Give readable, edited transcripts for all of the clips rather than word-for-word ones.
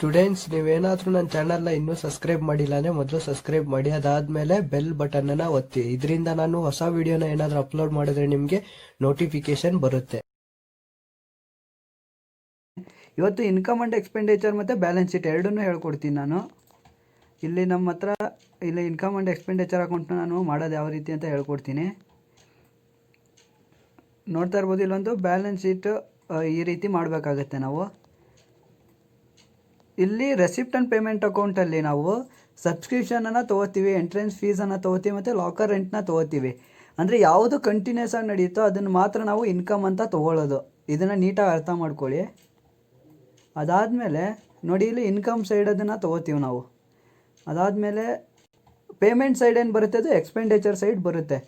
Students, ನೀವೇನಾದರೂ ನನ್ನ ಚಾನಲ್ನ ಇನ್ನೂ ಸಬ್ಸ್ಕ್ರೈಬ್ ಮಾಡಿಲ್ಲ ಅಂದರೆ ಮೊದಲು ಸಬ್ಸ್ಕ್ರೈಬ್ ಮಾಡಿ, ಅದಾದಮೇಲೆ ಬೆಲ್ ಬಟನನ್ನು ಒತ್ತಿ. ಇದರಿಂದ ನಾನು ಹೊಸ ವಿಡಿಯೋನ ಏನಾದರೂ ಅಪ್ಲೋಡ್ ಮಾಡಿದ್ರೆ ನಿಮಗೆ ನೋಟಿಫಿಕೇಶನ್ ಬರುತ್ತೆ. ಇವತ್ತು ಇನ್ಕಮ್ ಆ್ಯಂಡ್ ಎಕ್ಸ್ಪೆಂಡಿಚರ್ ಮತ್ತು ಬ್ಯಾಲೆನ್ಸ್ ಶೀಟ್ ಎರಡನ್ನೂ ಹೇಳ್ಕೊಡ್ತೀನಿ ನಾನು. ಇಲ್ಲಿ ನಮ್ಮ ಹತ್ರ ಇಲ್ಲಿ ಇನ್ಕಮ್ ಆ್ಯಂಡ್ ಎಕ್ಸ್ಪೆಂಡಿಚರ್ ಅಕೌಂಟ್ನ ನಾನು ಮಾಡೋದು ಯಾವ ರೀತಿ ಅಂತ ಹೇಳ್ಕೊಡ್ತೀನಿ. ನೋಡ್ತಾ ಇರ್ಬೋದು, ಇಲ್ಲೊಂದು ಬ್ಯಾಲೆನ್ಸ್ ಶೀಟ್ ಈ ರೀತಿ ಮಾಡಬೇಕಾಗತ್ತೆ ನಾವು. ಇಲ್ಲಿ ರೆಸಿಪ್ಟ್ ಆ್ಯಂಡ್ ಪೇಮೆಂಟ್ ಅಕೌಂಟಲ್ಲಿ ನಾವು ಸಬ್ಸ್ಕ್ರಿಪ್ಷನನ್ನು ತೊಗೋತೀವಿ, ಎಂಟ್ರೆನ್ಸ್ ಫೀಸನ್ನು ತೊಗೋತೀವಿ ಮತ್ತು ಲಾಕರ್ ರೆಂಟ್ನ ತೊಗೋತೀವಿ. ಅಂದರೆ ಯಾವುದು ಕಂಟಿನ್ಯೂಸ್ ಆಗಿ ನಡೆಯುತ್ತೋ ಅದನ್ನು ಮಾತ್ರ ನಾವು ಇನ್ಕಮ್ ಅಂತ ತೊಗೊಳ್ಳೋದು. ಇದನ್ನು ನೀಟಾಗಿ ಅರ್ಥ ಮಾಡ್ಕೊಳ್ಳಿ. ಅದಾದಮೇಲೆ ನೋಡಿ, ಇಲ್ಲಿ ಇನ್ಕಮ್ ಸೈಡ್ ಅದನ್ನು ತೊಗೋತೀವಿ ನಾವು. ಅದಾದಮೇಲೆ ಪೇಮೆಂಟ್ ಸೈಡ್ ಏನು ಬರುತ್ತೆ, ಅದು ಎಕ್ಸ್ಪೆಂಡಿಚರ್ ಸೈಡ್ ಬರುತ್ತೆ.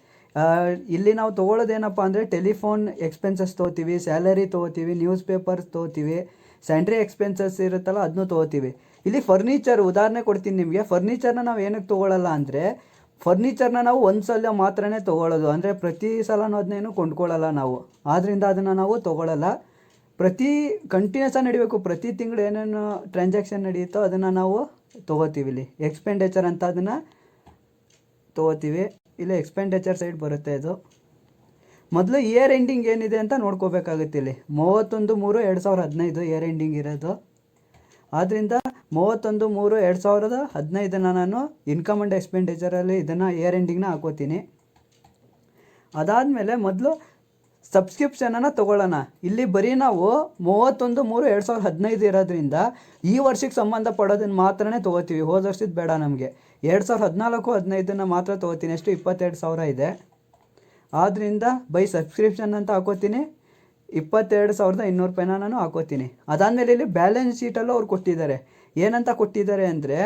ಇಲ್ಲಿ ನಾವು ತೊಗೊಳ್ಳೋದೇನಪ್ಪ ಅಂದರೆ ಟೆಲಿಫೋನ್ ಎಕ್ಸ್ಪೆನ್ಸಸ್ ತೊಗೋತೀವಿ, ಸ್ಯಾಲರಿ ತೊಗೋತೀವಿ, ನ್ಯೂಸ್ ಪೇಪರ್ಸ್ ತೊಗೋತೀವಿ, ಸ್ಯಾಂಡ್ರಿ ಎಕ್ಸ್ಪೆನ್ಸಸ್ ಇರುತ್ತಲ್ಲ ಅದನ್ನು ತೊಗೋತೀವಿ. ಇಲ್ಲಿ ಫರ್ನಿಚರ್ ಉದಾಹರಣೆ ಕೊಡ್ತೀನಿ ನಿಮಗೆ. ಫರ್ನಿಚರ್ನ ನಾವು ಏನಕ್ಕೆ ತೊಗೊಳ್ಳಲ್ಲ ಅಂದರೆ, ಫರ್ನಿಚರ್ನ ನಾವು ಒಂದು ಸಲ ಮಾತ್ರನೇ ತೊಗೊಳ್ಳೋದು. ಅಂದರೆ ಪ್ರತಿ ಸಲನೂ ಅದನ್ನೇನು ಕೊಂಡ್ಕೊಳ್ಳಲ್ಲ ನಾವು. ಆದ್ದರಿಂದ ಅದನ್ನು ನಾವು ತೊಗೊಳ್ಳಲ್ಲ. ಕಂಟಿನ್ಯೂಸ್ ಆಗಿ ನಡಿಬೇಕು. ಪ್ರತಿ ತಿಂಗಳು ಏನೇನು ಟ್ರಾನ್ಸಾಕ್ಷನ್ ನಡೆಯುತ್ತೋ ಅದನ್ನು ನಾವು ತೊಗೋತೀವಿ. ಇಲ್ಲಿ ಎಕ್ಸ್ಪೆಂಡಿಚರ್ ಅಂತ ಅದನ್ನು ತೊಗೋತೀವಿ. ಇಲ್ಲಿ ಎಕ್ಸ್ಪೆಂಡಿಚರ್ ಸೈಡ್ ಬರುತ್ತೆ. ಇದು ಮೊದಲು ಇಯರ್ ಎಂಡಿಂಗ್ ಏನಿದೆ ಅಂತ ನೋಡ್ಕೋಬೇಕಾಗುತ್ತೆ. ಇಲ್ಲಿ 31/3/2015 ಇಯರ್ ಎಂಡಿಂಗ್ ಇರೋದು. ಆದ್ದರಿಂದ 31/3/2015 ನಾನು ಇನ್ಕಮ್ ಆ್ಯಂಡ್ ಎಕ್ಸ್ಪೆಂಡಿಚರಲ್ಲಿ ಇದನ್ನು ಇಯರ್ ಎಂಡಿಂಗ್ನ ಹಾಕೋತೀನಿ. ಅದಾದಮೇಲೆ ಮೊದಲು ಸಬ್ಸ್ಕ್ರಿಪ್ಷನನ್ನು ತೊಗೊಳ್ಳೋಣ. ಇಲ್ಲಿ ಬರೀ ನಾವು 31/3/2015 ಇರೋದ್ರಿಂದ ಈ ವರ್ಷಕ್ಕೆ ಸಂಬಂಧಪಡೋದನ್ನು ಮಾತ್ರನೇ ತೊಗೋತೀವಿ. ಹೋದ ವರ್ಷದ ಬೇಡ ನಮಗೆ. 2014-15 ಮಾತ್ರ ತೊಗೋತೀನಿ. ಎಷ್ಟು 22,000 ಇದೆ. ಆದ್ದರಿಂದ ಬೈ ಸಬ್ಸ್ಕ್ರಿಪ್ಷನ್ ಅಂತ ಹಾಕೋತೀನಿ. 22,200 ರೂಪಾಯಿನ ನಾನು ಹಾಕೋತೀನಿ. ಅದಾದಮೇಲೆ ಇಲ್ಲಿ ಬ್ಯಾಲೆನ್ಸ್ ಶೀಟಲ್ಲೂ ಅವ್ರು ಕೊಟ್ಟಿದ್ದಾರೆ. ಏನಂತ ಕೊಟ್ಟಿದ್ದಾರೆ ಅಂದರೆ,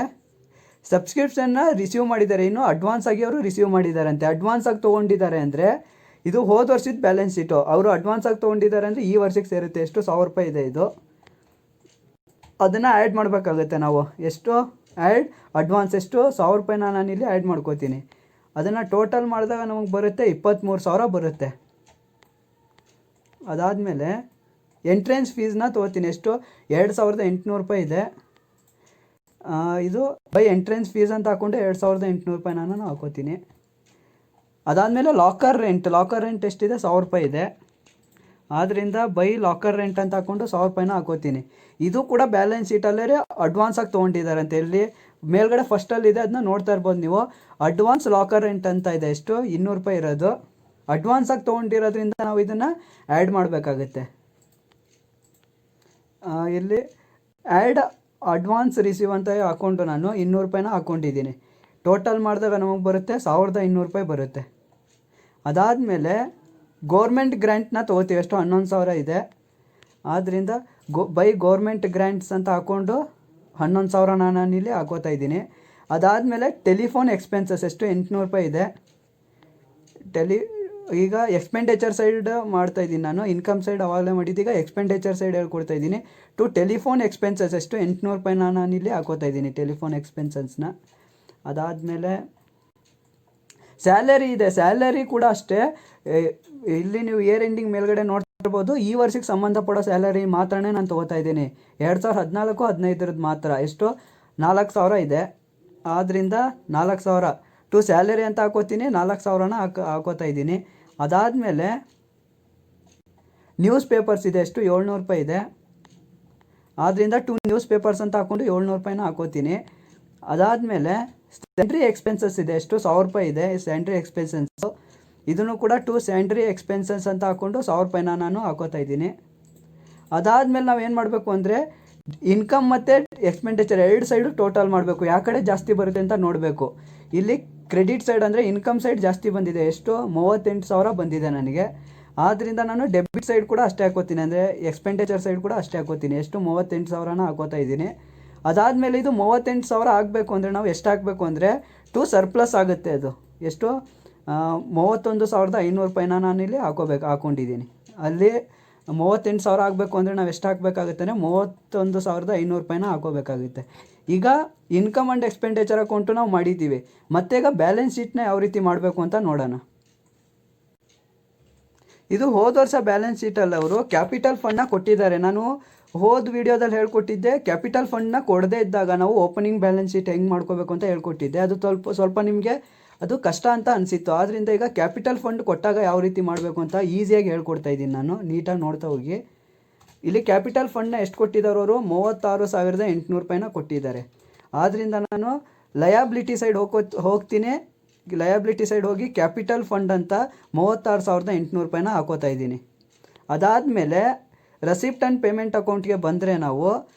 ಸಬ್ಸ್ಕ್ರಿಪ್ಷನ್ನ ರಿಸೀವ್ ಮಾಡಿದ್ದಾರೆ, ಇನ್ನು ಅಡ್ವಾನ್ಸ್ ಆಗಿ ಅವರು ರಿಸೀವ್ ಮಾಡಿದ್ದಾರೆ ಅಂತೆ. ಅಡ್ವಾನ್ಸ್ ಆಗಿ ತೊಗೊಂಡಿದ್ದಾರೆ ಅಂದರೆ ಇದು ಹೋದ ವರ್ಷದ ಬ್ಯಾಲೆನ್ಸ್ ಶೀಟು. ಅವರು ಅಡ್ವಾನ್ಸ್ ಆಗಿ ತೊಗೊಂಡಿದ್ದಾರೆ ಅಂದರೆ ಈ ವರ್ಷಕ್ಕೆ ಸೇರುತ್ತೆ. ಎಷ್ಟು 1,000 ರೂಪಾಯಿ ಇದೆ ಇದು. ಅದನ್ನು ಆ್ಯಡ್ ಮಾಡಬೇಕಾಗುತ್ತೆ ನಾವು. ಎಷ್ಟು ಆ್ಯಡ್ ಅಡ್ವಾನ್ಸ್ ಎಷ್ಟು 1,000 ರೂಪಾಯಿನ ನಾನಿಲ್ಲಿ ಆ್ಯಡ್ ಮಾಡ್ಕೋತೀನಿ. ಅದನ್ನು ಟೋಟಲ್ ಮಾಡಿದಾಗ ನಮಗೆ ಬರುತ್ತೆ 23,000 ಬರುತ್ತೆ. ಅದಾದಮೇಲೆ ಎಂಟ್ರೆನ್ಸ್ ಫೀಸ್ನ ತೊಗೋತೀನಿ. ಎಷ್ಟು 2,800 ರೂಪಾಯಿ ಇದೆ. ಇದು ಬೈ ಎಂಟ್ರೆನ್ಸ್ ಫೀಸ್ ಅಂತ ಹಾಕ್ಕೊಂಡು 2,800 ರೂಪಾಯಿನ ನಾನು ಹಾಕೋತೀನಿ. ಅದಾದಮೇಲೆ ಲಾಕರ್ ರೆಂಟ್ ಎಷ್ಟಿದೆ 1,000 ರೂಪಾಯಿ ಇದೆ. ಆದ್ದರಿಂದ ಬೈ ಲಾಕರ್ ರೆಂಟ್ ಅಂತ ಹಾಕ್ಕೊಂಡು 1,000 ರೂಪಾಯಿನ ಹಾಕೋತೀನಿ. ಇದು ಕೂಡ ಬ್ಯಾಲೆನ್ಸ್ ಶೀಟಲ್ಲೇ ಅಡ್ವಾನ್ಸ್ ಆಗಿ ತೊಗೊಂಡಿದ್ದಾರೆ ಅಂತ. ಇಲ್ಲಿ ಮೇಲ್ಗಡೆ ಫಸ್ಟಲ್ಲಿ ಇದೆ, ಅದನ್ನ ನೋಡ್ತಾ ಇರ್ಬೋದು ನೀವು. ಅಡ್ವಾನ್ಸ್ ಲಾಕರ್ ರೆಂಟ್ ಅಂತ ಇದೆ. ಎಷ್ಟು 200 ರೂಪಾಯಿ ಇರೋದು. ಅಡ್ವಾನ್ಸ್ ಆಗಿ ತೊಗೊಂಡಿರೋದ್ರಿಂದ ನಾವು ಇದನ್ನು ಆ್ಯಡ್ ಮಾಡಬೇಕಾಗುತ್ತೆ. ಇಲ್ಲಿ ಆ್ಯಡ್ ಅಡ್ವಾನ್ಸ್ ರಿಸೀವ್ ಅಂತ ಹಾಕ್ಕೊಂಡು ನಾನು 200 ರೂಪಾಯಿನ ಹಾಕ್ಕೊಂಡಿದ್ದೀನಿ. ಟೋಟಲ್ ಮಾಡಿದಾಗ ನಮಗೆ ಬರುತ್ತೆ 1,200 ರೂಪಾಯಿ ಬರುತ್ತೆ. ಅದಾದಮೇಲೆ ಗೋರ್ಮೆಂಟ್ ಗ್ರ್ಯಾಂಟ್ನ ತೊಗೋತೀವಿ. ಎಷ್ಟು 11,000 ಇದೆ. ಆದ್ದರಿಂದ ಬೈ ಗೋರ್ಮೆಂಟ್ ಗ್ರ್ಯಾಂಟ್ಸ್ ಅಂತ ಹಾಕ್ಕೊಂಡು 11,000 ನಾನಿಲ್ಲಿ ಹಾಕೋತಾ ಇದ್ದೀನಿ. ಅದಾದಮೇಲೆ ಟೆಲಿಫೋನ್ ಎಕ್ಸ್ಪೆನ್ಸಸ್ ಎಷ್ಟು 800 ರೂಪಾಯಿ ಇದೆ. ಈಗ ಎಕ್ಸ್ಪೆಂಡಿಚರ್ ಸೈಡ್ ಮಾಡ್ತಾಯಿದ್ದೀನಿ ನಾನು. ಇನ್ಕಮ್ ಸೈಡ್ ಅವಾಗಲೇ ಮಾಡಿದ್ದೀಗ ಎಕ್ಸ್ಪೆಂಡಿಚರ್ ಸೈಡ್ ಹೇಳ್ಕೊಡ್ತಾ ಇದ್ದೀನಿ. ಟೆಲಿಫೋನ್ ಎಕ್ಸ್ಪೆನ್ಸಸ್ ಎಷ್ಟು 800 ರೂಪಾಯಿನ ನಾನಿಲ್ಲಿ ಹಾಕೋತಾ ಇದ್ದೀನಿ, ಟೆಲಿಫೋನ್ ಎಕ್ಸ್ಪೆನ್ಸಸ್ನ. ಅದಾದಮೇಲೆ ಸ್ಯಾಲರಿ ಇದೆ. ಸ್ಯಾಲರಿ ಕೂಡ ಅಷ್ಟೇ. ಇಲ್ಲಿ ನೀವು ಇಯರ್ ಎಂಡಿಂಗ್ ಮೇಲ್ಗಡೆ ನೋಡ್ತಿರ್ಬೋದು. ಈ ವರ್ಷಕ್ಕೆ ಸಂಬಂಧಪಡೋ ಸ್ಯಾಲರಿ ಮಾತ್ರನೇ ನಾನು ತೊಗೋತಾ ಇದ್ದೀನಿ. 2014-15 ಮಾತ್ರ. ಎಷ್ಟು 4,000 ಇದೆ. ಆದ್ದರಿಂದ 4,000 ಸ್ಯಾಲರಿ ಅಂತ ಹಾಕೋತೀನಿ. 4,000ನ ಹಾಕೋತಾ ಇದ್ದೀನಿ. ಅದಾದಮೇಲೆ ನ್ಯೂಸ್ ಪೇಪರ್ಸ್ ಇದೆ. ಎಷ್ಟು 700 ರೂಪಾಯಿ ಇದೆ. ಆದ್ದರಿಂದ ನ್ಯೂಸ್ ಪೇಪರ್ಸ್ ಅಂತ ಹಾಕ್ಕೊಂಡು 700 ರೂಪಾಯಿನ ಹಾಕೋತೀನಿ. ಅದಾದಮೇಲೆ ಸ್ಯಾಂಡ್ರಿ ಎಕ್ಸ್ಪೆನ್ಸಸ್ ಇದೆ. ಎಷ್ಟು 1,000 ರೂಪಾಯಿ ಇದೆ ಸ್ಯಾಂಡ್ರಿ ಎಕ್ಸ್ಪೆನ್ಸಸ್ಸು. ಇದನ್ನು ಕೂಡ ಸ್ಯಾಂಡ್ರಿ ಎಕ್ಸ್ಪೆನ್ಸಸ್ ಅಂತ ಹಾಕ್ಕೊಂಡು 1,000 ರೂಪಾಯಿನ ನಾನು ಹಾಕೋತಾ ಇದ್ದೀನಿ. ಅದಾದಮೇಲೆ ನಾವು ಏನು ಮಾಡಬೇಕು ಅಂದರೆ, ಇನ್ಕಮ್ ಮತ್ತು ಎಕ್ಸ್ಪೆಂಡಿಚರ್ ಎರಡು ಸೈಡು ಟೋಟಲ್ ಮಾಡಬೇಕು. ಯಾವ ಕಡೆ ಜಾಸ್ತಿ ಬರುತ್ತೆ ಅಂತ ನೋಡಬೇಕು. ಇಲ್ಲಿ ಕ್ರೆಡಿಟ್ ಸೈಡ್ ಅಂದರೆ ಇನ್ಕಮ್ ಸೈಡ್ ಜಾಸ್ತಿ ಬಂದಿದೆ. ಎಷ್ಟು 38,000 ಬಂದಿದೆ ನನಗೆ. ಆದ್ದರಿಂದ ನಾನು ಡೆಬಿಟ್ ಸೈಡ್ ಕೂಡ ಅಷ್ಟೇ ಹಾಕೋತೀನಿ. ಅಂದರೆ ಎಕ್ಸ್ಪೆಂಡಿಚರ್ ಸೈಡ್ ಕೂಡ ಅಷ್ಟೇ ಹಾಕೋತೀನಿ. ಎಷ್ಟು 38,000ನ ಹಾಕೋತಾ ಇದ್ದೀನಿ. ಅದಾದಮೇಲೆ ಇದು 38,000 ಆಗಬೇಕು ಅಂದರೆ ನಾವು ಎಷ್ಟು ಹಾಕಬೇಕು ಅಂದರೆ ಸರ್ಪ್ಲಸ್ ಆಗುತ್ತೆ. ಅದು ಎಷ್ಟು 31,500 ರೂಪಾಯಿನ ನಾನಿಲ್ಲಿ ಹಾಕ್ಕೊಂಡಿದ್ದೀನಿ. ಅಲ್ಲಿ 38,000 ಆಗಬೇಕು ಅಂದರೆ ನಾವು ಎಷ್ಟು ಹಾಕಬೇಕಾಗುತ್ತೆ ಅಂದರೆ 31,500 ರೂಪಾಯಿನ ಹಾಕೋಬೇಕಾಗುತ್ತೆ. ಈಗ ಇನ್ಕಮ್ ಆ್ಯಂಡ್ ಎಕ್ಸ್ಪೆಂಡಿಚರ್ ಅಕೌಂಟು ನಾವು ಮಾಡಿದ್ದೀವಿ. ಮತ್ತೆ ಈಗ ಬ್ಯಾಲೆನ್ಸ್ ಶೀಟ್ನ ಯಾವ ರೀತಿ ಮಾಡಬೇಕು ಅಂತ ನೋಡೋಣ. ಇದು ಹೋದ ವರ್ಷ ಬ್ಯಾಲೆನ್ಸ್ ಶೀಟಲ್ಲಿ ಅವರು ಕ್ಯಾಪಿಟಲ್ ಫಂಡ್ನ ಕೊಟ್ಟಿದ್ದಾರೆ. ನಾನು ಹೋದ ವಿಡಿಯೋದಲ್ಲಿ ಹೇಳ್ಕೊಟ್ಟಿದ್ದೆ ಕ್ಯಾಪಿಟಲ್ ಫಂಡ್ನ ಕೊಡದೇ ಇದ್ದಾಗ ನಾವು ಓಪನಿಂಗ್ ಬ್ಯಾಲೆನ್ಸ್ ಶೀಟ್ ಹೆಂಗೆ ಮಾಡ್ಕೋಬೇಕು ಅಂತ ಹೇಳ್ಕೊಟ್ಟಿದ್ದೆ. ಅದು ಸ್ವಲ್ಪ ನಿಮಗೆ ಅದು ಕಷ್ಟ ಅಂತ ಅನಿಸಿತ್ತು. ಆದ್ದರಿಂದ ಈಗ ಕ್ಯಾಪಿಟಲ್ ಫಂಡ್ ಕೊಟ್ಟಾಗ ಯಾವ ರೀತಿ ಮಾಡಬೇಕು ಅಂತ ಈಸಿಯಾಗಿ ಹೇಳ್ಕೊಡ್ತಾ ಇದ್ದೀನಿ ನಾನು. ನೀಟಾಗಿ ನೋಡ್ತಾ ಹೋಗಿ. ಇಲ್ಲಿ ಕ್ಯಾಪಿಟಲ್ ಫಂಡ್ನ ಎಷ್ಟು ಕೊಟ್ಟಿದ್ದಾರೆ ಅವರು? 36,800 ರೂಪಾಯಿನ ಕೊಟ್ಟಿದ್ದಾರೆ. ಆದ್ದರಿಂದ ನಾನು ಲಯಾಬಿಲಿಟಿ ಸೈಡ್ ಹೋಗ್ತೀನಿ. ಲಯಾಬಿಲಿಟಿ ಸೈಡ್ ಹೋಗಿ ಕ್ಯಾಪಿಟಲ್ ಫಂಡ್ ಅಂತ 36,800 ರೂಪಾಯಿನ ಹಾಕೋತಾ ಇದ್ದೀನಿ. ಅದಾದಮೇಲೆ ರೆಸಿಪ್ಟ್ ಆ್ಯಂಡ್ ಪೇಮೆಂಟ್ ಅಕೌಂಟ್ಗೆ ಬಂದರೆ ನಾವು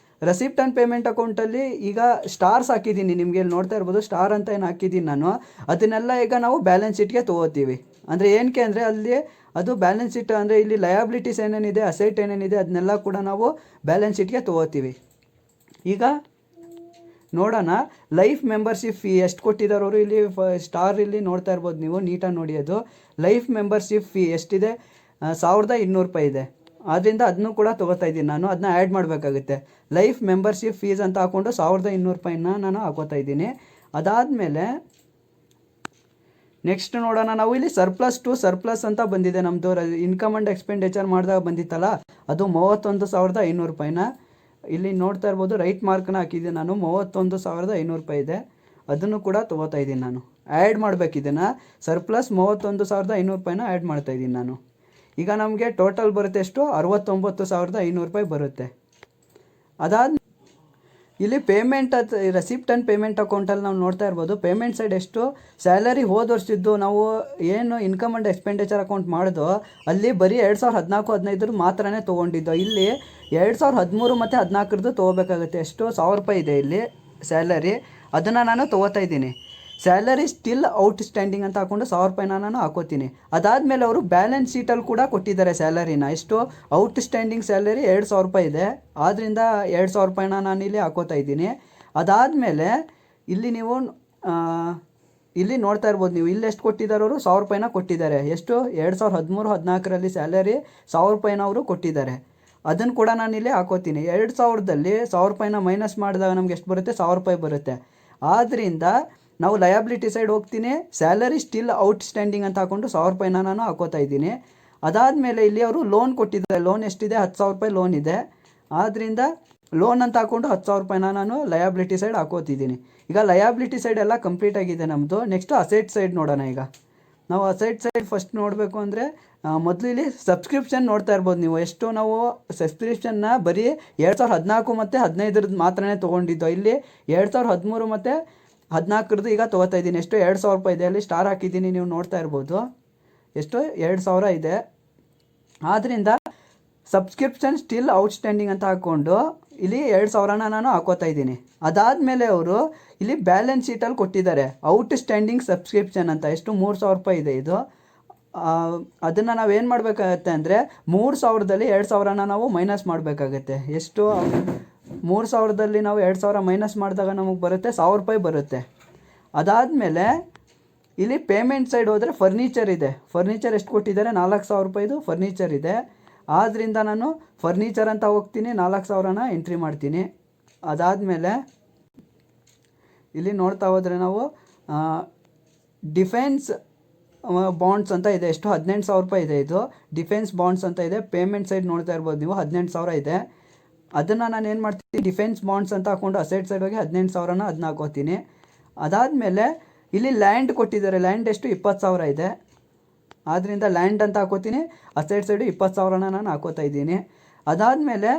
ರೆಸಿಪ್ಟ್ ಆ್ಯಂಡ್ ಪೇಮೆಂಟ್ ಅಕೌಂಟಲ್ಲಿ ಈಗ ಸ್ಟಾರ್ಸ್ ಹಾಕಿದ್ದೀನಿ. ನಿಮಗೆ ಇಲ್ಲಿ ನೋಡ್ತಾ ಇರ್ಬೋದು ಸ್ಟಾರ್ ಅಂತ ಏನು ಹಾಕಿದ್ದೀನಿ ನಾನು. ಅದನ್ನೆಲ್ಲ ಈಗ ನಾವು ಬ್ಯಾಲೆನ್ಸ್ ಶೀಟ್ಗೆ ತೊಗೋತೀವಿ. ಅಂದರೆ ಏನಕ್ಕೆ ಅಂದರೆ ಅಲ್ಲಿ ಅದು ಬ್ಯಾಲೆನ್ಸ್ ಶೀಟ್ ಅಂದರೆ ಇಲ್ಲಿ ಲಯಾಬಿಲಿಟೀಸ್ ಏನೇನಿದೆ, ಅಸೆಟ್ ಏನೇನಿದೆ ಅದನ್ನೆಲ್ಲ ಕೂಡ ನಾವು ಬ್ಯಾಲೆನ್ಸ್ ಶೀಟ್ಗೆ ತೊಗೋತೀವಿ. ಈಗ ನೋಡೋಣ ಲೈಫ್ ಮೆಂಬರ್ಶಿಪ್ ಫೀ ಎಷ್ಟು ಕೊಟ್ಟಿದ್ದಾರೆ ಅವರು. ಇಲ್ಲಿ ಸ್ಟಾರ್ ಇಲ್ಲಿ ನೋಡ್ತಾ ಇರ್ಬೋದು ನೀವು, ನೀಟಾಗಿ ನೋಡಿ. ಅದು ಲೈಫ್ ಮೆಂಬರ್ಶಿಪ್ ಫೀ ಎಷ್ಟಿದೆ? 1,200 ರೂಪಾಯಿ ಇದೆ. ಆದ್ದರಿಂದ ಅದನ್ನು ಕೂಡ ತೊಗೋತಾ ಇದ್ದೀನಿ ನಾನು. ಅದನ್ನ ಆ್ಯಡ್ ಮಾಡಬೇಕಾಗುತ್ತೆ. ಲೈಫ್ ಮೆಂಬರ್ಶಿಪ್ ಫೀಸ್ ಅಂತ ಹಾಕ್ಕೊಂಡು 1,200 ರೂಪಾಯಿನ ನಾನು ಹಾಕೋತಾ ಇದ್ದೀನಿ. ಅದಾದಮೇಲೆ ನೆಕ್ಸ್ಟ್ ನೋಡೋಣ ನಾವು. ಇಲ್ಲಿ ಸರ್ಪ್ಲಸ್ ಅಂತ ಬಂದಿದೆ ನಮ್ಮದು. ಇನ್ಕಮ್ ಆ್ಯಂಡ್ ಎಕ್ಸ್ಪೆಂಡಿಚರ್ ಮಾಡಿದಾಗ ಬಂದಿತ್ತಲ್ಲ, ಅದು 31,500 ರೂಪಾಯಿನ ಇಲ್ಲಿ ನೋಡ್ತಾ ಇರ್ಬೋದು. ರೈಟ್ ಮಾರ್ಕ್ನ ಹಾಕಿದ್ದೀನಿ ನಾನು. 31,500 ರೂಪಾಯಿ ಇದೆ. ಅದನ್ನು ಕೂಡ ತೊಗೋತಾ ಇದ್ದೀನಿ ನಾನು. ಆ್ಯಡ್ ಮಾಡಬೇಕು ಇದನ್ನು. ಸರ್ಪ್ಲಸ್ 31,500 ರೂಪಾಯಿನ ಆ್ಯಡ್ ಮಾಡ್ತಾಯಿದ್ದೀನಿ ನಾನು. ಈಗ ನಮಗೆ ಟೋಟಲ್ ಬರುತ್ತೆ ಎಷ್ಟು? 69,500 ರೂಪಾಯಿ ಬರುತ್ತೆ. ಅದಾದ ಇಲ್ಲಿ ಪೇಮೆಂಟ್ ರೆಸಿಪ್ಟ್ ಆ್ಯಂಡ್ ಪೇಮೆಂಟ್ ಅಕೌಂಟಲ್ಲಿ ನಾವು ನೋಡ್ತಾ ಇರ್ಬೋದು. ಪೇಮೆಂಟ್ ಸೈಡ್ ಎಷ್ಟು? ಸ್ಯಾಲರಿ ಹೋದ ವರ್ಷದ್ದು ನಾವು ಏನು ಇನ್ಕಮ್ ಆ್ಯಂಡ್ ಎಕ್ಸ್ಪೆಂಡಿಚರ್ ಅಕೌಂಟ್ ಮಾಡಿದೋ ಅಲ್ಲಿ ಬರೀ 2014-15 ಮಾತ್ರನೇ ತೊಗೊಂಡಿದ್ದೋ. ಇಲ್ಲಿ 2013 ಮತ್ತು 14 ತೊಗೋಬೇಕಾಗುತ್ತೆ. ಎಷ್ಟು? 1,000 ರೂಪಾಯಿ ಇದೆ ಇಲ್ಲಿ ಸ್ಯಾಲರಿ. ಅದನ್ನು ನಾನು ತೊಗೋತಾ ಇದ್ದೀನಿ. ಸ್ಯಾಲರಿ ಸ್ಟಿಲ್ ಔಟ್ ಸ್ಟ್ಯಾಂಡಿಂಗ್ ಅಂತ ಹಾಕ್ಕೊಂಡು 1,000 ರೂಪಾಯಿನ ನಾನು ಹಾಕೋತೀನಿ. ಅದಾದಮೇಲೆ ಅವರು ಬ್ಯಾಲೆನ್ಸ್ ಶೀಟಲ್ಲಿ ಕೂಡ ಕೊಟ್ಟಿದ್ದಾರೆ ಸ್ಯಾಲರಿನ. ಎಷ್ಟು? ಔಟ್ ಸ್ಟ್ಯಾಂಡಿಂಗ್ ಸ್ಯಾಲರಿ 2,000 ರೂಪಾಯಿ ಇದೆ. ಆದ್ದರಿಂದ 2,000 ರೂಪಾಯಿನ ನಾನು ಇಲ್ಲಿ ಹಾಕೋತಾ ಇದ್ದೀನಿ. ಅದಾದಮೇಲೆ ಇಲ್ಲಿ ನೀವು ಇಲ್ಲಿ ನೋಡ್ತಾ ಇರ್ಬೋದು ನೀವು. ಇಲ್ಲಿ ಎಷ್ಟು ಕೊಟ್ಟಿದ್ದಾರೆ ಅವರು? 1,000 ರೂಪಾಯಿನ ಕೊಟ್ಟಿದ್ದಾರೆ. ಎಷ್ಟು? 2013-14 ಸ್ಯಾಲರಿ 1,000 ರೂಪಾಯಿನ ಅವರು ಕೊಟ್ಟಿದ್ದಾರೆ. ಅದನ್ನು ಕೂಡ ನಾನು ಇಲ್ಲಿ ಹಾಕೋತೀನಿ. 2,000ದಲ್ಲಿ 1,000 ರೂಪಾಯಿನ ಮೈನಸ್ ಮಾಡಿದಾಗ ನಮ್ಗೆ ಎಷ್ಟು ಬರುತ್ತೆ? 1,000 ರೂಪಾಯಿ ಬರುತ್ತೆ. ಆದ್ದರಿಂದ ನಾವು ಲಯಾಬಿಲಿಟಿ ಸೈಡ್ ಹೋಗ್ತೀನಿ. ಸ್ಯಾಲರಿ ಸ್ಟಿಲ್ ಔಟ್ ಸ್ಟ್ಯಾಂಡಿಂಗ್ ಅಂತ ಹಾಕ್ಕೊಂಡು 1,000 ರೂಪಾಯಿನ ನಾನು ಹಾಕೋತಾ ಇದ್ದೀನಿ. ಅದಾದಮೇಲೆ ಇಲ್ಲಿ ಅವರು ಲೋನ್ ಕೊಟ್ಟಿದ್ದಾರೆ. ಲೋನ್ ಎಷ್ಟಿದೆ? 10,000 ರೂಪಾಯಿ ಲೋನ್ ಇದೆ. ಆದ್ದರಿಂದ ಲೋನ್ ಅಂತ ಹಾಕ್ಕೊಂಡು 10,000 ರೂಪಾಯಿನ ನಾನು ಲಯಾಬಿಲಿಟಿ ಸೈಡ್ ಹಾಕೋತಿದ್ದೀನಿ. ಈಗ ಲಯಾಬಿಲಿಟಿ ಸೈಡ್ ಎಲ್ಲ ಕಂಪ್ಲೀಟ್ ಆಗಿದೆ ನಮ್ಮದು. ನೆಕ್ಸ್ಟು ಅಸೆಟ್ ಸೈಡ್ ನೋಡೋಣ. ಈಗ ನಾವು ಅಸೆಟ್ ಸೈಡ್ ಫಸ್ಟ್ ನೋಡಬೇಕು ಅಂದರೆ ಮೊದಲು ಇಲ್ಲಿ ಸಬ್ಸ್ಕ್ರಿಪ್ಷನ್ ನೋಡ್ತಾ ಇರ್ಬೋದು ನೀವು. ಎಷ್ಟು ನಾವು ಸಬ್ಸ್ಕ್ರಿಪ್ಷನ್ನ ಬರೀ 2014 ಮತ್ತು 15 ಮಾತ್ರನೇ ತೊಗೊಂಡಿದ್ದು. ಇಲ್ಲಿ 2013 ಮತ್ತು 14 ಈಗ ತೊಗೋತಾ ಇದ್ದೀನಿ. ಎಷ್ಟು? 2,000 ರೂಪಾಯಿ ಇದೆ. ಅಲ್ಲಿ ಸ್ಟಾರ್ ಹಾಕಿದ್ದೀನಿ, ನೀವು ನೋಡ್ತಾ ಇರ್ಬೋದು. ಎಷ್ಟು? 2,000 ಇದೆ. ಆದ್ದರಿಂದ ಸಬ್ಸ್ಕ್ರಿಪ್ಷನ್ ಸ್ಟಿಲ್ ಔಟ್ಸ್ಟ್ಯಾಂಡಿಂಗ್ ಅಂತ ಹಾಕ್ಕೊಂಡು ಇಲ್ಲಿ 2,000ನ ನಾನು ಹಾಕೋತಾ ಇದ್ದೀನಿ. ಅದಾದಮೇಲೆ ಅವರು ಇಲ್ಲಿ ಬ್ಯಾಲೆನ್ಸ್ ಶೀಟಲ್ಲಿ ಕೊಟ್ಟಿದ್ದಾರೆ ಔಟ್ ಸ್ಟ್ಯಾಂಡಿಂಗ್ ಸಬ್ಸ್ಕ್ರಿಪ್ಷನ್ ಅಂತ. ಎಷ್ಟು? 3,000 ರೂಪಾಯಿ ಇದೆ ಇದು. ಅದನ್ನು ನಾವೇನು ಮಾಡಬೇಕಾಗತ್ತೆ ಅಂದರೆ 3,000ದಲ್ಲಿ 2,000ನ ನಾವು ಮೈನಸ್ ಮಾಡಬೇಕಾಗತ್ತೆ. ಎಷ್ಟು? 3,000ದಲ್ಲಿ ನಾವು 2,000 ಮೈನಸ್ ಮಾಡಿದಾಗ ನಮಗೆ ಬರುತ್ತೆ 1,000 ರೂಪಾಯಿ ಬರುತ್ತೆ. ಅದಾದಮೇಲೆ ಇಲ್ಲಿ ಪೇಮೆಂಟ್ ಸೈಡ್ ಹೋದರೆ ಫರ್ನಿಚರ್ ಇದೆ. ಫರ್ನಿಚರ್ ಎಷ್ಟು ಕೊಟ್ಟಿದ್ದಾರೆ? 4,000 ರೂಪಾಯಿದು ಫರ್ನಿಚರ್ ಇದೆ. ಆದ್ದರಿಂದ ನಾನು ಫರ್ನಿಚರ್ ಅಂತ ಹೋಗ್ತೀನಿ, 4,000ನ ಎಂಟ್ರಿ ಮಾಡ್ತೀನಿ. ಅದಾದಮೇಲೆ ಇಲ್ಲಿ ನೋಡ್ತಾ ಹೋದರೆ ನಾವು ಡಿಫೆನ್ಸ್ ಬಾಂಡ್ಸ್ ಅಂತ ಇದೆ. ಎಷ್ಟು? 18,000 ರೂಪಾಯಿ ಇದೆ. ಇದು ಡಿಫೆನ್ಸ್ ಬಾಂಡ್ಸ್ ಅಂತ ಇದೆ. ಪೇಮೆಂಟ್ ಸೈಡ್ ನೋಡ್ತಾ ಇರ್ಬೋದು ನೀವು, 18,000 ಇದೆ. ಅದನ್ನು ನಾನು ಏನು ಮಾಡ್ತೀನಿ? ಡಿಫೆನ್ಸ್ ಬಾಂಡ್ಸ್ ಅಂತ ಹಾಕ್ಕೊಂಡು ಅಸೆಟ್ ಸೈಡ್ ಹೋಗಿ 18,000ನ ಅದನ್ನ ಹಾಕೋತೀನಿ. ಅದಾದಮೇಲೆ ಇಲ್ಲಿ ಲ್ಯಾಂಡ್ ಕೊಟ್ಟಿದ್ದಾರೆ. ಲ್ಯಾಂಡ್ ಎಷ್ಟು? 20,000 ಇದೆ. ಆದ್ದರಿಂದ ಲ್ಯಾಂಡ್ ಅಂತ ಹಾಕೋತೀನಿ. ಅಸೆಟ್ ಸೈಡು 20,000ನ ನಾನು ಹಾಕೋತಾ ಇದ್ದೀನಿ. ಅದಾದಮೇಲೆ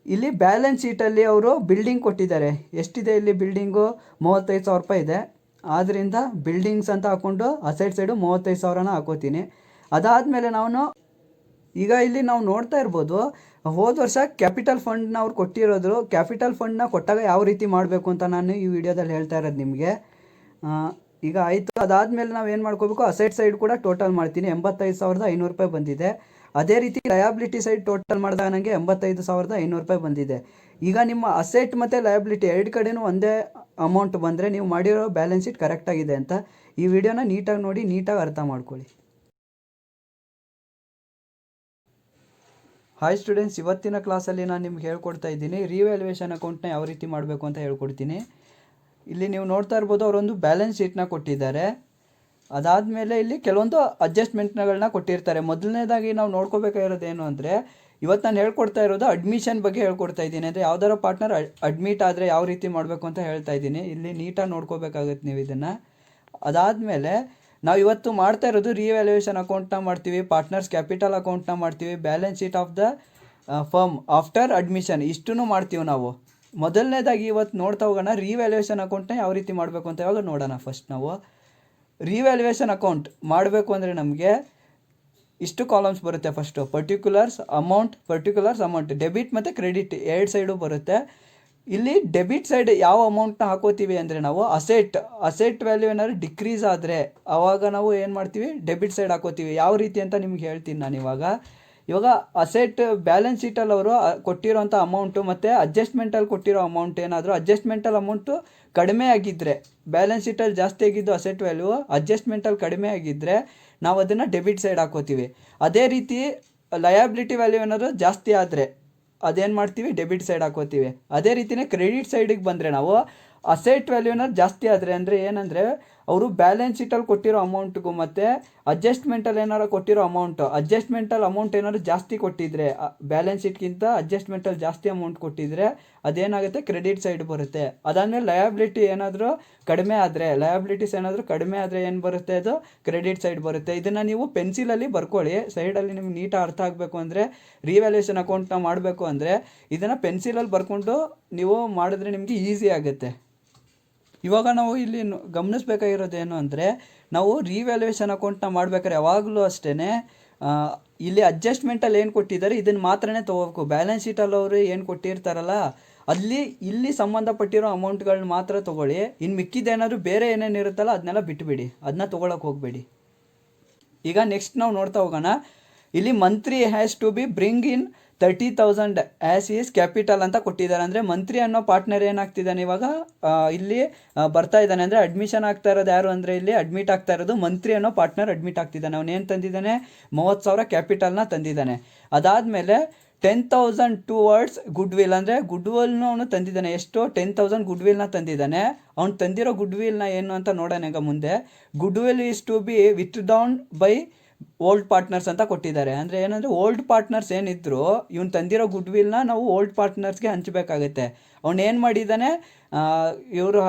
ಇಲ್ಲಿ ಬ್ಯಾಲೆನ್ಸ್ ಶೀಟಲ್ಲಿ ಅವರು ಬಿಲ್ಡಿಂಗ್ ಕೊಟ್ಟಿದ್ದಾರೆ. ಎಷ್ಟಿದೆ ಇಲ್ಲಿ ಬಿಲ್ಡಿಂಗು? 35,000 ರೂಪಾಯಿ ಇದೆ. ಆದ್ದರಿಂದ ಬಿಲ್ಡಿಂಗ್ಸ್ ಅಂತ ಹಾಕ್ಕೊಂಡು ಅಸೆಟ್ ಸೈಡು 35,000ನ ಹಾಕೋತೀನಿ. ಅದಾದಮೇಲೆ ನಾನು ಈಗ ಇಲ್ಲಿ ನಾವು ನೋಡ್ತಾ ಇರ್ಬೋದು, ಹೋದ ವರ್ಷ ಕ್ಯಾಪಿಟಲ್ ಫಂಡ್ನ ಅವ್ರು ಕೊಟ್ಟಿರೋದು. ಕ್ಯಾಪಿಟಲ್ ಫಂಡ್ನ ಕೊಟ್ಟಾಗ ಯಾವ ರೀತಿ ಮಾಡಬೇಕು ಅಂತ ನಾನು ಈ ವಿಡಿಯೋದಲ್ಲಿ ಹೇಳ್ತಾ ಇರೋದು ನಿಮಗೆ. ಈಗ ಆಯಿತು. ಅದಾದಮೇಲೆ ನಾವು ಏನು ಮಾಡ್ಕೋಬೇಕು? ಅಸೆಟ್ ಸೈಡ್ ಕೂಡ ಟೋಟಲ್ ಮಾಡ್ತೀನಿ. 85,500 ರೂಪಾಯಿ ಬಂದಿದೆ. ಅದೇ ರೀತಿ ಲಯಾಬಿಲಿಟಿ ಸೈಡ್ ಟೋಟಲ್ ಮಾಡಿದಾಗ ನನಗೆ 85,500 ರೂಪಾಯಿ ಬಂದಿದೆ. ಈಗ ನಿಮ್ಮ ಅಸೆಟ್ ಮತ್ತು ಲಯಾಬಿಲಿಟಿ ಎರಡು ಕಡೆನೂ ಒಂದೇ ಅಮೌಂಟ್ ಬಂದರೆ ನೀವು ಮಾಡಿರೋ ಬ್ಯಾಲೆನ್ಸ್ ಶೀಟ್ ಕರೆಕ್ಟಾಗಿದೆ ಅಂತ. ಈ ವಿಡಿಯೋನ ನೀಟಾಗಿ ನೋಡಿ, ನೀಟಾಗಿ ಅರ್ಥ ಮಾಡ್ಕೊಳ್ಳಿ. ಹಾಯ್ ಸ್ಟೂಡೆಂಟ್ಸ್, ಇವತ್ತಿನ ಕ್ಲಾಸಲ್ಲಿ ನಾನು ನಿಮ್ಗೆ ಹೇಳ್ಕೊಡ್ತಾ ಇದ್ದೀನಿ ರಿವ್ಯಾಲ್ಯೂಯೇಷನ್ ಅಕೌಂಟ್ನ ಯಾವ ರೀತಿ ಮಾಡಬೇಕು ಅಂತ ಹೇಳ್ಕೊಡ್ತೀನಿ. ಇಲ್ಲಿ ನೀವು ನೋಡ್ತಾ ಇರ್ಬೋದು, ಅವರೊಂದು ಬ್ಯಾಲೆನ್ಸ್ ಶೀಟ್ನ ಕೊಟ್ಟಿದ್ದಾರೆ. ಅದಾದಮೇಲೆ ಇಲ್ಲಿ ಕೆಲವೊಂದು ಅಡ್ಜಸ್ಟ್ಮೆಂಟ್ಗಳನ್ನ ಕೊಟ್ಟಿರ್ತಾರೆ. ಮೊದಲನೇದಾಗಿ ನಾವು ನೋಡ್ಕೋಬೇಕಾಗಿರೋದು ಏನು ಅಂದರೆ, ಇವತ್ತು ನಾನು ಹೇಳ್ಕೊಡ್ತಾ ಇರೋದು ಅಡ್ಮಿಷನ್ ಬಗ್ಗೆ ಹೇಳ್ಕೊಡ್ತಾ ಇದ್ದೀನಿ. ಅಂದರೆ ಯಾವ್ದಾರ ಪಾರ್ಟ್ನರ್ ಅಡ್ಮಿಟ್ ಆದರೆ ಯಾವ ರೀತಿ ಮಾಡಬೇಕು ಅಂತ ಹೇಳ್ತಾ ಇದ್ದೀನಿ. ಇಲ್ಲಿ ನೀಟಾಗಿ ನೋಡ್ಕೋಬೇಕಾಗುತ್ತೆ ನೀವು ಇದನ್ನು. ಅದಾದಮೇಲೆ ನಾವು ಇವತ್ತು ಮಾಡ್ತಾ ಇರೋದು ರಿವ್ಯಾಲ್ಯೂಯೇಷನ್ ಅಕೌಂಟ್ನ ಮಾಡ್ತೀವಿ, ಪಾರ್ಟ್ನರ್ಸ್ ಕ್ಯಾಪಿಟಲ್ ಅಕೌಂಟ್ನ ಮಾಡ್ತೀವಿ, balance sheet of the firm after admission ಇಷ್ಟೂ ಮಾಡ್ತೀವಿ ನಾವು. ಮೊದಲನೇದಾಗಿ ಇವತ್ತು ನೋಡ್ತಾ ಹೋಗೋಣ ರಿವ್ಯಾಲ್ಯೂಯೇಷನ್ ಅಕೌಂಟ್ನ ಯಾವ ರೀತಿ ಮಾಡಬೇಕು ಅಂತ ಇವಾಗ ನೋಡೋಣ. ಫಸ್ಟ್ ನಾವು ರಿವ್ಯಾಲ್ಯೂಯೇಷನ್ ಅಕೌಂಟ್ ಮಾಡಬೇಕು ಅಂದರೆ ನಮಗೆ ಇಷ್ಟು ಕಾಲಮ್ಸ್ ಬರುತ್ತೆ. ಫಸ್ಟು ಪರ್ಟಿಕ್ಯುಲರ್ಸ್ ಅಮೌಂಟ್ ಡೆಬಿಟ್ ಮತ್ತು ಕ್ರೆಡಿಟ್ ಎರಡು ಸೈಡು ಬರುತ್ತೆ. ಇಲ್ಲಿ ಡೆಬಿಟ್ ಸೈಡ್ ಯಾವ ಅಮೌಂಟ್ನ ಹಾಕೋತೀವಿ ಅಂದರೆ ನಾವು ಅಸೆಟ್ ವ್ಯಾಲ್ಯೂ ಏನಾದ್ರು ಡಿಕ್ರೀಸ್ ಆದರೆ ಆವಾಗ ನಾವು ಏನು ಮಾಡ್ತೀವಿ, ಡೆಬಿಟ್ ಸೈಡ್ ಹಾಕೋತೀವಿ. ಯಾವ ರೀತಿ ಅಂತ ನಿಮ್ಗೆ ಹೇಳ್ತೀನಿ ನಾನು ಇವಾಗ ಅಸೆಟ್ ಬ್ಯಾಲೆನ್ಸ್ ಶೀಟಲ್ಲಿ ಅವರು ಕೊಟ್ಟಿರೋಂಥ ಅಮೌಂಟು ಮತ್ತು ಅಡ್ಜಸ್ಟ್ಮೆಂಟಲ್ಲಿ ಕೊಟ್ಟಿರೋ ಅಮೌಂಟ್ ಏನಾದರೂ ಅಡ್ಜಸ್ಟ್ಮೆಂಟಲ್ ಅಮೌಂಟು ಕಡಿಮೆ ಆಗಿದ್ದರೆ, ಬ್ಯಾಲೆನ್ಸ್ ಶೀಟಲ್ಲಿ ಜಾಸ್ತಿ ಆಗಿದ್ದು ಅಸೆಟ್ ವ್ಯಾಲ್ಯೂ ಅಡ್ಜಸ್ಟ್ಮೆಂಟಲ್ಲಿ ಕಡಿಮೆ ಆಗಿದ್ದರೆ ನಾವು ಅದನ್ನು ಡೆಬಿಟ್ ಸೈಡ್ ಹಾಕೋತೀವಿ. ಅದೇ ರೀತಿ ಲಯಾಬಿಲಿಟಿ ವ್ಯಾಲ್ಯೂ ಏನಾದರೂ ಜಾಸ್ತಿ ಆದರೆ ಅದೇನು ಮಾಡ್ತೀವಿ, ಡೆಬಿಟ್ ಸೈಡ್ ಹಾಕೋತೀವಿ. ಅದೇ ರೀತಿಯೇ ಕ್ರೆಡಿಟ್ ಸೈಡಿಗೆ ಬಂದರೆ ನಾವು ಅಸೆಟ್ ವ್ಯಾಲ್ಯೂ ಏನಾದ್ರು ಜಾಸ್ತಿ ಆದರೆ ಅಂದರೆ ಏನಂದರೆ ಅವರು ಬ್ಯಾಲೆನ್ಸ್ ಶೀಟಲ್ಲಿ ಕೊಟ್ಟಿರೋ ಅಮೌಂಟ್ಗೂ ಮತ್ತು ಅಡ್ಜಸ್ಟ್ಮೆಂಟಲ್ಲಿ ಏನಾರು ಕೊಟ್ಟಿರೋ ಅಡ್ಜಸ್ಟ್ಮೆಂಟಲ್ ಅಮೌಂಟ್ ಏನಾದ್ರು ಜಾಸ್ತಿ ಕೊಟ್ಟಿದ್ರೆ, ಬ್ಯಾಲೆನ್ಸ್ ಶೀಟ್ಗಿಂತ ಅಡ್ಜಸ್ಟ್ಮೆಂಟಲ್ಲಿ ಜಾಸ್ತಿ ಅಮೌಂಟ್ ಕೊಟ್ಟಿದ್ರೆ ಅದೇನಾಗುತ್ತೆ, ಕ್ರೆಡಿಟ್ ಸೈಡ್ ಬರುತ್ತೆ. ಅದಾದಮೇಲೆ ಲಯಾಬಿಲಿಟೀಸ್ ಏನಾದರೂ ಕಡಿಮೆ ಆದರೆ ಏನು ಬರುತ್ತೆ, ಅದು ಕ್ರೆಡಿಟ್ ಸೈಡ್ ಬರುತ್ತೆ. ಇದನ್ನು ನೀವು ಪೆನ್ಸಿಲಲ್ಲಿ ಬರ್ಕೊಳ್ಳಿ. ಸೈಡಲ್ಲಿ ನಿಮ್ಗೆ ನೀಟಾಗಿ ಅರ್ಥ ಆಗಬೇಕು ಅಂದರೆ, ರಿವ್ಯಾಲ್ಯೂಯೇಷನ್ ಅಕೌಂಟ್ನ ಮಾಡಬೇಕು ಅಂದರೆ ಇದನ್ನು ಪೆನ್ಸಿಲಲ್ಲಿ ಬರ್ಕೊಂಡು ನೀವು ಮಾಡಿದ್ರೆ ನಿಮಗೆ ಈಸಿ ಆಗುತ್ತೆ. ಇವಾಗ ನಾವು ಇಲ್ಲಿ ಗಮನಿಸ್ಬೇಕಾಗಿರೋದೇನು ಅಂದರೆ, ನಾವು ರಿವ್ಯಾಲ್ಯೂಯೇಷನ್ ಅಕೌಂಟ್ನ ಮಾಡ್ಬೇಕಾದ್ರೆ ಯಾವಾಗಲೂ ಅಷ್ಟೇ ಇಲ್ಲಿ ಅಡ್ಜಸ್ಟ್ಮೆಂಟಲ್ಲಿ ಏನು ಕೊಟ್ಟಿದ್ದಾರೆ ಇದನ್ನು ಮಾತ್ರನೇ ತೊಗೋಬೇಕು. ಬ್ಯಾಲೆನ್ಸ್ ಶೀಟಲ್ಲಿ ಅವರು ಏನು ಕೊಟ್ಟಿರ್ತಾರಲ್ಲ ಇಲ್ಲಿ ಸಂಬಂಧಪಟ್ಟಿರೋ ಅಮೌಂಟ್ಗಳನ್ನ ಮಾತ್ರ ತೊಗೊಳ್ಳಿ. ಇನ್ನು ಮಿಕ್ಕಿದ್ದೇನಾದ್ರು ಬೇರೆ ಏನೇನು ಇರುತ್ತಲ್ಲ ಅದನ್ನೆಲ್ಲ ಬಿಟ್ಬಿಡಿ, ಅದನ್ನ ತೊಗೊಳಕ್ಕೆ ಹೋಗಬೇಡಿ. ಈಗ ನೆಕ್ಸ್ಟ್ ನಾವು ನೋಡ್ತಾ ಹೋಗೋಣ. ಇಲ್ಲಿ Mantri has to be bring in 30,000 as is capital ಅಂತ ಕೊಟ್ಟಿದ್ದಾರೆ. ಅಂದರೆ ಮಂತ್ರಿ ಅನ್ನೋ ಪಾರ್ಟ್ನರ್ ಏನಾಗ್ತಿದ್ದಾನೆ ಇವಾಗ ಇಲ್ಲಿ ಬರ್ತಾ ಇದ್ದಾನೆ. ಅಂದರೆ ಅಡ್ಮಿಷನ್ ಆಗ್ತಾ ಇರೋದು ಯಾರು ಅಂದರೆ ಇಲ್ಲಿ ಅಡ್ಮಿಟ್ ಆಗ್ತಾ ಇರೋದು ಮಂತ್ರಿ ಅನ್ನೋ ಪಾರ್ಟ್ನರ್ ಅಡ್ಮಿಟ್ ಆಗ್ತಿದ್ದಾನೆ. ಅವನೇನು ತಂದಿದ್ದಾನೆ, 30,000 ಕ್ಯಾಪಿಟಲ್ನ ತಂದಿದ್ದಾನೆ. ಅದಾದಮೇಲೆ 10,000 ಟುವರ್ಡ್ಸ್ ಗುಡ್ ವಿಲ್, ಅಂದರೆ ಗುಡ್ ವಿಲ್ನು ಅವನು ತಂದಿದ್ದಾನೆ. ಎಷ್ಟು, 10,000 ಗುಡ್ ವಿಲ್ನ ತಂದಿದ್ದಾನೆ. ಅವ್ನು ತಂದಿರೋ ಗುಡ್ ವಿಲ್ನ ಏನು ಅಂತ ನೋಡೋಣ ಈಗ ಮುಂದೆ. Goodwill is to be withdrawn by old partners ಅಂತ ಕೊಟ್ಟಿದ್ದಾರೆ. ಅಂದರೆ ಏನಂದರೆ ಓಲ್ಡ್ ಪಾರ್ಟ್ನರ್ಸ್ ಏನಿದ್ರು ಇವ್ನು ತಂದಿರೋ ಗುಡ್ ವಿಲ್ನ ನಾವು ಓಲ್ಡ್ ಪಾರ್ಟ್ನರ್ಸ್ಗೆ ಹಂಚಬೇಕಾಗುತ್ತೆ. ಅವ್ನು ಏನು ಮಾಡಿದ್ದಾನೆ, ಇವರು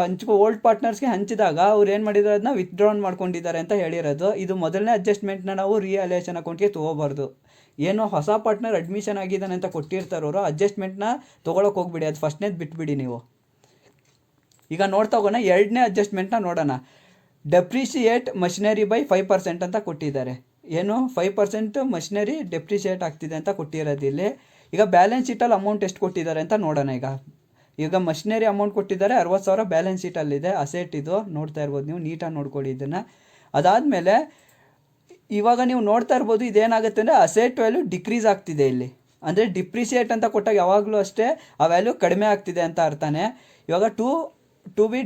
ಓಲ್ಡ್ ಪಾರ್ಟ್ನರ್ಸ್ಗೆ ಹಂಚಿದಾಗ ಅವ್ರು ಏನು ಮಾಡಿದ್ದಾರೆ, ಅದನ್ನ ವಿತ್ಡ್ರಾನ್ ಮಾಡ್ಕೊಂಡಿದ್ದಾರೆ ಅಂತ ಹೇಳಿರೋದು. ಇದು ಮೊದಲನೇ ಅಡ್ಜಸ್ಟ್ಮೆಂಟ್ನ ನಾವು ರಿವ್ಯಾಲ್ಯೂಯೇಷನ್ ಅಕೌಂಟ್ಗೆ ತೊಗೋಬಾರ್ದು. ಏನೋ ಹೊಸ ಪಾರ್ಟ್ನರ್ ಅಡ್ಮಿಷನ್ ಆಗಿದ್ದಾನೆ ಅಂತ ಕೊಟ್ಟಿರ್ತಾರವರು ಅಡ್ಜಸ್ಟ್ಮೆಂಟ್ನ ತೊಗೊಳಕ್ಕೆ ಹೋಗ್ಬಿಡಿ, ಅದು ಫಸ್ಟ್ನೇದು ಬಿಟ್ಬಿಡಿ ನೀವು. ಈಗ ನೋಡ್ತಾ ಹೋಗೋಣ, ಎರಡನೇ ಅಡ್ಜಸ್ಟ್ಮೆಂಟ್ನ ನೋಡೋಣ. ಡೆಪ್ರಿಷಿಯೇಟ್ ಮಷಿನರಿ ಬೈ 5% ಅಂತ ಕೊಟ್ಟಿದ್ದಾರೆ. ಏನು 5% ಮಷಿನರಿ ಡೆಪ್ರಿಷಿಯೇಟ್ ಆಗ್ತಿದೆ ಅಂತ ಕೊಟ್ಟಿರೋದು ಇಲ್ಲಿ. ಈಗ ಬ್ಯಾಲೆನ್ಸ್ ಶೀಟಲ್ಲಿ ಅಮೌಂಟ್ ಎಷ್ಟು ಕೊಟ್ಟಿದ್ದಾರೆ ಅಂತ ನೋಡೋಣ. ಈಗ ಮಷಿನರಿ ಅಮೌಂಟ್ ಕೊಟ್ಟಿದ್ದಾರೆ 60,000 ಬ್ಯಾಲೆನ್ಸ್ ಶೀಟಲ್ಲಿದೆ. ಅಸೆಟ್ ಇದು ನೋಡ್ತಾ ಇರ್ಬೋದು, ನೀವು ನೀಟಾಗಿ ನೋಡ್ಕೊಳ್ಳಿ ಇದನ್ನು. ಅದಾದಮೇಲೆ ಇವಾಗ ನೀವು ನೋಡ್ತಾ ಇರ್ಬೋದು ಇದೇನಾಗುತ್ತೆ ಅಂದರೆ ಅಸೆಟ್ ವ್ಯಾಲ್ಯೂ ಡಿಕ್ರೀಸ್ ಆಗ್ತಿದೆ ಇಲ್ಲಿ. ಅಂದರೆ ಡಿಪ್ರಿಷಿಯೇಟ್ ಅಂತ ಕೊಟ್ಟಾಗ ಯಾವಾಗಲೂ ಅಷ್ಟೇ ಆ ವ್ಯಾಲ್ಯೂ ಕಡಿಮೆ ಆಗ್ತಿದೆ ಅಂತ ಅರ್ಥನೇ. ಇವಾಗ to be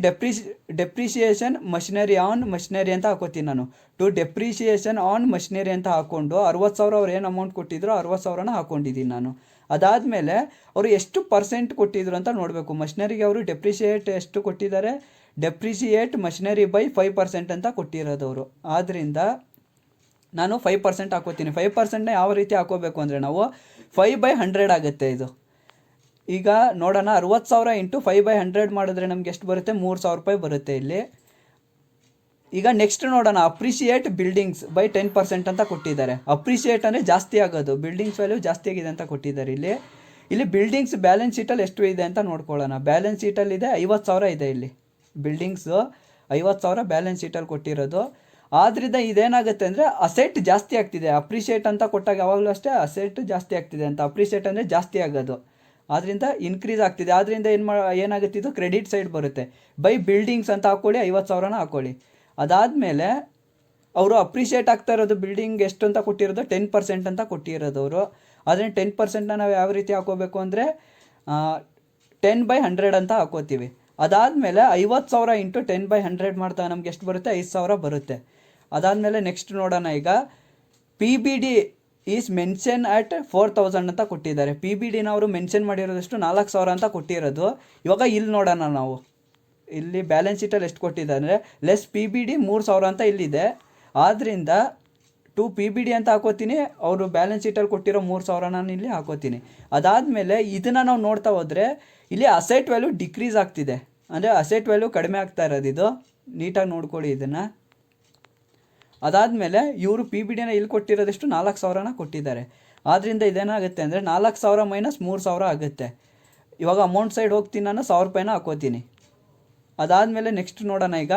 depreciation machinery on machinery ಅಂತ ಹಾಕೋತೀನಿ ನಾನು. ಟು ಡೆಪ್ರಿಷಿಯೇಷನ್ ಆನ್ ಮಷಿನರಿ ಅಂತ ಹಾಕ್ಕೊಂಡು 60,000 ಅವ್ರು ಏನು ಅಮೌಂಟ್ ಕೊಟ್ಟಿದ್ರು 60,000ನ ಹಾಕ್ಕೊಂಡಿದ್ದೀನಿ ನಾನು. ಅದಾದಮೇಲೆ ಅವರು ಎಷ್ಟು ಪರ್ಸೆಂಟ್ ಕೊಟ್ಟಿದ್ರು ಅಂತ ನೋಡಬೇಕು. ಮಷಿನರಿಗೆ ಅವರು ಡೆಪ್ರಿಷಿಯೇಟ್ ಎಷ್ಟು ಕೊಟ್ಟಿದ್ದಾರೆ, ಡೆಪ್ರಿಷಿಯೇಟ್ ಮಷಿನರಿ ಬೈ 5% ಅಂತ ಕೊಟ್ಟಿರೋದವರು. ಆದ್ದರಿಂದ ನಾನು 5% ಹಾಕೋತೀನಿ. 5%ನ ಯಾವ ರೀತಿ ಹಾಕೋಬೇಕು ಅಂದರೆ ನಾವು 5/100 ಆಗುತ್ತೆ ಇದು. ಈಗ ನೋಡೋಣ, 60,000 ಇಂಟು 5/100 ಮಾಡಿದ್ರೆ ನಮ್ಗೆ ಎಷ್ಟು ಬರುತ್ತೆ, 3,000 ರೂಪಾಯಿ ಬರುತ್ತೆ ಇಲ್ಲಿ. ಈಗ ನೆಕ್ಸ್ಟ್ ನೋಡೋಣ, ಅಪ್ರಿಷಿಯೇಟ್ ಬಿಲ್ಡಿಂಗ್ಸ್ ಬೈ 10% ಅಂತ ಕೊಟ್ಟಿದ್ದಾರೆ. ಅಪ್ರಿಷಿಯೇಟ್ ಅಂದರೆ ಜಾಸ್ತಿ ಆಗೋದು, ಬಿಲ್ಡಿಂಗ್ಸ್ ವ್ಯಾಲ್ಯೂ ಜಾಸ್ತಿ ಆಗಿದೆ ಅಂತ ಕೊಟ್ಟಿದ್ದಾರೆ ಇಲ್ಲಿ ಬಿಲ್ಡಿಂಗ್ಸ್ ಬ್ಯಾಲೆನ್ಸ್ ಶೀಟಲ್ಲಿ ಎಷ್ಟು ಇದೆ ಅಂತ ನೋಡ್ಕೊಳ್ಳೋಣ. ಬ್ಯಾಲೆನ್ಸ್ ಶೀಟಲ್ಲಿ ಇದೆ 50,000 ಇದೆ. ಇಲ್ಲಿ ಬಿಲ್ಡಿಂಗ್ಸು 50,000 ಬ್ಯಾಲೆನ್ಸ್ ಶೀಟಲ್ಲಿ ಕೊಟ್ಟಿರೋದು. ಆದ್ದರಿಂದ ಇದೇನಾಗುತ್ತೆ ಅಂದರೆ ಅಸೆಟ್ ಜಾಸ್ತಿ ಆಗ್ತಿದೆ. ಅಪ್ರಿಷಿಯೇಟ್ ಅಂತ ಕೊಟ್ಟಾಗ ಯಾವಾಗಲೂ ಅಷ್ಟೇ ಅಸೆಟ್ ಜಾಸ್ತಿ ಆಗ್ತಿದೆ ಅಂತ. ಅಪ್ರಿಷಿಯೇಟ್ ಅಂದರೆ ಜಾಸ್ತಿ ಆಗೋದು, ಆದ್ದರಿಂದ ಇನ್ಕ್ರೀಸ್ ಆಗ್ತಿದೆ. ಆದ್ದರಿಂದ ಏನಾಗುತ್ತೆ, ಇದು ಕ್ರೆಡಿಟ್ ಸೈಡ್ ಬರುತ್ತೆ. ಬೈ ಬಿಲ್ಡಿಂಗ್ಸ್ ಅಂತ ಹಾಕ್ಕೊಳ್ಳಿ, 50,000ನ ಹಾಕ್ಕೊಳ್ಳಿ. ಅದಾದಮೇಲೆ ಅವರು ಅಪ್ರಿಷಿಯೇಟ್ ಆಗ್ತಾ ಇರೋದು ಬಿಲ್ಡಿಂಗ್ ಎಷ್ಟು ಅಂತ ಕೊಟ್ಟಿರೋದು 10% ಅಂತ ಕೊಟ್ಟಿರೋದು ಅವರು. ಆದರೆ 10%ನ ನಾವು ಯಾವ ರೀತಿ ಹಾಕೋಬೇಕು ಅಂದರೆ 10/100 ಅಂತ ಹಾಕೋತೀವಿ. ಅದಾದಮೇಲೆ 50,000 ಇಂಟು 10/100 ಮಾಡ್ತಾ ನಮ್ಗೆ ಎಷ್ಟು ಬರುತ್ತೆ, 5,000 ಬರುತ್ತೆ. ಅದಾದಮೇಲೆ ನೆಕ್ಸ್ಟ್ ನೋಡೋಣ. ಈಗ PBD ಈಸ್ ಮೆನ್ಷನ್ ಅಟ್ 4,000 ಅಂತ ಕೊಟ್ಟಿದ್ದಾರೆ. PBDನ ಅವರು ಮೆನ್ಷನ್ ಮಾಡಿರೋದಷ್ಟು 4,000 ಅಂತ ಕೊಟ್ಟಿರೋದು. ಇವಾಗ ಇಲ್ಲಿ ನೋಡೋಣ, ನಾವು ಇಲ್ಲಿ ಬ್ಯಾಲೆನ್ಸ್ ಶೀಟಲ್ಲಿ ಎಷ್ಟು ಕೊಟ್ಟಿದ್ದಾರೆ ಅಂದರೆ ಲೆಸ್ PBD 3,000 ಅಂತ ಇಲ್ಲಿದೆ. ಆದ್ದರಿಂದ ಟು ಪಿ ಬಿ ಡಿ ಅಂತ ಹಾಕೋತೀನಿ, ಅವರು ಬ್ಯಾಲೆನ್ಸ್ ಶೀಟಲ್ಲಿ ಕೊಟ್ಟಿರೋ 3,000 ನಾನು ಇಲ್ಲಿ ಹಾಕೋತೀನಿ. ಅದಾದಮೇಲೆ ಇದನ್ನು ನಾವು ನೋಡ್ತಾ ಹೋದರೆ ಇಲ್ಲಿ ಅಸೆಟ್ ವ್ಯಾಲ್ಯೂ ಡಿಕ್ರೀಸ್ ಆಗ್ತಿದೆ, ಅಂದರೆ ಅಸೆಟ್ ವ್ಯಾಲ್ಯೂ ಕಡಿಮೆ ಆಗ್ತಾ ಇರೋದು. ಇದು ನೀಟಾಗಿ ನೋಡ್ಕೊಳ್ಳಿ ಇದನ್ನು. ಅದಾದಮೇಲೆ ಇವರು ಪಿ ಬಿ ಡಿನ ಇಲ್ಲಿ ಕೊಟ್ಟಿರೋದೆಷ್ಟು 4,000ನ ಕೊಟ್ಟಿದ್ದಾರೆ. ಆದ್ದರಿಂದ ಇದೇನಾಗುತ್ತೆ ಅಂದರೆ 4,000 ಮೈನಸ್ 3,000 ಆಗುತ್ತೆ. ಇವಾಗ ಅಮೌಂಟ್ ಸೈಡ್ ಹೋಗ್ತೀನಿ, ನಾನು 1,000 ರೂಪಾಯಿನ ಹಾಕೋತೀನಿ. ಅದಾದಮೇಲೆ ನೆಕ್ಸ್ಟ್ ನೋಡೋಣ. ಈಗ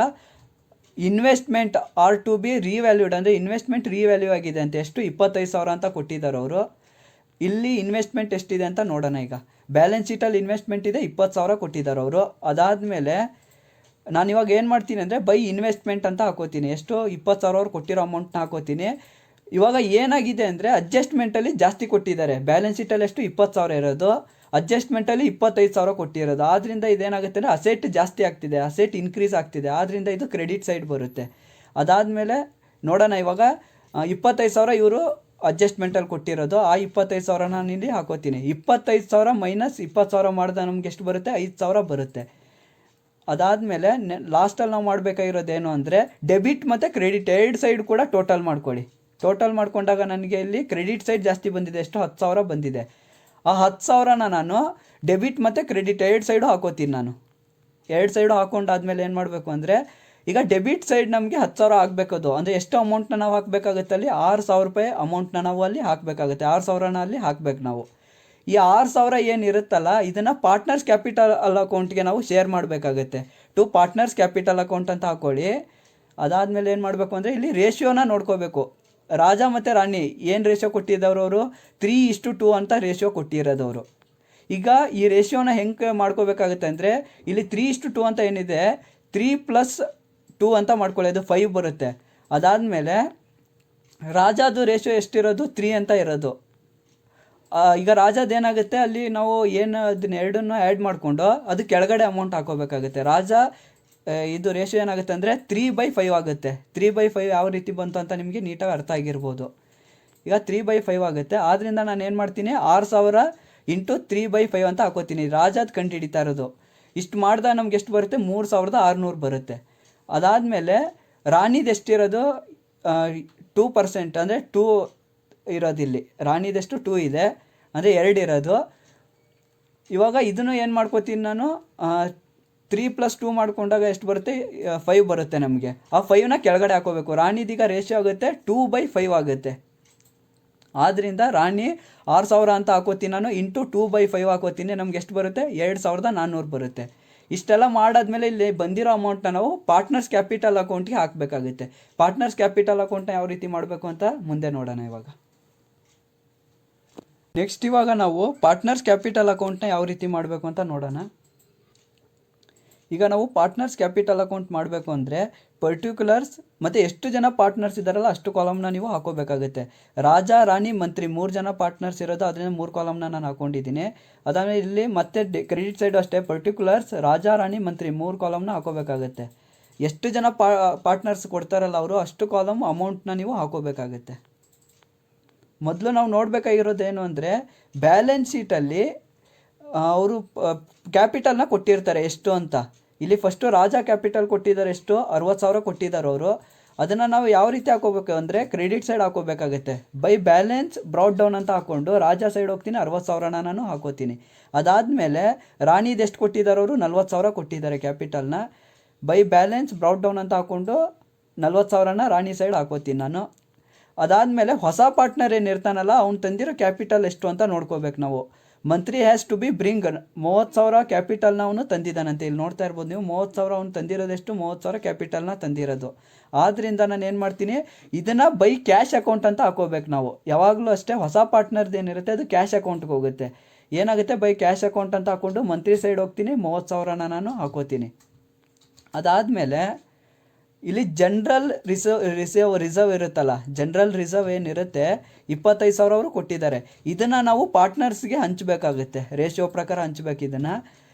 ಇನ್ವೆಸ್ಟ್ಮೆಂಟ್ ಆರ್ ಟು ಬಿ ರೀವ್ಯಾಲ್ಯೂಡ್, ಅಂದರೆ ಇನ್ವೆಸ್ಟ್ಮೆಂಟ್ ರೀವ್ಯಾಲ್ಯೂ ಆಗಿದೆ ಅಂತ ಎಷ್ಟು 25,000 ಅಂತ ಕೊಟ್ಟಿದ್ದಾರೆ ಅವರು. ಇಲ್ಲಿ ಇನ್ವೆಸ್ಟ್ಮೆಂಟ್ ಎಷ್ಟಿದೆ ಅಂತ ನೋಡೋಣ. ಈಗ ಬ್ಯಾಲೆನ್ಸ್ ಶೀಟಲ್ಲಿ ಇನ್ವೆಸ್ಟ್ಮೆಂಟ್ ಇದೆ 20,000 ಕೊಟ್ಟಿದ್ದಾರೆ ಅವರು. ಅದಾದಮೇಲೆ ನಾನು ಇವಾಗ ಏನು ಮಾಡ್ತೀನಿ ಅಂದರೆ ಬೈ ಇನ್ವೆಸ್ಟ್ಮೆಂಟ್ ಅಂತ ಹಾಕೋತೀನಿ. ಎಷ್ಟು 20,000 ಅವ್ರು ಕೊಟ್ಟಿರೋ ಅಮೌಂಟ್ನ ಹಾಕೋತೀನಿ. ಇವಾಗ ಏನಾಗಿದೆ ಅಂದರೆ ಅಡ್ಜಸ್ಟ್ಮೆಂಟಲ್ಲಿ ಜಾಸ್ತಿ ಕೊಟ್ಟಿದ್ದಾರೆ. ಬ್ಯಾಲೆನ್ಸ್ ಶೀಟಲ್ಲಿ ಎಷ್ಟು 20,000 ಇರೋದು, ಅಡ್ಜಸ್ಟ್ಮೆಂಟಲ್ಲಿ 25,000 ಕೊಟ್ಟಿರೋದು. ಆದ್ದರಿಂದ ಇದೇನಾಗುತ್ತೆ ಅಂದರೆ ಅಸೆಟ್ ಜಾಸ್ತಿ ಆಗ್ತಿದೆ, ಅಸೆಟ್ ಇನ್ಕ್ರೀಸ್ ಆಗ್ತಿದೆ. ಆದ್ದರಿಂದ ಇದು ಕ್ರೆಡಿಟ್ ಸೈಡ್ ಬರುತ್ತೆ. ಅದಾದಮೇಲೆ ನೋಡೋಣ. ಇವಾಗ 25,000 ಇವರು ಅಡ್ಜಸ್ಟ್ಮೆಂಟಲ್ಲಿ ಕೊಟ್ಟಿರೋದು, ಆ 25,000 ನಾನು ಇಲ್ಲಿ ಹಾಕೋತೀನಿ. 25,000 ಮೈನಸ್ 20,000 ಮಾಡಿದ್ರೆ ನಮ್ಗೆ ಎಷ್ಟು ಬರುತ್ತೆ, 5,000 ಬರುತ್ತೆ. ಅದಾದಮೇಲೆ ಲಾಸ್ಟಲ್ಲಿ ನಾವು ಮಾಡಬೇಕಾಗಿರೋದೇನು ಅಂದರೆ ಡೆಬಿಟ್ ಮತ್ತು ಕ್ರೆಡಿಟ್ ಎರಡು ಸೈಡ್ ಕೂಡ ಟೋಟಲ್ ಮಾಡ್ಕೊಳ್ಳಿ. ಟೋಟಲ್ ಮಾಡ್ಕೊಂಡಾಗ ನನಗೆ ಇಲ್ಲಿ ಕ್ರೆಡಿಟ್ ಸೈಡ್ ಜಾಸ್ತಿ ಬಂದಿದೆ, ಎಷ್ಟು 10,000 ಬಂದಿದೆ. ಆ 10,000ನ ನಾನು ಡೆಬಿಟ್ ಮತ್ತು ಕ್ರೆಡಿಟ್ ಎರಡು ಸೈಡು ಹಾಕೋತೀನಿ. ನಾನು ಎರಡು ಸೈಡು ಹಾಕೊಂಡಾದ್ಮೇಲೆ ಏನು ಮಾಡಬೇಕು ಅಂದರೆ ಈಗ ಡೆಬಿಟ್ ಸೈಡ್ ನಮಗೆ 10,000 ಆಗಬೇಕದು. ಅಂದರೆ ಎಷ್ಟು ಅಮೌಂಟ್ನ ನಾವು ಹಾಕಬೇಕಾಗುತ್ತೆ, ಅಲ್ಲಿ 6,000 ರೂಪಾಯಿ ಅಮೌಂಟ್ನ ನಾವು ಅಲ್ಲಿ ಹಾಕಬೇಕಾಗುತ್ತೆ. 6,000ನ ಅಲ್ಲಿ ಹಾಕಬೇಕು ನಾವು. ಈ 6,000 ಏನಿರುತ್ತಲ್ಲ ಇದನ್ನು ಪಾರ್ಟ್ನರ್ಸ್ ಕ್ಯಾಪಿಟಲ್ ಅಕೌಂಟ್ಗೆ ನಾವು ಶೇರ್ ಮಾಡಬೇಕಾಗುತ್ತೆ. ಟು ಪಾರ್ಟ್ನರ್ಸ್ ಕ್ಯಾಪಿಟಲ್ ಅಕೌಂಟ್ ಅಂತ ಹಾಕೊಳ್ಳಿ. ಅದಾದಮೇಲೆ ಏನು ಮಾಡಬೇಕು ಅಂದರೆ ಇಲ್ಲಿ ರೇಷಿಯೋನ ನೋಡ್ಕೋಬೇಕು. ರಾಜ ಮತ್ತು ರಾಣಿ ಏನು ರೇಷಿಯೋ ಕೊಟ್ಟಿದ್ದವರು ಅವರು 3:2 ಅಂತ ರೇಷಿಯೋ ಕೊಟ್ಟಿರೋದವರು. ಈಗ ಈ ರೇಷಿಯೋನ ಹೆಂಗೆ ಮಾಡ್ಕೋಬೇಕಾಗುತ್ತೆ ಅಂದರೆ ಇಲ್ಲಿ 3:2 ಅಂತ ಏನಿದೆ 3+2 ಅಂತ ಮಾಡ್ಕೊಳ್ಳಿ, ಅದು 5 ಬರುತ್ತೆ. ಅದಾದಮೇಲೆ ರಾಜಾದು ರೇಷಿಯೋ ಎಷ್ಟಿರೋದು 3 ಅಂತ ಇರೋದು. ಈಗ ರಾಜಾದೇನಾಗುತ್ತೆ ಅಲ್ಲಿ ನಾವು ಏನು ಅದನ್ನ ಎರಡನ್ನೂ ಆ್ಯಡ್ ಮಾಡಿಕೊಂಡು ಅದು ಕೆಳಗಡೆ ಅಮೌಂಟ್ ಹಾಕೋಬೇಕಾಗುತ್ತೆ. ರಾಜ ಇದು ರೇಷಿಯೋ ಏನಾಗುತ್ತೆ ಅಂದರೆ 3/5 ಆಗುತ್ತೆ. 3/5 ಯಾವ ರೀತಿ ಬಂತು ಅಂತ ನಿಮಗೆ ನೀಟಾಗಿ ಅರ್ಥ ಆಗಿರ್ಬೋದು. ಈಗ 3/5 ಆಗುತ್ತೆ. ಆದ್ದರಿಂದ ನಾನು ಏನು ಮಾಡ್ತೀನಿ 6,000 ಇಂಟು 3/5 ಅಂತ ಹಾಕೋತೀನಿ. ರಾಜಾದ್ ಕಂಡು ಹಿಡಿತಾ ಇರೋದು. ಇಷ್ಟು ಮಾಡಿದಾಗ ನಮ್ಗೆ ಎಷ್ಟು ಬರುತ್ತೆ 3,600 ಬರುತ್ತೆ. ಅದಾದಮೇಲೆ ರಾಣಿದು ಎಷ್ಟಿರೋದು 2%, ಅಂದರೆ 2 ಇರೋದಿಲ್ಲಿ. ರಾಣಿದೆಷ್ಟು 2 ಇದೆ, ಅಂದರೆ 2 ಇರೋದು. ಇವಾಗ ಇದನ್ನು ಏನು ಮಾಡ್ಕೋತೀನಿ ನಾನು 3+2 ಮಾಡ್ಕೊಂಡಾಗ ಎಷ್ಟು ಬರುತ್ತೆ 5 ಬರುತ್ತೆ ನಮಗೆ. ಆ 5ನ ಕೆಳಗಡೆ ಹಾಕೋಬೇಕು. ರಾಣಿದೀಗ ರೇಷಿಯೋ ಆಗುತ್ತೆ 2/5 ಆಗುತ್ತೆ. ಆದ್ದರಿಂದ ರಾಣಿ 6,000 ಅಂತ ಹಾಕೋತೀನಿ ನಾನು, ಇಂಟು 2/5 ಹಾಕೋತೀನಿ. ನಮ್ಗೆ ಎಷ್ಟು ಬರುತ್ತೆ 2,400 ಬರುತ್ತೆ. ಇಷ್ಟೆಲ್ಲ ಮಾಡಾದ್ಮೇಲೆ ಇಲ್ಲಿ ಬಂದಿರೋ ಅಮೌಂಟ್ನ ನಾವು ಪಾರ್ಟ್ನರ್ಸ್ ಕ್ಯಾಪಿಟಲ್ ಅಕೌಂಟ್ಗೆ ಹಾಕಬೇಕಾಗುತ್ತೆ. ಪಾರ್ಟ್ನರ್ಸ್ ಕ್ಯಾಪಿಟಲ್ ಅಕೌಂಟ್ನ ಯಾವ ರೀತಿ ಮಾಡಬೇಕು ಅಂತ ಮುಂದೆ ನೋಡೋಣ. ಇವಾಗ ನಾವು ಪಾರ್ಟ್ನರ್ಸ್ ಕ್ಯಾಪಿಟಲ್ ಅಕೌಂಟ್ನ ಯಾವ ರೀತಿ ಮಾಡಬೇಕು ಅಂತ ನೋಡೋಣ. ಈಗ ನಾವು ಪಾರ್ಟ್ನರ್ಸ್ ಕ್ಯಾಪಿಟಲ್ ಅಕೌಂಟ್ ಮಾಡಬೇಕು ಅಂದರೆ ಪರ್ಟಿಕ್ಯುಲರ್ಸ್ ಮತ್ತು ಎಷ್ಟು ಜನ ಪಾರ್ಟ್ನರ್ಸ್ ಇದ್ದಾರಲ್ಲ ಅಷ್ಟು ಕಾಲಮ್ನ ನೀವು ಹಾಕೋಬೇಕಾಗುತ್ತೆ. ರಾಜ, ರಾಣಿ, ಮಂತ್ರಿ 3 ಜನ ಪಾರ್ಟ್ನರ್ಸ್ ಇರೋದು, ಅದರಿಂದ 3 ಕಾಲಮ್ನ ನಾನು ಹಾಕೊಂಡಿದ್ದೀನಿ. ಅದಾದಮೇಲೆ ಇಲ್ಲಿ ಮತ್ತೆ ಕ್ರೆಡಿಟ್ ಸೈಡು ಅಷ್ಟೇ ಪರ್ಟಿಕ್ಯುಲರ್ಸ್, ರಾಜ, ರಾಣಿ, ಮಂತ್ರಿ 3 ಕಾಲಮ್ನ ಹಾಕೋಬೇಕಾಗುತ್ತೆ. ಎಷ್ಟು ಜನ ಪಾರ್ಟ್ನರ್ಸ್ ಕೊಡ್ತಾರಲ್ಲ ಅವರು ಅಷ್ಟು ಕಾಲಮ್ ಅಮೌಂಟ್ನ ನೀವು ಹಾಕೋಬೇಕಾಗುತ್ತೆ. ಮೊದಲು ನಾವು ನೋಡಬೇಕಾಗಿರೋದೇನು ಅಂದರೆ ಬ್ಯಾಲೆನ್ಸ್ ಶೀಟಲ್ಲಿ ಅವರು ಕ್ಯಾಪಿಟಲ್ನ ಕೊಟ್ಟಿರ್ತಾರೆ ಎಷ್ಟು ಅಂತ. ಇಲ್ಲಿ ಫಸ್ಟು ರಾಜ ಕ್ಯಾಪಿಟಲ್ ಕೊಟ್ಟಿದ್ದಾರೆ, ಎಷ್ಟು 60,000 ಕೊಟ್ಟಿದ್ದಾರೆ ಅವರು. ಅದನ್ನು ನಾವು ಯಾವ ರೀತಿ ಹಾಕೋಬೇಕು ಅಂದರೆ ಕ್ರೆಡಿಟ್ ಸೈಡ್ ಹಾಕೋಬೇಕಾಗುತ್ತೆ. ಬೈ ಬ್ಯಾಲೆನ್ಸ್ ಬ್ರಾಡ್ ಡೌನ್ ಅಂತ ಹಾಕ್ಕೊಂಡು ರಾಜ ಸೈಡ್ ಹೋಗ್ತೀನಿ, 60,000ನ ನಾನು ಹಾಕೋತೀನಿ. ಅದಾದಮೇಲೆ ರಾಣಿದು ಎಷ್ಟು ಕೊಟ್ಟಿದ್ದಾರೆ ಅವರು 40,000 ಕೊಟ್ಟಿದ್ದಾರೆ ಕ್ಯಾಪಿಟಲ್ನ. ಬೈ ಬ್ಯಾಲೆನ್ಸ್ ಬ್ರಾಡ್ ಡೌನ್ ಅಂತ ಹಾಕ್ಕೊಂಡು 40,000ನ ರಾಣಿ ಸೈಡ್ ಹಾಕೋತೀನಿ ನಾನು. ಅದಾದಮೇಲೆ ಹೊಸ ಪಾರ್ಟ್ನರ್ ಏನಿರ್ತಾನಲ್ಲ ಅವ್ನು ತಂದಿರೋ ಕ್ಯಾಪಿಟಲ್ ಎಷ್ಟು ಅಂತ ನೋಡ್ಕೋಬೇಕು ನಾವು. ಮಂತ್ರಿ ಹ್ಯಾಸ್ ಟು ಬಿ ಬ್ರಿಂಗ್ 30,000 ಕ್ಯಾಪಿಟಲ್ನ ಅವನು ತಂದಿದ್ದಾನಂತೆ. ಇಲ್ಲಿ ನೋಡ್ತಾ ಇರ್ಬೋದು ನೀವು 30,000 ಅವನು ತಂದಿರೋದೆಷ್ಟು 30,000 ಕ್ಯಾಪಿಟಲ್ನ ತಂದಿರೋದು. ಆದ್ದರಿಂದ ನಾನು ಏನು ಮಾಡ್ತೀನಿ ಇದನ್ನು ಬೈ ಕ್ಯಾಶ್ ಅಕೌಂಟ್ ಅಂತ ಹಾಕೋಬೇಕು ನಾವು. ಯಾವಾಗಲೂ ಅಷ್ಟೇ ಹೊಸ ಪಾರ್ಟ್ನರ್ದು ಏನಿರುತ್ತೆ ಅದು ಕ್ಯಾಶ್ ಅಕೌಂಟ್ಗೆ ಹೋಗುತ್ತೆ. ಏನಾಗುತ್ತೆ ಬೈ ಕ್ಯಾಶ್ ಅಕೌಂಟ್ ಅಂತ ಹಾಕ್ಕೊಂಡು ಮಂತ್ರಿ ಸೈಡ್ ಹೋಗ್ತೀನಿ, 30,000ನ ನಾನು ಹಾಕೋತೀನಿ. ಅದಾದಮೇಲೆ ಇಲ್ಲಿ ಜನರಲ್ ರಿಸರ್ವ್ ಇರುತ್ತಲ್ಲ, ಜನರಲ್ ರಿಸರ್ವ್ ಏನಿರುತ್ತೆ 25,000 ಅವರು ಕೊಟ್ಟಿದ್ದಾರೆ. ಇದನ್ನು ನಾವು ಪಾರ್ಟ್ನರ್ಸ್ಗೆ ಹಂಚಬೇಕಾಗುತ್ತೆ, ರೇಷಿಯೋ ಪ್ರಕಾರ ಹಂಚಬೇಕು. ಇದನ್ನು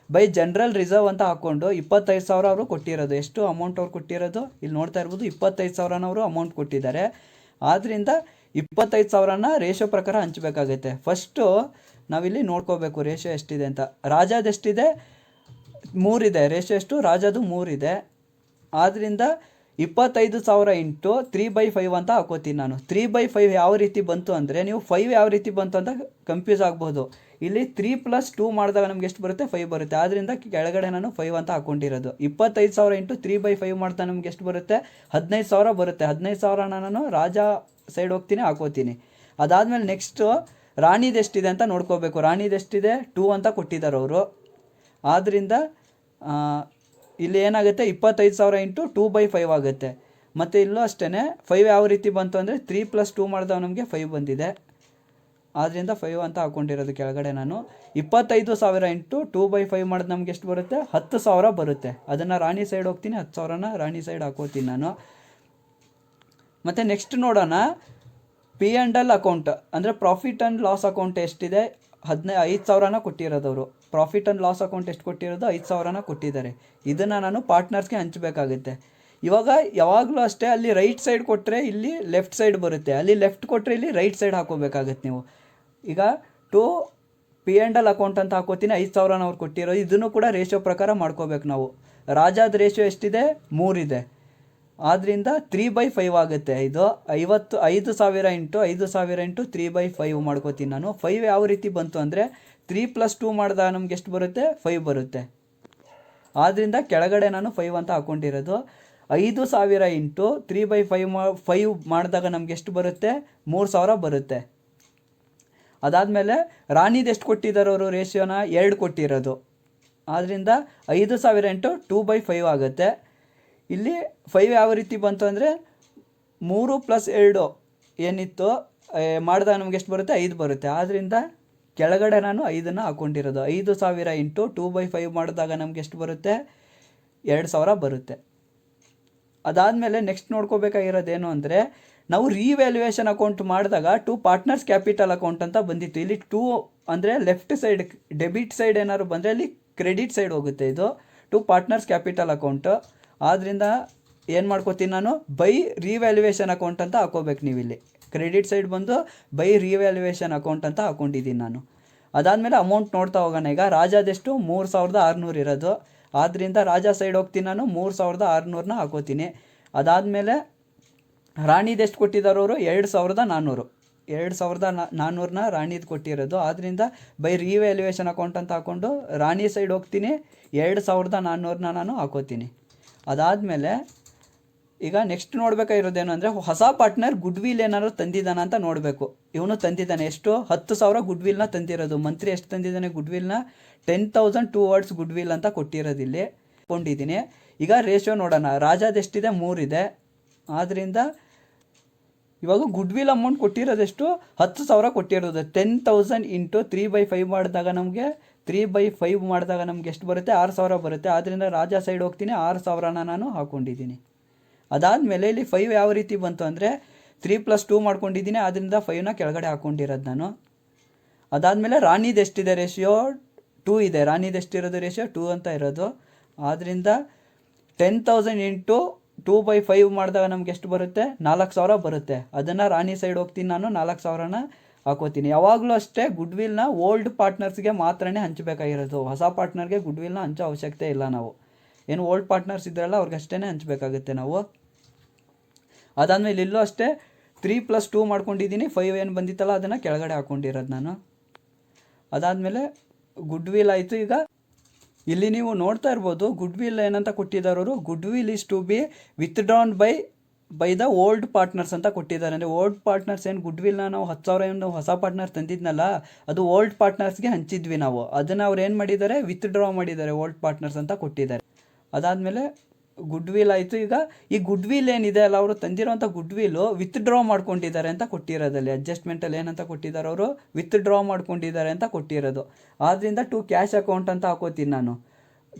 ಬೈ ಜನರಲ್ ರಿಸರ್ವ್ ಅಂತ ಹಾಕ್ಕೊಂಡು 25,000 ಅವರು ಕೊಟ್ಟಿರೋದು. ಎಷ್ಟು ಅಮೌಂಟ್ ಅವ್ರು ಕೊಟ್ಟಿರೋದು ಇಲ್ಲಿ ನೋಡ್ತಾ ಇರ್ಬೋದು, 25,000 ಅವರು ಅಮೌಂಟ್ ಕೊಟ್ಟಿದ್ದಾರೆ. ಆದ್ದರಿಂದ 25,000ನ ರೇಷಿಯೋ ಪ್ರಕಾರ ಹಂಚಬೇಕಾಗುತ್ತೆ. ಫಸ್ಟು ನಾವಿಲ್ಲಿ ನೋಡ್ಕೋಬೇಕು ರೇಷಿಯೋ ಎಷ್ಟಿದೆ ಅಂತ. ರಾಜಾದು ಎಷ್ಟಿದೆ 3 ಇದೆ, ರೇಷಿಯೋ ಎಷ್ಟು ರಾಜಾದು 3 ಇದೆ. ಆದ್ದರಿಂದ 25,000 ಇಂಟು 3/5 ಅಂತ ಹಾಕೋತೀನಿ ನಾನು. 3/5 ಯಾವ ರೀತಿ ಬಂತು ಅಂದರೆ, ನೀವು 5 ಯಾವ ರೀತಿ ಬಂತು ಅಂತ ಕನ್ಫ್ಯೂಸ್ ಆಗ್ಬೋದು. ಇಲ್ಲಿ 3 + 2 ಮಾಡಿದಾಗ ನಮ್ಗೆ ಎಷ್ಟು ಬರುತ್ತೆ? 5 ಬರುತ್ತೆ. ಆದ್ದರಿಂದ ಕೆಳಗಡೆ ನಾನು 5 ಅಂತ ಹಾಕೊಂಡಿರೋದು. 25,000 ಇಂಟು 3/5 ಮಾಡಿದಾಗ ನಮ್ಗೆ ಎಷ್ಟು ಬರುತ್ತೆ? 15,000 ಬರುತ್ತೆ. 15,000ನ ನಾನು ರಾಜ ಸೈಡ್ ಹೋಗ್ತೀನಿ, ಹಾಕೋತೀನಿ. ಅದಾದಮೇಲೆ ನೆಕ್ಸ್ಟು ರಾಣಿದು ಎಷ್ಟಿದೆ ಅಂತ ನೋಡ್ಕೋಬೇಕು. ರಾಣಿದು ಎಷ್ಟಿದೆ? 2 ಅಂತ ಕೊಟ್ಟಿದ್ದಾರೆ ಅವರು. ಆದ್ದರಿಂದ ಇಲ್ಲಿ ಏನಾಗುತ್ತೆ? 25,000 ಇಂಟು 2/5 ಆಗುತ್ತೆ. ಮತ್ತು ಇಲ್ಲೂ ಅಷ್ಟೇ 5 ಯಾವ ರೀತಿ ಬಂತು ಅಂದರೆ 3 + 2 ಮಾಡಿದಾಗ ನಮಗೆ 5 ಬಂದಿದೆ. ಆದ್ದರಿಂದ 5 ಅಂತ ಹಾಕ್ಕೊಂಡಿರೋದು ಕೆಳಗಡೆ ನಾನು. 25,000 ಇಂಟು 2/5 ಮಾಡಿದ ನಮ್ಗೆ ಎಷ್ಟು ಬರುತ್ತೆ? 10,000 ಬರುತ್ತೆ. ಅದನ್ನು ರಾಣಿ ಸೈಡ್ ಹೋಗ್ತೀನಿ, 10,000ನ ರಾಣಿ ಸೈಡ್ ಹಾಕೋತೀನಿ ನಾನು. ಮತ್ತು ನೆಕ್ಸ್ಟ್ ನೋಡೋಣ, P&L ಅಕೌಂಟ್ ಅಂದರೆ ಪ್ರಾಫಿಟ್ ಆ್ಯಂಡ್ ಲಾಸ್ ಅಕೌಂಟ್ ಎಷ್ಟಿದೆ? 5,000ನ ಕೊಟ್ಟಿರೋದವರು. ಪ್ರಾಫಿಟ್ ಆ್ಯಂಡ್ ಲಾಸ್ ಅಕೌಂಟ್ ಎಷ್ಟು ಕೊಟ್ಟಿರೋದು? 5,000ನ ಕೊಟ್ಟಿದ್ದಾರೆ. ಇದನ್ನು ನಾನು ಪಾರ್ಟ್ನರ್ಸ್ಗೆ ಹಂಚಬೇಕಾಗುತ್ತೆ. ಇವಾಗ ಯಾವಾಗಲೂ ಅಷ್ಟೇ, ಅಲ್ಲಿ ರೈಟ್ ಸೈಡ್ ಕೊಟ್ಟರೆ ಇಲ್ಲಿ ಲೆಫ್ಟ್ ಸೈಡ್ ಬರುತ್ತೆ, ಅಲ್ಲಿ ಲೆಫ್ಟ್ ಕೊಟ್ಟರೆ ಇಲ್ಲಿ ರೈಟ್ ಸೈಡ್ ಹಾಕೋಬೇಕಾಗತ್ತೆ ನೀವು. ಈಗ ಟು P&L ಅಕೌಂಟ್ ಅಂತ ಹಾಕೋತೀನಿ, 5,000ನ ಅವ್ರು ಕೊಟ್ಟಿರೋ. ಇದನ್ನು ಕೂಡ ರೇಷಿಯೋ ಪ್ರಕಾರ ಮಾಡ್ಕೋಬೇಕು ನಾವು. ರಾಜಾದ ರೇಷಿಯೋ ಎಷ್ಟಿದೆ? 3 ಇದೆ. ಆದ್ದರಿಂದ 3/5 ಆಗುತ್ತೆ. ಇದು 5,000 ಇಂಟು 5,000 ಇಂಟು 3/5 ಮಾಡ್ಕೋತೀನಿ ನಾನು. 5 ಯಾವ ರೀತಿ ಬಂತು ಅಂದರೆ 3 + 2 ಮಾಡಿದಾಗ ನಮ್ಗೆ ಎಷ್ಟು ಬರುತ್ತೆ? 5 ಬರುತ್ತೆ. ಆದ್ದರಿಂದ ಕೆಳಗಡೆ ನಾನು 5 ಅಂತ ಹಾಕ್ಕೊಂಡಿರೋದು. 5,000 ಇಂಟು 3/5 ಮಾಡಿದಾಗ ನಮ್ಗೆ ಎಷ್ಟು ಬರುತ್ತೆ? 3,000 ಬರುತ್ತೆ. ಅದಾದಮೇಲೆ ರಾಣಿದು ಎಷ್ಟು ಕೊಟ್ಟಿದ್ದಾರೆ ಅವರು? ರೇಷಿಯೋನ 2 ಕೊಟ್ಟಿರೋದು. ಆದ್ದರಿಂದ 5,000 ಇಂಟು 2/5 ಆಗುತ್ತೆ. ಇಲ್ಲಿ 5 ಯಾವ ರೀತಿ ಬಂತು ಅಂದರೆ 3 + 2 ಏನಿತ್ತು ಮಾಡಿದಾಗ ನಮ್ಗೆ ಎಷ್ಟು ಬರುತ್ತೆ? 5 ಬರುತ್ತೆ. ಆದ್ದರಿಂದ ಕೆಳಗಡೆ ನಾನು 5ನ್ನು ಹಾಕ್ಕೊಂಡಿರೋದು. 5,000 ಇಂಟು 2/5 ಮಾಡಿದಾಗ ನಮ್ಗೆ ಎಷ್ಟು ಬರುತ್ತೆ? 2,000 ಬರುತ್ತೆ. ಅದಾದಮೇಲೆ ನೆಕ್ಸ್ಟ್ ನೋಡ್ಕೋಬೇಕಾಗಿರೋದೇನು ಅಂದರೆ, ನಾವು ರಿವ್ಯಾಲ್ಯೂಯೇಷನ್ ಅಕೌಂಟ್ ಮಾಡಿದಾಗ ಟು ಪಾರ್ಟ್ನರ್ಸ್ ಕ್ಯಾಪಿಟಲ್ ಅಕೌಂಟ್ ಅಂತ ಬಂದಿತ್ತು. ಇಲ್ಲಿ 2 ಅಂದರೆ ಲೆಫ್ಟ್ ಸೈಡ್ ಡೆಬಿಟ್ ಸೈಡ್ ಏನಾದ್ರು ಬಂದರೆ ಅಲ್ಲಿ ಕ್ರೆಡಿಟ್ ಸೈಡ್ ಹೋಗುತ್ತೆ. ಇದು ಟು ಪಾರ್ಟ್ನರ್ಸ್ ಕ್ಯಾಪಿಟಲ್ ಅಕೌಂಟು. ಆದ್ದರಿಂದ ಏನು ಮಾಡ್ಕೋತೀನಿ ನಾನು? ಬೈ ರಿವ್ಯಾಲ್ಯೂಯೇಷನ್ ಅಕೌಂಟ್ ಅಂತ ಹಾಕೋಬೇಕು ನೀವು. ಇಲ್ಲಿ ಕ್ರೆಡಿಟ್ ಸೈಡ್ ಬಂದು ಬೈ ರಿವ್ಯಾಲ್ಯೂಯೇಷನ್ ಅಕೌಂಟ್ ಅಂತ ಹಾಕ್ಕೊಂಡಿದ್ದೀನಿ ನಾನು. ಅದಾದಮೇಲೆ ಅಮೌಂಟ್ ನೋಡ್ತಾ ಹೋಗೋಣ. ಈಗ ರಾಜಾದೆಷ್ಟು? 3,600 ಇರೋದು. ಆದ್ದರಿಂದ ರಾಜ ಸೈಡ್ ಹೋಗ್ತೀನಿ ನಾನು, 3,600ನ ಹಾಕೋತೀನಿ. ಅದಾದಮೇಲೆ ರಾಣಿದೆಷ್ಟು ಕೊಟ್ಟಿದ್ದಾರೆ ಅವರು? 2,400. 2,400ನ ರಾಣಿದು ಕೊಟ್ಟಿರೋದು. ಆದ್ದರಿಂದ ಬೈ ರಿವ್ಯಾಲ್ಯೂಯೇಷನ್ ಅಕೌಂಟ್ ಅಂತ ಹಾಕ್ಕೊಂಡು ರಾಣಿ ಸೈಡ್ ಹೋಗ್ತೀನಿ, 2,400ನ ನಾನು ಹಾಕೋತೀನಿ. ಅದಾದಮೇಲೆ ಈಗ ನೆಕ್ಸ್ಟ್ ನೋಡಬೇಕಾಗಿರೋದೇನು ಅಂದರೆ, ಹೊಸ ಪಾರ್ಟ್ನರ್ ಗುಡ್ವಿಲ್ ಏನಾದ್ರು ತಂದಿದ್ದಾನ ಅಂತ ನೋಡಬೇಕು. ಇವನು ತಂದಿದ್ದಾನೆ. ಎಷ್ಟು? 10,000 ಗುಡ್ವಿಲ್ನ ತಂದಿರೋದು. ಮಂತ್ರಿ ಎಷ್ಟು ತಂದಿದ್ದಾನೆ ಗುಡ್ವಿಲ್ನ? 10,000 ಟುವರ್ಡ್ಸ್ ಗುಡ್ವಿಲ್ ಅಂತ ಕೊಟ್ಟಿರೋದು ಇಲ್ಲಿ ಕೊಂಡಿದ್ದೀನಿ. ಈಗ ರೇಷಿಯೋ ನೋಡೋಣ. ರಾಜಾದೆಷ್ಟಿದೆ? 3 ಇದೆ. ಆದ್ದರಿಂದ ಇವಾಗ ಗುಡ್ವಿಲ್ ಅಮೌಂಟ್ ಕೊಟ್ಟಿರೋದೆಷ್ಟು? 10,000 ಕೊಟ್ಟಿರೋದು. 10,000 ಇಂಟು 3/5 ಮಾಡಿದಾಗ ನಮಗೆ 3/5 ಮಾಡಿದಾಗ ನಮ್ಗೆ ಎಷ್ಟು ಬರುತ್ತೆ? 6,000 ಬರುತ್ತೆ. ಆದ್ದರಿಂದ ರಾಜ ಸೈಡ್ ಹೋಗ್ತೀನಿ, 6,000ನ ನಾನು ಹಾಕ್ಕೊಂಡಿದ್ದೀನಿ. ಅದಾದಮೇಲೆ ಇಲ್ಲಿ 5 ಯಾವ ರೀತಿ ಬಂತು ಅಂದರೆ 3 + 2 ಮಾಡ್ಕೊಂಡಿದ್ದೀನಿ. ಆದ್ದರಿಂದ 5ನ ಕೆಳಗಡೆ ಹಾಕ್ಕೊಂಡಿರೋದು ನಾನು. ಅದಾದಮೇಲೆ ರಾಣಿದು ಎಷ್ಟಿದೆ? ರೇಷಿಯೋ 2 ಇದೆ. ರಾಣಿದು ಎಷ್ಟಿರೋದು? ರೇಷಿಯೋ 2 ಅಂತ ಇರೋದು. ಆದ್ದರಿಂದ 10,000 ಇಂಟು 2/5 ಮಾಡಿದಾಗ ನಮ್ಗೆ ಎಷ್ಟು ಬರುತ್ತೆ? 4,000 ಬರುತ್ತೆ. ಅದನ್ನು ರಾಣಿ ಸೈಡ್ ಹೋಗ್ತೀನಿ ನಾನು, 4,000ನ ಹಾಕೋತೀನಿ. ಯಾವಾಗಲೂ ಅಷ್ಟೇ ಗುಡ್ವಿಲ್ನ ಓಲ್ಡ್ ಪಾರ್ಟ್ನರ್ಸ್ಗೆ ಮಾತ್ರನೇ ಹಂಚಬೇಕಾಗಿರೋದು. ಹೊಸ ಪಾರ್ಟ್ನರ್ಗೆ ಗುಡ್ವಿಲ್ನ ಹಂಚೋ ಅವಶ್ಯಕತೆ ಇಲ್ಲ ನಾವು. ಏನು ಓಲ್ಡ್ ಪಾರ್ಟ್ನರ್ಸ್ ಇದ್ರಲ್ಲ ಅವ್ರಿಗಷ್ಟೇ ಹಂಚಬೇಕಾಗುತ್ತೆ ನಾವು. ಅದಾದಮೇಲೆ ಇಲ್ಲೂ ಅಷ್ಟೇ 3 + 2 ಮಾಡ್ಕೊಂಡಿದ್ದೀನಿ. 5 ಏನು ಬಂದಿತ್ತಲ್ಲ ಅದನ್ನು ಕೆಳಗಡೆ ಹಾಕ್ಕೊಂಡಿರೋದು ನಾನು. ಅದಾದಮೇಲೆ ಗುಡ್ವಿಲ್ ಆಯಿತು. ಈಗ ಇಲ್ಲಿ ನೀವು ನೋಡ್ತಾ ಇರ್ಬೋದು ಗುಡ್ವಿಲ್ ಏನಂತ ಕೊಟ್ಟಿದ್ದಾರವರು? Goodwill is to be withdrawn by the old partners ಅಂತ ಕೊಟ್ಟಿದ್ದಾರೆ. ಅಂದರೆ ಓಲ್ಡ್ ಪಾರ್ಟ್ನರ್ಸ್ ಏನು ಗುಡ್ವಿಲ್ನ ನಾವು 10,000 ಏನು ಹೊಸ ಪಾರ್ಟ್ನರ್ ತಂದಿದ್ನಲ್ಲ ಅದು ಓಲ್ಡ್ ಪಾರ್ಟ್ನರ್ಸ್ಗೆ ಹಂಚಿದ್ವಿ ನಾವು. ಅದನ್ನು ಅವ್ರು ಏನು ಮಾಡಿದ್ದಾರೆ? ವಿತ್ಡ್ರಾ ಮಾಡಿದ್ದಾರೆ, ಓಲ್ಡ್ ಪಾರ್ಟ್ನರ್ಸ್ ಅಂತ ಕೊಟ್ಟಿದ್ದಾರೆ. ಅದಾದಮೇಲೆ ಗುಡ್ವಿಲ್ ಆಯಿತು. ಈಗ ಈ ಗುಡ್ವಿಲ್ ಏನಿದೆ ಅಲ್ಲ, ಅವರು ತಂದಿರೋಂಥ ಗುಡ್ವಿಲ್ಲು ವಿತ್ಡ್ರಾ ಮಾಡ್ಕೊಂಡಿದ್ದಾರೆ ಅಂತ ಕೊಟ್ಟಿರೋದಲ್ಲಿ ಅಡ್ಜಸ್ಟ್ಮೆಂಟಲ್ಲಿ ಏನಂತ ಕೊಟ್ಟಿದ್ದಾರೆ ಅವರು? ವಿತ್ಡ್ರಾ ಮಾಡ್ಕೊಂಡಿದ್ದಾರೆ ಅಂತ ಕೊಟ್ಟಿರೋದು. ಆದ್ದರಿಂದ ಟು ಕ್ಯಾಶ್ ಅಕೌಂಟ್ ಅಂತ ಹಾಕೋತೀನಿ ನಾನು.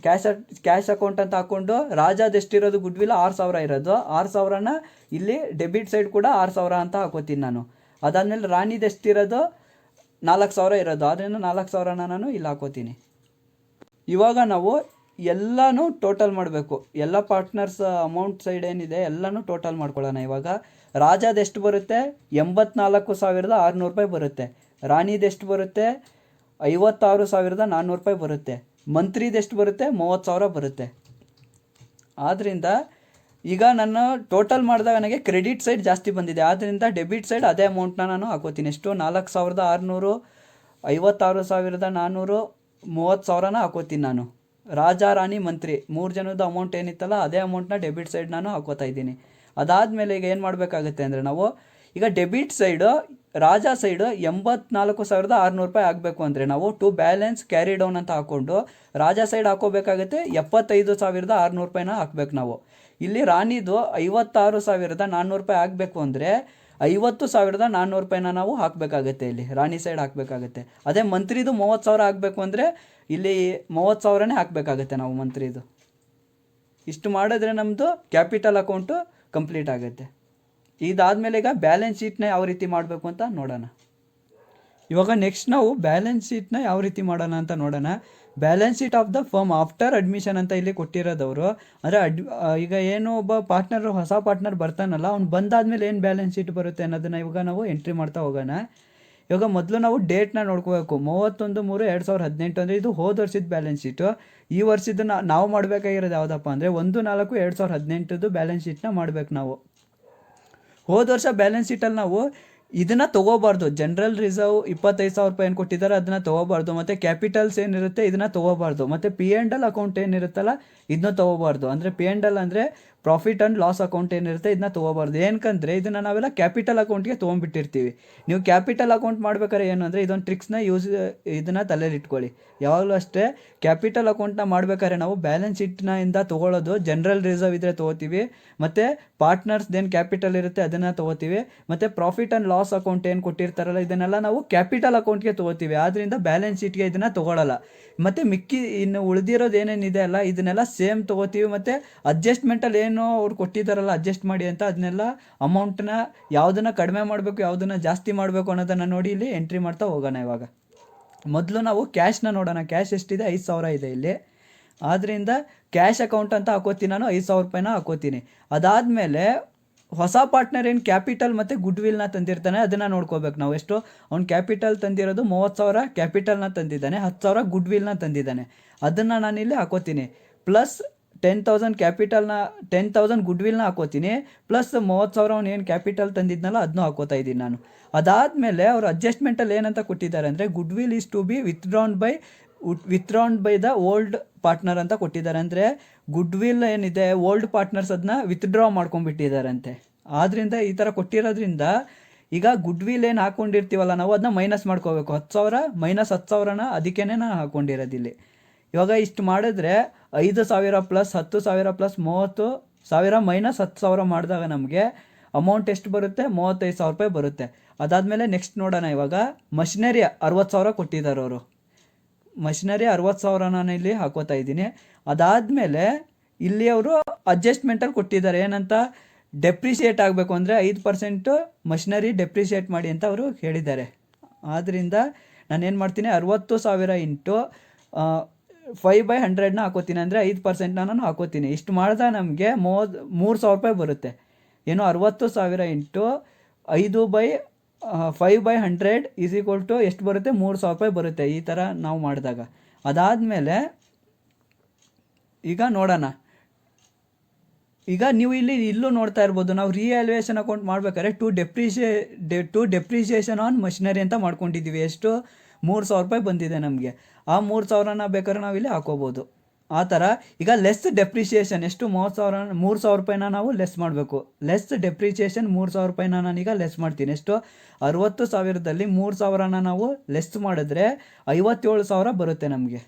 ಕ್ಯಾಶ್ ಅಕೌಂಟ್ ಅಂತ ಹಾಕ್ಕೊಂಡು ರಾಜಾದ ಎಷ್ಟಿರೋದು ಗುಡ್ವಿಲ್? 6,000 ಇರೋದು. 6,000ನ ಇಲ್ಲಿ ಡೆಬಿಟ್ ಸೈಡ್ ಕೂಡ 6,000 ಅಂತ ಹಾಕೋತೀನಿ ನಾನು. ಅದಾದಮೇಲೆ ರಾಣಿದು ಎಷ್ಟಿರೋದು? 4,000 ಇರೋದು. ಆದ್ದರಿಂದ 4,000ನ ನಾನು ಇಲ್ಲಿ ಹಾಕೋತೀನಿ. ಇವಾಗ ನಾವು ಎಲ್ಲನೂ ಟೋಟಲ್ ಮಾಡಬೇಕು. ಎಲ್ಲ ಪಾರ್ಟ್ನರ್ಸ್ ಅಮೌಂಟ್ ಸೈಡ್ ಏನಿದೆ ಎಲ್ಲನೂ ಟೋಟಲ್ ಮಾಡ್ಕೊಳ್ಳೋಣ. ಇವಾಗ ರಾಜಾದ ಎಷ್ಟು ಬರುತ್ತೆ? 84,600 ರೂಪಾಯಿ ಬರುತ್ತೆ. ರಾಣಿದು ಎಷ್ಟು ಬರುತ್ತೆ? 56,400 ರೂಪಾಯಿ ಬರುತ್ತೆ. ಮಂತ್ರಿದು ಎಷ್ಟು ಬರುತ್ತೆ? 30,000 ಬರುತ್ತೆ. ಆದ್ದರಿಂದ ಈಗ ನನ್ನ ಟೋಟಲ್ ಮಾಡಿದಾಗ ನನಗೆ ಕ್ರೆಡಿಟ್ ಸೈಡ್ ಜಾಸ್ತಿ ಬಂದಿದೆ, ಆದ್ದರಿಂದ ಡೆಬಿಟ್ ಸೈಡ್ ಅದೇ ಅಮೌಂಟ್ನ ನಾನು ಹಾಕೋತೀನಿ. ಎಷ್ಟು 4,656,430 ಹಾಕೋತೀನಿ ನಾನು. ರಾಜ ರಾಣಿ ಮಂತ್ರಿ 3 ಜನದ ಅಮೌಂಟ್ ಏನಿತ್ತಲ್ಲ ಅದೇ ಅಮೌಂಟ್ನ ಡೆಬಿಟ್ ಸೈಡ್ ನಾನು ಹಾಕೋತಾ ಇದ್ದೀನಿ. ಅದಾದಮೇಲೆ ಈಗ ಏನು ಮಾಡಬೇಕಾಗುತ್ತೆ ಅಂದರೆ ನಾವು ಈಗ ಡೆಬಿಟ್ ಸೈಡು ರಾಜ ಸೈಡು 84,600 ಆಗಬೇಕು ಅಂದರೆ ನಾವು ಟು ಬ್ಯಾಲೆನ್ಸ್ ಕ್ಯಾರಿ ಡೌನ್ ಅಂತ ಹಾಕ್ಕೊಂಡು ರಾಜ ಸೈಡ್ ಹಾಕೋಬೇಕಾಗುತ್ತೆ 75,600 ಹಾಕ್ಬೇಕು ನಾವು. ಇಲ್ಲಿ ರಾಣಿದು 56,400 ಆಗಬೇಕು ಅಂದರೆ 50,400 ನಾವು ಹಾಕಬೇಕಾಗತ್ತೆ, ಇಲ್ಲಿ ರಾಣಿ ಸೈಡ್ ಹಾಕಬೇಕಾಗತ್ತೆ. ಅದೇ ಮಂತ್ರಿದು 30,000 ಆಗಬೇಕು ಅಂದರೆ ಇಲ್ಲಿ 30,000ನೇ ಹಾಕಬೇಕಾಗತ್ತೆ ನಾವು ಮಂತ್ರಿದು. ಇಷ್ಟು ಮಾಡಿದ್ರೆ ನಮ್ಮದು ಕ್ಯಾಪಿಟಲ್ ಅಕೌಂಟು ಕಂಪ್ಲೀಟ್ ಆಗುತ್ತೆ. ಇದಾದಮೇಲೆ ಈಗ ಬ್ಯಾಲೆನ್ಸ್ ಶೀಟ್ನ ಯಾವ ರೀತಿ ಮಾಡಬೇಕು ಅಂತ ನೋಡೋಣ. ಇವಾಗ ನೆಕ್ಸ್ಟ್ ನಾವು ಬ್ಯಾಲೆನ್ಸ್ ಶೀಟ್ನ ಯಾವ ರೀತಿ ಮಾಡೋಣ ಅಂತ ನೋಡೋಣ. Balance sheet of the firm after admission ಅಂತ ಇಲ್ಲಿ ಕೊಟ್ಟಿರೋದವರು. ಅಂದರೆ ಈಗ ಏನು ಒಬ್ಬ ಪಾರ್ಟ್ನರ್ ಹೊಸ ಪಾರ್ಟ್ನರ್ ಬರ್ತಾನಲ್ಲ, ಅವ್ನು ಬಂದಾದ್ಮೇಲೆ ಏನು ಬ್ಯಾಲೆನ್ಸ್ ಶೀಟ್ ಬರುತ್ತೆ ಅನ್ನೋದನ್ನು ಇವಾಗ ನಾವು ಎಂಟ್ರಿ ಮಾಡ್ತಾ ಹೋಗೋಣ. ಇವಾಗ ಮೊದಲು ನಾವು ಡೇಟ್ನ ನೋಡ್ಕೋಬೇಕು. 31/3/2018 ಅಂದರೆ ಇದು ಹೋದ ವರ್ಷದ ಬ್ಯಾಲೆನ್ಸ್ ಶೀಟು. ಈ ವರ್ಷದ ನಾವು ಮಾಡಬೇಕಾಗಿರೋದು ಯಾವುದಪ್ಪ ಅಂದರೆ 1/4/2018 ಬ್ಯಾಲೆನ್ಸ್ ಶೀಟ್ನ ಮಾಡಬೇಕು ನಾವು. ಹೋದ ವರ್ಷ ಬ್ಯಾಲೆನ್ಸ್ ಶೀಟಲ್ಲಿ ನಾವು ಇದನ್ನು ತೊಗೋಬಾರ್ದು. ಜನರಲ್ ರಿಸರ್ವ್ 25,000 ಏನು ಕೊಟ್ಟಿದ್ದಾರೆ ಅದನ್ನು ತೊಗೋಬಾರ್ದು. ಮತ್ತು ಕ್ಯಾಪಿಟಲ್ಸ್ ಏನಿರುತ್ತೆ ಇದನ್ನು ತೊಗೋಬಾರ್ದು. ಮತ್ತು P&L ಅಕೌಂಟ್ ಏನಿರುತ್ತಲ್ಲ ಇದನ್ನ ತೊಗೋಬಾರ್ದು. ಅಂದರೆ P&L ಅಂದರೆ ಪ್ರಾಫಿಟ್ ಆ್ಯಂಡ್ ಲಾಸ್ ಅಕೌಂಟ್ ಏನಿರುತ್ತೆ ಇದನ್ನ ತೊಗೋಬಾರ್ದು. ಏನಕ್ಕಂದರೆ ಇದನ್ನು ನಾವೆಲ್ಲ ಕ್ಯಾಪಿಟಲ್ ಅಕೌಂಟ್ಗೆ ತೊಗೊಂಡ್ಬಿಟ್ಟಿರ್ತೀವಿ. ನೀವು ಕ್ಯಾಪಿಟಲ್ ಅಕೌಂಟ್ ಮಾಡ್ಬೇಕಾದ್ರೆ ಏನು ಅಂದರೆ ಇದೊಂದು ಟ್ರಿಕ್ಸ್ನ ಇದನ್ನು ತಲೆಯಲ್ಲಿ ಇಟ್ಕೊಳ್ಳಿ. ಯಾವಾಗಲೂ ಅಷ್ಟೇ ಕ್ಯಾಪಿಟಲ್ ಅಕೌಂಟ್ನ ಮಾಡ್ಬೇಕಾದ್ರೆ ನಾವು ಬ್ಯಾಲೆನ್ಸ್ ಶೀಟ್ನಿಂದ ತೊಗೊಳ್ಳೋದು ಜನರಲ್ ರಿಸರ್ವ್ ಇದ್ದರೆ ತೊಗೋತೀವಿ, ಮತ್ತು ಪಾರ್ಟ್ನರ್ಸ್ದೇನು ಕ್ಯಾಪಿಟಲ್ ಇರುತ್ತೆ ಅದನ್ನು ತೊಗೋತೀವಿ, ಮತ್ತು ಪ್ರಾಫಿಟ್ ಆ್ಯಂಡ್ ಲಾಸ್ ಅಕೌಂಟ್ ಏನು ಕೊಟ್ಟಿರ್ತಾರಲ್ಲ ಇದನ್ನೆಲ್ಲ ನಾವು ಕ್ಯಾಪಿಟಲ್ ಅಕೌಂಟ್ಗೆ ತೊಗೋತೀವಿ. ಆದ್ದರಿಂದ ಬ್ಯಾಲೆನ್ಸ್ ಶೀಟ್ಗೆ ಇದನ್ನು ತೊಗೊಳ್ಳಲ್ಲ. ಮತ್ತು ಮಿಕ್ಕಿ ಇನ್ನು ಉಳಿದಿರೋದು ಏನೇನಿದೆ ಅಲ್ಲ ಇದನ್ನೆಲ್ಲ ಸೇಮ್ ತೊಗೋತೀವಿ. ಮತ್ತು ಅಡ್ಜಸ್ಟ್ಮೆಂಟಲ್ಲಿ ಏನು ಅವ್ರು ಕೊಟ್ಟಿದ್ದಾರಲ್ಲ ಅಡ್ಜಸ್ಟ್ ಮಾಡಿ ಅಂತ ಅದನ್ನೆಲ್ಲ ಅಮೌಂಟ್ನ ಯಾವುದನ್ನು ಕಡಿಮೆ ಮಾಡಬೇಕು ಯಾವುದನ್ನು ಜಾಸ್ತಿ ಮಾಡಬೇಕು ಅನ್ನೋದನ್ನು ನೋಡಿ ಇಲ್ಲಿ ಎಂಟ್ರಿ ಮಾಡ್ತಾ ಹೋಗೋಣ. ಇವಾಗ ಮೊದಲು ನಾವು ಕ್ಯಾಶ್ನ ನೋಡೋಣ. ಕ್ಯಾಶ್ ಎಷ್ಟಿದೆ? 5,000 ಇದೆ ಇಲ್ಲಿ. ಆದ್ದರಿಂದ ಕ್ಯಾಶ್ ಅಕೌಂಟ್ ಅಂತ ಹಾಕೋತೀನಿ ನಾನು, 5,000 ಹಾಕೋತೀನಿ. ಅದಾದಮೇಲೆ ಹೊಸ ಪಾರ್ಟ್ನರ್ ಏನು ಕ್ಯಾಪಿಟಲ್ ಮತ್ತು ಗುಡ್ ವಿಲ್ನ ತಂದಿರ್ತಾನೆ ಅದನ್ನು ನೋಡ್ಕೋಬೇಕು ನಾವು. ಎಷ್ಟು ಅವ್ನು ಕ್ಯಾಪಿಟಲ್ ತಂದಿರೋದು 30,000 ಕ್ಯಾಪಿಟಲ್ನ ತಂದಿದ್ದಾನೆ, 10,000 ಗುಡ್ ವಿಲ್ನ ತಂದಿದ್ದಾನೆ. ಅದನ್ನು ನಾನಿಲ್ಲಿ ಹಾಕೋತೀನಿ. ಪ್ಲಸ್ 10,000 ಕ್ಯಾಪಿಟಲ್ನ 10,000 ಗುಡ್ ವಿಲ್ನ ಹಾಕೋತೀನಿ. ಪ್ಲಸ್ 30,000 ಅವ್ನು ಏನು ಕ್ಯಾಪಿಟಲ್ ತಂದಿದ್ನಲ್ಲ ಅದನ್ನೂ ಹಾಕೋತಾ ಇದ್ದೀನಿ ನಾನು. ಅದಾದಮೇಲೆ ಅವರು ಅಡ್ಜಸ್ಟ್ಮೆಂಟಲ್ಲಿ ಏನಂತ ಕೊಟ್ಟಿದ್ದಾರೆ ಅಂದರೆ goodwill is to be withdrawn by the old partner ಅಂತ ಕೊಟ್ಟಿದ್ದಾರೆ. ಅಂದರೆ ಗುಡ್ ವಿಲ್ ಏನಿದೆ ಓಲ್ಡ್ ಪಾರ್ಟ್ನರ್ಸ್ ಅದನ್ನ ವಿತ್ಡ್ರಾ ಮಾಡ್ಕೊಂಡ್ಬಿಟ್ಟಿದ್ದಾರಂತೆ. ಆದ್ದರಿಂದ ಈ ಥರ ಕೊಟ್ಟಿರೋದ್ರಿಂದ ಈಗ ಗುಡ್ ವಿಲ್ ಏನು ಹಾಕ್ಕೊಂಡಿರ್ತೀವಲ್ಲ ನಾವು ಅದನ್ನ ಮೈನಸ್ ಮಾಡ್ಕೋಬೇಕು. 10,000 ಮೈನಸ್ 10,000ನ ಅದಕ್ಕೇ ನಾನು ಹಾಕ್ಕೊಂಡಿರೋದಿಲ್ಲಿ. ಇವಾಗ ಇಷ್ಟು ಮಾಡಿದ್ರೆ 5,000 ಪ್ಲಸ್ 10,000 ಪ್ಲಸ್ 30,000 ಮೈನಸ್ 10,000 ಮಾಡಿದಾಗ ನಮಗೆ ಅಮೌಂಟ್ ಎಷ್ಟು ಬರುತ್ತೆ? 35,000 ಬರುತ್ತೆ. ಅದಾದಮೇಲೆ ನೆಕ್ಸ್ಟ್ ನೋಡೋಣ. ಇವಾಗ ಮಷಿನರಿ 60,000 ಕೊಟ್ಟಿದ್ದಾರೆ ಅವರು. ಮಷಿನರಿ 60,000 ನಾನು ಇಲ್ಲಿ ಹಾಕೋತಾ ಇದ್ದೀನಿ. ಅದಾದಮೇಲೆ ಇಲ್ಲಿ ಅವರು ಅಡ್ಜಸ್ಟ್ಮೆಂಟಲ್ಲಿ ಕೊಟ್ಟಿದ್ದಾರೆ ಏನಂತ, ಡೆಪ್ರಿಷಿಯೇಟ್ ಆಗಬೇಕು ಅಂದರೆ 5% ಮಷಿನರಿ ಡೆಪ್ರಿಷಿಯೇಟ್ ಮಾಡಿ ಅಂತ ಅವರು ಹೇಳಿದ್ದಾರೆ. ಆದ್ದರಿಂದ ನಾನೇನು ಮಾಡ್ತೀನಿ 60,000 ಇಂಟು 5/100ನ ಹಾಕೋತೀನಿ. ಅಂದರೆ 5%ನ ನಾನು ಹಾಕೋತೀನಿ. ಇಷ್ಟು ಮಾಡಿದಾಗ ನಮಗೆ 3,000 ಬರುತ್ತೆ. ಏನು 60,000 ಇಂಟು 5/100 ಈಸ್ ಈಕ್ವಲ್ ಟು ಎಷ್ಟು ಬರುತ್ತೆ? 3,000 ಬರುತ್ತೆ. ಈ ಥರ ನಾವು ಮಾಡಿದಾಗ ಅದಾದಮೇಲೆ ಈಗ ನೋಡೋಣ. ಈಗ ನೀವು ಇಲ್ಲೂ ನೋಡ್ತಾ ಇರ್ಬೋದು, ನಾವು ರಿವ್ಯಾಲ್ಯೂಯೇಷನ್ ಅಕೌಂಟ್ ಮಾಡ್ಬೇಕಾದ್ರೆ ಟು ಡೆಪ್ರಿಷಿಯೇಷನ್ ಆನ್ ಮಷಿನರಿ ಅಂತ ಮಾಡ್ಕೊಂಡಿದ್ದೀವಿ. ಎಷ್ಟು? 3,000 ಬಂದಿದೆ ನಮಗೆ. ಆ 3,000ನ ಬೇಕಾದ್ರೆ ನಾವು ಇಲ್ಲಿ ಹಾಕೋಬೋದು. ಆ ಥರ ಈಗ ಲೆಸ್ ಡೆಪ್ರಿಷಿಯೇಷನ್ ಎಷ್ಟು? 3,000 ನಾವು ಲೆಸ್ ಮಾಡಬೇಕು. ಲೆಸ್ ಡೆಪ್ರಿಷಿಯೇಷನ್ 3,000 ನಾನೀಗ ಲೆಸ್ ಮಾಡ್ತೀನಿ. ಎಷ್ಟು? 60,000ದಲ್ಲಿ 3,000ನ ನಾವು ಲೆಸ್ ಮಾಡಿದ್ರೆ 57,000 ಬರುತ್ತೆ ನಮಗೆ.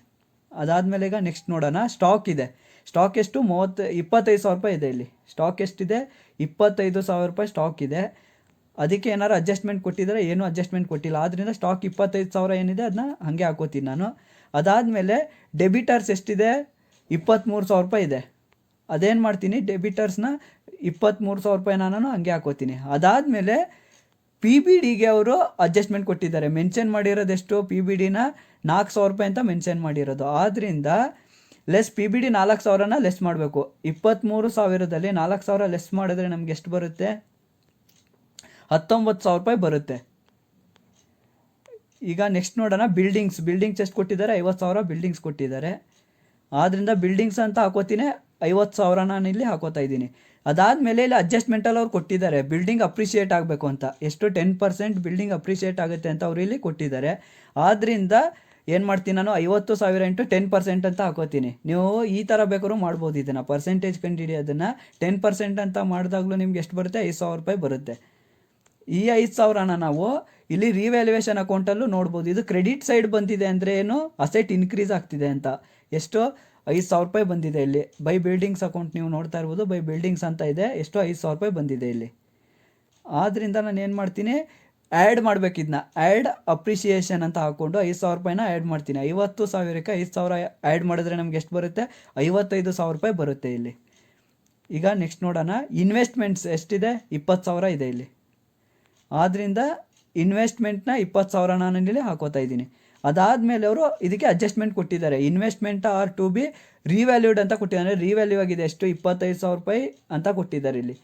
ಅದಾದಮೇಲೆ ಈಗ ನೆಕ್ಸ್ಟ್ ನೋಡೋಣ. ಸ್ಟಾಕ್ ಇದೆ. ಸ್ಟಾಕ್ ಎಷ್ಟು? 25,000 ಇದೆ ಇಲ್ಲಿ. ಸ್ಟಾಕ್ ಎಷ್ಟಿದೆ? 25,000 ಸ್ಟಾಕ್ ಇದೆ. ಅದಕ್ಕೆ ಏನಾರು ಅಡ್ಜಸ್ಟ್ಮೆಂಟ್ ಕೊಟ್ಟಿದ್ದಾರೆ? ಏನೂ ಅಡ್ಜಸ್ಟ್ಮೆಂಟ್ ಕೊಟ್ಟಿಲ್ಲ. ಆದ್ದರಿಂದ ಸ್ಟಾಕ್ 25,000 ಏನಿದೆ ಅದನ್ನ ಹಾಗೆ ಹಾಕೋತೀನಿ ನಾನು. ಅದಾದಮೇಲೆ ಡೆಬಿಟರ್ಸ್ ಎಷ್ಟಿದೆ? 23,000 ಇದೆ. ಅದೇನು ಮಾಡ್ತೀನಿ, ಡೆಬಿಟರ್ಸ್ನ 23,000 ನಾನು ಹಂಗೆ ಹಾಕೋತೀನಿ. ಅದಾದಮೇಲೆ PBDಗೆ ಅವರು ಅಡ್ಜಸ್ಟ್ಮೆಂಟ್ ಕೊಟ್ಟಿದ್ದಾರೆ. ಮೆನ್ಷನ್ ಮಾಡಿರೋದೆಷ್ಟು? PBDನ 4,000 ಅಂತ ಮೆನ್ಷನ್ ಮಾಡಿರೋದು. ಆದ್ದರಿಂದ ಲೆಸ್ PBD 4,000ನ ಲೆಸ್ ಮಾಡಬೇಕು. 23,000ದಲ್ಲಿ 4,000 ಲೆಸ್ ಮಾಡಿದ್ರೆ ನಮ್ಗೆ ಎಷ್ಟು ಬರುತ್ತೆ? 19,000 ಬರುತ್ತೆ. ಈಗ ನೆಕ್ಸ್ಟ್ ನೋಡೋಣ. ಬಿಲ್ಡಿಂಗ್ಸ್ ಎಷ್ಟು ಕೊಟ್ಟಿದ್ದಾರೆ? 50,000 ಬಿಲ್ಡಿಂಗ್ಸ್ ಕೊಟ್ಟಿದ್ದಾರೆ. ಆದ್ದರಿಂದ ಬಿಲ್ಡಿಂಗ್ಸ್ ಅಂತ ಹಾಕೋತೀನಿ 50,000 ನಾನು ಇಲ್ಲಿ ಹಾಕೋತಾ ಇದ್ದೀನಿ. ಅದಾದಮೇಲೆ ಇಲ್ಲಿ ಅಡ್ಜಸ್ಟ್ಮೆಂಟಲ್ಲಿ ಅವ್ರು ಕೊಟ್ಟಿದ್ದಾರೆ ಬಿಲ್ಡಿಂಗ್ ಅಪ್ರಿಷಿಯೇಟ್ ಆಗಬೇಕು ಅಂತ, ಎಷ್ಟು 10% ಬಿಲ್ಡಿಂಗ್ ಅಪ್ರಿಷಿಯೇಟ್ ಆಗುತ್ತೆ ಅಂತ ಅವರು ಇಲ್ಲಿ ಕೊಟ್ಟಿದ್ದಾರೆ. ಆದ್ದರಿಂದ ಏನು ಮಾಡ್ತೀನಿ ನಾನು 50,000 ಇಂಟು 10% ಅಂತ ಹಾಕೋತೀನಿ. ನೀವು ಈ ಥರ ಬೇಕಾದ್ರೂ ಮಾಡ್ಬೋದು, ಇದನ್ನು ಪರ್ಸೆಂಟೇಜ್ ಕಂಡುಹಿಡಿಯೋದನ್ನು 10% ಅಂತ ಮಾಡಿದಾಗಲೂ ನಿಮ್ಗೆ ಎಷ್ಟು ಬರುತ್ತೆ, 5,000 ರೂಪಾಯಿ ಬರುತ್ತೆ. ಈ 5,000ನ ನಾವು ಇಲ್ಲಿ ರಿವ್ಯಾಲ್ಯೂಯೇಷನ್ ಅಕೌಂಟಲ್ಲೂ ನೋಡ್ಬೋದು. ಇದು ಕ್ರೆಡಿಟ್ ಸೈಡ್ ಬಂದಿದೆ ಅಂದರೆ ಏನು, ಅಸೆಟ್ ಇನ್ಕ್ರೀಸ್ ಆಗ್ತಿದೆ ಅಂತ. ಎಷ್ಟು, 5,000 ರೂಪಾಯಿ ಬಂದಿದೆ ಇಲ್ಲಿ. ಬೈ ಬಿಲ್ಡಿಂಗ್ಸ್ ಅಕೌಂಟ್ ನೀವು ನೋಡ್ತಾ ಇರ್ಬೋದು, ಬೈ ಬಿಲ್ಡಿಂಗ್ಸ್ ಅಂತ ಇದೆ, ಎಷ್ಟು 5,000 ರೂಪಾಯಿ ಬಂದಿದೆ ಇಲ್ಲಿ. ಆದ್ದರಿಂದ ನಾನು ಏನು ಮಾಡ್ತೀನಿ, ಆ್ಯಡ್ ಮಾಡ್ಬೇಕು, ಇದನ್ನ ಆ್ಯಡ್ ಅಪ್ರಿಷಿಯೇಷನ್ ಅಂತ ಹಾಕ್ಕೊಂಡು 5,000 ರೂಪಾಯಿನ ಆ್ಯಡ್ ಮಾಡ್ತೀನಿ. 50,000ಕ್ಕೆ 5,000 ಆ್ಯಡ್ ಮಾಡಿದ್ರೆ ನಮ್ಗೆ ಎಷ್ಟು ಬರುತ್ತೆ, 55,000 ರೂಪಾಯಿ ಬರುತ್ತೆ ಇಲ್ಲಿ. ಈಗ ನೆಕ್ಸ್ಟ್ ನೋಡೋಣ, ಇನ್ವೆಸ್ಟ್ಮೆಂಟ್ಸ್ ಎಷ್ಟಿದೆ, 20,000 ಇದೆ ಇಲ್ಲಿ. ಆದ್ದರಿಂದ ಇನ್ವೆಸ್ಟ್ಮೆಂಟ್ನ 20,000 ನಾನು ಇಲ್ಲಿ ಹಾಕೋತಾ ಇದ್ದೀನಿ. ಅದಾದಮೇಲೆ ಅವರು ಇದಕ್ಕೆ ಅಡ್ಜಸ್ಟ್ಮೆಂಟ್ ಕೊಟ್ಟಿದ್ದಾರೆ, investment are to be revalued ಅಂತ ಕೊಟ್ಟಿದ್ದಾರೆ. ರಿವ್ಯಾಲ್ಯೂ ಆಗಿದೆ ಎಷ್ಟು, 25,000 ರೂಪಾಯಿ ಅಂತ ಕೊಟ್ಟಿದ್ದಾರೆ ಇಲ್ಲಿ.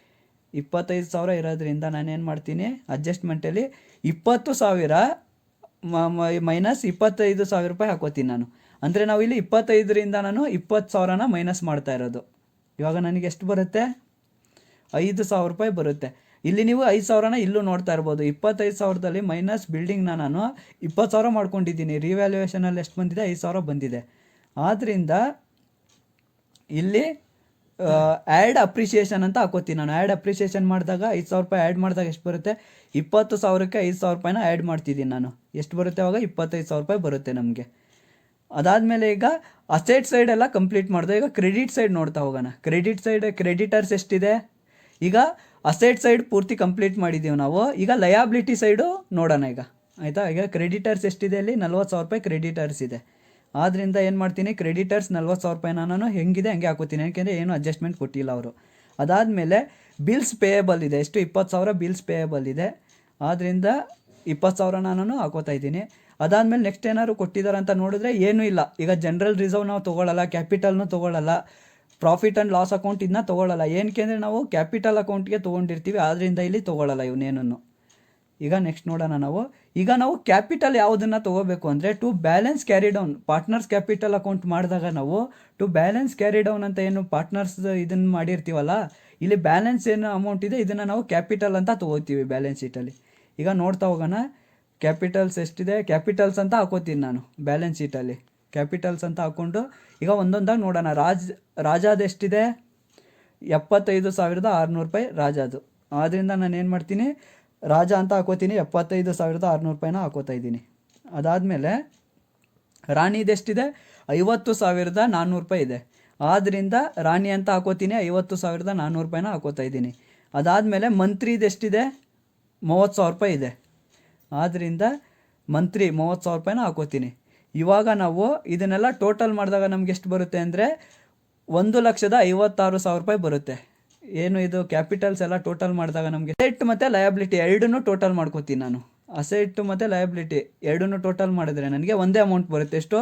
25,000 ಇರೋದ್ರಿಂದ ನಾನೇನು ಮಾಡ್ತೀನಿ, ಅಡ್ಜಸ್ಟ್ಮೆಂಟಲ್ಲಿ 20,000 ಮೈನಸ್ 25,000 ರೂಪಾಯಿ ಹಾಕೋತೀನಿ ನಾನು. ಅಂದರೆ ನಾವು ಇಲ್ಲಿ 25ರಿಂದ ನಾನು 20,000ನ ಮೈನಸ್ ಮಾಡ್ತಾ ಇರೋದು. ಇವಾಗ ನನಗೆ ಎಷ್ಟು ಬರುತ್ತೆ, 5,000 ರೂಪಾಯಿ ಬರುತ್ತೆ. ಇಲ್ಲಿ ನೀವು 5,000ನ ಇಲ್ಲೂ ನೋಡ್ತಾ ಇರ್ಬೋದು. 25,000ದಲ್ಲಿ ಮೈನಸ್ ಬಿಲ್ಡಿಂಗ್ನ ನಾನು 20,000 ಮಾಡ್ಕೊಂಡಿದ್ದೀನಿ. ರಿವ್ಯಾಲ್ಯೂಯೇಷನಲ್ಲಿ ಎಷ್ಟು ಬಂದಿದೆ, 5,000 ಬಂದಿದೆ. ಆದ್ದರಿಂದ ಇಲ್ಲಿ ಆ್ಯಡ್ ಅಪ್ರಿಷಿಯೇಷನ್ ಅಂತ ಹಾಕೋತೀನಿ ನಾನು. ಆ್ಯಡ್ ಅಪ್ರಿಷಿಯೇಷನ್ ಮಾಡಿದಾಗ 5,000 ರೂಪಾಯಿ ಆ್ಯಡ್ ಮಾಡಿದಾಗ ಎಷ್ಟು ಬರುತ್ತೆ, 20,000ಕ್ಕೆ 5,000 ರೂಪಾಯಿನ ಆ್ಯಡ್ ಮಾಡ್ತಿದ್ದೀನಿ ನಾನು. ಎಷ್ಟು ಬರುತ್ತೆ ಅವಾಗ, 25,000 ರೂಪಾಯಿ ಬರುತ್ತೆ ನಮಗೆ. ಅದಾದಮೇಲೆ ಈಗ ಅಸೆಟ್ ಸೈಡ್ ಎಲ್ಲ ಕಂಪ್ಲೀಟ್ ಮಾಡಿದೆ. ಈಗ ಕ್ರೆಡಿಟ್ ಸೈಡ್ ನೋಡ್ತಾ ಹೋಗೋಣ. ಕ್ರೆಡಿಟ್ ಸೈಡ್ ಕ್ರೆಡಿಟರ್ಸ್ ಎಷ್ಟಿದೆ, ಈಗ ಅಸೆಟ್ ಸೈಡ್ ಪೂರ್ತಿ ಕಂಪ್ಲೀಟ್ ಮಾಡಿದ್ದೀವಿ ನಾವು. ಈಗ ಲಯಾಬಿಲಿಟಿ ಸೈಡು ನೋಡೋಣ ಈಗ, ಆಯಿತಾ. ಈಗ ಕ್ರೆಡಿಟರ್ಸ್ ಎಷ್ಟಿದೆ, ಇಲ್ಲಿ 40,000 ರೂಪಾಯಿ ಕ್ರೆಡಿಟರ್ಸ್ ಇದೆ. ಆದ್ದರಿಂದ ಏನು ಮಾಡ್ತೀನಿ, ಕ್ರೆಡಿಟರ್ಸ್ 40,000 ರೂಪಾಯಿನ ನಾನು ಹೆಂಗಿದೆ ಹಂಗೆ ಹಾಕೋತೀನಿ, ಯಾಕೆಂದರೆ ಏನು ಅಡ್ಜಸ್ಟ್ಮೆಂಟ್ ಕೊಟ್ಟಿಲ್ಲ ಅವರು. ಅದಾದಮೇಲೆ ಬಿಲ್ಸ್ ಪೇಯಬಲ್ ಇದೆ, ಎಷ್ಟು, 20,000 ಬಿಲ್ಸ್ ಪೇಯಬಲ್ ಇದೆ. ಆದ್ದರಿಂದ 20,000ನ ನಾನು ಹಾಕೋತಾ ಇದ್ದೀನಿ. ಅದಾದಮೇಲೆ ನೆಕ್ಸ್ಟ್ ಏನಾದ್ರು ಕೊಟ್ಟಿದ್ದಾರೆ ಅಂತ ನೋಡಿದ್ರೆ ಏನೂ ಇಲ್ಲ. ಈಗ ಜನರಲ್ ರಿಸರ್ವ್ ನಾವು ತೊಗೊಳ್ಳಲ್ಲ, ಕ್ಯಾಪಿಟಲ್ನು ತೊಗೊಳ್ಳಲ್ಲ, ಪ್ರಾಫಿಟ್ ಆ್ಯಂಡ್ ಲಾಸ್ ಅಕೌಂಟ್ ಇದನ್ನ ತೊಗೊಳ್ಳಲ್ಲ. ಏನಕ್ಕೆ ಅಂದರೆ ನಾವು ಕ್ಯಾಪಿಟಲ್ ಅಕೌಂಟ್ಗೆ ತೊಗೊಂಡಿರ್ತೀವಿ, ಆದ್ದರಿಂದ ಇಲ್ಲಿ ತೊಗೊಳ್ಳಲ್ಲ ಇವನೇನನ್ನು. ಈಗ ನೆಕ್ಸ್ಟ್ ನೋಡೋಣ ನಾವು. ಈಗ ನಾವು ಕ್ಯಾಪಿಟಲ್ ಯಾವುದನ್ನು ತೊಗೋಬೇಕು ಅಂದರೆ to balance carry down, partners capital account ಮಾಡಿದಾಗ ನಾವು ಟು ಬ್ಯಾಲೆನ್ಸ್ ಕ್ಯಾರಿ ಡೌನ್ ಅಂತ ಏನು ಪಾರ್ಟ್ನರ್ಸ್ ಇದನ್ನು ಮಾಡಿರ್ತೀವಲ್ಲ, ಇಲ್ಲಿ ಬ್ಯಾಲೆನ್ಸ್ ಏನು ಅಮೌಂಟ್ ಇದೆ ಇದನ್ನು ನಾವು ಕ್ಯಾಪಿಟಲ್ ಅಂತ ತೊಗೋತೀವಿ ಬ್ಯಾಲೆನ್ಸ್ ಶೀಟಲ್ಲಿ. ಈಗ ನೋಡ್ತಾ ಹೋಗೋಣ, ಕ್ಯಾಪಿಟಲ್ಸ್ ಎಷ್ಟಿದೆ, ಕ್ಯಾಪಿಟಲ್ಸ್ ಅಂತ ಹಾಕೋತೀನಿ ನಾನು ಬ್ಯಾಲೆನ್ಸ್ ಶೀಟಲ್ಲಿ. ಕ್ಯಾಪಿಟಲ್ಸ್ ಅಂತ ಹಾಕ್ಕೊಂಡು ಈಗ ಒಂದೊಂದಾಗಿ ನೋಡೋಣ. ರಾಜಾದು ಎಷ್ಟಿದೆ, 75,600 ರೂಪಾಯಿ ರಾಜಾದು. ಆದ್ದರಿಂದ ನಾನು ಏನು ಮಾಡ್ತೀನಿ, ರಾಜ ಅಂತ ಹಾಕೋತೀನಿ, 75,600 ರೂಪಾಯಿನ ಹಾಕೋತಾ ಇದ್ದೀನಿ. ಅದಾದಮೇಲೆ ರಾಣಿದು ಎಷ್ಟಿದೆ, 50,400 ರೂಪಾಯಿ ಇದೆ. ಆದ್ದರಿಂದ ರಾಣಿ ಅಂತ ಹಾಕೋತೀನಿ, 50,400 ರೂಪಾಯಿನ ಹಾಕೋತಾ ಇದ್ದೀನಿ. ಅದಾದಮೇಲೆ ಮಂತ್ರಿದು ಎಷ್ಟಿದೆ, 30,000 ರೂಪಾಯಿ ಇದೆ. ಆದ್ದರಿಂದ ಮಂತ್ರಿ 30,000 ರೂಪಾಯಿನ ಹಾಕೋತೀನಿ. ಇವಾಗ ನಾವು ಇದನ್ನೆಲ್ಲ ಟೋಟಲ್ ಮಾಡಿದಾಗ ನಮ್ಗೆ ಎಷ್ಟು ಬರುತ್ತೆ ಅಂದರೆ 1,56,000 ರೂಪಾಯಿ ಬರುತ್ತೆ. ಏನು ಇದು ಕ್ಯಾಪಿಟಲ್ಸ್ ಎಲ್ಲ ಟೋಟಲ್ ಮಾಡಿದಾಗ ನಮಗೆ ಅಸೆಟ್ ಮತ್ತು ಲಯಬಿಲಿಟಿ ಎರಡನ್ನೂ ಟೋಟಲ್ ಮಾಡ್ಕೋತೀನಿ ನಾನು. ಅಸೆಟ್ ಮತ್ತು ಲಯಬಿಲಿಟಿ ಎರಡನ್ನೂ ಟೋಟಲ್ ಮಾಡಿದ್ರೆ ನನಗೆ ಒಂದೇ ಅಮೌಂಟ್ ಬರುತ್ತೆ. ಎಷ್ಟು,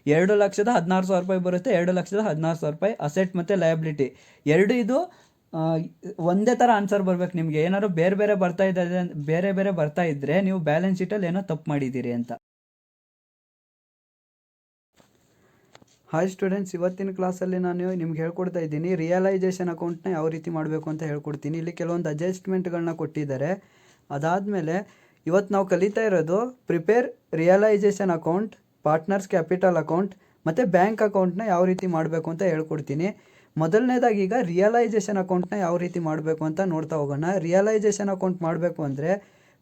2,16,000 ರೂಪಾಯಿ ಬರುತ್ತೆ. 2,16,000 ರೂಪಾಯಿ ಅಸೆಟ್ ಮತ್ತು ಲಯಬಿಲಿಟಿ ಎರಡು. ಇದು ಒಂದೇ ಥರ ಆನ್ಸರ್ ಬರಬೇಕು ನಿಮಗೆ. ಏನಾದ್ರು ಬೇರೆ ಬೇರೆ ಬರ್ತಾ ಇದ್ದರೆ ನೀವು ಬ್ಯಾಲೆನ್ಸ್ ಶೀಟಲ್ಲಿ ಏನೋ ತಪ್ಪು ಮಾಡಿದ್ದೀರಿ ಅಂತ. ಹಾಯ್ ಸ್ಟೂಡೆಂಟ್ಸ್, ಇವತ್ತಿನ ಕ್ಲಾಸಲ್ಲಿ ನಾನು ನಿಮ್ಗೆ ಹೇಳ್ಕೊಡ್ತಾ ಇದ್ದೀನಿ ರಿಯಲೈಸೇಷನ್ ಅಕೌಂಟ್ನ ಯಾವ ರೀತಿ ಮಾಡಬೇಕು ಅಂತ ಹೇಳ್ಕೊಡ್ತೀನಿ. ಇಲ್ಲಿ ಕೆಲವೊಂದು ಅಡ್ಜಸ್ಟ್ಮೆಂಟ್ಗಳನ್ನ ಕೊಟ್ಟಿದ್ದಾರೆ. ಅದಾದಮೇಲೆ ಇವತ್ತು ನಾವು ಕಲಿತಾ ಇರೋದು prepare realisation account, partners capital account ಮತ್ತು ಬ್ಯಾಂಕ್ ಅಕೌಂಟ್ನ ಯಾವ ರೀತಿ ಮಾಡಬೇಕು ಅಂತ ಹೇಳ್ಕೊಡ್ತೀನಿ. ಮೊದಲನೇದಾಗಿ ಈಗ ರಿಯಲೈಸೇಷನ್ ಅಕೌಂಟ್ನ ಯಾವ ರೀತಿ ಮಾಡಬೇಕು ಅಂತ ನೋಡ್ತಾ ಹೋಗೋಣ. ರಿಯಲೈಸೇಷನ್ ಅಕೌಂಟ್ ಮಾಡಬೇಕು ಅಂದರೆ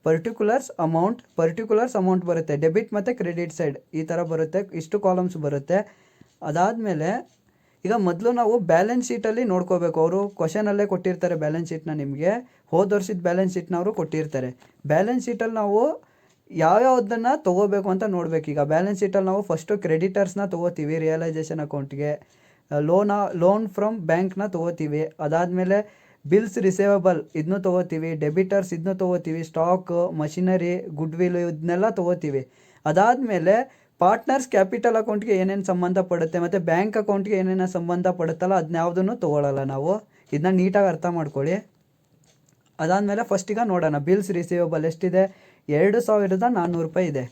ಪರ್ಟಿಕ್ಯುಲರ್ಸ್ ಅಮೌಂಟ್ ಬರುತ್ತೆ. ಡೆಬಿಟ್ ಮತ್ತು ಕ್ರೆಡಿಟ್ ಸೈಡ್ ಈ ಥರ ಬರುತ್ತೆ, ಇಷ್ಟು ಕಾಲಮ್ಸ್ ಬರುತ್ತೆ. ಅದಾದಮೇಲೆ ಈಗ ಮೊದಲು ನಾವು ಬ್ಯಾಲೆನ್ಸ್ ಶೀಟಲ್ಲಿ ನೋಡ್ಕೋಬೇಕು. ಅವರು ಕ್ವಶನಲ್ಲೇ ಕೊಟ್ಟಿರ್ತಾರೆ ಬ್ಯಾಲೆನ್ಸ್ ಶೀಟ್ನ, ನಿಮಗೆ ಹೋದ ವರ್ಷದ ಬ್ಯಾಲೆನ್ಸ್ ಶೀಟ್ನ ಅವರು ಕೊಟ್ಟಿರ್ತಾರೆ. ಬ್ಯಾಲೆನ್ಸ್ ಶೀಟಲ್ಲಿ ನಾವು ಯಾವ್ಯಾವುದನ್ನು ತೊಗೋಬೇಕು ಅಂತ ನೋಡಬೇಕು. ಈಗ ಬ್ಯಾಲೆನ್ಸ್ ಶೀಟಲ್ಲಿ ನಾವು ಫಸ್ಟು ಕ್ರೆಡಿಟರ್ಸ್ನ ತೊಗೋತೀವಿ, ರಿಯಲೈಸೇಷನ್ ಅಕೌಂಟ್ಗೆ ಲೋನ್ ಫ್ರಮ್ ಬ್ಯಾಂಕ್ನ ತೊಗೋತೀವಿ. ಅದಾದಮೇಲೆ ಬಿಲ್ಸ್ ರಿಸೇವಬಲ್ ಇದನ್ನು ತೊಗೋತೀವಿ, ಡೆಬಿಟರ್ಸ್ ಇದನ್ನು ತೊಗೋತೀವಿ, ಸ್ಟಾಕ್, ಮಷಿನರಿ, ಗುಡ್ವಿಲ್ ಇದನ್ನೆಲ್ಲ ತೊಗೋತೀವಿ. ಅದಾದಮೇಲೆ ಪಾರ್ಟ್ನರ್ಸ್ ಕ್ಯಾಪಿಟಲ್ ಅಕೌಂಟ್ಗೆ ಏನೇನು ಸಂಬಂಧ ಪಡುತ್ತೆ ಮತ್ತು ಬ್ಯಾಂಕ್ ಅಕೌಂಟ್ಗೆ ಏನೇನು ಸಂಬಂಧ ಪಡುತ್ತಲ್ಲ ಅದನ್ನ ಯಾವುದನ್ನು ತೊಗೊಳ್ಳಲ್ಲ ನಾವು. ಇದನ್ನ ನೀಟಾಗಿ ಅರ್ಥ ಮಾಡ್ಕೊಳ್ಳಿ. ಅದಾದಮೇಲೆ ಫಸ್ಟಿಗೆ ನೋಡೋಣ, ಬಿಲ್ಸ್ ರಿಸೀವಬಲ್ ಎಷ್ಟಿದೆ, 2,400 ರೂಪಾಯಿ ಇದೆ.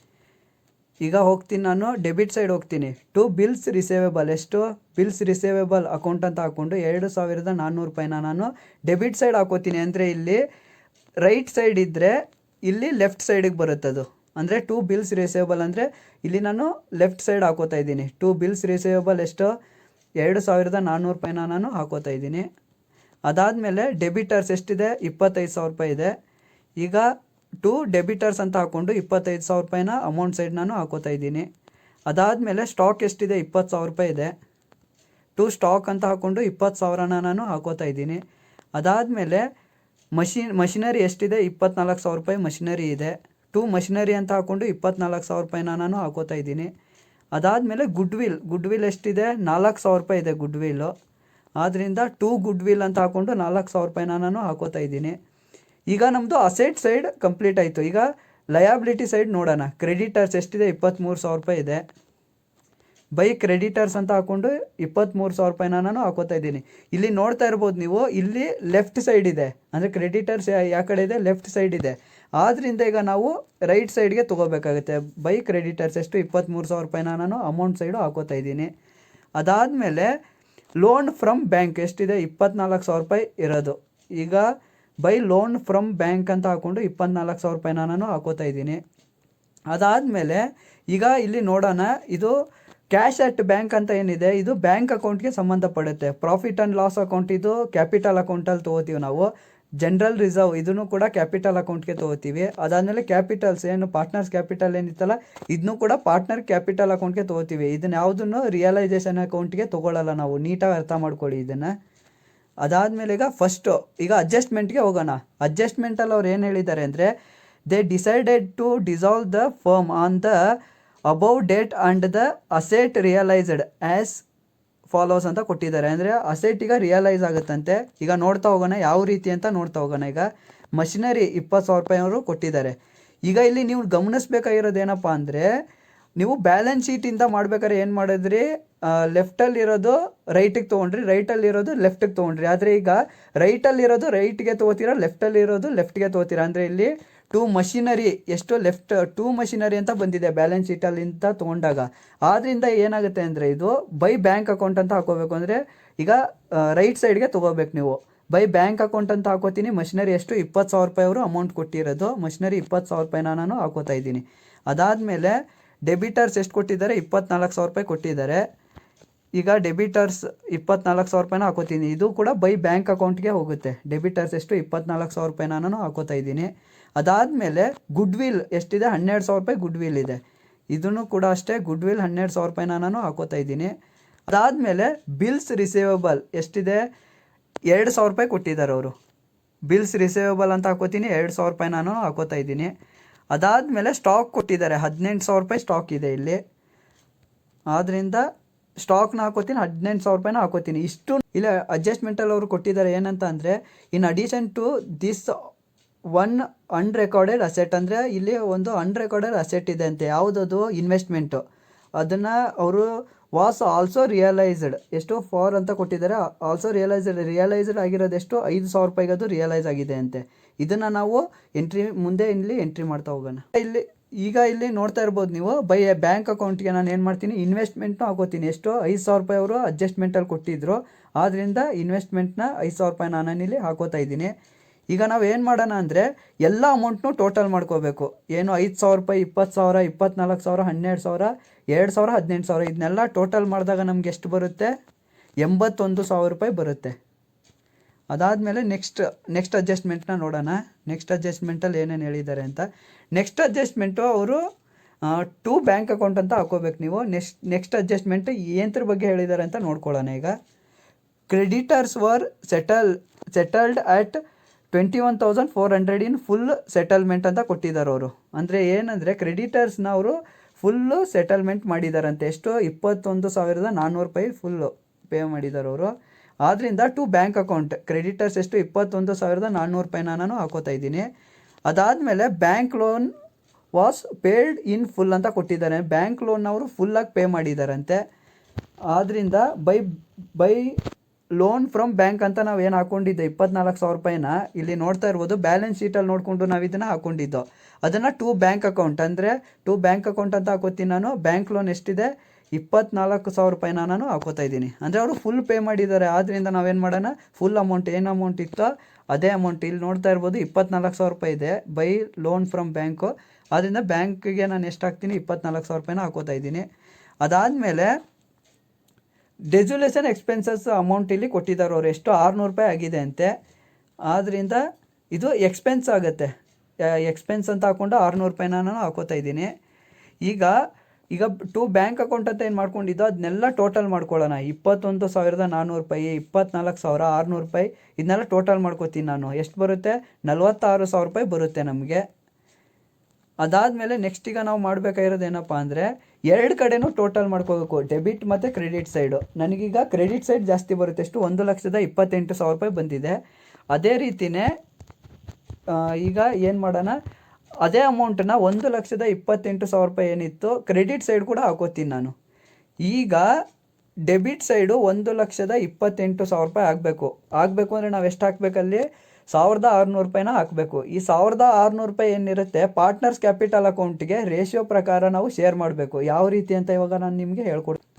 ಈಗ ಹೋಗ್ತೀನಿ ನಾನು ಡೆಬಿಟ್ ಸೈಡ್ ಹೋಗ್ತೀನಿ. ಟು ಬಿಲ್ಸ್ ರಿಸೇವೇಬಲ್, ಎಷ್ಟು ಬಿಲ್ಸ್ ರಿಸೇವೇಬಲ್ ಅಕೌಂಟ್ ಅಂತ ಹಾಕ್ಕೊಂಡು 2400 ರೂಪಾಯಿನ ನಾನು ಡೆಬಿಟ್ ಸೈಡ್ ಹಾಕೋತೀನಿ. ಅಂದರೆ ಇಲ್ಲಿ ರೈಟ್ ಸೈಡ್ ಇದ್ದರೆ ಇಲ್ಲಿ ಲೆಫ್ಟ್ ಸೈಡಿಗೆ ಬರುತ್ತದು. ಅಂದರೆ ಟು ಬಿಲ್ಸ್ ರಿಸೇವೇಬಲ್ ಅಂದರೆ ಇಲ್ಲಿ ನಾನು ಲೆಫ್ಟ್ ಸೈಡ್ ಹಾಕೋತಾ ಇದ್ದೀನಿ. ಟು ಬಿಲ್ಸ್ ರಿಸೇವೇಬಲ್ ಎಷ್ಟು 2400 ರೂಪಾಯಿನ ನಾನು ಹಾಕೋತಾ ಇದ್ದೀನಿ. ಅದಾದಮೇಲೆ ಡೆಬಿಟರ್ಸ್ ಎಷ್ಟಿದೆ 25,000 ರೂಪಾಯಿ ಇದೆ. ಈಗ ಟು ಡೆಬಿಟರ್ಸ್ ಅಂತ ಹಾಕ್ಕೊಂಡು 25,000 ರೂಪಾಯಿನ ಅಮೌಂಟ್ ಸೈಡ್ ನಾನು ಹಾಕೋತಾ ಇದ್ದೀನಿ. ಅದಾದಮೇಲೆ ಸ್ಟಾಕ್ ಎಷ್ಟಿದೆ 20,000 ರೂಪಾಯಿ ಇದೆ. ಟು ಸ್ಟಾಕ್ ಅಂತ ಹಾಕ್ಕೊಂಡು 20,000ನ ನಾನು ಹಾಕೋತಾ ಇದ್ದೀನಿ. ಅದಾದಮೇಲೆ ಮಷಿನರಿ ಎಷ್ಟಿದೆ 24,000 ರೂಪಾಯಿ ಮಷಿನರಿ ಇದೆ. ಟು ಮಷಿನರಿ ಅಂತ ಹಾಕ್ಕೊಂಡು 24,000 ರೂಪಾಯಿನ ನಾನು ಹಾಕೋತಾ ಇದ್ದೀನಿ. ಅದಾದಮೇಲೆ ಗುಡ್ ವಿಲ್ ಎಷ್ಟಿದೆ 4,000 ರೂಪಾಯಿ ಇದೆ ಗುಡ್ ವಿಲ್ಲು. ಆದ್ದರಿಂದ ಟು ಗುಡ್ ವಿಲ್ ಅಂತ ಹಾಕ್ಕೊಂಡು 4,000 ರೂಪಾಯಿನ ನಾನು ಹಾಕೋತಾ ಇದ್ದೀನಿ. ಈಗ ನಮ್ಮದು ಅಸೆಟ್ ಸೈಡ್ ಕಂಪ್ಲೀಟ್ ಆಯಿತು. ಈಗ ಲಯಾಬಿಲಿಟಿ ಸೈಡ್ ನೋಡೋಣ. ಕ್ರೆಡಿಟರ್ಸ್ ಎಷ್ಟಿದೆ 23,000 ರೂಪಾಯಿ ಇದೆ. ಬೈ ಕ್ರೆಡಿಟರ್ಸ್ ಅಂತ ಹಾಕ್ಕೊಂಡು 23,000 ರೂಪಾಯಿನ ನಾನು ಹಾಕೋತಾ ಇದ್ದೀನಿ. ಇಲ್ಲಿ ನೋಡ್ತಾ ಇರ್ಬೋದು ನೀವು, ಇಲ್ಲಿ ಲೆಫ್ಟ್ ಸೈಡ್ ಇದೆ. ಅಂದರೆ ಕ್ರೆಡಿಟರ್ಸ್ ಯಾವ ಕಡೆ ಇದೆ ಲೆಫ್ಟ್ ಸೈಡ್ ಇದೆ. ಆದ್ದರಿಂದ ಈಗ ನಾವು ರೈಟ್ ಸೈಡ್ಗೆ ತೊಗೋಬೇಕಾಗುತ್ತೆ. ಬೈ ಕ್ರೆಡಿಟರ್ಸ್ ಎಷ್ಟು 23,000 ರೂಪಾಯಿನ ನಾನು ಅಮೌಂಟ್ ಸೈಡು ಹಾಕೋತಾ ಇದ್ದೀನಿ. ಅದಾದಮೇಲೆ ಲೋನ್ ಫ್ರಮ್ ಬ್ಯಾಂಕ್ ಎಷ್ಟಿದೆ 24,000 ರೂಪಾಯಿ ಇರೋದು. ಈಗ ಬೈ ಲೋನ್ ಫ್ರಮ್ ಬ್ಯಾಂಕ್ ಅಂತ ಹಾಕ್ಕೊಂಡು 24,000 ರೂಪಾಯಿನ ನಾನು ಹಾಕೋತಾ ಇದ್ದೀನಿ. ಅದಾದಮೇಲೆ ಈಗ ಇಲ್ಲಿ ನೋಡೋಣ, ಇದು ಕ್ಯಾಶ್ ಅಟ್ ಬ್ಯಾಂಕ್ ಅಂತ ಏನಿದೆ ಇದು ಬ್ಯಾಂಕ್ ಅಕೌಂಟ್ಗೆ ಸಂಬಂಧಪಡುತ್ತೆ. ಪ್ರಾಫಿಟ್ ಆ್ಯಂಡ್ ಲಾಸ್ ಅಕೌಂಟ್ ಇದು ಕ್ಯಾಪಿಟಲ್ ಅಕೌಂಟಲ್ಲಿ ತೊಗೋತೀವಿ ನಾವು. ಜನರಲ್ ರಿಸರ್ವ್ ಇದನ್ನು ಕೂಡ ಕ್ಯಾಪಿಟಲ್ ಅಕೌಂಟ್ಗೆ ತೊಗೋತೀವಿ. ಅದಾದಮೇಲೆ ಕ್ಯಾಪಿಟಲ್ಸ್ ಏನು ಪಾರ್ಟ್ನರ್ಸ್ ಕ್ಯಾಪಿಟಲ್ ಏನಿತ್ತಲ್ಲ ಇದನ್ನು ಕೂಡ ಪಾರ್ಟ್ನರ್ ಕ್ಯಾಪಿಟಲ್ ಅಕೌಂಟ್ಗೆ ತೊಗೋತೀವಿ. ಇದನ್ನು ಯಾವುದನ್ನು ರಿಯಲೈಸೇಷನ್ ಅಕೌಂಟ್ಗೆ ತೊಗೊಳ್ಳಲ್ಲ ನಾವು. ನೀಟಾಗಿ ಅರ್ಥ ಮಾಡ್ಕೊಳ್ಳಿ ಇದನ್ನು. ಅದಾದಮೇಲೆ ಈಗ ಅಡ್ಜಸ್ಟ್ಮೆಂಟ್ಗೆ ಹೋಗೋಣ. ಅಡ್ಜಸ್ಟ್ಮೆಂಟಲ್ಲಿ ಅವ್ರು ಏನು ಹೇಳಿದ್ದಾರೆ ಅಂದರೆ, they decided to dissolve the firm on the above date and the asset realised as follows ಅಂತ ಕೊಟ್ಟಿದ್ದಾರೆ. ಅಂದರೆ ಅಸೆಟ್ ಈಗ ರಿಯಲೈಸ್ ಆಗುತ್ತಂತೆ. ಈಗ ನೋಡ್ತಾ ಹೋಗೋಣ ಯಾವ ರೀತಿ ಅಂತ ನೋಡ್ತಾ ಹೋಗೋಣ. ಈಗ ಮಷಿನರಿ 20,000 ರೂಪಾಯಿ ಅವರು ಕೊಟ್ಟಿದ್ದಾರೆ. ಈಗ ಇಲ್ಲಿ ನೀವು ಗಮನಿಸ್ಬೇಕಾಗಿರೋದು ಏನಪ್ಪ ಅಂದರೆ, ನೀವು ಬ್ಯಾಲೆನ್ಸ್ ಶೀಟಿಂದ ಮಾಡ್ಬೇಕಾದ್ರೆ ಏನು ಮಾಡಿದ್ರಿ, ಲೆಫ್ಟಲ್ಲಿರೋದು ರೈಟಿಗೆ ತೊಗೊಂಡ್ರಿ, ರೈಟಲ್ಲಿರೋದು ಲೆಫ್ಟಿಗೆ ತೊಗೊಂಡ್ರಿ. ಆದರೆ ಈಗ ರೈಟಲ್ಲಿರೋದು ರೈಟ್ಗೆ ತೊಗೋತೀರಾ, ಲೆಫ್ಟಲ್ಲಿರೋದು ಲೆಫ್ಟ್ಗೆ ತೊಗೋತೀರಾ. ಅಂದರೆ ಇಲ್ಲಿ ಟು ಮಷಿನರಿ ಎಷ್ಟು ಟು ಮಷಿನರಿ ಅಂತ ಬಂದಿದೆ ಬ್ಯಾಲೆನ್ಸ್ ಶೀಟಲ್ಲಿಂದ ತೊಗೊಂಡಾಗ. ಆದ್ದರಿಂದ ಏನಾಗುತ್ತೆ ಅಂದರೆ ಇದು ಬೈ ಬ್ಯಾಂಕ್ ಅಕೌಂಟ್ ಅಂತ ಹಾಕೋಬೇಕು. ಅಂದರೆ ಈಗ ರೈಟ್ ಸೈಡ್ಗೆ ತೊಗೋಬೇಕು ನೀವು. ಬೈ ಬ್ಯಾಂಕ್ ಅಕೌಂಟ್ ಅಂತ ಹಾಕೋತೀನಿ. ಮಷಿನರಿ ಎಷ್ಟು 20,000 ರೂಪಾಯಿ ಅವರು ಅಮೌಂಟ್ ಕೊಟ್ಟಿರೋದು. ಮಷಿನರಿ 20,000 ರೂಪಾಯಿನ ನಾನು ಹಾಕೋತಾ ಇದ್ದೀನಿ. ಅದಾದಮೇಲೆ ಡೆಬಿಟರ್ಸ್ ಎಷ್ಟು ಕೊಟ್ಟಿದ್ದಾರೆ 24,000 ರೂಪಾಯಿ ಕೊಟ್ಟಿದ್ದಾರೆ. ಈಗ ಡೆಬಿಟರ್ಸ್ 24,000 ರೂಪಾಯಿನ ಹಾಕೋತೀನಿ. ಇದು ಕೂಡ ಬೈ ಬ್ಯಾಂಕ್ ಅಕೌಂಟ್ಗೆ ಹೋಗುತ್ತೆ. ಡೆಬಿಟರ್ಸ್ ಎಷ್ಟು 24,000 ರೂಪಾಯಿನ ನಾನು ಹಾಕೋತಾ ಇದ್ದೀನಿ. ಅದಾದಮೇಲೆ ಗುಡ್ ವಿಲ್ ಎಷ್ಟಿದೆ 12,000 ರೂಪಾಯಿ ಗುಡ್ ವಿಲ್ ಇದೆ. ಇದನ್ನು ಕೂಡ ಅಷ್ಟೇ ಗುಡ್ ವಿಲ್ 12,000 ರೂಪಾಯಿನ ನಾನು ಹಾಕೋತಾ ಇದ್ದೀನಿ. ಅದಾದಮೇಲೆ ಬಿಲ್ಸ್ ರಿಸೇವೇಬಲ್ ಎಷ್ಟಿದೆ 2,000 ರೂಪಾಯಿ ಕೊಟ್ಟಿದ್ದಾರೆ ಅವರು. ಬಿಲ್ಸ್ ರಿಸೇವೇಬಲ್ ಅಂತ ಹಾಕೋತೀನಿ. 2,000 ರೂಪಾಯಿ ನಾನು ಹಾಕೋತಾ ಇದ್ದೀನಿ. ಅದಾದಮೇಲೆ ಸ್ಟಾಕ್ ಕೊಟ್ಟಿದ್ದಾರೆ 18,000 ರೂಪಾಯಿ ಸ್ಟಾಕ್ ಇದೆ ಇಲ್ಲಿ. ಆದ್ದರಿಂದ ಸ್ಟಾಕ್ನ ಹಾಕೋತೀನಿ 18,000 ರೂಪಾಯಿನ ಹಾಕೋತೀನಿ. ಇಷ್ಟು ಇಲ್ಲ ಅಡ್ಜಸ್ಟ್ಮೆಂಟಲ್ಲಿ ಅವರು ಕೊಟ್ಟಿದ್ದಾರೆ ಏನಂತ ಅಂದರೆ, in addition to this one unrecorded asset. ಅಂದರೆ ಇಲ್ಲಿ ಒಂದು ಅನ್ರೆಕಾರ್ಡೆಡ್ ಅಸೆಟ್ ಇದೆ ಅಂತೆ. ಯಾವುದದು ಇನ್ವೆಸ್ಟ್ಮೆಂಟು. ಅದನ್ನು ಅವರು ವಾಸ್ ಆಲ್ಸೋ ರಿಯಲೈಸ್ಡ್ ಎಷ್ಟು ಫಾರ್ ಅಂತ ಕೊಟ್ಟಿದ್ದಾರೆ. ಆಲ್ಸೋ ರಿಯಲೈಸ್ಡ್ ಆಗಿರೋದು ಎಷ್ಟು 5,000 ರೂಪಾಯಿಗೆ ಅದು ರಿಯಲೈಸ್ ಆಗಿದೆ ಅಂತೆ. ಇದನ್ನು ನಾವು ಮುಂದೆ ಇಲ್ಲಿ ಎಂಟ್ರಿ ಮಾಡ್ತಾ ಹೋಗೋಣ. ಇಲ್ಲಿ ನೋಡ್ತಾ ಇರ್ಬೋದು ನೀವು, ಬೈ ಬ್ಯಾಂಕ್ ಅಕೌಂಟ್ಗೆ ನಾನು ಏನು ಮಾಡ್ತೀನಿ ಇನ್ವೆಸ್ಟ್ಮೆಂಟ್ನೂ ಹಾಕೋತೀನಿ. ಎಷ್ಟು 5,000 ರೂಪಾಯಿ ಅವರು ಅಡ್ಜಸ್ಟ್ಮೆಂಟಲ್ಲಿ ಕೊಟ್ಟಿದ್ರು. ಆದ್ದರಿಂದ ಇನ್ವೆಸ್ಟ್ಮೆಂಟ್ನ 5,000 ರೂಪಾಯಿ ನಾನಿಲ್ಲಿ ಹಾಕೋತಾ ಇದ್ದೀನಿ. ಈಗ ನಾವು ಏನು ಮಾಡೋಣ ಅಂದರೆ ಎಲ್ಲ ಅಮೌಂಟ್ನು ಟೋಟಲ್ ಮಾಡ್ಕೋಬೇಕು. ಏನು 5,000 ರೂಪಾಯಿ 20,000 24,000 12,000 2,000 18,000 ಇದನ್ನೆಲ್ಲ ಟೋಟಲ್ ಮಾಡಿದಾಗ ನಮ್ಗೆ ಎಷ್ಟು ಬರುತ್ತೆ 81,000 ರೂಪಾಯಿ ಬರುತ್ತೆ. ಅದಾದಮೇಲೆ ನೆಕ್ಸ್ಟ್ ಅಡ್ಜಸ್ಟ್ಮೆಂಟ್ನ ನೋಡೋಣ. ನೆಕ್ಸ್ಟ್ ಅಡ್ಜಸ್ಟ್ಮೆಂಟಲ್ಲಿ ಏನೇನು ಹೇಳಿದ್ದಾರೆ ಅಂತ. ನೆಕ್ಸ್ಟ್ ಅಡ್ಜಸ್ಟ್ಮೆಂಟು ಅವರು ಟು ಬ್ಯಾಂಕ್ ಅಕೌಂಟ್ ಅಂತ ಹಾಕೋಬೇಕು ನೀವು. ನೆಕ್ಸ್ಟ್ ಅಡ್ಜಸ್ಟ್ಮೆಂಟ್ ಏನರ ಬಗ್ಗೆ ಹೇಳಿದ್ದಾರೆ ಅಂತ ನೋಡ್ಕೊಳ್ಳೋಣ. ಈಗ creditors var settled at 21,400 in full settlement ಅಂತ ಕೊಟ್ಟಿದ್ದಾರೆ ಅವರು. ಅಂದರೆ ಏನಂದರೆ ಕ್ರೆಡಿಟರ್ಸ್ನ ಅವರು ಫುಲ್ಲು ಸೆಟಲ್ಮೆಂಟ್ ಮಾಡಿದಾರಂತೆ. ಎಷ್ಟು 21,400 ರೂಪಾಯಿ ಫುಲ್ಲು ಪೇ ಮಾಡಿದ್ದಾರೆ ಅವರು. ಆದ್ದರಿಂದ ಟು ಬ್ಯಾಂಕ್ ಅಕೌಂಟ್ ಕ್ರೆಡಿಟರ್ಸ್ ಎಷ್ಟು 21,400 ರೂಪಾಯಿನ ನಾನು ಹಾಕೋತಾ ಇದ್ದೀನಿ. ಅದಾದಮೇಲೆ bank loan was paid in full ಅಂತ ಕೊಟ್ಟಿದ್ದಾರೆ. ಬ್ಯಾಂಕ್ ಲೋನ್ ಅವರು ಫುಲ್ಲಾಗಿ ಪೇ ಮಾಡಿದಾರಂತೆ. ಆದ್ದರಿಂದ ಬೈ ಲೋನ್ ಫ್ರಮ್ ಬ್ಯಾಂಕ್ ಅಂತ ನಾವು ಏನು ಹಾಕೊಂಡಿದ್ದೆ 24,000 ರೂಪಾಯಿನ ಇಲ್ಲಿ ನೋಡ್ತಾ ಇರ್ಬೋದು. ಬ್ಯಾಲೆನ್ಸ್ ಶೀಟಲ್ಲಿ ನೋಡಿಕೊಂಡು ನಾವು ಇದನ್ನು ಹಾಕೊಂಡಿದ್ದು. ಅದನ್ನು ಟು ಬ್ಯಾಂಕ್ ಅಕೌಂಟ್ ಅಂದರೆ ಟು ಬ್ಯಾಂಕ್ ಅಕೌಂಟ್ ಅಂತ ಹಾಕೋತೀನಿ ನಾನು. ಬ್ಯಾಂಕ್ ಲೋನ್ ಎಷ್ಟಿದೆ 24,000 ರೂಪಾಯಿನ ನಾನು ಹಾಕೋತಾ ಇದ್ದೀನಿ. ಅಂದರೆ ಅವರು ಫುಲ್ ಪೇ ಮಾಡಿದ್ದಾರೆ. ಆದ್ದರಿಂದ ನಾವೇನು ಮಾಡೋಣ, ಫುಲ್ ಅಮೌಂಟ್ ಏನು ಅಮೌಂಟ್ ಇತ್ತೋ ಅದೇ ಅಮೌಂಟ್ ಇಲ್ಲಿ ನೋಡ್ತಾ ಇರ್ಬೋದು 24,000 ರೂಪಾಯಿ ಇದೆ ಬೈ ಲೋನ್ ಫ್ರಮ್ ಬ್ಯಾಂಕು. ಆದ್ದರಿಂದ ಬ್ಯಾಂಕಿಗೆ ನಾನು ಎಷ್ಟು ಹಾಕ್ತೀನಿ 24,000 ರೂಪಾಯಿನ ಹಾಕೋತಾ ಇದ್ದೀನಿ. ಅದಾದಮೇಲೆ ಡೆಸ್ಯುಲೇಷನ್ ಎಕ್ಸ್ಪೆನ್ಸಸ್ ಅಮೌಂಟ್ ಇಲ್ಲಿ ಕೊಟ್ಟಿದ್ದಾರೆ ಅವರು. ಎಷ್ಟು 600 ರೂಪಾಯಿ ಆಗಿದೆ ಅಂತೆ. ಆದ್ದರಿಂದ ಇದು ಎಕ್ಸ್ಪೆನ್ಸ್ ಆಗುತ್ತೆ. ಎಕ್ಸ್ಪೆನ್ಸ್ ಅಂತ ಹಾಕ್ಕೊಂಡು 600 ರೂಪಾಯಿನ ನಾನು ಹಾಕೋತಾ ಇದ್ದೀನಿ. ಈಗ ಟು ಬ್ಯಾಂಕ್ ಅಕೌಂಟ್ ಅಂತ ಏನು ಮಾಡ್ಕೊಂಡಿದ್ದೋ ಅದನ್ನೆಲ್ಲ ಟೋಟಲ್ ಮಾಡ್ಕೊಳ್ಳೋಣ. 21,400 ರೂಪಾಯಿ, 24,600 ರೂಪಾಯಿ ಇದನ್ನೆಲ್ಲ ಟೋಟಲ್ ಮಾಡ್ಕೋತೀನಿ ನಾನು. ಎಷ್ಟು ಬರುತ್ತೆ 46,000 ರೂಪಾಯಿ ಬರುತ್ತೆ ನಮಗೆ. ಅದಾದಮೇಲೆ ನೆಕ್ಸ್ಟ್ ಈಗ ನಾವು ಮಾಡಬೇಕಾಗಿರೋದು ಏನಪ್ಪ ಅಂದರೆ ಎರಡು ಕಡೆನೂ ಟೋಟಲ್ ಮಾಡ್ಕೋಬೇಕು, ಡೆಬಿಟ್ ಮತ್ತು ಕ್ರೆಡಿಟ್ ಸೈಡು. ನನಗೀಗ ಕ್ರೆಡಿಟ್ ಸೈಡ್ ಜಾಸ್ತಿ ಬರುತ್ತೆ. ಎಷ್ಟು 1,28,000 ರೂಪಾಯಿ ಬಂದಿದೆ. ಅದೇ ರೀತಿಯೇ ಈಗ ಏನು ಮಾಡೋಣ, ಅದೇ ಅಮೌಂಟನ್ನ 1,28,000 ರೂಪಾಯಿ ಏನಿತ್ತು ಕ್ರೆಡಿಟ್ ಸೈಡ್ ಕೂಡ ಹಾಕೋತೀನಿ ನಾನು. ಈಗ ಡೆಬಿಟ್ ಸೈಡು 1,28,000 ರೂಪಾಯಿ ಆಗಬೇಕು ಅಂದರೆ ನಾವು ಎಷ್ಟು ಹಾಕಬೇಕಲ್ಲಿ 1,600 ರೂಪಾಯಿನ ಹಾಕಬೇಕು. ಈ 1,600 ರೂಪಾಯಿ ಏನಿರುತ್ತೆ ಪಾರ್ಟ್ನರ್ಸ್ ಕ್ಯಾಪಿಟಲ್ ಅಕೌಂಟಿಗೆ ರೇಷಿಯೋ ಪ್ರಕಾರ ನಾವು ಶೇರ್ ಮಾಡಬೇಕು. ಯಾವ ರೀತಿ ಅಂತ ಇವಾಗ ನಾನು ನಿಮಗೆ ಹೇಳ್ಕೊಡ್ತೀನಿ.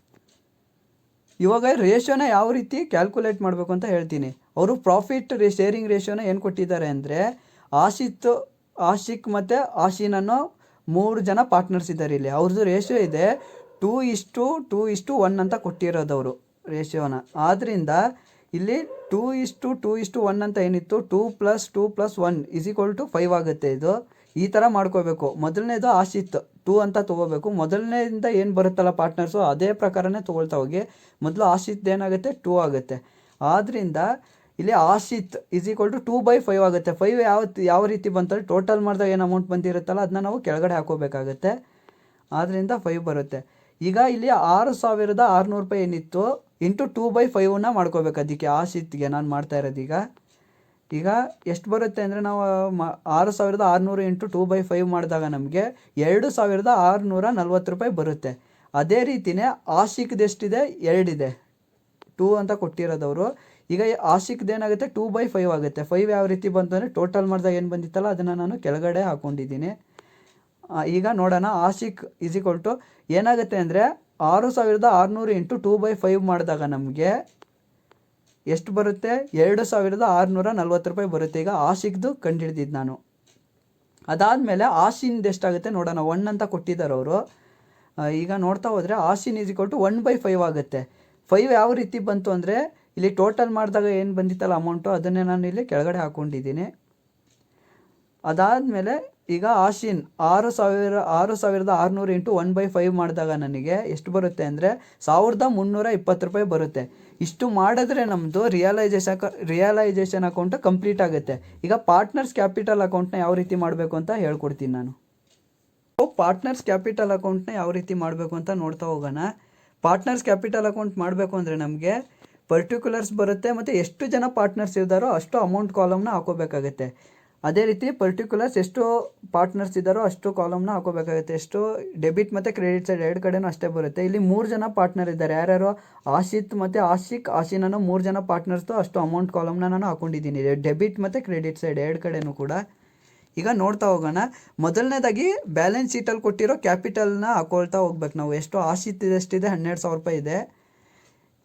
ಇವಾಗ ರೇಷಿಯೋನ ಯಾವ ರೀತಿ ಕ್ಯಾಲ್ಕುಲೇಟ್ ಮಾಡಬೇಕು ಅಂತ ಹೇಳ್ತೀನಿ. ಅವರು ಪ್ರಾಫಿಟ್ ಶೇರಿಂಗ್ ರೇಷಿಯೋನ ಏನು ಕೊಟ್ಟಿದ್ದಾರೆ ಅಂದರೆ ಆಶಿಕ್ ಮತ್ತು ಆಶಿನ್ ಅನ್ನೋ 3 ಜನ ಪಾರ್ಟ್ನರ್ಸ್ ಇದ್ದಾರೆ ಇಲ್ಲಿ. ಅವ್ರದ್ದು ರೇಷಿಯೋ ಇದೆ 2:1 ಅಂತ ಕೊಟ್ಟಿರೋದು ಅವರು ರೇಷಿಯೋನ. ಆದ್ದರಿಂದ ಇಲ್ಲಿ 2:1 ಅಂತ ಏನಿತ್ತು 2 + 2 + 1 = 5 ಆಗುತ್ತೆ. ಇದು ಈ ಥರ ಮಾಡ್ಕೋಬೇಕು. ಮೊದಲನೇದು ಆಶಿತ್ 2 ಅಂತ ತೊಗೋಬೇಕು. ಮೊದಲನೇದಿಂದ ಏನು ಬರುತ್ತಲ್ಲ ಪಾರ್ಟ್ನರ್ಸು ಅದೇ ಪ್ರಕಾರನೇ ತೊಗೊಳ್ತಾ ಹೋಗಿ. ಮೊದಲು ಆಶಿತ್ ಏನಾಗುತ್ತೆ 2 ಆಗುತ್ತೆ. ಆದ್ದರಿಂದ ಇಲ್ಲಿ ಆಶಿತ್ = 2/5 ಆಗುತ್ತೆ. 5 ಯಾವ ರೀತಿ ಬಂತಂದರೆ ಟೋಟಲ್ ಮಾಡಿದಾಗ ಏನು ಅಮೌಂಟ್ ಬಂದಿರುತ್ತಲ್ಲ ಅದನ್ನ ನಾವು ಕೆಳಗಡೆ ಹಾಕೋಬೇಕಾಗತ್ತೆ. ಆದ್ದರಿಂದ 5 ಬರುತ್ತೆ. ಈಗ ಇಲ್ಲಿ 6,600 ರೂಪಾಯಿ ಏನಿತ್ತು ಇಂಟು 2/5ನ ಮಾಡ್ಕೋಬೇಕು. ಅದಕ್ಕೆ ಆಶಿತ್ಗೆ ನಾನು ಮಾಡ್ತಾ ಇರೋದು ಈಗ ಎಷ್ಟು ಬರುತ್ತೆ ಅಂದರೆ ನಾವು 6,600 ಇಂಟು 2/5 ಮಾಡಿದಾಗ ನಮಗೆ 2,640 ರೂಪಾಯಿ ಬರುತ್ತೆ. ಅದೇ ರೀತಿಯೇ ಆಶಿಕ್ದು ಎಷ್ಟಿದೆ 2 ಇದೆ, 2 ಅಂತ ಕೊಟ್ಟಿರೋದವರು. ಈಗ ಆಶಿಕ್ದು ಏನಾಗುತ್ತೆ 2/5 ಆಗುತ್ತೆ. 5 ಯಾವ ರೀತಿ ಬಂತು ಅಂದರೆ ಟೋಟಲ್ ಮಾಡಿದಾಗ ಏನು ಬಂದಿತ್ತಲ್ಲ ಅದನ್ನು ನಾನು ಕೆಳಗಡೆ ಹಾಕ್ಕೊಂಡಿದ್ದೀನಿ. ಈಗ ನೋಡೋಣ. ಆಶಿಕ್ = ಏನಾಗುತ್ತೆ ಅಂದರೆ 6,600 ಇಂಟು 2/5 ಮಾಡಿದಾಗ ನಮಗೆ ಎಷ್ಟು ಬರುತ್ತೆ 2,640 ರೂಪಾಯಿ ಬರುತ್ತೆ. ಈಗ ಆಶಿಕ್ದು ಕಂಡುಹಿಡಿದಿದ್ದು ನಾನು. ಅದಾದಮೇಲೆ ಆಶಿನ್ದು ಎಷ್ಟಾಗುತ್ತೆ ನೋಡೋಣ. 1 ಅಂತ ಕೊಟ್ಟಿದ್ದಾರೆ ಅವರು. ಈಗ ನೋಡ್ತಾ ಹೋದರೆ ಆಶಿನ್ = 1/5 ಆಗುತ್ತೆ. 5 ಯಾವ ರೀತಿ ಬಂತು ಅಂದರೆ ಇಲ್ಲಿ ಟೋಟಲ್ ಮಾಡಿದಾಗ ಏನು ಬಂದಿತ್ತಲ್ಲ ಅಮೌಂಟು ಅದನ್ನೇ ನಾನು ಇಲ್ಲಿ ಕೆಳಗಡೆ ಹಾಕ್ಕೊಂಡಿದ್ದೀನಿ. ಅದಾದಮೇಲೆ ಈಗ ಆಶಿನ್ 6,600 ಇಂಟು 1/5 ಮಾಡಿದಾಗ ನನಗೆ ಎಷ್ಟು ಬರುತ್ತೆ ಅಂದರೆ 1,320 ರೂಪಾಯಿ ಬರುತ್ತೆ. ಇಷ್ಟು ಮಾಡಿದ್ರೆ ನಮ್ಮದು ರಿಯಲೈಸೇಷನ್ ಅಕೌಂಟ್ ಕಂಪ್ಲೀಟ್ ಆಗುತ್ತೆ. ಈಗ ಪಾರ್ಟ್ನರ್ಸ್ ಕ್ಯಾಪಿಟಲ್ ಅಕೌಂಟ್ನ ಯಾವ ರೀತಿ ಮಾಡಬೇಕು ಅಂತ ಹೇಳ್ಕೊಡ್ತೀನಿ ನಾನು. ಪಾರ್ಟ್ನರ್ಸ್ ಕ್ಯಾಪಿಟಲ್ ಅಕೌಂಟ್ನ ಯಾವ ರೀತಿ ಮಾಡಬೇಕು ಅಂತ ನೋಡ್ತಾ ಹೋಗೋಣ. ಪಾರ್ಟ್ನರ್ಸ್ ಕ್ಯಾಪಿಟಲ್ ಅಕೌಂಟ್ ಮಾಡಬೇಕು ಅಂದರೆ ನಮಗೆ ಪರ್ಟಿಕ್ಯುಲರ್ಸ್ ಬರುತ್ತೆ ಮತ್ತು ಎಷ್ಟು ಜನ ಪಾರ್ಟ್ನರ್ಸ್ ಇದ್ದಾರೋ ಅಷ್ಟು ಅಮೌಂಟ್ ಕಾಲಮ್ನ ಹಾಕೋಬೇಕಾಗತ್ತೆ. ಅದೇ ರೀತಿ ಪರ್ಟಿಕ್ಯುಲರ್ಸ್ ಎಷ್ಟು ಪಾರ್ಟ್ನರ್ಸ್ ಇದ್ದಾರೋ ಅಷ್ಟು ಕಾಲಮ್ನ ಹಾಕೋಬೇಕಾಗುತ್ತೆ. ಎಷ್ಟು ಡೆಬಿಟ್ ಮತ್ತು ಕ್ರೆಡಿಟ್ ಸೈಡ್ ಎರಡು ಕಡೆನೂ ಅಷ್ಟೇ ಬರುತ್ತೆ. ಇಲ್ಲಿ 3 ಜನ ಪಾರ್ಟ್ನರ್ ಇದ್ದಾರೆ. ಯಾರ್ಯಾರು ಆಶಿತ್ ಮತ್ತು ಆಶಿನ್ ಅನ್ನೋ 3 ಜನ ಪಾರ್ಟ್ನರ್ಸ್ದು ಅಷ್ಟು ಅಮೌಂಟ್ ಕಾಲಮ್ನ ನಾನು ಹಾಕ್ಕೊಂಡಿದ್ದೀನಿ ಡೆಬಿಟ್ ಮತ್ತು ಕ್ರೆಡಿಟ್ ಸೈಡ್ ಎರಡು ಕಡೆನೂ ಕೂಡ. ಈಗ ನೋಡ್ತಾ ಹೋಗೋಣ. ಮೊದಲನೇದಾಗಿ ಬ್ಯಾಲೆನ್ಸ್ ಶೀಟಲ್ಲಿ ಕೊಟ್ಟಿರೋ ಕ್ಯಾಪಿಟಲ್ನ ಹಾಕೊಳ್ತಾ ಹೋಗ್ಬೇಕು ನಾವು. ಎಷ್ಟು ಆಶಿತ್ ಎಷ್ಟಿದೆ 12,000 ರೂಪಾಯಿ ಇದೆ.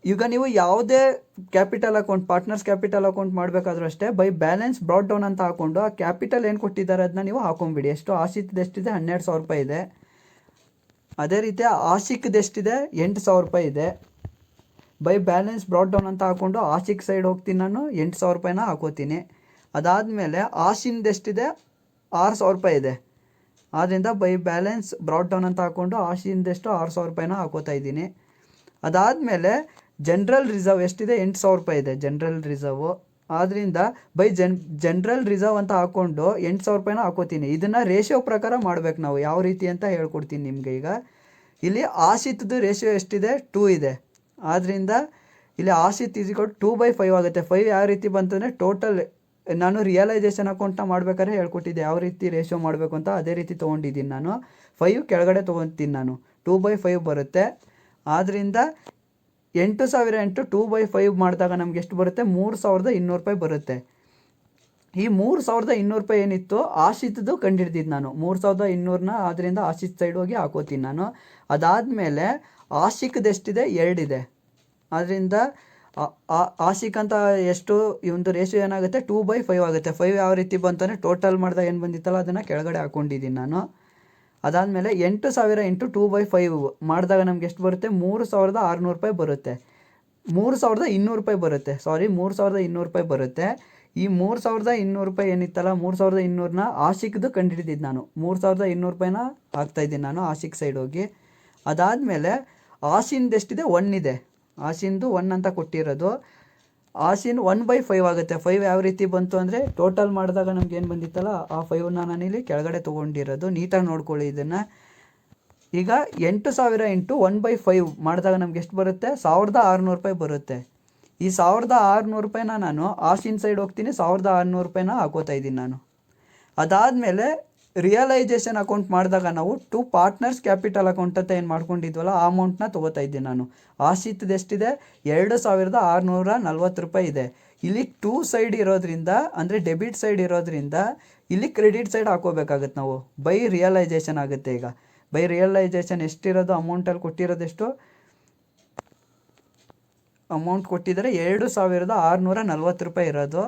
ಈಗ ನೀವು ಯಾವುದೇ capital account partners capital account ಮಾಡಬೇಕಾದ್ರೂ ಅಷ್ಟೇ ಬೈ ಬ್ಯಾಲೆನ್ಸ್ ಬ್ರಾಟ್ ಡೌನ್ ಅಂತ ಹಾಕ್ಕೊಂಡು ಆ ಕ್ಯಾಪಿಟಲ್ ಏನು ಕೊಟ್ಟಿದ್ದಾರೆ ಅದನ್ನ ನೀವು ಹಾಕೊಂಬಿಡಿ. ಎಷ್ಟು ಆಶಿತ್ದು ಎಷ್ಟಿದೆ 12,000 ರೂಪಾಯಿ ಇದೆ. ಅದೇ ರೀತಿ ಆಶಿಕ್ದು ಎಷ್ಟಿದೆ 8,000 ರೂಪಾಯಿ ಇದೆ. ಬೈ ಬ್ಯಾಲೆನ್ಸ್ ಬ್ರಾಟ್ ಡೌನ್ ಅಂತ ಹಾಕ್ಕೊಂಡು ಆಶಿಕ್ ಸೈಡ್ ಹೋಗ್ತೀನಿ ನಾನು 8,000 ರೂಪಾಯಿನ ಹಾಕೋತೀನಿ. ಅದಾದಮೇಲೆ ಆಶಿನ್ದು ಎಷ್ಟಿದೆ 6,000 ರೂಪಾಯಿ ಇದೆ. ಆದ್ದರಿಂದ ಬೈ ಬ್ಯಾಲೆನ್ಸ್ ಬ್ರಾಟ್ ಡೌನ್ ಅಂತ ಹಾಕ್ಕೊಂಡು ಆಶಿನ್ದು ಎಷ್ಟು 6,000 ರೂಪಾಯಿನ ಹಾಕೋತಾ ಇದ್ದೀನಿ. ಅದಾದಮೇಲೆ ಜನರಲ್ ರಿಸರ್ವ್ ಎಷ್ಟಿದೆ 8,000 ರೂಪಾಯಿ ಇದೆ ಜನರಲ್ ರಿಸರ್ವು. ಆದ್ದರಿಂದ ಬೈ ಜನರಲ್ ರಿಸರ್ವ್ ಅಂತ ಹಾಕ್ಕೊಂಡು 8,000 ರೂಪಾಯಿನ ಹಾಕೋತೀನಿ. ಇದನ್ನು ರೇಷಿಯೋ ಪ್ರಕಾರ ಮಾಡಬೇಕು ನಾವು. ಯಾವ ರೀತಿ ಅಂತ ಹೇಳ್ಕೊಡ್ತೀನಿ ನಿಮಗೆ. ಈಗ ಇಲ್ಲಿ ಆಶಿತ್ದು ರೇಷಿಯೋ ಎಷ್ಟಿದೆ 2 ಇದೆ. ಆದ್ದರಿಂದ ಇಲ್ಲಿ ಆಶಿತ್ = 2/5 ಆಗುತ್ತೆ. 5 ಯಾವ ರೀತಿ ಬಂತಂದರೆ ಟೋಟಲ್ ನಾನು ರಿಯಲೈಸೇಷನ್ ಅಕೌಂಟ್ನ ಮಾಡ್ಬೇಕಾದ್ರೆ ಹೇಳ್ಕೊಟ್ಟಿದ್ದೆ ಯಾವ ರೀತಿ ರೇಷಿಯೋ ಮಾಡಬೇಕು ಅಂತ. ಅದೇ ರೀತಿ ತೊಗೊಂಡಿದ್ದೀನಿ ನಾನು. 5 ಕೆಳಗಡೆ ತೊಗೊತೀನಿ ನಾನು 2/5 ಬರುತ್ತೆ. ಆದ್ದರಿಂದ 8,000 ಇಂಟು 2/5 ಮಾಡಿದಾಗ ನಮ್ಗೆ ಎಷ್ಟು ಬರುತ್ತೆ? 3,200 ರೂಪಾಯಿ ಬರುತ್ತೆ. ಈ 3,200 ರೂಪಾಯಿ ಏನಿತ್ತು ಆಶಿತ್ದು ಕಂಡಿಡ್ದಿದ್ದು ನಾನು 3,200ನ ಅದರಿಂದ ಆಶಿತ್ ಸೈಡ್ ಹೋಗಿ ಹಾಕೋತೀನಿ ನಾನು. ಅದಾದಮೇಲೆ ಆಶಿಕ್ದು ಎಷ್ಟಿದೆ? 2 ಇದೆ. ಅದರಿಂದ ಆಶಿಕ್ ಅಂತ ಎಷ್ಟು ಈ ಒಂದು ರೇಷಿಯೋ ಏನಾಗುತ್ತೆ? 2/5 ಆಗುತ್ತೆ. 5 ಯಾವ ರೀತಿ ಬಂತಾನೆ ಟೋಟಲ್ ಮಾಡಿದಾಗ ಏನು ಬಂದಿತ್ತಲ್ಲ ಅದನ್ನು ಕೆಳಗಡೆ ಹಾಕ್ಕೊಂಡಿದ್ದೀನಿ ನಾನು. ಅದಾದಮೇಲೆ 8,000 ಇಂಟು 2/5 ಮಾಡಿದಾಗ ನಮ್ಗೆ ಎಷ್ಟು ಬರುತ್ತೆ? 3,600 ರೂಪಾಯಿ ಬರುತ್ತೆ. 3,200 ರೂಪಾಯಿ ಬರುತ್ತೆ. 3,200 ರೂಪಾಯಿ ಬರುತ್ತೆ. ಈ 3,200 ರೂಪಾಯಿ ಏನಿತ್ತಲ್ಲ 3,200ನ ಆಶಿಕ್ದು ಕಂಡುಹಿಡಿದಿದ್ದು ನಾನು. 3,200 ರೂಪಾಯಿನ ಹಾಕ್ತಾಯಿದ್ದೀನಿ ನಾನು ಆಶಿಕ್ ಸೈಡ್ ಹೋಗಿ. ಅದಾದಮೇಲೆ ಆಶಿನ್ದು ಎಷ್ಟಿದೆ? 1 ಇದೆ. ಆಶಿನ್ದು 1 ಅಂತ ಕೊಟ್ಟಿರೋದು. ಆಶಿನ್ 1/5 ಆಗುತ್ತೆ. 5 ಯಾವ ರೀತಿ ಬಂತು ಅಂದರೆ ಟೋಟಲ್ ಮಾಡಿದಾಗ ನಮ್ಗೆ ಏನು ಬಂದಿತ್ತಲ್ಲ ಆ 5ನ ನಾನಿಲ್ಲಿ ಕೆಳಗಡೆ ತೊಗೊಂಡಿರೋದು. ನೀಟಾಗಿ ನೋಡ್ಕೊಳ್ಳಿ ಇದನ್ನು. ಈಗ 8,000 ಇಂಟು 1/5 ಮಾಡಿದಾಗ ನಮ್ಗೆ ಎಷ್ಟು ಬರುತ್ತೆ? 1,600 ರೂಪಾಯಿ ಬರುತ್ತೆ. ಈ 1,600 ರೂಪಾಯಿನ ನಾನು ಆಶಿನ್ ಸೈಡ್ ಹೋಗ್ತೀನಿ, 1,600 ರೂಪಾಯಿನ ಹಾಕೋತಾ ಇದ್ದೀನಿ ನಾನು. ಅದಾದಮೇಲೆ ರಿಯಲೈಸೇಷನ್ ಅಕೌಂಟ್ ಮಾಡಿದಾಗ ನಾವು 2 ಪಾರ್ಟ್ನರ್ಸ್ ಕ್ಯಾಪಿಟಲ್ ಅಕೌಂಟ್ ಅಂತ ಏನು ಮಾಡ್ಕೊಂಡಿದ್ವಲ್ಲ ಆ ಅಮೌಂಟ್ನ ತೊಗೋತಾ ಇದ್ದೀನಿ ನಾನು. ಆಶಿತ್ದು ಎಷ್ಟಿದೆ? 2,640 ರೂಪಾಯಿ ಇದೆ. ಇಲ್ಲಿ 2 ಸೈಡ್ ಇರೋದ್ರಿಂದ ಅಂದರೆ ಡೆಬಿಟ್ ಸೈಡ್ ಇರೋದ್ರಿಂದ ಇಲ್ಲಿ ಕ್ರೆಡಿಟ್ ಸೈಡ್ ಹಾಕೋಬೇಕಾಗತ್ತೆ ನಾವು. ಬೈ ರಿಯಲೈಸೇಷನ್ ಆಗುತ್ತೆ. ಈಗ ಬೈ ರಿಯಲೈಸೇಷನ್ ಎಷ್ಟಿರೋದು ಅಮೌಂಟಲ್ಲಿ ಕೊಟ್ಟಿರೋದು ಎಷ್ಟು? ಅಮೌಂಟ್ ಕೊಟ್ಟಿದ್ದಾರೆ 2,640 ರೂಪಾಯಿ ಇರೋದು.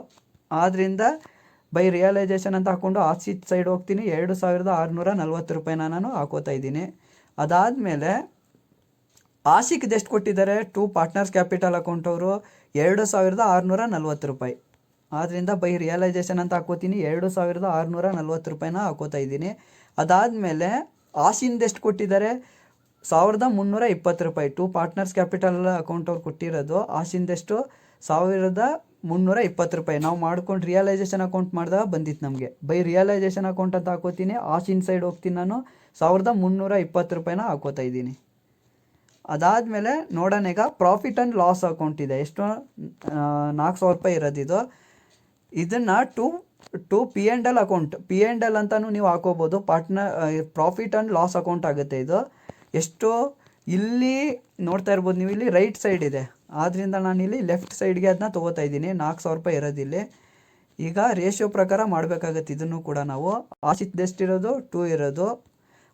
ಆದ್ದರಿಂದ ಬೈ ರಿಯಲೈಸೇಷನ್ ಅಂತ ಹಾಕ್ಕೊಂಡು ಆಶಿತ್ ಸೈಡ್ ಹೋಗ್ತೀನಿ, 2,640 ರೂಪಾಯಿನ ನಾನು ಹಾಕೋತಾ ಇದ್ದೀನಿ. ಅದಾದಮೇಲೆ ಆಶಿಕ್ದು ಎಷ್ಟು ಕೊಟ್ಟಿದ್ದಾರೆ? 2 ಪಾರ್ಟ್ನರ್ಸ್ ಕ್ಯಾಪಿಟಲ್ ಅಕೌಂಟ್ ಅವರು 2,640 ರೂಪಾಯಿ. ಆದ್ದರಿಂದ ಬೈ ರಿಯಲೈಸೇಷನ್ ಅಂತ ಹಾಕೋತೀನಿ, 2,640 ರೂಪಾಯಿನ ಹಾಕೋತಾ ಇದ್ದೀನಿ. ಅದಾದಮೇಲೆ ಆಶಿನ್ದು ಎಷ್ಟು ಕೊಟ್ಟಿದ್ದಾರೆ? 1,320 ರೂಪಾಯಿ. 2 ಪಾರ್ಟ್ನರ್ಸ್ ಕ್ಯಾಪಿಟಲ್ ಅಕೌಂಟ್ ಅವ್ರು ಕೊಟ್ಟಿರೋದು. ಆಶಿನ್ದೆಷ್ಟು? 1,320 ರೂಪಾಯಿ. ನಾವು ಮಾಡ್ಕೊಂಡು ರಿಯಲೈಸೇಷನ್ ಅಕೌಂಟ್ ಮಾಡಿದಾಗ ಬಂದಿತ್ತು ನಮಗೆ. ಬೈ ರಿಯಲೈಸೇಷನ್ ಅಕೌಂಟ್ ಅಂತ ಹಾಕೋತೀನಿ, ಆಶಿನ್ ಸೈಡ್ ಹೋಗ್ತೀನಿ ನಾನು, 1,320 ರೂಪಾಯಿನ ಹಾಕೋತಾ ಇದ್ದೀನಿ. ಅದಾದಮೇಲೆ ನೋಡೋಣ ಈಗ ಪ್ರಾಫಿಟ್ ಆ್ಯಂಡ್ ಲಾಸ್ ಅಕೌಂಟ್ ಇದೆ. ಎಷ್ಟು? 4,000 ರೂಪಾಯಿ ಇರೋದಿದು. ಇದನ್ನು ಟು P&L ಅಕೌಂಟ್, P&L ಅಂತಲೂ ನೀವು ಹಾಕೋಬೋದು. ಪ್ರಾಫಿಟ್ ಆ್ಯಂಡ್ ಲಾಸ್ ಅಕೌಂಟ್ ಆಗುತ್ತೆ ಇದು. ಎಷ್ಟು? ಇಲ್ಲಿ ನೋಡ್ತಾ ಇರ್ಬೋದು ನೀವು, ಇಲ್ಲಿ ರೈಟ್ ಸೈಡ್ ಇದೆ. ಆದ್ದರಿಂದ ನಾನಿಲ್ಲಿ ಲೆಫ್ಟ್ ಸೈಡ್ಗೆ ಅದನ್ನ ತೊಗೋತಾ ಇದ್ದೀನಿ. 4,000 ರೂಪಾಯಿ ಇರೋದಿಲ್ಲಿ. ಈಗ ರೇಷಿಯೋ ಪ್ರಕಾರ ಮಾಡಬೇಕಾಗತ್ತೆ ಇದನ್ನು ಕೂಡ ನಾವು. ಆಶಿತ್ ಎಷ್ಟಿರೋದು? 2 ಇರೋದು.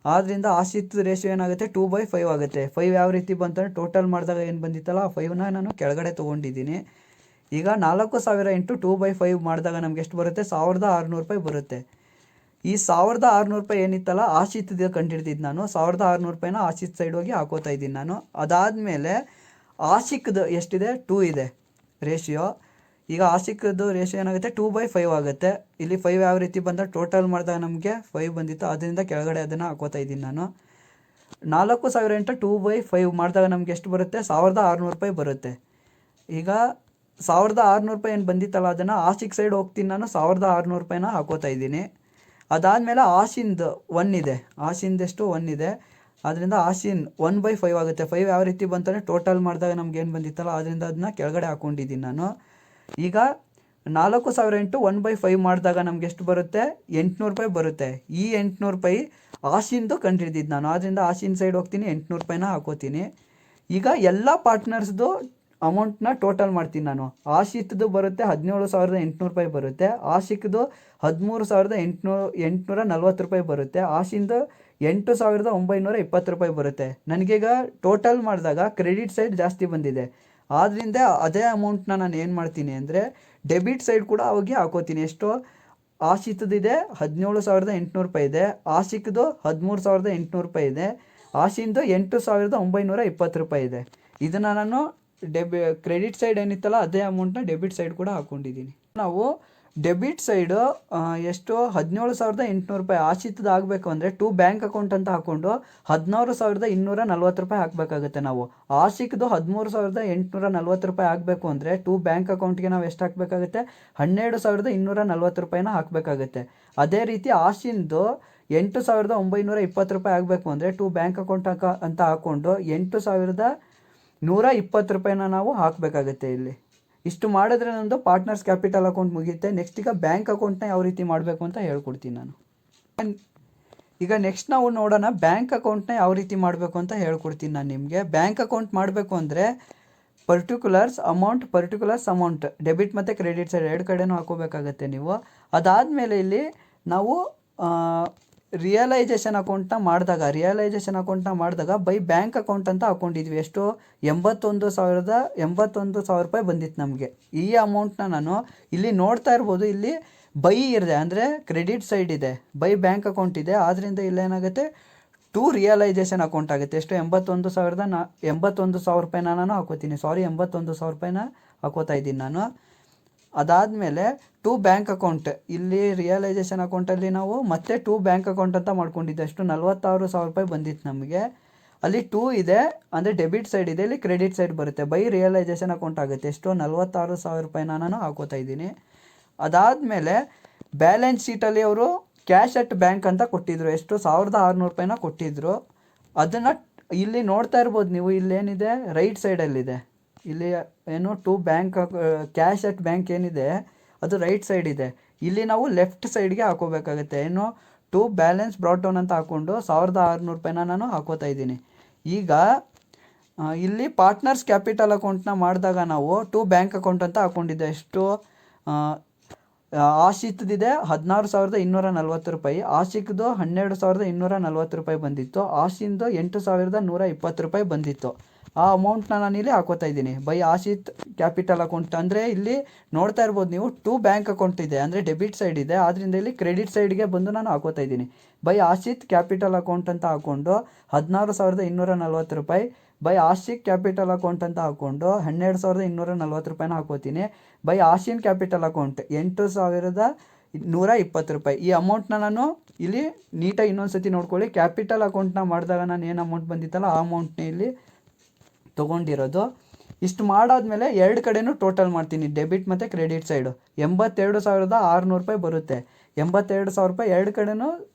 ಆದ್ದರಿಂದ ಆಶಿತ್ ರೇಷಿಯೋ ಏನಾಗುತ್ತೆ? 2/5 ಆಗುತ್ತೆ. 5 ಯಾವ ರೀತಿ ಬಂತಂದರೆ ಟೋಟಲ್ ಮಾಡಿದಾಗ ಏನು ಬಂದಿತ್ತಲ್ಲ ಆ 5ನ ನಾನು ಕೆಳಗಡೆ ತೊಗೊಂಡಿದ್ದೀನಿ. ಈಗ 4,000 ಇಂಟು 2/5 ಮಾಡಿದಾಗ ನಮ್ಗೆ ಎಷ್ಟು ಬರುತ್ತೆ? 1,600 ರೂಪಾಯಿ ಬರುತ್ತೆ. ಈ 1,600 ರೂಪಾಯಿ ಏನಿತ್ತಲ್ಲ ಆಶಿತ್ದು ಕಂಡಿಡ್ದಿದ್ದು ನಾನು. 1,600 ರೂಪಾಯಿನ ಆಶಿತ್ ಸೈಡ್ ಹೋಗಿ ಹಾಕೋತಾ ಇದ್ದೀನಿ ನಾನು. ಅದಾದಮೇಲೆ ಆಶಿಕ್ದು ಎಷ್ಟಿದೆ? 2 ಇದೆ ರೇಷಿಯೋ. ಈಗ ಆಶಿಕ್ದು ರೇಷಿಯೋ ಏನಾಗುತ್ತೆ? 2/5 ಆಗುತ್ತೆ. ಇಲ್ಲಿ 5 ಯಾವ ರೀತಿ ಬಂದರೆ ಟೋಟಲ್ ಮಾಡಿದಾಗ ನಮಗೆ 5 ಬಂದಿತ್ತು. ಅದರಿಂದ ಕೆಳಗಡೆ ಅದನ್ನು ಹಾಕೋತಾ ಇದ್ದೀನಿ ನಾನು. 4,000 ಇಂಟು 2/5 ಮಾಡಿದಾಗ ನಮ್ಗೆ ಎಷ್ಟು ಬರುತ್ತೆ? 1,600 ರೂಪಾಯಿ ಬರುತ್ತೆ. ಈಗ 1,600 ರೂಪಾಯಿ ಏನು ಬಂದಿತ್ತಲ್ಲ ಅದನ್ನು ಆಶಿಕ್ ಸೈಡ್ ಹೋಗ್ತೀನಿ ನಾನು, 1,600 ರೂಪಾಯಿನ ಹಾಕೋತಾ ಇದ್ದೀನಿ. ಅದಾದಮೇಲೆ ಆಶಿನ್ದು 1 ಇದೆ. ಆಶಿನ್ದೆಷ್ಟು? 1 ಇದೆ. ಅದರಿಂದ ಆಶಿನ್ 1/5 ಆಗುತ್ತೆ. 5 ಯಾವ ರೀತಿ ಬಂತಂದರೆ ಟೋಟಲ್ ಮಾಡಿದಾಗ ನಮ್ಗೆ ಏನು ಬಂದಿತ್ತಲ್ಲ ಅದರಿಂದ ಅದನ್ನ ಕೆಳಗಡೆ ಹಾಕ್ಕೊಂಡಿದ್ದೀನಿ ನಾನು. ಈಗ 4,000 ಇಂಟು 1/5 ಮಾಡಿದಾಗ ನಮ್ಗೆ ಎಷ್ಟು ಬರುತ್ತೆ? 800 ರೂಪಾಯಿ ಬರುತ್ತೆ. ಈ 800 ರೂಪಾಯಿ ಆಶಿನ್ದು ಕಂಡಿಡ್ದಿದ್ದು ನಾನು. ಆದ್ದರಿಂದ ಆಶಿನ್ ಸೈಡ್ ಹೋಗ್ತೀನಿ, 800 ರೂಪಾಯಿನ ಹಾಕೋತೀನಿ. ಈಗ ಎಲ್ಲ ಪಾರ್ಟ್ನರ್ಸ್ದು ಅಮೌಂಟ್ನ ಟೋಟಲ್ ಮಾಡ್ತೀನಿ ನಾನು. ಆಶಿತ್ದು ಬರುತ್ತೆ 17,800 ರೂಪಾಯಿ ಬರುತ್ತೆ. ಆಶಿಕ್ದು 13,840 ರೂಪಾಯಿ ಬರುತ್ತೆ. ಆಶಿಂದು 8,920 ರೂಪಾಯಿ ಬರುತ್ತೆ. ನನಗೀಗ ಟೋಟಲ್ ಮಾಡಿದಾಗ ಕ್ರೆಡಿಟ್ ಸೈಡ್ ಜಾಸ್ತಿ ಬಂದಿದೆ. ಆದ್ದರಿಂದ ಅದೇ ಅಮೌಂಟ್ನ ನಾನು ಏನು ಮಾಡ್ತೀನಿ ಅಂದರೆ ಡೆಬಿಟ್ ಸೈಡ್ ಕೂಡ ಹೋಗಿ ಹಾಕೋತೀನಿ. ಎಷ್ಟು? ಆಶಿತ್ದಿದೆ 17,800 ರೂಪಾಯಿ ಇದೆ. ಆಶಿಕ್ದು 13,800 ರೂಪಾಯಿ ಇದೆ. ಆಶಿಂದು 8,920 ರೂಪಾಯಿ ಇದೆ. ಇದನ್ನು ನಾನು ಕ್ರೆಡಿಟ್ ಸೈಡ್ ಏನಿತ್ತಲ್ಲ ಅದೇ ಅಮೌಂಟ್ನ ಡೆಬಿಟ್ ಸೈಡ್ ಕೂಡ ಹಾಕ್ಕೊಂಡಿದ್ದೀನಿ. ನಾವು ಡೆಬಿಟ್ ಸೈಡು ಎಷ್ಟು? 17,800 ರೂಪಾಯಿ ಆಶಿತ್ದು ಆಗಬೇಕು ಅಂದರೆ 2 ಬ್ಯಾಂಕ್ ಅಕೌಂಟ್ ಅಂತ ಹಾಕ್ಕೊಂಡು 16,240 ರೂಪಾಯಿ ಹಾಕಬೇಕಾಗುತ್ತೆ ನಾವು. ಆಶಿಕ್ದು 13,840 ರೂಪಾಯಿ ಆಗಬೇಕು ಅಂದರೆ 2 ಬ್ಯಾಂಕ್ ಅಕೌಂಟ್ಗೆ ನಾವು ಎಷ್ಟು ಹಾಕಬೇಕಾಗುತ್ತೆ? 12,240 ರೂಪಾಯಿನ ಹಾಕಬೇಕಾಗುತ್ತೆ. ಅದೇ ರೀತಿ ಆಶಿಂದು 8,920 ರೂಪಾಯಿ ಆಗಬೇಕು ಅಂದರೆ 2 ಬ್ಯಾಂಕ್ ಅಕೌಂಟ್ ಅಂತ ಹಾಕ್ಕೊಂಡು 8,120 ರೂಪಾಯಿನ ನಾವು ಹಾಕಬೇಕಾಗುತ್ತೆ ಇಲ್ಲಿ. ಇಷ್ಟು ಮಾಡಿದ್ರೆ ನಂದು ಪಾರ್ಟ್ನರ್ಸ್ ಕ್ಯಾಪಿಟಲ್ ಅಕೌಂಟ್ ಮುಗಿಯುತ್ತೆ. ನೆಕ್ಸ್ಟ್ ಈಗ ಬ್ಯಾಂಕ್ ಅಕೌಂಟ್ನ ಯಾವ ರೀತಿ ಮಾಡಬೇಕು ಅಂತ ಹೇಳ್ಕೊಡ್ತೀನಿ ನಾನು. ಈಗ ನೆಕ್ಸ್ಟ್ ನಾವು ನೋಡೋಣ ಬ್ಯಾಂಕ್ ಅಕೌಂಟ್ನ ಯಾವ ರೀತಿ ಮಾಡಬೇಕು ಅಂತ ಹೇಳ್ಕೊಡ್ತೀನಿ ನಾನು ನಿಮಗೆ. ಬ್ಯಾಂಕ್ ಅಕೌಂಟ್ ಮಾಡಬೇಕು ಅಂದರೆ ಪರ್ಟಿಕ್ಯುಲರ್ಸ್ ಅಮೌಂಟ್ ಡೆಬಿಟ್ ಮತ್ತು ಕ್ರೆಡಿಟ್ ಸೈಡ್ ಎರಡು ಕಡೆನೂ ಹಾಕೋಬೇಕಾಗತ್ತೆ ನೀವು. ಅದಾದಮೇಲೆ ಇಲ್ಲಿ ನಾವು ರಿಯಲೈಸೇಷನ್ ಅಕೌಂಟ್ನ ಮಾಡಿದಾಗ ಬೈ ಬ್ಯಾಂಕ್ ಅಕೌಂಟ್ ಅಂತ ಹಾಕ್ಕೊಂಡಿದ್ವಿ. ಎಷ್ಟು 81,000 ರೂಪಾಯಿ ಬಂದಿತ್ತು ನಮಗೆ. ಈ ಅಮೌಂಟ್ನ ನಾನು ಇಲ್ಲಿ ನೋಡ್ತಾ ಇರ್ಬೋದು, ಇಲ್ಲಿ ಬೈ ಇದೆ ಅಂದರೆ ಕ್ರೆಡಿಟ್ ಸೈಡ್ ಇದೆ, ಬೈ ಬ್ಯಾಂಕ್ ಅಕೌಂಟ್ ಇದೆ. ಆದ್ದರಿಂದ ಇಲ್ಲೇನಾಗುತ್ತೆ ಟು ರಿಯಲೈಸೇಷನ್ ಅಕೌಂಟ್ ಆಗುತ್ತೆ. ಎಷ್ಟು 81,000 ರೂಪಾಯಿನ ನಾನು ಹಾಕೋತೀನಿ. 81,000 ರೂಪಾಯಿನ ಹಾಕೋತಾ ಇದ್ದೀನಿ ನಾನು. ಅದಾದಮೇಲೆ ಟು ಬ್ಯಾಂಕ್ ಅಕೌಂಟ್, ಇಲ್ಲಿ ರಿಯಲೈಸೇಷನ್ ಅಕೌಂಟಲ್ಲಿ ನಾವು ಮತ್ತೆ ಟು ಬ್ಯಾಂಕ್ ಅಕೌಂಟ್ ಅಂತ ಮಾಡ್ಕೊಂಡಿದ್ದೆ. ಎಷ್ಟು 46,000 ರೂಪಾಯಿ ಬಂದಿತ್ತು ನಮಗೆ. ಅಲ್ಲಿ ಟೂ ಇದೆ ಅಂದರೆ ಡೆಬಿಟ್ ಸೈಡ್ ಇದೆ, ಇಲ್ಲಿ ಕ್ರೆಡಿಟ್ ಸೈಡ್ ಬರುತ್ತೆ. ಬೈ ರಿಯಲೈಸೇಷನ್ ಅಕೌಂಟ್ ಆಗುತ್ತೆ. ಎಷ್ಟು 46,000 ರೂಪಾಯಿನ ನಾನು ಹಾಕೋತಾ ಇದ್ದೀನಿ. ಅದಾದಮೇಲೆ ಬ್ಯಾಲೆನ್ಸ್ ಶೀಟಲ್ಲಿ ಅವರು ಕ್ಯಾಶ್ ಅಟ್ ಬ್ಯಾಂಕ್ ಅಂತ ಕೊಟ್ಟಿದ್ದರು. ಎಷ್ಟು 1,600 ರೂಪಾಯಿನ ಕೊಟ್ಟಿದ್ದರು. ಅದನ್ನು ಇಲ್ಲಿ ನೋಡ್ತಾ ಇರ್ಬೋದು ನೀವು, ಇಲ್ಲೇನಿದೆ ರೈಟ್ ಸೈಡಲ್ಲಿದೆ. ಇಲ್ಲಿ ಏನು to bank cash at bank ಏನಿದೆ ಅದು ರೈಟ್ ಸೈಡ್ ಇದೆ. ಇಲ್ಲಿ ನಾವು ಲೆಫ್ಟ್ ಸೈಡ್ಗೆ ಹಾಕೋಬೇಕಾಗುತ್ತೆ. ಏನು ಟು ಬ್ಯಾಲೆನ್ಸ್ ಬ್ರಾಟ್ ಡೌನ್ ಅಂತ ಹಾಕ್ಕೊಂಡು 1,600 ರೂಪಾಯಿನ ನಾನು ಹಾಕೋತಾ ಇದ್ದೀನಿ. ಈಗ ಇಲ್ಲಿ ಪಾರ್ಟ್ನರ್ಸ್ ಕ್ಯಾಪಿಟಲ್ ಅಕೌಂಟ್ನ ಮಾಡಿದಾಗ ನಾವು ಟು ಬ್ಯಾಂಕ್ ಅಕೌಂಟ್ ಅಂತ ಹಾಕ್ಕೊಂಡಿದ್ದೆ. ಎಷ್ಟು ಆಶಿತ್ದಿದೆ 16,240 ರೂಪಾಯಿ, ಆಶಿಕ್ದು 12,240 ರೂಪಾಯಿ ಬಂದಿತ್ತು, ಆಶಿಂದು 8,120 ರೂಪಾಯಿ ಬಂದಿತ್ತು. ಆ ಅಮೌಂಟ್ನ ನಾನು ಇಲ್ಲಿ ಹಾಕೋತಾ ಇದ್ದೀನಿ. ಬೈ ಆಶಿತ್ ಕ್ಯಾಪಿಟಲ್ ಅಕೌಂಟ್ ಅಂದರೆ ಇಲ್ಲಿ ನೋಡ್ತಾ ಇರ್ಬೋದು ನೀವು, ಟು ಬ್ಯಾಂಕ್ ಅಕೌಂಟ್ ಇದೆ ಅಂದರೆ ಡೆಬಿಟ್ ಸೈಡ್ ಇದೆ, ಆದ್ದರಿಂದ ಇಲ್ಲಿ ಕ್ರೆಡಿಟ್ ಸೈಡ್ಗೆ ಬಂದು ನಾನು ಹಾಕೋತಾ ಇದ್ದೀನಿ. ಬೈ ಆಶಿತ್ ಕ್ಯಾಪಿಟಲ್ ಅಕೌಂಟ್ ಅಂತ ಹಾಕ್ಕೊಂಡು 16,240 ರೂಪಾಯಿ, ಬೈ ಆಶಿಕ್ ಕ್ಯಾಪಿಟಲ್ ಅಕೌಂಟ್ ಅಂತ ಹಾಕ್ಕೊಂಡು 12,240 ರೂಪಾಯಿನ ಹಾಕೋತೀನಿ. ಬೈ ಆಶಿನ್ ಕ್ಯಾಪಿಟಲ್ ಅಕೌಂಟ್ 8,120 ರೂಪಾಯಿ. ಈ ಅಮೌಂಟ್ನ ನಾನು ಇಲ್ಲಿ ನೀಟಾಗಿ ಇನ್ನೊಂದು ಸತಿ ನೋಡ್ಕೊಳ್ಳಿ. ಕ್ಯಾಪಿಟಲ್ ಅಕೌಂಟ್ನ ಮಾಡಿದಾಗ ನಾನು ಏನು ಅಮೌಂಟ್ ಬಂದಿತ್ತಲ್ಲ ಆ ಅಮೌಂಟ್ನ ಇಲ್ಲಿ ತೊಗೊಂಡಿರೋದು. ಇಷ್ಟು ಮಾಡಾದ್ಮೇಲೆ ಎರಡು ಕಡೆನೂ ಟೋಟಲ್ ಮಾಡ್ತೀನಿ, ಡೆಬಿಟ್ ಮತ್ತು ಕ್ರೆಡಿಟ್ ಸೈಡು. 82,600 ರೂಪಾಯಿ ಬರುತ್ತೆ. 82,000 ರೂಪಾಯಿ ಎರಡು ಕಡೆನೂ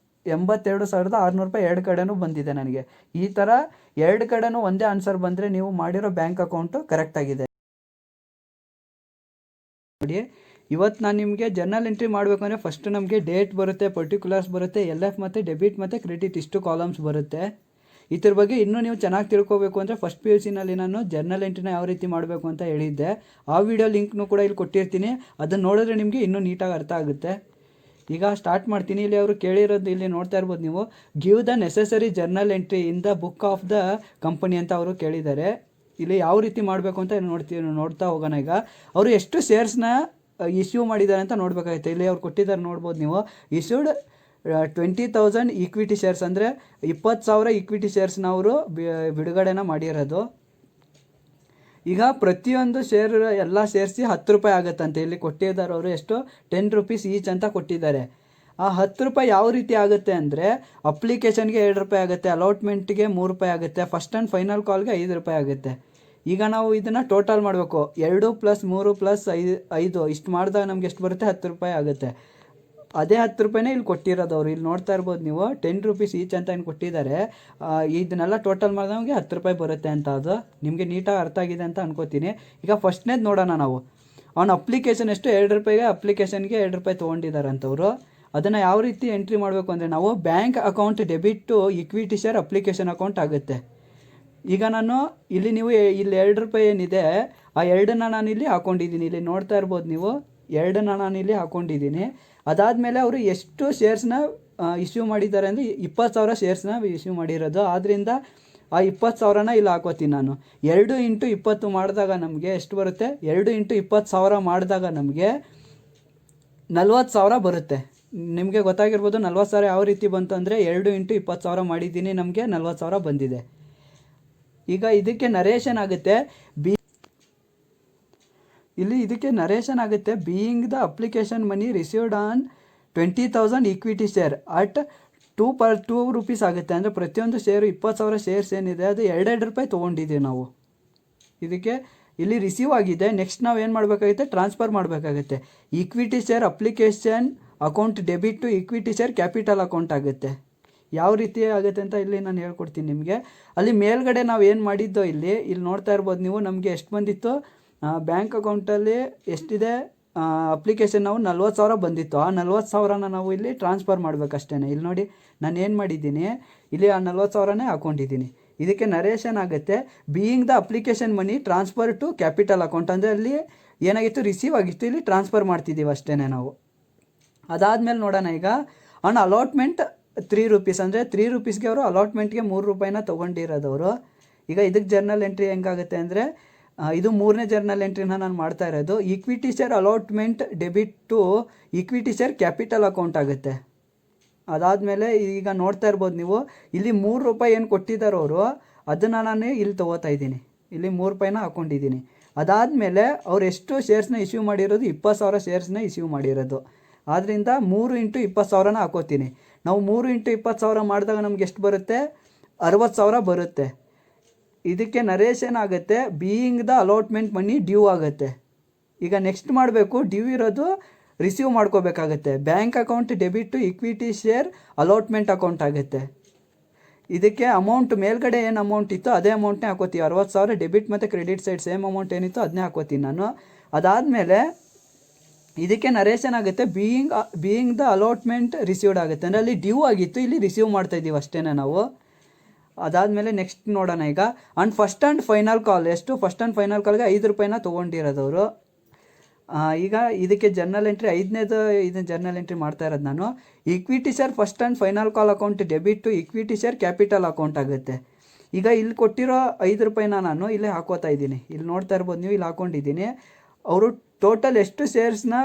82,600 ರೂಪಾಯಿ ಎರಡು ಕಡೆನೂ ಬಂದಿದೆ ನನಗೆ. ಈ ಥರ ಎರಡು ಕಡೆನೂ ಒಂದೇ ಆನ್ಸರ್ ಬಂದರೆ ನೀವು ಮಾಡಿರೋ ಬ್ಯಾಂಕ್ ಅಕೌಂಟು ಕರೆಕ್ಟಾಗಿದೆ. ನೋಡಿ, ಇವತ್ತು ನಾನು ನಿಮಗೆ ಜರ್ನಲ್ ಎಂಟ್ರಿ ಮಾಡಬೇಕು ಅಂದರೆ ಫಸ್ಟ್ ನಮಗೆ ಡೇಟ್ ಬರುತ್ತೆ, ಪರ್ಟಿಕ್ಯುಲರ್ಸ್ ಬರುತ್ತೆ, LF ಮತ್ತು ಡೆಬಿಟ್ ಮತ್ತು ಕ್ರೆಡಿಟ್ ಇಷ್ಟು ಕಾಲಮ್ಸ್ ಬರುತ್ತೆ. ಇದ್ರ ಬಗ್ಗೆ ಇನ್ನೂ ನೀವು ಚೆನ್ನಾಗಿ ತಿಳ್ಕೊಬೇಕು ಅಂದರೆ ಫಸ್ಟ್ PUC ನಲ್ಲಿ ನಾನು ಜರ್ನಲ್ ಎಂಟ್ರಿನ ಯಾವ ರೀತಿ ಮಾಡಬೇಕು ಅಂತ ಹೇಳಿದ್ದೆ. ಆ ವಿಡಿಯೋ ಲಿಂಕ್ನು ಕೂಡ ಇಲ್ಲಿ ಕೊಟ್ಟಿರ್ತೀನಿ, ಅದನ್ನು ನೋಡಿದ್ರೆ ನಿಮಗೆ ಇನ್ನೂ ನೀಟಾಗಿ ಅರ್ಥ ಆಗುತ್ತೆ. ಈಗ ಸ್ಟಾರ್ಟ್ ಮಾಡ್ತೀನಿ. ಇಲ್ಲಿ ಅವರು ಕೇಳಿರೋದು ಇಲ್ಲಿ ನೋಡ್ತಾ ಇರ್ಬೋದು ನೀವು, give the necessary journal entry in the book of the company ಅಂತ ಅವರು ಕೇಳಿದ್ದಾರೆ. ಇಲ್ಲಿ ಯಾವ ರೀತಿ ಮಾಡಬೇಕು ಅಂತ ನೋಡ್ತಾ ಹೋಗೋಣ. ಈಗ ಅವರು ಎಷ್ಟು ಶೇರ್ಸ್ನ ಇಶ್ಯೂ ಮಾಡಿದ್ದಾರೆ ಅಂತ ನೋಡಬೇಕಾಗುತ್ತೆ. ಇಲ್ಲಿ ಅವ್ರು ಕೊಟ್ಟಿದ್ದಾರೆ ನೋಡ್ಬೋದು ನೀವು, ಇಶ್ಯೂಡ್ 20,000 ಈಕ್ವಿಟಿ ಶೇರ್ಸ್ ಅಂದರೆ 20,000 ಈಕ್ವಿಟಿ ಶೇರ್ಸ್ನ ಅವರು ಬಿಡುಗಡೆನ ಮಾಡಿರೋದು. ಈಗ ಪ್ರತಿಯೊಂದು ಶೇರ್ ಎಲ್ಲ ಸೇರಿಸಿ 10 ರೂಪಾಯಿ ಆಗುತ್ತಂತೆ. ಇಲ್ಲಿ ಕೊಟ್ಟಿದ್ದಾರೆ ಅವರು ಎಷ್ಟು 10 ರೂಪೀಸ್ ಈಚ್ ಅಂತ ಕೊಟ್ಟಿದ್ದಾರೆ. ಆ 10 ರೂಪಾಯಿ ಯಾವ ರೀತಿ ಆಗುತ್ತೆ ಅಂದರೆ ಅಪ್ಲಿಕೇಶನ್ಗೆ 2 ರೂಪಾಯಿ ಆಗುತ್ತೆ, ಅಲಾಟ್ಮೆಂಟ್ಗೆ 3 ರೂಪಾಯಿ ಆಗುತ್ತೆ, ಫಸ್ಟ್ ಆ್ಯಂಡ್ ಫೈನಲ್ ಕಾಲ್ಗೆ 5 ರೂಪಾಯಿ ಆಗುತ್ತೆ. ಈಗ ನಾವು ಇದನ್ನು ಟೋಟಲ್ ಮಾಡಬೇಕು. 2 + 3 + 5 ಇಷ್ಟು ಮಾಡಿದಾಗ ನಮ್ಗೆ ಎಷ್ಟು ಬರುತ್ತೆ? 10 ರೂಪಾಯಿ ಆಗುತ್ತೆ. ಅದೇ 10 ರೂಪಾಯಿನೇ ಇಲ್ಲಿ ಕೊಟ್ಟಿರೋದು ಅವರು. ಇಲ್ಲಿ ನೋಡ್ತಾ ಇರ್ಬೋದು ನೀವು, 10 ರೂಪೀಸ್ ಈಚ್ ಅಂತ ಏನು ಕೊಟ್ಟಿದ್ದಾರೆ. ಇದನ್ನೆಲ್ಲ ಟೋಟಲ್ ಮಾಡಿದಾಗ ನಮಗೆ 10 ರೂಪಾಯಿ ಬರುತ್ತೆ ಅಂತ. ಅದು ನಿಮಗೆ ನೀಟಾಗಿ ಅರ್ಥ ಆಗಿದೆ ಅಂತ ಅನ್ಕೋತೀನಿ. ಈಗ ಫಸ್ಟ್ನೇದು ನೋಡೋಣ ನಾವು. ಅವನ ಅಪ್ಲಿಕೇಶನ್ ಎಷ್ಟು 2 ರೂಪಾಯಿಗೆ ಅಪ್ಲಿಕೇಶನ್ಗೆ 2 ರೂಪಾಯಿ ತೊಗೊಂಡಿದ್ದಾರೆ ಅಂತವರು. ಅದನ್ನು ಯಾವ ರೀತಿ ಎಂಟ್ರಿ ಮಾಡಬೇಕು ಅಂದರೆ ನಾವು bank account debit to equity share application account ಆಗುತ್ತೆ. ಈಗ ನಾನು ಇಲ್ಲಿ ನೀವು ಇಲ್ಲಿ 2 ರೂಪಾಯಿ ಏನಿದೆ ಆ 2ನ್ನ ನಾನು ಇಲ್ಲಿ ಹಾಕ್ಕೊಂಡಿದ್ದೀನಿ. ಇಲ್ಲಿ ನೋಡ್ತಾ ಇರ್ಬೋದು ನೀವು, 2ನ್ನ ನಾನು ಇಲ್ಲಿ ಹಾಕ್ಕೊಂಡಿದ್ದೀನಿ. ಅದಾದಮೇಲೆ ಅವರು ಎಷ್ಟು ಶೇರ್ಸ್ನ ಇಶ್ಯೂ ಮಾಡಿದ್ದಾರೆ ಅಂದರೆ 20,000 ಶೇರ್ಸ್ನ ಇಶ್ಯೂ ಮಾಡಿರೋದು. ಆದ್ದರಿಂದ ಆ 20,000ನ ಇಲ್ಲಿ ಹಾಕೋತೀನಿ ನಾನು. 2 × 20 ಮಾಡಿದಾಗ ನಮಗೆ ಎಷ್ಟು ಬರುತ್ತೆ? 2 × 20,000 ಮಾಡಿದಾಗ ನಮಗೆ 40,000 ಬರುತ್ತೆ. ನಿಮಗೆ ಗೊತ್ತಾಗಿರ್ಬೋದು 40,000 ಯಾವ ರೀತಿ ಬಂತು ಅಂದರೆ 2 × 20,000 ಮಾಡಿದ್ದೀನಿ, ನಮಗೆ 40,000 ಬಂದಿದೆ. ಈಗ ಇದಕ್ಕೆ ನರೇಷನ್ ಆಗುತ್ತೆ ಇದಕ್ಕೆ ನರೇಷನ್ ಆಗುತ್ತೆ, being the application money received on 20,000 equity share at 2 rupees ಆಗುತ್ತೆ. ಅಂದರೆ ಪ್ರತಿಯೊಂದು ಶೇರು 20,000 ಶೇರ್ಸ್ ಏನಿದೆ ಅದು 2 ರೂಪಾಯಿ ತೊಗೊಂಡಿದ್ದೀವಿ ನಾವು. ಇದಕ್ಕೆ ಇಲ್ಲಿ ರಿಸೀವ್ ಆಗಿದೆ. ನೆಕ್ಸ್ಟ್ ನಾವು ಏನು ಮಾಡಬೇಕಾಗುತ್ತೆ? ಟ್ರಾನ್ಸ್ಫರ್ ಮಾಡಬೇಕಾಗುತ್ತೆ. Equity share application account debit to equity share capital account ಆಗುತ್ತೆ. ಯಾವ ರೀತಿ ಆಗುತ್ತೆ ಅಂತ ಇಲ್ಲಿ ನಾನು ಹೇಳ್ಕೊಡ್ತೀನಿ ನಿಮಗೆ. ಅಲ್ಲಿ ಮೇಲ್ಗಡೆ ನಾವು ಏನು ಮಾಡಿದ್ದೋ ಇಲ್ಲಿ ನೋಡ್ತಾ ಇರ್ಬೋದು ನೀವು, ನಮಗೆ ಎಷ್ಟು ಬಂದಿತ್ತು ಬ್ಯಾಂಕ್ ಅಕೌಂಟಲ್ಲಿ ಎಷ್ಟಿದೆ ಅಪ್ಲಿಕೇಶನ್ ನಾವು 40,000 ಬಂದಿತ್ತು. ಆ 40,000ನ ನಾವು ಇಲ್ಲಿ ಟ್ರಾನ್ಸ್ಫರ್ ಮಾಡಬೇಕಷ್ಟೇ. ಇಲ್ಲಿ ನೋಡಿ ನಾನು ಏನು ಮಾಡಿದ್ದೀನಿ, ಇಲ್ಲಿ ಆ 40,000ನೇ ಹಾಕ್ಕೊಂಡಿದ್ದೀನಿ. ಇದಕ್ಕೆ ನರೇಷನ್ ಆಗುತ್ತೆ. Being the application money transfer to capital account, ಅಂದರೆ ಅಲ್ಲಿ ಏನಾಗಿತ್ತು, ರಿಸೀವ್ ಆಗಿತ್ತು, ಇಲ್ಲಿ ಟ್ರಾನ್ಸ್ಫರ್ ಮಾಡ್ತಿದ್ದೀವಿ ಅಷ್ಟೇ ನಾವು. ಅದಾದಮೇಲೆ ನೋಡೋಣ ಈಗ ಆನ್ ಅಲಾಟ್ಮೆಂಟ್ 3 ರೂಪೀಸ್, ಅಂದರೆ 3 ರೂಪೀಸ್ಗೆ ಅವರು ಅಲಾಟ್ಮೆಂಟ್ಗೆ 3 ರೂಪಾಯಿನ ತೊಗೊಂಡಿರೋದವರು. ಈಗ ಇದಕ್ಕೆ ಜರ್ನಲ್ ಎಂಟ್ರಿ ಹೆಂಗಾಗುತ್ತೆ ಅಂದರೆ, ಇದು 3ನೇ ಜರ್ನಲ್ ಎಂಟ್ರಿನ ನಾನು ಮಾಡ್ತಾ ಇರೋದು. Equity share allotment debit to equity share capital account ಆಗುತ್ತೆ. ಅದಾದಮೇಲೆ ಈಗ ನೋಡ್ತಾ ಇರ್ಬೋದು ನೀವು, ಇಲ್ಲಿ 3 ರೂಪಾಯಿ ಏನು ಕೊಟ್ಟಿದ್ದಾರೋ ಅವರು, ಅದನ್ನು ನಾನು ಇಲ್ಲಿ ತೊಗೋತಾ ಇದ್ದೀನಿ, ಇಲ್ಲಿ 3 ರೂಪಾಯಿನ ಹಾಕ್ಕೊಂಡಿದ್ದೀನಿ. ಅದಾದಮೇಲೆ ಅವ್ರು ಎಷ್ಟು ಶೇರ್ಸ್ನ ಇಶ್ಯೂ ಮಾಡಿರೋದು, 20,000 ಶೇರ್ಸ್ನ ಇಶ್ಯೂ ಮಾಡಿರೋದು. ಆದ್ದರಿಂದ 3 ಇಂಟು 20,000ನ ಹಾಕೋತೀನಿ. ನಾವು 3 ಇಂಟು 20,000 ಮಾಡಿದಾಗ ನಮ್ಗೆ ಎಷ್ಟು ಬರುತ್ತೆ, 60,000 ಬರುತ್ತೆ. ಇದಕ್ಕೆ ನರೇಷನ್ ಆಗುತ್ತೆ, being the allotment money due ಆಗುತ್ತೆ. ಈಗ ನೆಕ್ಸ್ಟ್ ಮಾಡಬೇಕು, ಡ್ಯೂ ಇರೋದು ರಿಸೀವ್ ಮಾಡ್ಕೋಬೇಕಾಗತ್ತೆ. Bank account debit to equity share allotment account ಆಗುತ್ತೆ. ಇದಕ್ಕೆ ಅಮೌಂಟ್ ಮೇಲ್ಗಡೆ ಏನು ಅಮೌಂಟ್ ಇತ್ತು ಅದೇ ಅಮೌಂಟ್ನೇ ಹಾಕೋತೀವಿ. 60,000 ಡೆಬಿಟ್ ಮತ್ತು ಕ್ರೆಡಿಟ್ ಸೈಡ್ ಸೇಮ್ ಅಮೌಂಟ್ ಏನಿತ್ತು ಅದನ್ನೇ ಹಾಕೋತೀನಿ ನಾನು. ಅದಾದಮೇಲೆ ಇದಕ್ಕೆ ನರೇಷನ್ ಆಗುತ್ತೆ, ಬೀಯಿಂಗ್ ದ ಅಲಾಟ್ಮೆಂಟ್ ರಿಸೀವ್ಡ್ ಆಗುತ್ತೆ, ಅಂದರೆ ಅಲ್ಲಿ ಡ್ಯೂ ಆಗಿತ್ತು, ಇಲ್ಲಿ ರಿಸೀವ್ ಮಾಡ್ತಾ ಇದ್ದೀವಿ ಅಷ್ಟೇ ನಾವು. ಅದಾದಮೇಲೆ ನೆಕ್ಸ್ಟ್ ನೋಡೋಣ ಈಗ ಆ್ಯಂಡ್ ಫಸ್ಟ್ ಆ್ಯಂಡ್ ಫೈನಲ್ ಕಾಲ್. ಎಷ್ಟು ಫಸ್ಟ್ ಆ್ಯಂಡ್ ಫೈನಲ್ ಕಾಲ್ಗೆ 5 ರೂಪಾಯಿನ ತೊಗೊಂಡಿರೋದವರು. ಈಗ ಇದಕ್ಕೆ ಜರ್ನಲ್ ಎಂಟ್ರಿ 5ನೇದು ಇದನ್ನು ಜರ್ನಲ್ ಎಂಟ್ರಿ ಮಾಡ್ತಾ ಇರೋದು ನಾನು. Equity share first and final call account debit to equity share capital account ಆಗುತ್ತೆ. ಈಗ ಇಲ್ಲಿ ಕೊಟ್ಟಿರೋ 5 ರೂಪಾಯಿನ ನಾನು ಇಲ್ಲೇ ಹಾಕೋತಾ ಇದ್ದೀನಿ, ಇಲ್ಲಿ ನೋಡ್ತಾ ಇರ್ಬೋದು ನೀವು, ಇಲ್ಲಿ ಹಾಕ್ಕೊಂಡಿದ್ದೀನಿ. ಅವರು ಟೋಟಲ್ ಎಷ್ಟು ಶೇರ್ಸ್ನ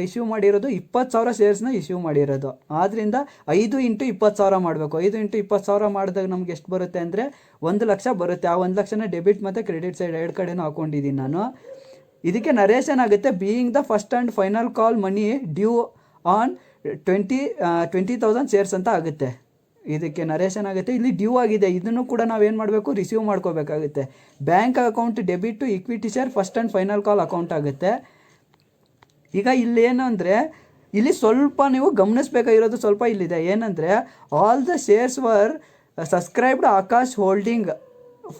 ಇಶ್ಯೂ ಮಾಡಿರೋದು, 20,000 ಶೇರ್ಸ್ನ ಇಶ್ಯೂ ಮಾಡಿರೋದು. ಆದ್ದರಿಂದ 5 ಇಂಟು 20,000 ಮಾಡಬೇಕು. 5 ಇಂಟು 20,000 ಮಾಡಿದಾಗ ನಮ್ಗೆ ಎಷ್ಟು ಬರುತ್ತೆ ಅಂದರೆ 1 ಲಕ್ಷ ಬರುತ್ತೆ. ಆ 1 ಲಕ್ಷನ ಡೆಬಿಟ್ ಮತ್ತು ಕ್ರೆಡಿಟ್ ಸೈಡ್ 2 ಕಡೆನೂ ಹಾಕ್ಕೊಂಡಿದ್ದೀನಿ ನಾನು. ಇದಕ್ಕೆ ನರೇಷನ್ ಆಗುತ್ತೆ, being the first and final call money due on 20,000 shares ಅಂತ ಆಗುತ್ತೆ. ಇದಕ್ಕೆ ನರೇಷನ್ ಆಗುತ್ತೆ, ಇಲ್ಲಿ ಡ್ಯೂ ಆಗಿದೆ, ಇದನ್ನು ಕೂಡ ನಾವೇನು ಮಾಡಬೇಕು, ರಿಸೀವ್ ಮಾಡ್ಕೋಬೇಕಾಗುತ್ತೆ. Bank account debit to equity share first and final call account ಆಗುತ್ತೆ. ಈಗ ಇಲ್ಲೇನು ಅಂದರೆ, ಇಲ್ಲಿ ಸ್ವಲ್ಪ ನೀವು ಗಮನಿಸಬೇಕಾಗಿರೋದು ಸ್ವಲ್ಪ ಇಲ್ಲಿದೆ. ಏನಂದರೆ, all the shares were subscribed Akash holding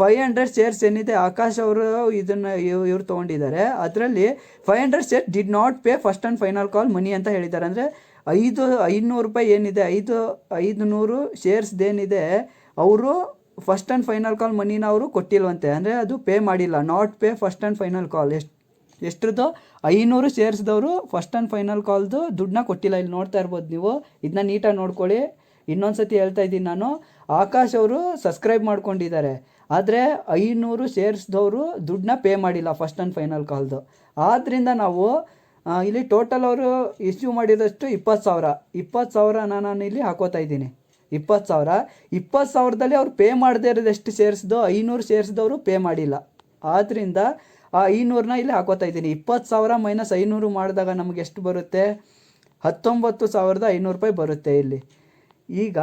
500 shares ಏನಿದೆ, ಆಕಾಶ್ ಅವರು ಇದನ್ನು ಇವ್ರು ತೊಗೊಂಡಿದ್ದಾರೆ. ಅದರಲ್ಲಿ 500 share did not pay first and final call money ಅಂತ ಹೇಳಿದ್ದಾರೆ. ಅಂದರೆ 500 ರೂಪಾಯಿ ಏನಿದೆ, 500 ಶೇರ್ಸ್ದೇನಿದೆ, ಅವರು ಫಸ್ಟ್ ಆ್ಯಂಡ್ ಫೈನಲ್ ಕಾಲ್ ಮನಿನ ಅವರು ಕೊಟ್ಟಿಲ್ವಂತೆ, ಅಂದರೆ ಅದು ಪೇ ಮಾಡಿಲ್ಲ. Not pay first and final call. ಎಷ್ಟ್ರದ್ದು 500 ಶೇರ್ಸ್ದವರು ಫಸ್ಟ್ ಆ್ಯಂಡ್ ಫೈನಲ್ ಕಾಲ್ದು ದುಡ್ಡನ್ನ ಕೊಟ್ಟಿಲ್ಲ. ಇಲ್ಲಿ ನೋಡ್ತಾ ಇರ್ಬೋದು ನೀವು, ಇದನ್ನ ನೀಟಾಗಿ ನೋಡ್ಕೊಳ್ಳಿ. ಇನ್ನೊಂದು ಸತಿ ಹೇಳ್ತಾ ಇದ್ದೀನಿ ನಾನು, ಆಕಾಶ್ ಅವರು ಸಬ್ಸ್ಕ್ರೈಬ್ ಮಾಡ್ಕೊಂಡಿದ್ದಾರೆ, ಆದರೆ 500 ಶೇರ್ಸ್ದವರು ದುಡ್ಡನ್ನ ಪೇ ಮಾಡಿಲ್ಲ ಫಸ್ಟ್ ಆ್ಯಂಡ್ ಫೈನಲ್ ಕಾಲ್ದು. ಆದ್ದರಿಂದ ನಾವು ಇಲ್ಲಿ ಟೋಟಲ್ ಅವರು ಇಶ್ಯೂ ಮಾಡಿರೋಷ್ಟು 20,000 ನಾನು ಇಲ್ಲಿ ಹಾಕೋತಾ ಇದ್ದೀನಿ. 20,000ದಲ್ಲಿ ಅವ್ರು ಪೇ ಮಾಡದೇ ಇರೋದು ಎಷ್ಟು ಶೇರ್ಸ್ದು, 500 ಶೇರ್ಸ್ದವರು ಪೇ ಮಾಡಿಲ್ಲ. ಆದ್ದರಿಂದ ಆ 500ನ ಇಲ್ಲಿ ಹಾಕೋತಾ ಇದ್ದೀನಿ. 20,000 ಮೈನಸ್ 500 ಮಾಡಿದಾಗ ನಮಗೆ ಎಷ್ಟು ಬರುತ್ತೆ, 19,500 ರೂಪಾಯಿ ಬರುತ್ತೆ ಇಲ್ಲಿ. ಈಗ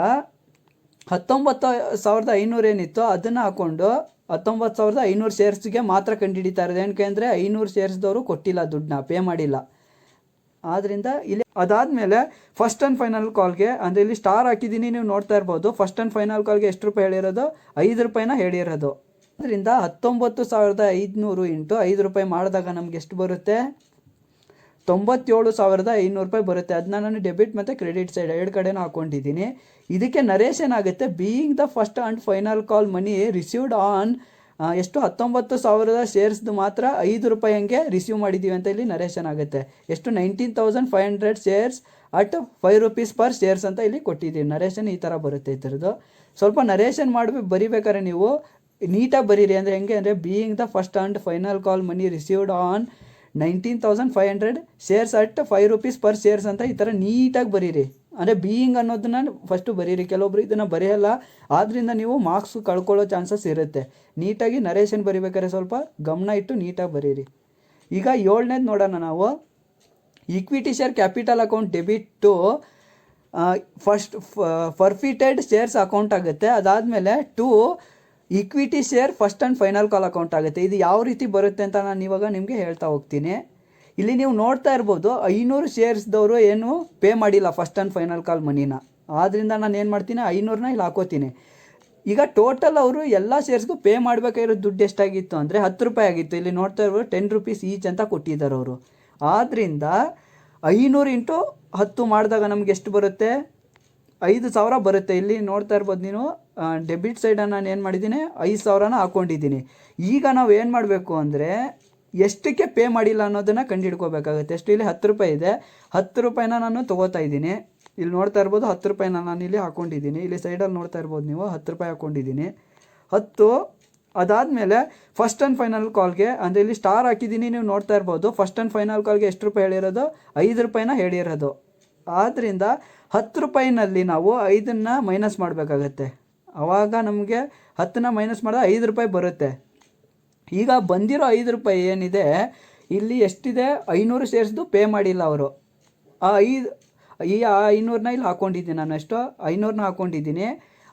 19,500 ಏನಿತ್ತು ಅದನ್ನು ಹಾಕ್ಕೊಂಡು 19,500 ಶೇರ್ಸ್ಗೆ ಮಾತ್ರ ಕಂಡುಹಿಡಿತಾ ಇರೋದು. ಏನಕ್ಕೆ ಅಂದರೆ 500 ಶೇರ್ಸ್ದವರು ಕೊಟ್ಟಿಲ್ಲ, ದುಡ್ಡನ್ನ ಪೇ ಮಾಡಿಲ್ಲ. ಆದ್ದರಿಂದ ಇಲ್ಲಿ ಅದಾದಮೇಲೆ ಫಸ್ಟ್ ಆ್ಯಂಡ್ ಫೈನಲ್ ಕಾಲ್ಗೆ, ಅಂದರೆ ಇಲ್ಲಿ ಸ್ಟಾರ್ ಹಾಕಿದ್ದೀನಿ, ನೀವು ನೋಡ್ತಾ ಇರ್ಬೋದು. ಫಸ್ಟ್ ಆ್ಯಂಡ್ ಫೈನಲ್ ಕಾಲ್ಗೆ ಎಷ್ಟು ರೂಪಾಯಿ ಹೇಳಿರೋದು, 5 ರೂಪಾಯಿನ ಹೇಳಿರೋದು. ಅದರಿಂದ 19,500 ಇಂಟು 5 ರೂಪಾಯಿ ಮಾಡಿದಾಗ ನಮ್ಗೆ ಎಷ್ಟು ಬರುತ್ತೆ, 97,500 ರೂಪಾಯಿ ಬರುತ್ತೆ. ಅದನ್ನ ನಾನು ಡೆಬಿಟ್ ಮತ್ತು ಕ್ರೆಡಿಟ್ ಸೈಡ್ 2 ಕಡೆನೂ ಹಾಕ್ಕೊಂಡಿದ್ದೀನಿ. ಇದಕ್ಕೆ ನರೇಷನ್ ಆಗುತ್ತೆ, being the first and final call money received on ಎಷ್ಟು 19,000 ಶೇರ್ಸ್ದು ಮಾತ್ರ 5 ರೂಪಾಯಿ ಹಂಗೆ ರಿಸೀವ್ ಮಾಡಿದ್ದೀವಿ ಅಂತ ಇಲ್ಲಿ ನರೇಷನ್ ಆಗುತ್ತೆ. ಎಷ್ಟು 19,500 shares at 5 rupees per shares ಅಂತ ಇಲ್ಲಿ ಕೊಟ್ಟಿದ್ದೀವಿ. ನರೇಷನ್ ಈ ಥರ ಬರುತ್ತೆ. ಈ ಥರದ್ದು ಸ್ವಲ್ಪ ನರೇಷನ್ ಬರಿಬೇಕಾದ್ರೆ ನೀವು ನೀಟಾಗಿ ಬರೀರಿ. ಅಂದರೆ ಹೆಂಗೆ ಅಂದರೆ, being the first and final call money received on 19,500 shares at 5 rupees per shares ಅಂತ ಈ ಥರ ನೀಟಾಗಿ ಬರೀರಿ. ಅಂದರೆ ಬೀಯಿಂಗ್ ಅನ್ನೋದನ್ನ ಫಸ್ಟು ಬರೀರಿ. ಕೆಲವೊಬ್ರು ಇದನ್ನು ಬರೆಯಲ್ಲ, ಆದ್ದರಿಂದ ನೀವು ಮಾರ್ಕ್ಸ್ ಕಳ್ಕೊಳ್ಳೋ ಚಾನ್ಸಸ್ ಇರುತ್ತೆ. ನೀಟಾಗಿ ನರೇಷನ್ ಬರಿಬೇಕಾದ್ರೆ ಸ್ವಲ್ಪ ಗಮನ ಇಟ್ಟು ನೀಟಾಗಿ ಬರೀರಿ. ಈಗ 7ನೇದು ನೋಡೋಣ ನಾವು. Equity share capital account debit to forfeited shares account ಆಗುತ್ತೆ. ಅದಾದಮೇಲೆ to equity share first and final call account ಆಗುತ್ತೆ. ಇದು ಯಾವ ರೀತಿ ಬರುತ್ತೆ ಅಂತ ನಾನು ಇವಾಗ ನಿಮಗೆ ಹೇಳ್ತಾ ಹೋಗ್ತೀನಿ. ಇಲ್ಲಿ ನೀವು ನೋಡ್ತಾ ಇರ್ಬೋದು, 500 ಶೇರ್ಸ್ದವರು ಏನು ಪೇ ಮಾಡಿಲ್ಲ ಫಸ್ಟ್ ಆ್ಯಂಡ್ ಫೈನಲ್ ಕಾಲ್ ಮನಿನ. ಆದ್ದರಿಂದ ನಾನು ಏನು ಮಾಡ್ತೀನಿ, 500ನ ಇಲ್ಲಿ ಹಾಕೋತೀನಿ. ಈಗ ಟೋಟಲ್ ಅವರು ಎಲ್ಲ ಶೇರ್ಸ್ಗೂ ಪೇ ಮಾಡಬೇಕಾಗಿರೋ ದುಡ್ಡು ಎಷ್ಟಾಗಿತ್ತು ಅಂದರೆ 10 ರೂಪಾಯಿ ಆಗಿತ್ತು. ಇಲ್ಲಿ ನೋಡ್ತಾ ಇರ್ಬೋದು 10 ರೂಪೀಸ್ ಈಚ್ ಅಂತ ಕೊಟ್ಟಿದ್ದಾರೆ ಅವರು. ಆದ್ದರಿಂದ 500 ಇಂಟು 10 ಮಾಡಿದಾಗ ನಮ್ಗೆ ಎಷ್ಟು ಬರುತ್ತೆ, 5,000 ಬರುತ್ತೆ. ಇಲ್ಲಿ ನೋಡ್ತಾ ಇರ್ಬೋದು ನೀವು, ಡೆಬಿಟ್ ಸೈಡನ್ನು ನಾನು ಏನು ಮಾಡಿದ್ದೀನಿ, 5,000ನ ಹಾಕ್ಕೊಂಡಿದ್ದೀನಿ. ಈಗ ನಾವು ಏನು ಮಾಡಬೇಕು ಅಂದರೆ ಎಷ್ಟಕ್ಕೆ ಪೇ ಮಾಡಿಲ್ಲ ಅನ್ನೋದನ್ನು ಕಂಡುಹಿಡ್ಕೋಬೇಕಾಗುತ್ತೆ. ಎಷ್ಟು, ಇಲ್ಲಿ 10 ರೂಪಾಯಿ ಇದೆ, 10 ರೂಪಾಯಿನ ನಾನು ತೊಗೋತಾ ಇದ್ದೀನಿ. ಇಲ್ಲಿ ನೋಡ್ತಾ ಇರ್ಬೋದು 10 ರೂಪಾಯಿನ ನಾನು ಇಲ್ಲಿ ಹಾಕ್ಕೊಂಡಿದ್ದೀನಿ. ಇಲ್ಲಿ ಸೈಡಲ್ಲಿ ನೋಡ್ತಾ ಇರ್ಬೋದು ನೀವು 10 ರೂಪಾಯಿ ಹಾಕ್ಕೊಂಡಿದ್ದೀನಿ. 10 ಅದಾದಮೇಲೆ ಫಸ್ಟ್ ಆ್ಯಂಡ್ ಫೈನಲ್ ಕಾಲ್ಗೆ ಅಂದರೆ ಇಲ್ಲಿ ಸ್ಟಾರ್ ಹಾಕಿದ್ದೀನಿ, ನೀವು ನೋಡ್ತಾ ಇರ್ಬೋದು. ಫಸ್ಟ್ ಆ್ಯಂಡ್ ಫೈನಲ್ ಕಾಲ್ಗೆ ಎಷ್ಟು ರೂಪಾಯಿ ಹೇಳಿರೋದು, 5 ರೂಪಾಯಿನ ಹೇಳಿರೋದು. ಆದ್ದರಿಂದ 10 ರೂಪಾಯಿನಲ್ಲಿ ನಾವು 5ನ್ನು ಮೈನಸ್ ಮಾಡಬೇಕಾಗತ್ತೆ. ಆವಾಗ ನಮಗೆ 10ನ ಮೈನಸ್ ಮಾಡಿದ್ರೆ 5 ರೂಪಾಯಿ ಬರುತ್ತೆ. ಈಗ ಬಂದಿರೋ 5 ರೂಪಾಯಿ ಏನಿದೆ ಇಲ್ಲಿ ಎಷ್ಟಿದೆ, 500 ಸೇರಿಸ್ದು ಪೇ ಮಾಡಿಲ್ಲ ಅವರು. ಆ 500ನ ಇಲ್ಲಿ ಹಾಕ್ಕೊಂಡಿದ್ದೀನಿ ನಾನು. ಎಷ್ಟು, 500ನ ಹಾಕ್ಕೊಂಡಿದ್ದೀನಿ.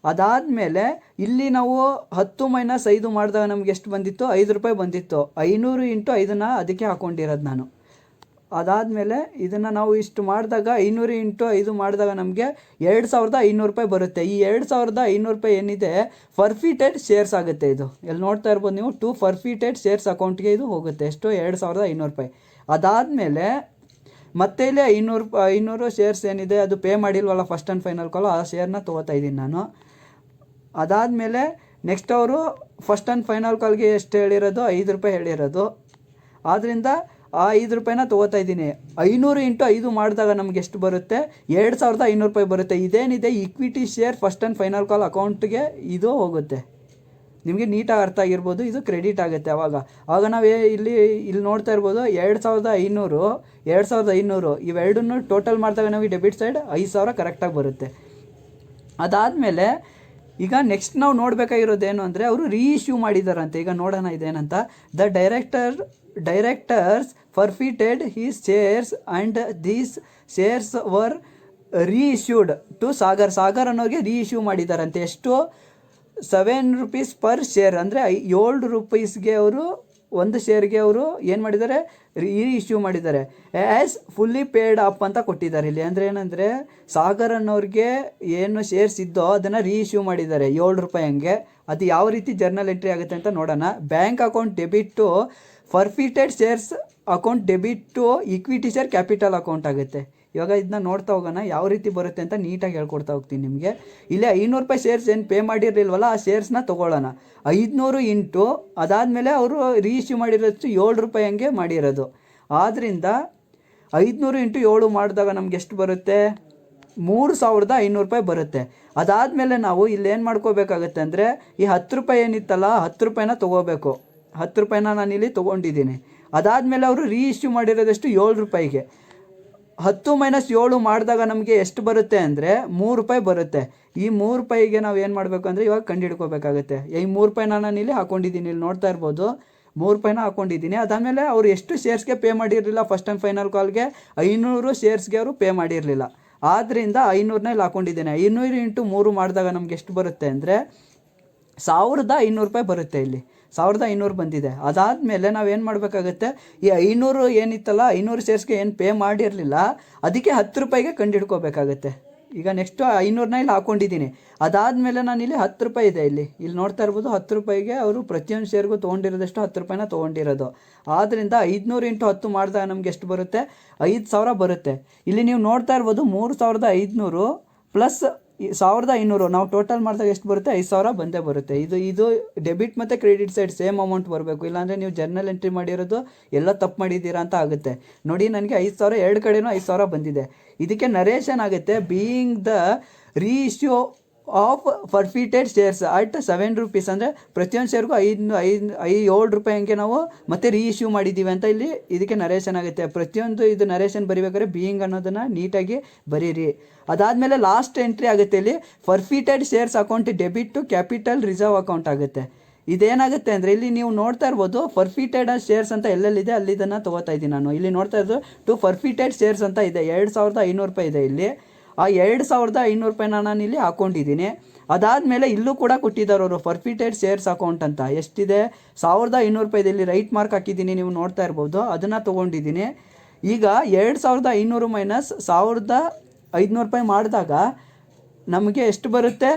ಅದಾದಮೇಲೆ ಇಲ್ಲಿ ನಾವು 10 - 5 ಮಾಡಿದಾಗ ನಮ್ಗೆ ಎಷ್ಟು ಬಂದಿತ್ತು, 5 ರೂಪಾಯಿ ಬಂದಿತ್ತು. 500 × 5ನ ಅದಕ್ಕೆ ಹಾಕ್ಕೊಂಡಿರೋದು ನಾನು. ಅದಾದಮೇಲೆ ಇದನ್ನು ನಾವು ಇಷ್ಟು ಮಾಡಿದಾಗ 500 × 5 ಮಾಡಿದಾಗ ನಮಗೆ 2,500 ರೂಪಾಯಿ ಬರುತ್ತೆ. ಈ 2,500 ರೂಪಾಯಿ ಏನಿದೆ ಫರ್ಫಿಟೆಡ್ ಶೇರ್ಸ್ ಆಗುತ್ತೆ. ಇದು ಎಲ್ಲಿ ನೋಡ್ತಾ ಇರ್ಬೋದು ನೀವು, ಟು ಫರ್ಫಿಟೆಡ್ ಶೇರ್ಸ್ ಅಕೌಂಟ್ಗೆ ಇದು ಹೋಗುತ್ತೆ. ಎಷ್ಟು, 2,500 ರೂಪಾಯಿ. ಅದಾದಮೇಲೆ ಮತ್ತೆ ಇಲ್ಲಿ 500 ಶೇರ್ಸ್ ಏನಿದೆ ಅದು ಪೇ ಮಾಡಿಲ್ವಲ್ಲ ಫಸ್ಟ್ ಆ್ಯಂಡ್ ಫೈನಲ್ ಕಾಲು, ಆ ಶೇರ್ನ ತೊಗೋತಾ ಇದ್ದೀನಿ ನಾನು. ಅದಾದಮೇಲೆ ನೆಕ್ಸ್ಟ್ ಅವರು ಫಸ್ಟ್ ಆ್ಯಂಡ್ ಫೈನಲ್ ಕಾಲ್ಗೆ ಎಷ್ಟು ಹೇಳಿರೋದು, 5 ರೂಪಾಯಿ ಹೇಳಿರೋದು. ಆದ್ದರಿಂದ ಆ 5 ರೂಪಾಯಿನ ತೊಗೋತಾ ಇದ್ದೀನಿ. 500 × 5 ಮಾಡಿದಾಗ ನಮ್ಗೆ ಎಷ್ಟು ಬರುತ್ತೆ, 2,500 ರೂಪಾಯಿ ಬರುತ್ತೆ. ಇದೇನಿದೆ equity share first and final call ಅಕೌಂಟ್ಗೆ ಇದು ಹೋಗುತ್ತೆ. ನಿಮಗೆ ನೀಟಾಗಿ ಅರ್ಥ ಆಗಿರ್ಬೋದು, ಇದು ಕ್ರೆಡಿಟ್ ಆಗುತ್ತೆ. ಆವಾಗ ನಾವು ಇಲ್ಲಿ ನೋಡ್ತಾ ಇರ್ಬೋದು 2,500 ಇವೆರಡನ್ನು ಟೋಟಲ್ ಮಾಡಿದಾಗ ನಮಗೆ ಡೆಬಿಟ್ ಸೈಡ್ 5,000 ಕರೆಕ್ಟಾಗಿ ಬರುತ್ತೆ. ಅದಾದಮೇಲೆ ಈಗ ನೆಕ್ಸ್ಟ್ ನಾವು ನೋಡಬೇಕಾಗಿರೋದೇನು ಅಂದರೆ ಅವರು ರೀಇಶ್ಯೂ ಮಾಡಿದಾರಂತೆ. ಈಗ ನೋಡೋಣ ಇದೇನಂತ. The directors forfeited his shares and these shares were reissued to Sagar ಅನ್ನೋರಿಗೆ ರೀಇಶ್ಯೂ ಮಾಡಿದಾರಂತೆ. ಎಷ್ಟು, 7 rupees ಪರ್ ಶೇರ್, ಅಂದರೆ 7 ರೂಪೀಸ್ಗೆ ಅವರು ಒಂದು ಶೇರ್ಗೆ ಅವರು ಏನು ಮಾಡಿದ್ದಾರೆ, ರೀಇಶ್ಯೂ ಮಾಡಿದ್ದಾರೆ. ಆ್ಯಸ್ ಫುಲ್ಲಿ ಪೇಡ್ ಅಪ್ ಅಂತ ಕೊಟ್ಟಿದ್ದಾರೆ ಇಲ್ಲಿ. ಅಂದರೆ ಏನಂದರೆ ಸಾಗರ್ ಅನ್ನೋರಿಗೆ ಏನು ಶೇರ್ಸ್ ಇದ್ದೋ ಅದನ್ನು ರೀಇಶ್ಯೂ ಮಾಡಿದ್ದಾರೆ 7 ರೂಪಾಯಿ ಹಂಗೆ. ಅದು ಯಾವ ರೀತಿ ಜರ್ನಲ್ ಎಂಟ್ರಿ ಆಗುತ್ತೆ ಅಂತ ನೋಡೋಣ. Bank account debit to forfeited shares account debit to equity share capital account ಆಗುತ್ತೆ. ಇವಾಗ ಇದನ್ನ ನೋಡ್ತಾ ಹೋಗೋಣ ಯಾವ ರೀತಿ ಬರುತ್ತೆ ಅಂತ ನೀಟಾಗಿ ಹೇಳ್ಕೊಡ್ತಾ ಹೋಗ್ತೀನಿ ನಿಮಗೆ. ಇಲ್ಲಿ 500 ರೂಪಾಯಿ ಶೇರ್ಸ್ ಏನು ಪೇ ಮಾಡಿರಲಿಲ್ವಲ್ಲ, ಆ ಶೇರ್ಸ್ನ ತೊಗೊಳ್ಳೋಣ. 500 ಇಂಟು ಅದಾದಮೇಲೆ ಅವರು ರೀಇಶ್ಯೂ ಮಾಡಿರೋದು 7 ರೂಪಾಯಿ ಹಂಗೆ ಮಾಡಿರೋದು. ಆದ್ದರಿಂದ 500 × 7 ಮಾಡಿದಾಗ ನಮ್ಗೆ ಎಷ್ಟು ಬರುತ್ತೆ, 3,500 ರೂಪಾಯಿ ಬರುತ್ತೆ. ಅದಾದಮೇಲೆ ನಾವು ಇಲ್ಲೇನು ಮಾಡ್ಕೋಬೇಕಾಗತ್ತೆ ಅಂದರೆ ಈ 10 ರೂಪಾಯಿ ಏನಿತ್ತಲ್ಲ 10 ರೂಪಾಯಿನ ತೊಗೋಬೇಕು. 10 ರೂಪಾಯಿನ ನಾನು ಇಲ್ಲಿ ತೊಗೊಂಡಿದ್ದೀನಿ. ಅದಾದಮೇಲೆ ಅವರು ರೀಇಶ್ಯೂ ಮಾಡಿರೋದಷ್ಟು 7 ರೂಪಾಯಿಗೆ. 10 - 7 ಮಾಡಿದಾಗ ನಮಗೆ ಎಷ್ಟು ಬರುತ್ತೆ ಅಂದರೆ 3 ರೂಪಾಯಿ ಬರುತ್ತೆ. ಈ 3 ರೂಪಾಯಿಗೆ ನಾವು ಏನು ಮಾಡಬೇಕು ಅಂದರೆ ಇವಾಗ ಕಂಡುಹಿಡ್ಕೋಬೇಕಾಗುತ್ತೆ. ಈ 3 ರೂಪಾಯಿನ ನಾನು ಇಲ್ಲಿ ಹಾಕ್ಕೊಂಡಿದ್ದೀನಿ. ಇಲ್ಲಿ ನೋಡ್ತಾ ಇರ್ಬೋದು 3 ರೂಪಾಯಿನ ಹಾಕ್ಕೊಂಡಿದ್ದೀನಿ. ಅದಾದಮೇಲೆ ಅವರು ಎಷ್ಟು ಶೇರ್ಸ್ಗೆ ಪೇ ಮಾಡಿರಲಿಲ್ಲ ಫಸ್ಟ್ ಆ್ಯಂಡ್ ಫೈನಲ್ ಕಾಲ್ಗೆ, 500 ಶೇರ್ಸ್ಗೆ ಅವರು ಪೇ ಮಾಡಿರಲಿಲ್ಲ. ಆದ್ದರಿಂದ 500ನ ಇಲ್ಲಿ ಹಾಕ್ಕೊಂಡಿದ್ದೇನೆ. 500 × 3 ಮಾಡಿದಾಗ ನಮ್ಗೆ ಎಷ್ಟು ಬರುತ್ತೆ ಅಂದರೆ 1,500 ರೂಪಾಯಿ ಬರುತ್ತೆ. ಇಲ್ಲಿ 1,500 ಬಂದಿದೆ. ಅದಾದಮೇಲೆ ನಾವೇನು ಮಾಡಬೇಕಾಗತ್ತೆ, ಈ 500 ಏನಿತ್ತಲ್ಲ 500 ಶೇರ್ಸ್ಗೆ ಏನು ಪೇ ಮಾಡಿರಲಿಲ್ಲ ಅದಕ್ಕೆ 10 ರೂಪಾಯಿಗೆ ಕಂಡುಹಿಡ್ಕೋಬೇಕಾಗತ್ತೆ. ಈಗ ನೆಕ್ಸ್ಟು 500ನ ಇಲ್ಲಿ ಹಾಕ್ಕೊಂಡಿದ್ದೀನಿ. ಅದಾದಮೇಲೆ ನಾನು ಇಲ್ಲಿ 10 ರೂಪಾಯಿ ಇದೆ. ಇಲ್ಲಿ ನೋಡ್ತಾ ಇರ್ಬೋದು 10 ರೂಪಾಯಿಗೆ ಅವರು ಪ್ರತಿಯೊಂದು ಶೇರ್ಗೂ ತೊಗೊಂಡಿರೋದಷ್ಟು 10 ರೂಪಾಯಿನ ತೊಗೊಂಡಿರೋದು. ಆದ್ದರಿಂದ 500 × 10 ಮಾಡಿದಾಗ ನಮ್ಗೆ ಎಷ್ಟು ಬರುತ್ತೆ, 5,000 ಬರುತ್ತೆ. ಇಲ್ಲಿ ನೀವು ನೋಡ್ತಾ ಇರ್ಬೋದು 3,500 ಪ್ಲಸ್ 1,500 ನಾವು ಟೋಟಲ್ ಮಾಡಿದಾಗ ಎಷ್ಟು ಬರುತ್ತೆ, 5,000 ಬಂದೇ ಬರುತ್ತೆ. ಇದು ಡೆಬಿಟ್ ಮತ್ತು ಕ್ರೆಡಿಟ್ ಸೈಡ್ ಸೇಮ್ ಅಮೌಂಟ್ ಬರಬೇಕು. ಇಲ್ಲಾಂದರೆ ನೀವು ಜರ್ನಲ್ ಎಂಟ್ರಿ ಮಾಡಿರೋದು ಎಲ್ಲ ತಪ್ಪು ಮಾಡಿದ್ದೀರಾ ಅಂತ ಆಗುತ್ತೆ. ನೋಡಿ ನನಗೆ 5,000 ಎರಡು ಕಡೆನೂ 5,000 ಬಂದಿದೆ. ಇದಕ್ಕೆ ನರೇಷನ್ ಆಗುತ್ತೆ. Being the reissue of forfeited shares at 7 rupees, ಅಂದರೆ ಪ್ರತಿಯೊಂದು ಶೇರ್ಗೂ 7 ರೂಪಾಯಿ ಹಂಗೆ ನಾವು ಮತ್ತೆ ರೀಇಶ್ಯೂ ಮಾಡಿದ್ದೀವಿ ಅಂತ ಇಲ್ಲಿ ಇದಕ್ಕೆ ನರೇಷನ್ ಆಗುತ್ತೆ. ಪ್ರತಿಯೊಂದು ಇದು ನರೇಷನ್ ಬರಿಬೇಕಾದ್ರೆ ಬೀಯಿಂಗ್ ಅನ್ನೋದನ್ನು ನೀಟಾಗಿ ಬರೀರಿ. ಅದಾದಮೇಲೆ ಲಾಸ್ಟ್ ಎಂಟ್ರಿ ಆಗುತ್ತೆ. ಇಲ್ಲಿ forfeited shares account debit to capital reserve account ಆಗುತ್ತೆ. ಇದೇನಾಗುತ್ತೆ ಅಂದರೆ ಇಲ್ಲಿ ನೀವು ನೋಡ್ತಾ ಇರ್ಬೋದು ಫರ್ಫಿಟೆಡ್ ಶೇರ್ಸ್ ಅಂತ ಎಲ್ಲೆಲ್ಲಿದೆ ಅಲ್ಲಿ ಇದನ್ನು ತೊಗೋತಾ ಇದ್ದೀನಿ ನಾನು. ಇಲ್ಲಿ ನೋಡ್ತಾ ಇರೋದು ಟು ಫರ್ಫಿಟೆಡ್ ಶೇರ್ಸ್ ಅಂತ ಇದೆ, 2,500 ರೂಪಾಯಿ ಇದೆ ಇಲ್ಲಿ. ಆ 2,500 ರೂಪಾಯಿನ ನಾನು ಇಲ್ಲಿ ಹಾಕ್ಕೊಂಡಿದ್ದೀನಿ. ಅದಾದಮೇಲೆ ಇಲ್ಲೂ ಕೂಡ ಕೊಟ್ಟಿದ್ದಾರೆ ಅವರು ಫರ್ಫಿಟೆಡ್ ಶೇರ್ಸ್ ಅಕೌಂಟ್ ಅಂತ. ಎಷ್ಟಿದೆ, 1,500 ರೂಪಾಯಿ ಇದೆ. ಇಲ್ಲಿ ರೈಟ್ ಮಾರ್ಕ್ ಹಾಕಿದ್ದೀನಿ, ನೀವು ನೋಡ್ತಾ ಇರ್ಬೋದು. ಅದನ್ನು ತೊಗೊಂಡಿದ್ದೀನಿ. ಈಗ 2,500 ಮೈನಸ್ 1,500 ರೂಪಾಯಿ ಮಾಡಿದಾಗ ನಮಗೆ ಎಷ್ಟು ಬರುತ್ತೆ,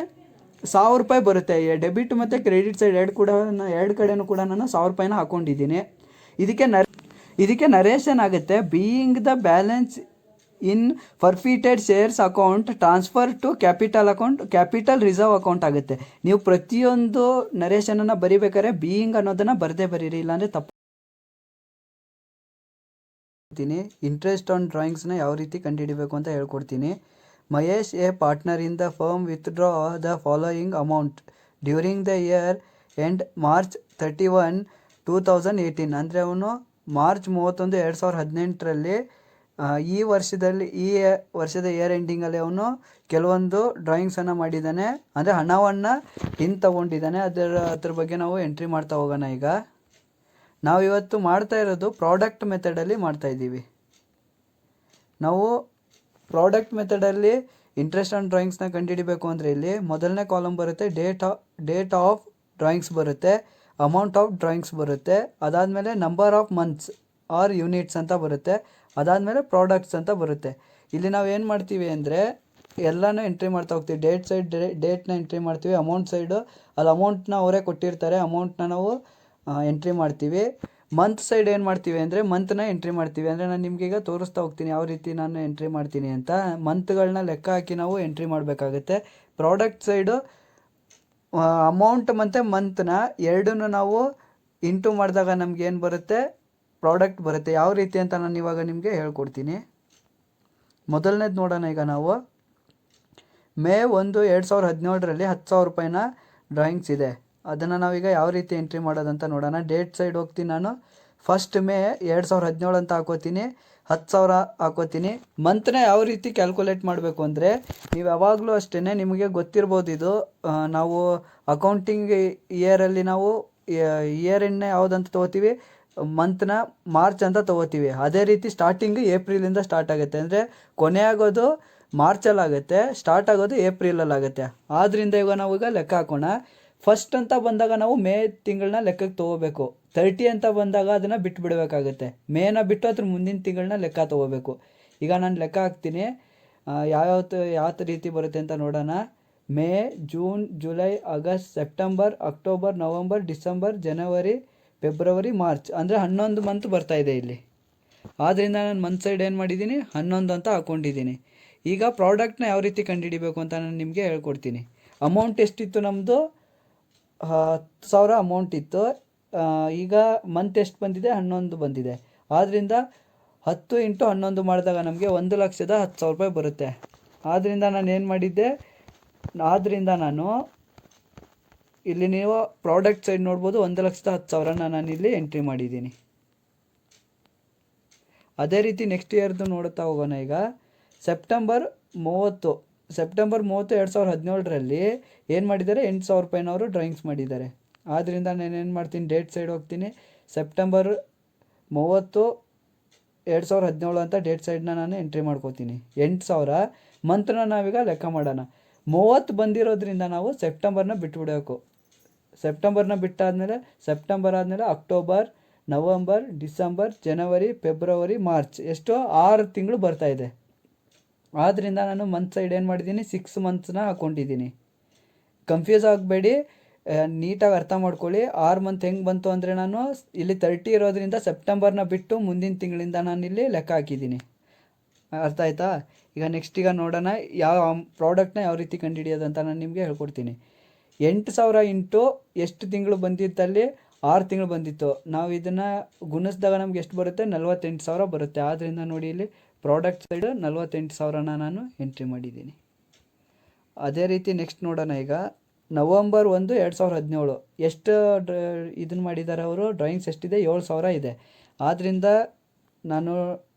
1,000 ರೂಪಾಯಿ ಬರುತ್ತೆ. ಡೆಬಿಟ್ ಮತ್ತು ಕ್ರೆಡಿಟ್ ಸೈಡ್ ಎರಡು ಕಡೆನೂ ಕೂಡ ನಾನು 1,000 ರೂಪಾಯಿನ ಹಾಕ್ಕೊಂಡಿದ್ದೀನಿ. ಇದಕ್ಕೆ ನರೇಷನ್ ಆಗುತ್ತೆ. Being the balance in forfeited shares account transfer to capital account, capital reserve account ಆಗುತ್ತೆ. ನೀವು ಪ್ರತಿಯೊಂದು ನರೇಷನನ್ನು ಬರಿಬೇಕಾದ್ರೆ ಬೀಯಿಂಗ್ ಅನ್ನೋದನ್ನು ಬರದೇ ಬರೀರಿ, ಇಲ್ಲಾಂದರೆ ತಪ್ಪು. ಇಂಟ್ರೆಸ್ಟ್ ಆನ್ ಡ್ರಾಯಿಂಗ್ಸ್ನ ಯಾವ ರೀತಿ ಕಂಡುಹಿಡಿಬೇಕು ಅಂತ ಹೇಳ್ಕೊಡ್ತೀನಿ. Mahesh A partner in the firm withdraw the following amount during the year end March 31, 2018. ಅಂದರೆ ಅವನು ಮಾರ್ಚ್ 31, 2018ರಲ್ಲಿ ಈ ವರ್ಷದ ಇಯರ್ ಎಂಡಿಂಗಲ್ಲಿ ಅವನು ಕೆಲವೊಂದು ಡ್ರಾಯಿಂಗ್ಸನ್ನು ಮಾಡಿದ್ದಾನೆ, ಅಂದರೆ ಹಣವನ್ನು ತಗೊಂಡಿದ್ದಾನೆ. ಅದ್ರ ಬಗ್ಗೆ ನಾವು ಎಂಟ್ರಿ ಮಾಡ್ತಾ ಹೋಗೋಣ. ಈಗ ನಾವು ಇವತ್ತು ಮಾಡ್ತಾ ಇರೋದು ಪ್ರಾಡಕ್ಟ್ ಮೆಥಡಲ್ಲಿ ಮಾಡ್ತಾ ಇದ್ದೀವಿ. ನಾವು ಪ್ರಾಡಕ್ಟ್ ಮೆಥಡಲ್ಲಿ ಇಂಟ್ರೆಸ್ಟ್ ಆನ್ ಡ್ರಾಯಿಂಗ್ಸ್ನ ಕಂಡುಹಿಡಿಬೇಕು ಅಂದರೆ ಇಲ್ಲಿ ಮೊದಲನೇ ಕಾಲಮ್ ಬರುತ್ತೆ, ಡೇಟ್ ಆಫ್ ಡ್ರಾಯಿಂಗ್ಸ್ ಬರುತ್ತೆ, ಅಮೌಂಟ್ ಆಫ್ ಡ್ರಾಯಿಂಗ್ಸ್ ಬರುತ್ತೆ, ಅದಾದಮೇಲೆ number of months or units ಅಂತ ಬರುತ್ತೆ, ಅದಾದಮೇಲೆ ಪ್ರಾಡಕ್ಟ್ಸ್ ಅಂತ ಬರುತ್ತೆ. ಇಲ್ಲಿ ನಾವು ಏನು ಮಾಡ್ತೀವಿ ಅಂದರೆ ಎಲ್ಲನೂ ಎಂಟ್ರಿ ಮಾಡ್ತಾ ಹೋಗ್ತೀವಿ. ಡೇಟ್ನ ಎಂಟ್ರಿ ಮಾಡ್ತೀವಿ, ಅಮೌಂಟ್ ಸೈಡು ಅಲ್ಲಿ ಅಮೌಂಟ್ನ ಅವರೇ ಕೊಟ್ಟಿರ್ತಾರೆ, ಅಮೌಂಟ್ನ ನಾವು ಎಂಟ್ರಿ ಮಾಡ್ತೀವಿ. ಮಂತ್ ಸೈಡ್ ಏನು ಮಾಡ್ತೀವಿ ಅಂದರೆ ಮಂತ್ನ ಎಂಟ್ರಿ ಮಾಡ್ತೀವಿ. ಅಂದರೆ ನಾನು ನಿಮ್ಗೆ ಈಗ ತೋರಿಸ್ತಾ ಹೋಗ್ತೀನಿ ಯಾವ ರೀತಿ ನಾನು ಎಂಟ್ರಿ ಮಾಡ್ತೀನಿ ಅಂತ. ಮಂತ್ಗಳನ್ನ ಲೆಕ್ಕ ಹಾಕಿ ನಾವು ಎಂಟ್ರಿ ಮಾಡಬೇಕಾಗುತ್ತೆ. ಪ್ರಾಡಕ್ಟ್ ಸೈಡು ಅಮೌಂಟ್ ಮತ್ತು ಮಂತ್ನ ಎರಡನ್ನೂ ನಾವು ಇಂಟು ಮಾಡಿದಾಗ ನಮ್ಗೆ ಏನು ಬರುತ್ತೆ, ಪ್ರಾಡಕ್ಟ್ ಬರುತ್ತೆ. ಯಾವ ರೀತಿ ಅಂತ ನಾನು ಇವಾಗ ನಿಮಗೆ ಹೇಳ್ಕೊಡ್ತೀನಿ. ಮೊದಲನೇದು ನೋಡೋಣ. ಈಗ ನಾವು ಮೇ 1, 2017ರಲ್ಲಿ 10,000 ರೂಪಾಯಿನ ಡ್ರಾಯಿಂಗ್ಸ್ ಇದೆ. ಅದನ್ನು ನಾವೀಗ ಯಾವ ರೀತಿ ಎಂಟ್ರಿ ಮಾಡೋದಂತ ನೋಡೋಣ. ಡೇಟ್ ಸೈಡ್ ಹೋಗ್ತೀನಿ ನಾನು. ಫಸ್ಟ್ ಮೇ 2017 ಅಂತ ಹಾಕೋತೀನಿ, 10,000 ಹಾಕೋತೀನಿ. ಮಂತ್ನ ಯಾವ ರೀತಿ ಕ್ಯಾಲ್ಕುಲೇಟ್ ಮಾಡಬೇಕು ಅಂದರೆ ನೀವು ಯಾವಾಗಲೂ ಅಷ್ಟೇ, ನಿಮಗೆ ಗೊತ್ತಿರ್ಬೋದು ಇದು. ನಾವು ಅಕೌಂಟಿಂಗ್ ಇಯರಲ್ಲಿ ನಾವು ಇಯರ್ ಎಂಡ್ನ ಯಾವುದಂತ ತೊಗೋತೀವಿ, ಮಂತ್ನ ಮಾರ್ಚ್ ಅಂತ ತೊಗೋತೀವಿ. ಅದೇ ರೀತಿ ಸ್ಟಾರ್ಟಿಂಗ್ ಏಪ್ರಿಲಿಂದ ಸ್ಟಾರ್ಟ್ ಆಗುತ್ತೆ. ಅಂದರೆ ಕೊನೆ ಆಗೋದು ಮಾರ್ಚಲ್ಲಾಗುತ್ತೆ, ಸ್ಟಾರ್ಟ್ ಆಗೋದು ಏಪ್ರಿಲಲ್ಲಾಗುತ್ತೆ. ಆದ್ದರಿಂದ ಈಗ ಲೆಕ್ಕ ಹಾಕೋಣ. ಫಸ್ಟ್ ಅಂತ ಬಂದಾಗ ನಾವು ಮೇ ತಿಂಗಳನ್ನ ಲೆಕ್ಕಕ್ಕೆ ತೊಗೋಬೇಕು. 30 ಅಂತ ಬಂದಾಗ ಅದನ್ನು ಬಿಟ್ಟು ಬಿಡಬೇಕಾಗುತ್ತೆ. ಮೇನ ಬಿಟ್ಟು ಅದ್ರ ಮುಂದಿನ ತಿಂಗಳನ್ನ ಲೆಕ್ಕ ತೊಗೋಬೇಕು. ಈಗ ನಾನು ಲೆಕ್ಕ ಹಾಕ್ತೀನಿ ಯಾವ ರೀತಿ ಬರುತ್ತೆ ಅಂತ ನೋಡೋಣ. May, June, July, August, September, October, November, December, January, February, March. ಅಂದರೆ 11 ಮಂತ್ ಬರ್ತಾಯಿದೆ ಇಲ್ಲಿ. ಆದ್ದರಿಂದ ನಾನು ಮಂತ್ ಸೈಡ್ ಏನು ಮಾಡಿದ್ದೀನಿ, 11 ಅಂತ ಹಾಕ್ಕೊಂಡಿದ್ದೀನಿ. ಈಗ ಪ್ರಾಡಕ್ಟ್ನ ಯಾವ ರೀತಿ ಕಂಡುಹಿಡಿಬೇಕು ಅಂತ ನಾನು ನಿಮಗೆ ಹೇಳ್ಕೊಡ್ತೀನಿ. ಅಮೌಂಟ್ ಎಷ್ಟಿತ್ತು ನಮ್ಮದು, 10,000 ಅಮೌಂಟ್ ಇತ್ತು. ಈಗ ಮಂತ್ ಎಷ್ಟು ಬಂದಿದೆ, 11 ಬಂದಿದೆ. ಆದ್ದರಿಂದ 10 × 11 ಮಾಡಿದಾಗ ನಮಗೆ 1,10,000 ರೂಪಾಯಿ ಬರುತ್ತೆ. ಆದ್ದರಿಂದ ನಾನು ಏನು ಮಾಡಿದ್ದೆ, ನಾನು ಇಲ್ಲಿ ನೀವು ಪ್ರಾಡಕ್ಟ್ ಸೈಡ್ ನೋಡ್ಬೋದು, 1,10,000ನ ನಾನು ಇಲ್ಲಿ ಎಂಟ್ರಿ ಮಾಡಿದ್ದೀನಿ. ಅದೇ ರೀತಿ ನೆಕ್ಸ್ಟ್ ಇಯರ್ದು ನೋಡ್ತಾ ಹೋಗೋಣ. ಈಗ ಸೆಪ್ಟೆಂಬರ್ 30, 2017ರಲ್ಲಿ ಏನು ಮಾಡಿದ್ದಾರೆ, 8,000 ರೂಪಾಯಿನವರು ಡ್ರಾಯಿಂಗ್ಸ್ ಮಾಡಿದ್ದಾರೆ. ಆದ್ದರಿಂದ ನಾನೇನು ಮಾಡ್ತೀನಿ, ಡೇಟ್ ಸೈಡ್ ಹೋಗ್ತೀನಿ. ಸೆಪ್ಟೆಂಬರ್ 30, 2017 ಅಂತ ಡೇಟ್ ಸೈಡ್ನ ನಾನು ಎಂಟ್ರಿ ಮಾಡ್ಕೋತೀನಿ. 8,000 ಮಂತ್ನ ನಾವೀಗ ಲೆಕ್ಕ ಮಾಡೋಣ. 30 ಬಂದಿರೋದ್ರಿಂದ ನಾವು ಸೆಪ್ಟೆಂಬರ್ನ ಬಿಟ್ಬಿಡಬೇಕು. ಸೆಪ್ಟೆಂಬರ್ನ ಬಿಟ್ಟಾದಮೇಲೆ ಸೆಪ್ಟೆಂಬರ್ ಆದಮೇಲೆ October, November, December, January, February, March, ಎಷ್ಟು 6 ತಿಂಗಳು ಬರ್ತಾಯಿದೆ. ಆದ್ದರಿಂದ ನಾನು ಮಂತ್ ಸೈಡ್ ಏನು ಮಾಡಿದ್ದೀನಿ, 6 ಮಂತ್ಸ್ನ ಹಾಕ್ಕೊಂಡಿದ್ದೀನಿ. ಕನ್ಫ್ಯೂಸ್ ಆಗಬೇಡಿ, ನೀಟಾಗಿ ಅರ್ಥ ಮಾಡ್ಕೊಳ್ಳಿ. 6 ಮಂತ್ ಹೆಂಗೆ ಬಂತು ಅಂದರೆ ನಾನು ಇಲ್ಲಿ 30 ಇರೋದ್ರಿಂದ ಸೆಪ್ಟೆಂಬರ್ನ ಬಿಟ್ಟು ಮುಂದಿನ ತಿಂಗಳಿಂದ ನಾನಿಲ್ಲಿ ಲೆಕ್ಕ ಹಾಕಿದ್ದೀನಿ. ಅರ್ಥ ಆಯ್ತಾ? ಈಗ ನೆಕ್ಸ್ಟ್ ನೋಡೋಣ ಯಾವ ಪ್ರಾಡಕ್ಟ್ನ ಯಾವ ರೀತಿ ಕಂಡುಹಿಡಿಯೋದಂತ ನಾನು ನಿಮಗೆ ಹೇಳ್ಕೊಡ್ತೀನಿ. 8,000 ಇಂಟು ಎಷ್ಟು ತಿಂಗಳು ಬಂದಿತ್ತಲ್ಲಿ, 6 ತಿಂಗಳು ಬಂದಿತ್ತು. ನಾವು ಇದನ್ನು ಗುಣಿಸಿದಾಗ ನಮ್ಗೆ ಎಷ್ಟು ಬರುತ್ತೆ, 48,000 ಬರುತ್ತೆ. ಆದ್ದರಿಂದ ನೋಡಿ ಇಲ್ಲಿ ಪ್ರಾಡಕ್ಟ್ ಸೈಡು 48,000ನ ನಾನು ಎಂಟ್ರಿ ಮಾಡಿದ್ದೀನಿ. ಅದೇ ರೀತಿ ನೆಕ್ಸ್ಟ್ ನೋಡೋಣ. ಈಗ ನವಂಬರ್ 1, 2017 ಎಷ್ಟು ಇದನ್ನು ಮಾಡಿದ್ದಾರೆ ಅವರು, ಡ್ರಾಯಿಂಗ್ಸ್ ಎಷ್ಟಿದೆ, 7,000 ಇದೆ. ಆದ್ದರಿಂದ ನಾನು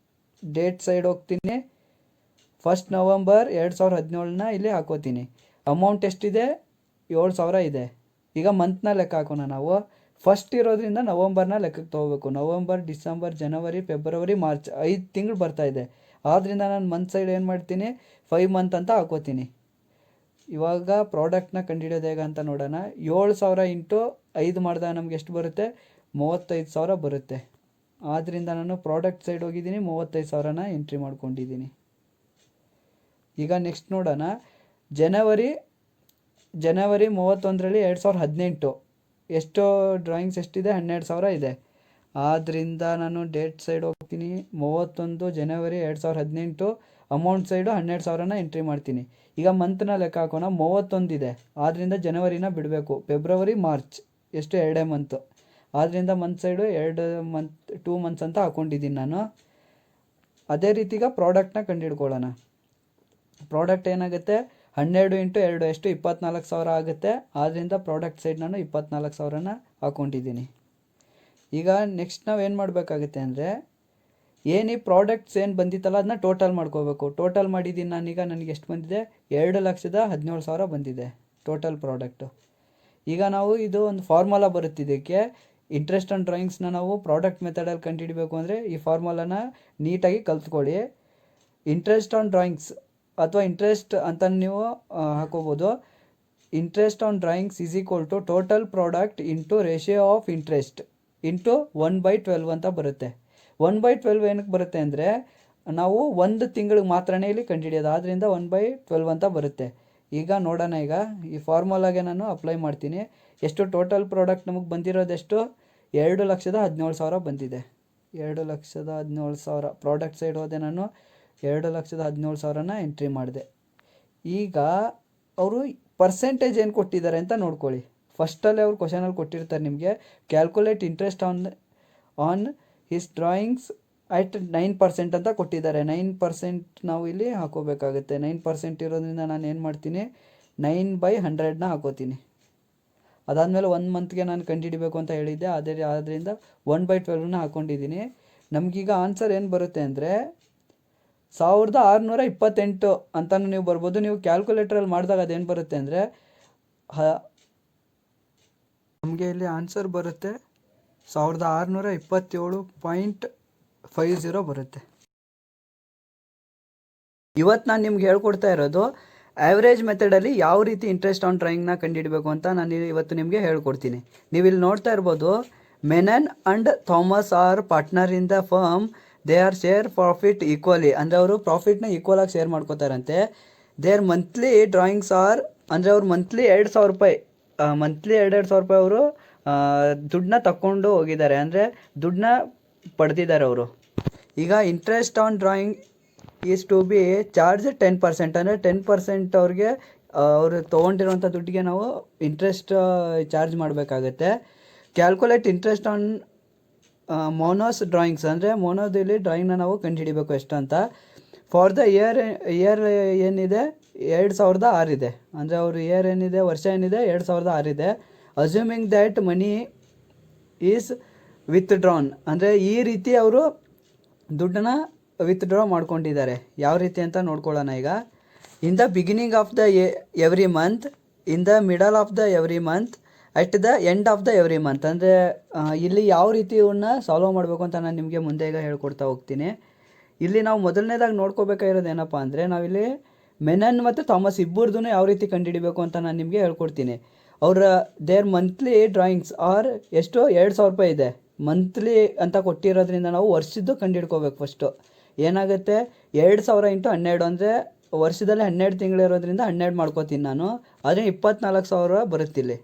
ಡೇಟ್ ಸೈಡ್ ಹೋಗ್ತೀನಿ. ಫಸ್ಟ್ ನವಂಬರ್ 2017ನ ಇಲ್ಲಿ ಹಾಕೋತೀನಿ. ಅಮೌಂಟ್ ಎಷ್ಟಿದೆ, 7,000 ಇದೆ. ಈಗ ಮಂತ್ನ ಲೆಕ್ಕ ಹಾಕೋಣ ನಾವು. ಫಸ್ಟ್ ಇರೋದ್ರಿಂದ ನವಂಬರ್ನ ಲೆಕ್ಕಕ್ಕೆ ತೊಗೋಬೇಕು. November, December, January, February, March 5 ತಿಂಗಳು ಬರ್ತಾಯಿದೆ. ಆದ್ದರಿಂದ ನಾನು ಮಂತ್ ಸೈಡ್ ಏನು ಮಾಡ್ತೀನಿ, 5 ಮಂತ್ ಅಂತ ಹಾಕೋತೀನಿ. ಇವಾಗ ಪ್ರಾಡಕ್ಟ್ನ ಕಂಡುಹಿಡಿಯೋದು ಹೇಗೆ ಅಂತ ನೋಡೋಣ. 7,000 ಇಂಟು 5 ಮಾಡಿದಾಗ ನಮ್ಗೆ ಎಷ್ಟು ಬರುತ್ತೆ, 35,000 ಬರುತ್ತೆ. ಆದ್ದರಿಂದ ನಾನು ಪ್ರಾಡಕ್ಟ್ ಸೈಡ್ ಹೋಗಿದ್ದೀನಿ, 35,000ನ ಎಂಟ್ರಿ ಮಾಡ್ಕೊಂಡಿದ್ದೀನಿ. ಈಗ ನೆಕ್ಸ್ಟ್ ನೋಡೋಣ. ಜನವರಿ 31ರಲ್ಲಿ 2018 ಎಷ್ಟು ಡ್ರಾಯಿಂಗ್ಸ್ ಎಷ್ಟಿದೆ, 12,000 ಇದೆ. ಆದ್ದರಿಂದ ನಾನು ಡೇಟ್ ಸೈಡ್ ಹೋಗ್ತೀನಿ. 31 ಜನವರಿ 2018 ಅಮೌಂಟ್ ಸೈಡು 12,000ನ ಎಂಟ್ರಿ ಮಾಡ್ತೀನಿ. ಈಗ ಮಂತ್ನ ಲೆಕ್ಕ ಹಾಕೋಣ. 31 ಇದೆ, ಆದ್ದರಿಂದ ಜನವರಿನ ಬಿಡಬೇಕು. ಫೆಬ್ರವರಿ ಮಾರ್ಚ್ ಎಷ್ಟು 2 ಮಂತು, ಆದ್ದರಿಂದ ಮಂತ್ ಸೈಡು 2 ಮಂತ್ಸ್ ಅಂತ ಹಾಕ್ಕೊಂಡಿದ್ದೀನಿ ನಾನು. ಅದೇ ರೀತಿ ಈಗ ಪ್ರಾಡಕ್ಟ್ನ ಕಂಡುಹಿಡ್ಕೊಳ್ಳೋಣ. ಪ್ರಾಡಕ್ಟ್ ಏನಾಗುತ್ತೆ, 12 × 2 ಎಷ್ಟು 24,000 ಆಗುತ್ತೆ. ಆದ್ದರಿಂದ ಪ್ರಾಡಕ್ಟ್ ಸೈಡ್ ನಾನು 24,000ನ ಹಾಕ್ಕೊಂಡಿದ್ದೀನಿ. ಈಗ ನೆಕ್ಸ್ಟ್ ನಾವು ಏನು ಮಾಡಬೇಕಾಗುತ್ತೆ ಅಂದರೆ, ಈ ಪ್ರಾಡಕ್ಟ್ಸ್ ಏನು ಬಂದಿತ್ತಲ್ಲ ಅದನ್ನ ಟೋಟಲ್ ಮಾಡ್ಕೋಬೇಕು. ಟೋಟಲ್ ಮಾಡಿದ್ದೀನಿ ನಾನೀಗ. ನನಗೆ ಎಷ್ಟು ಬಂದಿದೆ, 2,17,000 ಬಂದಿದೆ ಟೋಟಲ್ ಪ್ರಾಡಕ್ಟು. ಈಗ ನಾವು ಇದು ಒಂದು ಫಾರ್ಮುಲಾ ಬರುತ್ತೆ ಇದಕ್ಕೆ. ಇಂಟ್ರೆಸ್ಟ್ ಆನ್ ಡ್ರಾಯಿಂಗ್ಸ್ನ ನಾವು ಪ್ರಾಡಕ್ಟ್ ಮೆಥಡಲ್ಲಿ ಕಂಡುಹಿಡಬೇಕು ಅಂದರೆ ಈ ಫಾರ್ಮುಲಾನ ನೀಟಾಗಿ ಕಲ್ತ್ಕೊಳ್ಳಿ. ಇಂಟ್ರೆಸ್ಟ್ ಆನ್ ಡ್ರಾಯಿಂಗ್ಸ್ ಅಥವಾ ಇಂಟ್ರೆಸ್ಟ್ ಅಂತ ನೀವು ಹಾಕೋಬೋದು. Interest on drawings is equal to total product into ratio of interest into 1/12 ಅಂತ ಬರುತ್ತೆ. 1/12 ಏನಕ್ಕೆ ಬರುತ್ತೆ ಅಂದರೆ ನಾವು ಒಂದು ತಿಂಗಳಿಗೆ ಮಾತ್ರನೇ ಇಲ್ಲಿ ಕಂಡುಹಿಡಿಯೋದು, ಆದ್ದರಿಂದ 1/12 ಅಂತ ಬರುತ್ತೆ. ಈಗ ನೋಡೋಣ. ಈಗ ಈ ಫಾರ್ಮುಲಾಗೆ ನಾನು ಅಪ್ಲೈ ಮಾಡ್ತೀನಿ. ಎಷ್ಟು ಟೋಟಲ್ ಪ್ರಾಡಕ್ಟ್ ನಮಗೆ ಬಂದಿರೋದೆಷ್ಟು, 2,17,000 ಬಂದಿದೆ. 2,17,000 ಪ್ರಾಡಕ್ಟ್ ಸೈಡ್ ಹೋದೆ ನಾನು. 2,17,000ನ ಎಂಟ್ರಿ ಮಾಡಿದೆ. ಈಗ ಅವರು ಪರ್ಸೆಂಟೇಜ್ ಏನು ಕೊಟ್ಟಿದ್ದಾರೆ ಅಂತ ನೋಡ್ಕೊಳ್ಳಿ. ಫಸ್ಟಲ್ಲೇ ಅವ್ರು ಕ್ವಶನಲ್ಲಿ ಕೊಟ್ಟಿರ್ತಾರೆ ನಿಮಗೆ, calculate interest on his drawings at 9% ಅಂತ ಕೊಟ್ಟಿದ್ದಾರೆ. 9% ನಾವು ಇಲ್ಲಿ ಹಾಕೋಬೇಕಾಗುತ್ತೆ. 9% ಇರೋದ್ರಿಂದ ನಾನು ಏನು ಮಾಡ್ತೀನಿ, 9/100ನ ಹಾಕೋತೀನಿ. ಅದಾದಮೇಲೆ 1 ಮಂತ್ಗೆ ನಾನು ಕಂಡುಹಿಡಬೇಕು ಅಂತ ಹೇಳಿದ್ದೆ, ಆದ್ದರಿಂದ 1/12ನ ಹಾಕ್ಕೊಂಡಿದ್ದೀನಿ. ನಮಗೀಗ ಆನ್ಸರ್ ಏನು ಬರುತ್ತೆ ಅಂದರೆ 1,628 ಅಂತಲೂ ನೀವು ಬರ್ಬೋದು. ನೀವು ಕ್ಯಾಲ್ಕುಲೇಟ್ರಲ್ಲಿ ಮಾಡಿದಾಗ ಅದೇನು ಬರುತ್ತೆ ಅಂದರೆ ನಮಗೆ ಇಲ್ಲಿ ಆನ್ಸರ್ ಬರುತ್ತೆ 1,627.50 ಬರುತ್ತೆ. ಇವತ್ತು ನಾನು ನಿಮ್ಗೆ ಹೇಳ್ಕೊಡ್ತಾ ಇರೋದು ಆ್ಯಾವ್ರೇಜ್ ಮೆಥಡಲ್ಲಿ ಯಾವ ರೀತಿ ಇಂಟ್ರೆಸ್ಟ್ ಆನ್ ಡ್ರಾಯಿಂಗ್ನ ಕಂಡುಹಿಡಬೇಕು ಅಂತ ನಾನು ಇವತ್ತು ನಿಮಗೆ ಹೇಳ್ಕೊಡ್ತೀನಿ. ನೀವು ಇಲ್ಲಿ ನೋಡ್ತಾ ಇರ್ಬೋದು, Menon and Thomas are partner in the firm, they are share profit equally. ಅಂದರೆ ಅವರು ಪ್ರಾಫಿಟ್ನ ಈಕ್ವಲಾಗಿ ಶೇರ್ ಮಾಡ್ಕೋತಾರಂತೆ. ದೇರ್ ಮಂತ್ಲಿ ಡ್ರಾಯಿಂಗ್ಸ್ ಆರ್, ಅಂದರೆ ಅವ್ರು ಮಂತ್ಲಿ 2,000 ರೂಪಾಯಿ ಮಂತ್ಲಿ 2,000 ರೂಪಾಯಿ ಅವರು ದುಡ್ಡನ್ನ ತಕ್ಕೊಂಡು ಹೋಗಿದ್ದಾರೆ, ಅಂದರೆ ದುಡ್ಡನ್ನ ಪಡೆದಿದ್ದಾರೆ ಅವರು. ಈಗ interest on drawing is to be charge 10%, ಅಂದರೆ 10% ಅವ್ರಿಗೆ ಅವರು ತೊಗೊಂಡಿರೋಂಥ ದುಡ್ಡಿಗೆ ನಾವು ಇಂಟ್ರೆಸ್ಟ್ ಚಾರ್ಜ್ ಮಾಡಬೇಕಾಗತ್ತೆ. ಕ್ಯಾಲ್ಕುಲೇಟ್ ಇಂಟ್ರೆಸ್ಟ್ ಆನ್ ಮೋನೋಸ್ ಡ್ರಾಯಿಂಗ್ಸ್, ಅಂದರೆ ಮೋನೋದಲ್ಲಿ ಡ್ರಾಯಿಂಗ್ನ ನಾವು ಕಂಡುಹಿಡಿಬೇಕು ಎಷ್ಟು ಅಂತ. ಫಾರ್ ದ ಇಯರ್ ಏನಿದೆ 2006 ಇದೆ, ಅಂದರೆ ಅವ್ರ ಇಯರ್ ಏನಿದೆ, ವರ್ಷ ಏನಿದೆ 2006 ಇದೆ. Assuming that money is withdrawn, ಅಂದರೆ ಈ ರೀತಿ ಅವರು ದುಡ್ಡನ್ನ ವಿತ್ಡ್ರಾ ಮಾಡ್ಕೊಂಡಿದ್ದಾರೆ. ಯಾವ ರೀತಿ ಅಂತ ನೋಡ್ಕೊಳ್ಳೋಣ. ಈಗ in the beginning of the every month, in the middle of the every month, at the end of the every month. ಅಂದರೆ ಇಲ್ಲಿ ಯಾವ ರೀತಿ ಇವನ್ನ ಸಾಲ್ವ್ ಮಾಡಬೇಕು ಅಂತ ನಾನು ನಿಮಗೆ ಮುಂದೆ ಈಗ ಹೇಳ್ಕೊಡ್ತಾ ಹೋಗ್ತೀನಿ. ಇಲ್ಲಿ ನಾವು ಮೊದಲನೇದಾಗಿ ನೋಡ್ಕೋಬೇಕಾಗಿರೋದು ಏನಪ್ಪ ಅಂದರೆ, ನಾವಿಲ್ಲಿ ಮೆನನ್ ಮತ್ತು ಥಾಮಸ್ ಇಬ್ಬರದೂ ಯಾವ ರೀತಿ ಕಂಡುಹಿಡಬೇಕು ಅಂತ ನಾನು ನಿಮಗೆ ಹೇಳ್ಕೊಡ್ತೀನಿ. ಅವರ ದೇರ್ ಮಂತ್ಲಿ ಡ್ರಾಯಿಂಗ್ಸ್ ಆರ್ ಎಷ್ಟು 2,000 ರೂಪಾಯಿ ಇದೆ. ಮಂತ್ಲಿ ಅಂತ ಕೊಟ್ಟಿರೋದ್ರಿಂದ ನಾವು ವರ್ಷದ್ದು ಕಂಡುಹಿಡ್ಕೋಬೇಕು. ಫಸ್ಟು ಏನಾಗುತ್ತೆ, 2,000 × 12, ಅಂದರೆ ವರ್ಷದಲ್ಲಿ 12 ತಿಂಗಳಿರೋದ್ರಿಂದ 12 ಮಾಡ್ಕೋತೀನಿ ನಾನು, ಆದರೆ 24,000 ಬರುತ್ತಿಲ್ಲಿ.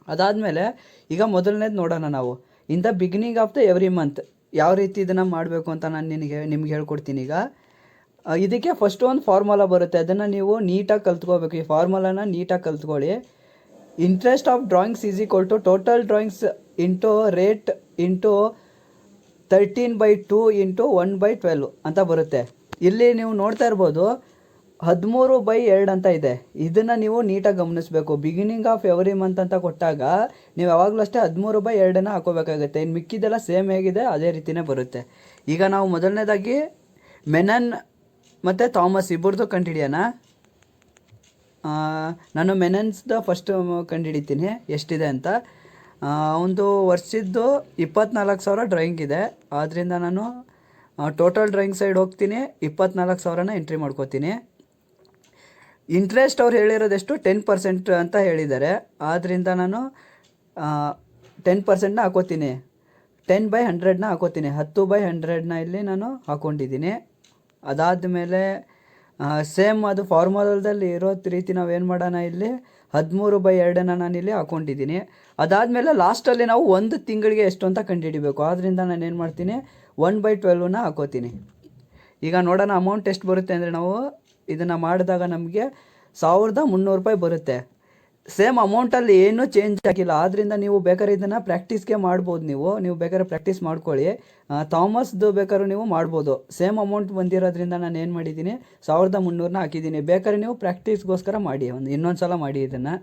ಅದಾದಮೇಲೆ ಈಗ ಮೊದಲನೇದು ನೋಡೋಣ ನಾವು. In the beginning of the every month ಯಾವ ರೀತಿ ಇದನ್ನು ಮಾಡಬೇಕು ಅಂತ ನಾನು ನಿಮ್ಗೆ ಹೇಳ್ಕೊಡ್ತೀನಿ. ಈಗ ಇದಕ್ಕೆ ಫಸ್ಟು ಒಂದು ಫಾರ್ಮುಲಾ ಬರುತ್ತೆ, ಅದನ್ನು ನೀವು ನೀಟಾಗಿ ಕಲ್ತ್ಕೋಬೇಕು. ಈ ಫಾರ್ಮುಲಾನ ನೀಟಾಗಿ ಕಲ್ತ್ಕೊಳ್ಳಿ. Interest of drawings is equal to total drawings into rate into 13/2 into 1/12 ಅಂತ ಬರುತ್ತೆ. ಇಲ್ಲಿ ನೀವು ನೋಡ್ತಾ ಇರ್ಬೋದು 13/2 ಅಂತ ಇದೆ. ಇದನ್ನು ನೀವು ನೀಟಾಗಿ ಗಮನಿಸಬೇಕು. ಬಿಗಿನಿಂಗ್ ಆಫ್ ಎವ್ರಿ ಮಂತ್ ಅಂತ ಕೊಟ್ಟಾಗ ನೀವು ಯಾವಾಗಲೂ ಅಷ್ಟೇ 13/2ನ ಹಾಕೋಬೇಕಾಗುತ್ತೆ. ಇನ್ನು ಮಿಕ್ಕಿದೆಲ್ಲ ಸೇಮ್ ಹೇಗಿದೆ ಅದೇ ರೀತಿಯೇ ಬರುತ್ತೆ. ಈಗ ನಾವು ಮೊದಲನೇದಾಗಿ ಮೆನನ್ ಮತ್ತು ಥಾಮಸ್ ಇಬ್ಬರದು ಕಂಡುಹಿಡಿಯೋಣ. ನಾನು ಮೆನನ್ಸ್ದು ಫಸ್ಟ್ ಕಂಡುಹಿಡಿತೀನಿ ಎಷ್ಟಿದೆ ಅಂತ. ಒಂದು ವರ್ಷದ್ದು 24,000 ಡ್ರಾಯಿಂಗ್ ಇದೆ, ಆದ್ದರಿಂದ ನಾನು ಟೋಟಲ್ ಡ್ರಾಯಿಂಗ್ ಸೈಡ್ ಹೋಗ್ತೀನಿ, 24,000ನ ಎಂಟ್ರಿ ಮಾಡ್ಕೋತೀನಿ. ಇಂಟ್ರೆಸ್ಟ್ ಅವ್ರು ಹೇಳಿರೋದೆಷ್ಟು 10% ಅಂತ ಹೇಳಿದ್ದಾರೆ, ಆದ್ದರಿಂದ ನಾನು 10%ನ ಹಾಕೋತೀನಿ. 10/100ನ ಹಾಕೋತೀನಿ. 10/100ನ ಇಲ್ಲಿ ನಾನು ಹಾಕ್ಕೊಂಡಿದ್ದೀನಿ. ಅದಾದಮೇಲೆ ಸೇಮ್ ಅದು ಫಾರ್ಮುಲಾದಲ್ಲಿ ಇರೋ ರೀತಿ ನಾವೇನು ಮಾಡೋಣ, ಇಲ್ಲಿ 13/2ನ ನಾನಿಲ್ಲಿ ಹಾಕ್ಕೊಂಡಿದ್ದೀನಿ. ಅದಾದಮೇಲೆ ಲಾಸ್ಟಲ್ಲಿ ನಾವು ಒಂದು ತಿಂಗಳಿಗೆ ಎಷ್ಟು ಅಂತ ಕಂಡುಹಿಡಿಬೇಕು, ಆದ್ದರಿಂದ ನಾನು ಏನು ಮಾಡ್ತೀನಿ 1/12ನ ಹಾಕೋತೀನಿ. ಈಗ ನೋಡೋಣ ಅಮೌಂಟ್ ಎಷ್ಟು ಬರುತ್ತೆ ಅಂದರೆ ನಾವು ಇದನ್ನು ಮಾಡಿದಾಗ ನಮಗೆ 1300 ರೂಪಾಯಿ ಬರುತ್ತೆ. ಸೇಮ್ ಅಮೌಂಟಲ್ಲಿ ಏನೂ ಚೇಂಜ್ ಆಗಿಲ್ಲ. ಆದ್ದರಿಂದ ನೀವು ಬೇಕಾದ್ರೆ ಇದನ್ನು ಪ್ರಾಕ್ಟೀಸ್ಗೆ ಮಾಡ್ಬೋದು. ನೀವು ಬೇಕಾದ್ರೆ ಪ್ರಾಕ್ಟೀಸ್ ಮಾಡ್ಕೊಳ್ಳಿ. ಥಾಮಸ್ದು ಬೇಕಾದ್ರೂ ನೀವು ಮಾಡ್ಬೋದು. ಸೇಮ್ ಅಮೌಂಟ್ ಬಂದಿರೋದ್ರಿಂದ ನಾನು ಏನು ಮಾಡಿದ್ದೀನಿ 1300ನ ಹಾಕಿದ್ದೀನಿ. ಬೇಕಾದ್ರೆ ನೀವು ಪ್ರಾಕ್ಟೀಸ್ಗೋಸ್ಕರ ಮಾಡಿ, ಇನ್ನೊಂದು ಸಲ ಮಾಡಿ ಇದನ್ನು.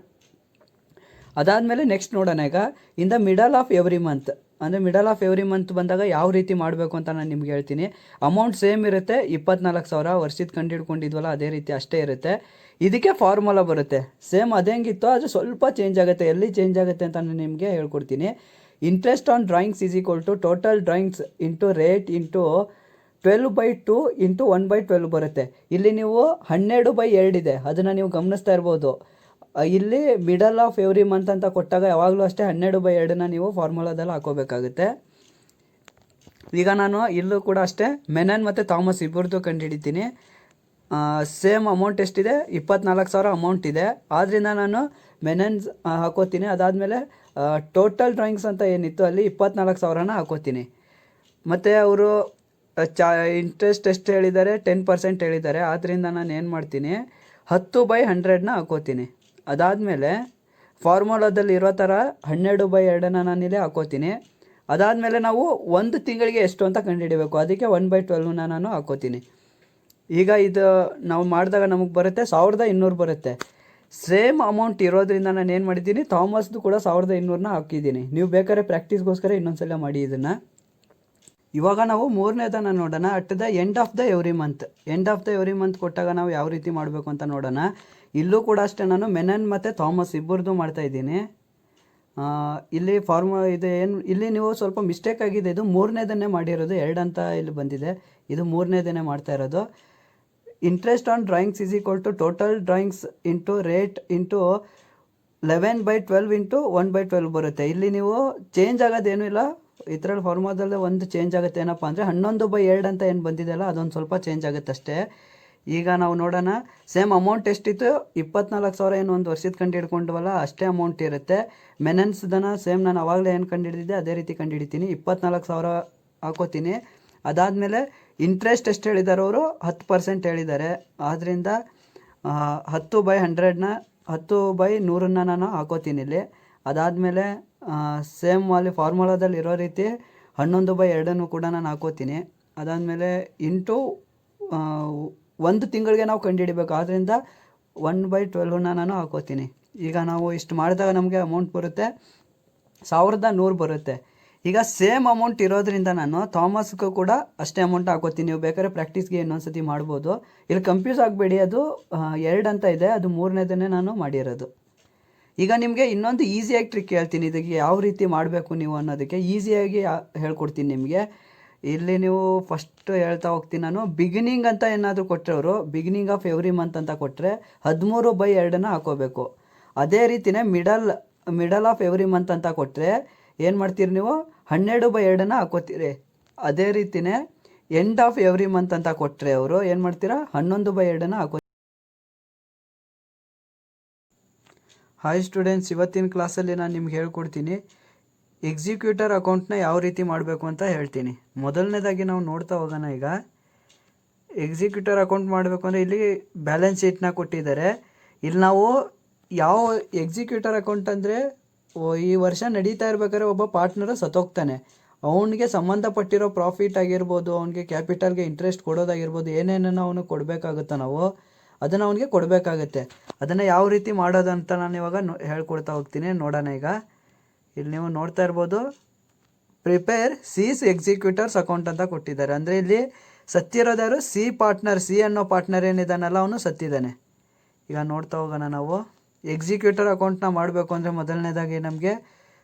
ಅದಾದಮೇಲೆ ನೆಕ್ಸ್ಟ್ ನೋಡೋಣ ಈಗ in the middle of every month. ಅಂದರೆ ಮಿಡಲ್ ಆಫ್ ಎವ್ರಿ ಮಂತ್ ಬಂದಾಗ ಯಾವ ರೀತಿ ಮಾಡಬೇಕು ಅಂತ ನಾನು ನಿಮ್ಗೆ ಹೇಳ್ತೀನಿ. ಅಮೌಂಟ್ ಸೇಮ್ ಇರುತ್ತೆ, 24,000 ವರ್ಷದ ಕಂಡು ಹಿಡ್ಕೊಂಡಿದ್ವಲ್ಲ ಅದೇ ರೀತಿ ಅಷ್ಟೇ ಇರುತ್ತೆ. ಇದಕ್ಕೆ ಫಾರ್ಮುಲಾ ಬರುತ್ತೆ ಸೇಮ್ ಅದೇ ಹೆಂಗಿತ್ತು, ಅದು ಸ್ವಲ್ಪ ಚೇಂಜ್ ಆಗುತ್ತೆ. ಎಲ್ಲಿ ಚೇಂಜ್ ಆಗುತ್ತೆ ಅಂತ ನಾನು ನಿಮಗೆ ಹೇಳ್ಕೊಡ್ತೀನಿ. Interest on drawings is equal to total drawings into rate into 12/2 into 1/12 ಬರುತ್ತೆ. ಇಲ್ಲಿ ನೀವು 12/2 ಇದೆ, ಅದನ್ನು ನೀವು ಗಮನಿಸ್ತಾ ಇರ್ಬೋದು. ಇಲ್ಲಿ ಮಿಡಲ್ ಆಫ್ ಎವ್ರಿ ಮಂತ್ ಅಂತ ಕೊಟ್ಟಾಗ ಯಾವಾಗಲೂ ಅಷ್ಟೇ 12/2ನ ನೀವು ಫಾರ್ಮುಲಾದಲ್ಲಿ ಹಾಕೋಬೇಕಾಗುತ್ತೆ. ಈಗ ನಾನು ಇಲ್ಲೂ ಕೂಡ ಅಷ್ಟೇ ಮೆನನ್ ಮತ್ತು ಥಾಮಸ್ ಇಬ್ಬರದ್ದು ಕಂಡುಹಿಡಿತೀನಿ. ಸೇಮ್ ಅಮೌಂಟ್ ಎಷ್ಟಿದೆ 24,000 ಅಮೌಂಟ್ ಇದೆ. ಆದ್ದರಿಂದ ನಾನು ಮೆನನ್ಸ್ ಹಾಕೋತೀನಿ. ಅದಾದಮೇಲೆ ಟೋಟಲ್ ಡ್ರಾಯಿಂಗ್ಸ್ ಅಂತ ಏನಿತ್ತು ಅಲ್ಲಿ 24,000ನ ಹಾಕೋತೀನಿ. ಮತ್ತು ಅವರು ಇಂಟ್ರೆಸ್ಟ್ ಎಷ್ಟು ಹೇಳಿದ್ದಾರೆ 10% ಹೇಳಿದ್ದಾರೆ. ಆದ್ದರಿಂದ ನಾನು ಏನು ಮಾಡ್ತೀನಿ 10/100ನ ಹಾಕೋತೀನಿ. ಅದಾದಮೇಲೆ ಫಾರ್ಮುಲಾದಲ್ಲಿ ಇರೋ ಥರ 12/2ನ ನಾನಿಲ್ಲಿ ಹಾಕೋತೀನಿ. ಅದಾದಮೇಲೆ ನಾವು ಒಂದು ತಿಂಗಳಿಗೆ ಎಷ್ಟು ಅಂತ ಕಂಡುಹಿಡಬೇಕು, ಅದಕ್ಕೆ 1/12ನ ನಾನು ಹಾಕೋತೀನಿ. ಈಗ ಇದು ನಾವು ಮಾಡಿದಾಗ ನಮಗೆ ಬರುತ್ತೆ 1200 ಬರುತ್ತೆ. ಸೇಮ್ ಅಮೌಂಟ್ ಇರೋದ್ರಿಂದ ನಾನು ಏನು ಮಾಡಿದ್ದೀನಿ ಥಾಮಸ್ದು ಕೂಡ 1200ನ ಹಾಕಿದ್ದೀನಿ. ನೀವು ಬೇಕಾದ್ರೆ ಪ್ರಾಕ್ಟೀಸ್ಗೋಸ್ಕರ ಇನ್ನೊಂದ್ಸಲ ಮಾಡಿ ಇದನ್ನು. ಇವಾಗ ನಾವು ಮೂರನೇದನ್ನು ನೋಡೋಣ. At the end of the every month. End of the every month ಕೊಟ್ಟಾಗ ನಾವು ಯಾವ ರೀತಿ ಮಾಡಬೇಕು ಅಂತ ನೋಡೋಣ. ಇಲ್ಲೂ ಕೂಡ ಅಷ್ಟೇ ನಾನು ಮೆನನ್ ಮತ್ತು ಥಾಮಸ್ ಇಬ್ಬರದ್ದು ಮಾಡ್ತಾಯಿದ್ದೀನಿ. ಇಲ್ಲಿ ಇದು ಏನು ಇಲ್ಲಿ ನೀವು ಸ್ವಲ್ಪ ಮಿಸ್ಟೇಕ್ ಆಗಿದೆ. ಇದು ಮೂರನೇದನ್ನೇ ಮಾಡಿರೋದು, 2 ಅಂತ ಇಲ್ಲಿ ಬಂದಿದೆ. ಇದು ಮೂರನೇದನ್ನೇ ಮಾಡ್ತಾ ಇರೋದು. Interest on drawings is equal to total drawings into rate into 11/12 into 1/12 ಬರುತ್ತೆ. ಇಲ್ಲಿ ನೀವು ಚೇಂಜ್ ಆಗೋದೇನೂ ಇಲ್ಲ. ಇದರಲ್ಲಿ ಫಾರ್ಮುಲಾದಲ್ಲೇ ಒಂದು ಚೇಂಜ್ ಆಗುತ್ತೆ. ಏನಪ್ಪ ಅಂದರೆ 11/2 ಅಂತ ಏನು ಬಂದಿದೆಯಲ್ಲ ಅದೊಂದು ಸ್ವಲ್ಪ ಚೇಂಜ್ ಆಗುತ್ತೆ ಅಷ್ಟೇ. ಈಗ ನಾವು ನೋಡೋಣ. ಸೇಮ್ ಅಮೌಂಟ್ ಎಷ್ಟಿತ್ತು 24,000 ಏನು ಒಂದು ವರ್ಷದ ಕಂಡು ಹಿಡ್ಕೊಂಡ್ವಲ್ಲ ಅಷ್ಟೇ ಅಮೌಂಟ್ ಇರುತ್ತೆ. ಮೆನನ್ಸ್ದನ್ನು ಸೇಮ್ ನಾನು ಆವಾಗಲೇ ಏನು ಕಂಡು ಹಿಡಿದಿದ್ದೆ ಅದೇ ರೀತಿ ಕಂಡು ಹಿಡಿತೀನಿ. 24,000 ಹಾಕೋತೀನಿ. ಅದಾದಮೇಲೆ ಇಂಟ್ರೆಸ್ಟ್ ಎಷ್ಟು ಹೇಳಿದ್ದಾರೆ ಅವರು 10% ಹೇಳಿದ್ದಾರೆ. ಆದ್ದರಿಂದ 10/100ನ 10/100ನ ನಾನು ಹಾಕೋತೀನಿ ಇಲ್ಲಿ. ಅದಾದಮೇಲೆ ಸೇಮ್ ಅಲ್ಲಿ ಫಾರ್ಮುಲಾದಲ್ಲಿ ಇರೋ ರೀತಿ 11/2 ಕೂಡ ನಾನು ಹಾಕೋತೀನಿ. ಅದಾದಮೇಲೆ ಇಂಟು ಒಂದು ತಿಂಗಳಿಗೆ ನಾವು ಕಂಡುಹಿಡಬೇಕು. ಆದ್ದರಿಂದ 1/12ನ ನಾನು ಹಾಕೋತೀನಿ. ಈಗ ನಾವು ಇಷ್ಟು ಮಾಡಿದಾಗ ನಮಗೆ ಅಮೌಂಟ್ ಬರುತ್ತೆ 1100 ಬರುತ್ತೆ. ಈಗ ಸೇಮ್ ಅಮೌಂಟ್ ಇರೋದ್ರಿಂದ ನಾನು ಥಾಮಸ್ಗೂ ಕೂಡ ಅಷ್ಟೇ ಅಮೌಂಟ್ ಹಾಕೋತೀನಿ. ನೀವು ಬೇಕಾದ್ರೆ ಪ್ರಾಕ್ಟೀಸ್ಗೆ ಇನ್ನೊಂದ್ಸತಿ ಮಾಡ್ಬೋದು. ಇಲ್ಲಿ ಕನ್ಫ್ಯೂಸ್ ಆಗಬೇಡಿ, ಅದು 2 ಅಂತ ಇದೆ, ಅದು ಮೂರನೇದನ್ನೇ ನಾನು ಮಾಡಿರೋದು. ಈಗ ನಿಮಗೆ ಇನ್ನೊಂದು ಈಸಿಯಾಗಿ ಟ್ರಿಕ್ ಹೇಳ್ತೀನಿ. ಇದಕ್ಕೆ ಯಾವ ರೀತಿ ಮಾಡಬೇಕು ನೀವು ಅನ್ನೋದಕ್ಕೆ ಈಸಿಯಾಗಿ ಹೇಳ್ಕೊಡ್ತೀನಿ ನಿಮಗೆ. ಇಲ್ಲಿ ನೀವು ಫಸ್ಟ್ ಹೇಳ್ತಾ ಹೋಗ್ತೀನಿ ನಾನು. ಬಿಗಿನಿಂಗ್ ಅಂತ ಏನಾದರೂ ಕೊಟ್ಟರೆ ಅವರು ಬಿಗಿನಿಂಗ್ ಆಫ್ ಎವ್ರಿ ಮಂತ್ ಅಂತ ಕೊಟ್ಟರೆ 13/2ನ ಹಾಕೋಬೇಕು. ಅದೇ ರೀತಿಯೇ ಮಿಡಲ್ ಆಫ್ ಎವ್ರಿ ಮಂತ್ ಅಂತ ಕೊಟ್ಟರೆ ಏನು ಮಾಡ್ತೀರಿ ನೀವು 12/2ನ ಹಾಕೋತೀರಿ. ಅದೇ ರೀತಿಯೇ ಎಂಡ್ ಆಫ್ ಎವ್ರಿ ಮಂತ್ ಅಂತ ಕೊಟ್ಟರೆ ಅವರು ಏನು ಮಾಡ್ತೀರಾ 11/2ನ ಹಾಕೋ. ಹಾಯ್ ಸ್ಟೂಡೆಂಟ್ಸ್, ಇವತ್ತಿನ ಕ್ಲಾಸಲ್ಲಿ ನಾನು ನಿಮ್ಗೆ ಹೇಳ್ಕೊಡ್ತೀನಿ ಎಕ್ಸಿಕ್ಯೂಟರ್ ಅಕೌಂಟ್ನ ಯಾವ ರೀತಿ ಮಾಡಬೇಕು ಅಂತ ಹೇಳ್ತೀನಿ. ಮೊದಲನೇದಾಗಿ ನಾವು ನೋಡ್ತಾ ಹೋಗೋಣ. ಈಗ ಎಕ್ಸಿಕ್ಯೂಟರ್ ಅಕೌಂಟ್ ಮಾಡಬೇಕು ಅಂದರೆ ಇಲ್ಲಿ ಬ್ಯಾಲೆನ್ಸ್ ಶೀಟ್ನ ಕೊಟ್ಟಿದ್ದಾರೆ. ಇಲ್ಲಿ ನಾವು ಯಾವ ಎಕ್ಸಿಕ್ಯೂಟರ್ ಅಕೌಂಟ್ ಅಂದರೆ ಈ ವರ್ಷ ನಡೀತಾ ಇರ್ಬೇಕಾದ್ರೆ ಒಬ್ಬ ಪಾರ್ಟ್ನರು ಸತ್ತೋಗ್ತಾನೆ. ಅವನಿಗೆ ಸಂಬಂಧಪಟ್ಟಿರೋ ಪ್ರಾಫಿಟ್ ಆಗಿರ್ಬೋದು, ಅವನಿಗೆ ಕ್ಯಾಪಿಟಲ್ಗೆ ಇಂಟ್ರೆಸ್ಟ್ ಕೊಡೋದಾಗಿರ್ಬೋದು, ಏನೇನೋ ಅವನು ಕೊಡಬೇಕಾಗುತ್ತೋ ನಾವು ಅದನ್ನು ಅವನಿಗೆ ಕೊಡಬೇಕಾಗತ್ತೆ. ಅದನ್ನು ಯಾವ ರೀತಿ ಮಾಡೋದು ಅಂತ ನಾನು ಇವಾಗ ಹೇಳ್ಕೊಡ್ತಾ ಹೋಗ್ತೀನಿ. ನೋಡೋಣ. ಈಗ ಇಲ್ಲಿ ನೀವು ನೋಡ್ತಾ ಇರ್ಬೋದು ಪ್ರಿಪೇರ್ ಸೀಸ್ ಎಕ್ಸಿಕ್ಯೂಟರ್ಸ್ ಅಕೌಂಟ್ ಅಂತ ಕೊಟ್ಟಿದ್ದಾರೆ. ಅಂದರೆ ಇಲ್ಲಿ ಸತ್ತಿರೋದಾರು ಸಿ ಅನ್ನೋ ಪಾರ್ಟ್ನರ್ ಏನಿದ್ದಾನಲ್ಲ ಅವನು ಸತ್ತಿದ್ದಾನೆ. ಈಗ ನೋಡ್ತಾ ಹೋಗೋಣ. ನಾವು ಎಕ್ಸಿಕ್ಯೂಟರ್ ಅಕೌಂಟ್ನ ಮಾಡಬೇಕು ಅಂದರೆ ಮೊದಲನೇದಾಗಿ ನಮಗೆ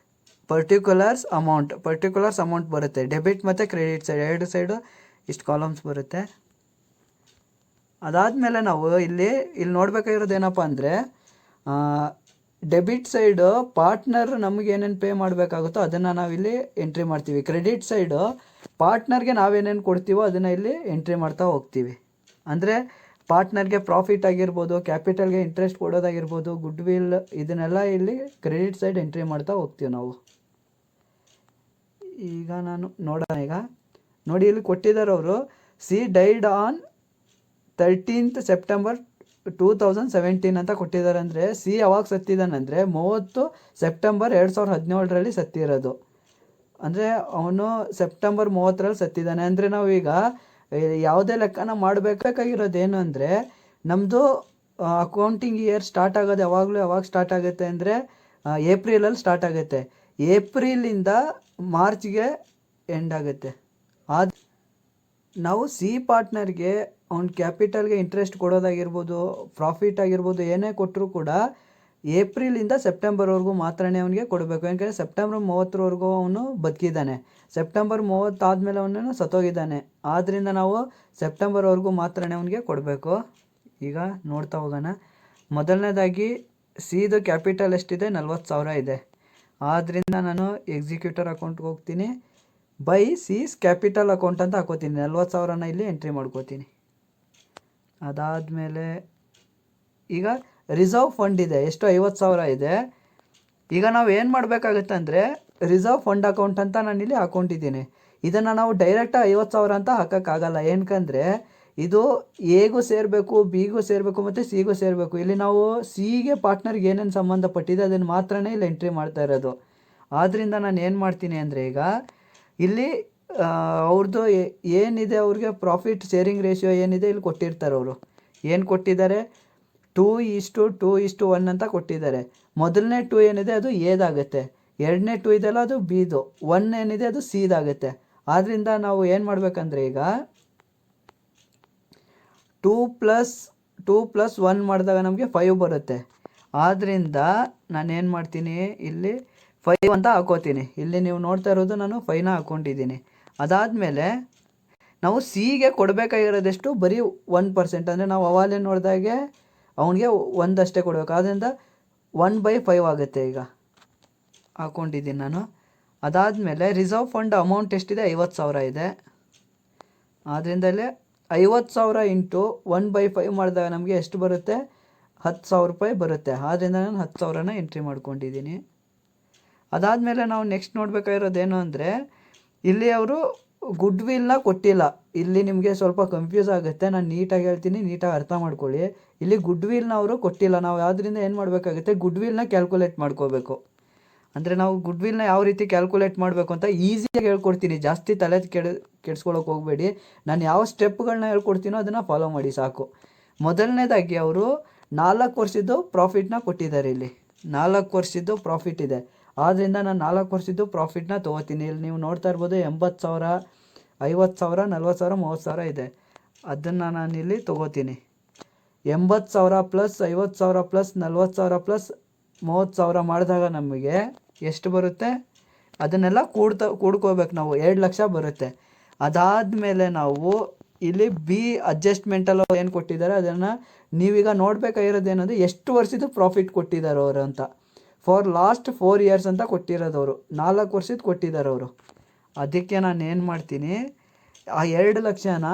ಪರ್ಟಿಕ್ಯುಲರ್ಸ್ ಅಮೌಂಟ್ ಬರುತ್ತೆ. ಡೆಬಿಟ್ ಮತ್ತು ಕ್ರೆಡಿಟ್ ಸೈಡ್ 2 ಸೈಡು ಇಷ್ಟು ಕಾಲಮ್ಸ್ ಬರುತ್ತೆ. ಅದಾದಮೇಲೆ ನಾವು ಇಲ್ಲಿ ನೋಡಬೇಕಾಗಿರೋದು ಏನಪ್ಪ ಅಂದರೆ ಡೆಬಿಟ್ ಸೈಡು ಪಾರ್ಟ್ನರ್ ನಮಗೆ ಏನೇನು ಪೇ ಮಾಡಬೇಕಾಗುತ್ತೋ ಅದನ್ನು ನಾವಿಲ್ಲಿ ಎಂಟ್ರಿ ಮಾಡ್ತೀವಿ. ಕ್ರೆಡಿಟ್ ಸೈಡು ಪಾರ್ಟ್ನರ್ಗೆ ನಾವೇನೇನು ಕೊಡ್ತೀವೋ ಅದನ್ನು ಇಲ್ಲಿ ಎಂಟ್ರಿ ಮಾಡ್ತಾ ಹೋಗ್ತೀವಿ. ಅಂದರೆ ಪಾರ್ಟ್ನರ್ಗೆ ಪ್ರಾಫಿಟ್ ಆಗಿರ್ಬೋದು, ಕ್ಯಾಪಿಟಲ್ಗೆ ಇಂಟ್ರೆಸ್ಟ್ ಕೊಡೋದಾಗಿರ್ಬೋದು, ಗುಡ್ ವಿಲ್, ಇದನ್ನೆಲ್ಲ ಇಲ್ಲಿ ಕ್ರೆಡಿಟ್ ಸೈಡ್ ಎಂಟ್ರಿ ಮಾಡ್ತಾ ಹೋಗ್ತೀವಿ ನಾವು. ಈಗ ನಾನು ನೋಡೋಣ. ಈಗ ನೋಡಿ ಇಲ್ಲಿ ಕೊಟ್ಟಿದ್ದಾರೆ ಅವರು C died on 13th September 2017 ಅಂತ ಕೊಟ್ಟಿದ್ದಾರೆ. ಅಂದರೆ ಸಿ ಯಾವಾಗ ಸತ್ತಿದ್ದಾನಂದರೆ 30 ಸೆಪ್ಟೆಂಬರ್ 2017ರಲ್ಲಿ ಸತ್ತಿರೋದು. ಅಂದರೆ ಅವನು ಸೆಪ್ಟೆಂಬರ್ 30ರಲ್ಲಿ ಸತ್ತಿದ್ದಾನೆ. ಅಂದರೆ ನಾವೀಗ ಯಾವುದೇ ಲೆಕ್ಕನ ಮಾಡಬೇಕಾಗಿರೋದೇನು ಅಂದರೆ ನಮ್ಮದು ಅಕೌಂಟಿಂಗ್ ಇಯರ್ ಸ್ಟಾರ್ಟ್ ಆಗೋದು ಯಾವಾಗ ಸ್ಟಾರ್ಟ್ ಆಗುತ್ತೆ ಅಂದರೆ ಏಪ್ರಿಲಲ್ಲಿ ಸ್ಟಾರ್ಟ್ ಆಗುತ್ತೆ. ಏಪ್ರಿಲಿಂದ ಮಾರ್ಚ್ಗೆ ಎಂಡ್ ಆಗುತ್ತೆ. ನಾವು ಸಿ ಪಾರ್ಟ್ನರ್ಗೆ ಅವ್ನ ಕ್ಯಾಪಿಟಲ್ಗೆ ಇಂಟ್ರೆಸ್ಟ್ ಕೊಡೋದಾಗಿರ್ಬೋದು, ಪ್ರಾಫಿಟ್ ಆಗಿರ್ಬೋದು, ಏನೇ ಕೊಟ್ಟರೂ ಕೂಡ ಏಪ್ರಿಲಿಂದ ಸೆಪ್ಟೆಂಬರ್ವರೆಗೂ ಮಾತ್ರನೇ ಅವನಿಗೆ ಕೊಡಬೇಕು. ಯಾಕೆಂದರೆ ಸೆಪ್ಟೆಂಬರ್ 30ರವರೆಗೂ ಅವನು ಬದುಕಿದ್ದಾನೆ. ಸೆಪ್ಟೆಂಬರ್ 30 ಆದಮೇಲೆ ಅವನು ಸತ್ತೋಗಿದ್ದಾನೆ. ಆದ್ದರಿಂದ ನಾವು ಸೆಪ್ಟೆಂಬರ್ವರೆಗೂ ಮಾತ್ರನೇ ಅವನಿಗೆ ಕೊಡಬೇಕು. ಈಗ ನೋಡ್ತಾ ಹೋಗೋಣ. ಮೊದಲನೇದಾಗಿ ಸಿದು ಕ್ಯಾಪಿಟಲ್ ಎಷ್ಟಿದೆ? 40,000 ಇದೆ. ಆದ್ದರಿಂದ ನಾನು ಎಕ್ಸಿಕ್ಯೂಟರ್ ಅಕೌಂಟ್ಗೆ ಹೋಗ್ತೀನಿ. ಬೈ ಸೀಸ್ ಕ್ಯಾಪಿಟಲ್ ಅಕೌಂಟ್ ಅಂತ ಹಾಕೋತೀನಿ. 40,000ನ ಇಲ್ಲಿ ಎಂಟ್ರಿ ಮಾಡ್ಕೋತೀನಿ. ಅದಾದಮೇಲೆ ಈಗ ರಿಸರ್ವ್ ಫಂಡ್ ಇದೆ. ಎಷ್ಟು? 50,000 ಇದೆ. ಈಗ ನಾವು ಏನು ಮಾಡಬೇಕಾಗುತ್ತೆ ಅಂದರೆ ರಿಸರ್ವ್ ಫಂಡ್ ಅಕೌಂಟ್ ಅಂತ ನಾನು ಇಲ್ಲಿ ಹಾಕ್ಕೊಂಡಿದ್ದೀನಿ. ಇದನ್ನು ನಾವು ಡೈರೆಕ್ಟಾಗಿ 50,000 ಅಂತ ಹಾಕೋಕ್ಕಾಗಲ್ಲ. ಏನಕ್ಕಂದರೆ ಇದು ಎಗೂ ಸೇರಬೇಕು, ಬಿಗೂ ಸೇರಬೇಕು ಮತ್ತು ಸಿಗೂ ಸೇರಬೇಕು. ಇಲ್ಲಿ ನಾವು ಸಿಗೆ ಪಾರ್ಟ್ನರ್ಗೆ ಏನೇನು ಸಂಬಂಧಪಟ್ಟಿದೆ ಅದನ್ನು ಮಾತ್ರನೇ ಇಲ್ಲಿ ಎಂಟ್ರಿ ಮಾಡ್ತಾ ಇರೋದು. ಆದ್ದರಿಂದ ನಾನು ಏನು ಮಾಡ್ತೀನಿ ಅಂದರೆ ಈಗ ಇಲ್ಲಿ ಅವ್ರದ್ದು ಏನಿದೆ ಅವ್ರಿಗೆ ಪ್ರಾಫಿಟ್ ಶೇರಿಂಗ್ ರೇಷಿಯೋ ಏನಿದೆ ಇಲ್ಲಿ ಕೊಟ್ಟಿರ್ತಾರೆ. ಅವರು ಏನು ಕೊಟ್ಟಿದ್ದಾರೆ? 2:1 ಅಂತ ಕೊಟ್ಟಿದ್ದಾರೆ. ಮೊದಲನೇ 2 ಏನಿದೆ ಅದು ಎದಾಗುತ್ತೆ, ಎರಡನೇ 2 ಇದೆಲ್ಲ ಅದು ಬಿದು, 1 ಏನಿದೆ ಅದು ಸಿದಾಗುತ್ತೆ. ಆದ್ದರಿಂದ ನಾವು ಏನು ಮಾಡಬೇಕಂದ್ರೆ ಈಗ 2+1 ಮಾಡಿದಾಗ ನಮಗೆ 5 ಬರುತ್ತೆ. ಆದ್ದರಿಂದ ನಾನೇನು ಮಾಡ್ತೀನಿ ಇಲ್ಲಿ 5 ಅಂತ ಹಾಕೋತೀನಿ. ಇಲ್ಲಿ ನೀವು ನೋಡ್ತಾ ಇರೋದು ನಾನು 5ನ ಹಾಕ್ಕೊಂಡಿದ್ದೀನಿ. ಅದಾದಮೇಲೆ ನಾವು ಸಿಗೆ ಕೊಡಬೇಕಾಗಿರೋದೆಷ್ಟು? ಬರೀ 1%. ಅಂದರೆ ನಾವು ಅವಾಗಲೇ ನೋಡಿದಾಗೆ ಅವನಿಗೆ 1 ಅಷ್ಟೇ ಕೊಡಬೇಕು. ಆದ್ದರಿಂದ 1/5 ಆಗುತ್ತೆ. ಈಗ ಹಾಕ್ಕೊಂಡಿದ್ದೀನಿ ನಾನು. ಅದಾದಮೇಲೆ ರಿಸರ್ವ್ ಫಂಡ್ ಅಮೌಂಟ್ ಎಷ್ಟಿದೆ? 50,000 ಇದೆ. ಆದ್ದರಿಂದ ಇಲ್ಲಿ 50,000 ಇಂಟು 1/5 ಮಾಡಿದಾಗ ನಮಗೆ ಎಷ್ಟು ಬರುತ್ತೆ? 10,000 ರೂಪಾಯಿ ಬರುತ್ತೆ. ಆದ್ದರಿಂದ ನಾನು 10,000ನ ಎಂಟ್ರಿ ಮಾಡ್ಕೊಂಡಿದ್ದೀನಿ. ಅದಾದಮೇಲೆ ನಾವು ನೆಕ್ಸ್ಟ್ ನೋಡಬೇಕಾಗಿರೋದೇನು ಅಂದರೆ ಇಲ್ಲಿ ಅವರು ಗುಡ್ ವಿಲ್ನ ಕೊಟ್ಟಿಲ್ಲ. ಇಲ್ಲಿ ನಿಮಗೆ ಸ್ವಲ್ಪ ಕನ್ಫ್ಯೂಸ್ ಆಗುತ್ತೆ. ನಾನು ನೀಟಾಗಿ ಹೇಳ್ತೀನಿ, ನೀಟಾಗಿ ಅರ್ಥ ಮಾಡ್ಕೊಳ್ಳಿ. ಇಲ್ಲಿ ಗುಡ್ ವಿಲ್ನ ಅವರು ಕೊಟ್ಟಿಲ್ಲ. ನಾವು ಯಾವುದರಿಂದ ಏನು ಮಾಡಬೇಕಾಗುತ್ತೆ? ಗುಡ್ ವಿಲ್ನ ಕ್ಯಾಲ್ಕುಲೇಟ್ ಮಾಡ್ಕೋಬೇಕು. ಅಂದರೆ ನಾವು ಗುಡ್ ವಿಲ್ನ ಯಾವ ರೀತಿ ಕ್ಯಾಲ್ಕುಲೇಟ್ ಮಾಡಬೇಕು ಅಂತ ಈಸಿಯಾಗಿ ಹೇಳ್ಕೊಡ್ತೀನಿ. ಜಾಸ್ತಿ ತಲೆ ಕೆಡಿಸ್ಕೊಳ್ಳೋಕೆ ಹೋಗಬೇಡಿ. ನಾನು ಯಾವ ಸ್ಟೆಪ್ಗಳನ್ನ ಹೇಳ್ಕೊಡ್ತೀನೋ ಅದನ್ನು ಫಾಲೋ ಮಾಡಿ ಸಾಕು. ಮೊದಲನೇದಾಗಿ ಅವರು 4 ವರ್ಷದ್ದು ಪ್ರಾಫಿಟ್ನ ಕೊಟ್ಟಿದ್ದಾರೆ. ಇಲ್ಲಿ 4 ವರ್ಷದ್ದು ಪ್ರಾಫಿಟ್ ಇದೆ. ಆದ್ದರಿಂದ ನಾನು 4 ವರ್ಷದ್ದು ಪ್ರಾಫಿಟ್ನ ತೊಗೋತೀನಿ. ಇಲ್ಲಿ ನೀವು ನೋಡ್ತಾ ಇರ್ಬೋದು 80,000, 50,000, 40,000, 30,000 ಇದೆ. ಅದನ್ನು ನಾನಿಲ್ಲಿ ತೊಗೋತೀನಿ. 80,000 ಪ್ಲಸ್ 50,000 ಪ್ಲಸ್ 40,000 ಪ್ಲಸ್ 30,000 ಮಾಡಿದಾಗ ನಮಗೆ ಎಷ್ಟು ಬರುತ್ತೆ? ಅದನ್ನೆಲ್ಲ ಕೂಡ್ಕೋಬೇಕು ನಾವು. 2 ಲಕ್ಷ ಬರುತ್ತೆ. ಅದಾದಮೇಲೆ ನಾವು ಇಲ್ಲಿ ಬಿ ಅಡ್ಜಸ್ಟ್ಮೆಂಟಲ್ಲಿ ಏನು ಕೊಟ್ಟಿದ್ದಾರೆ ಅದನ್ನು ನೀವೀಗ ನೋಡಬೇಕಾಗಿರೋದೇನಂದರೆ ಎಷ್ಟು ವರ್ಷದ್ದು ಪ್ರಾಫಿಟ್ ಕೊಟ್ಟಿದ್ದಾರೆ ಅವರು ಅಂತ. ಫಾರ್ ಲಾಸ್ಟ್ 4 ಇಯರ್ಸ್ ಅಂತ ಕೊಟ್ಟಿರೋದವರು. 4 ವರ್ಷದ್ದು ಕೊಟ್ಟಿದ್ದಾರೆ ಅವರು. ಅದಕ್ಕೆ ನಾನು ಏನು ಮಾಡ್ತೀನಿ, ಆ 2 ಲಕ್ಷನ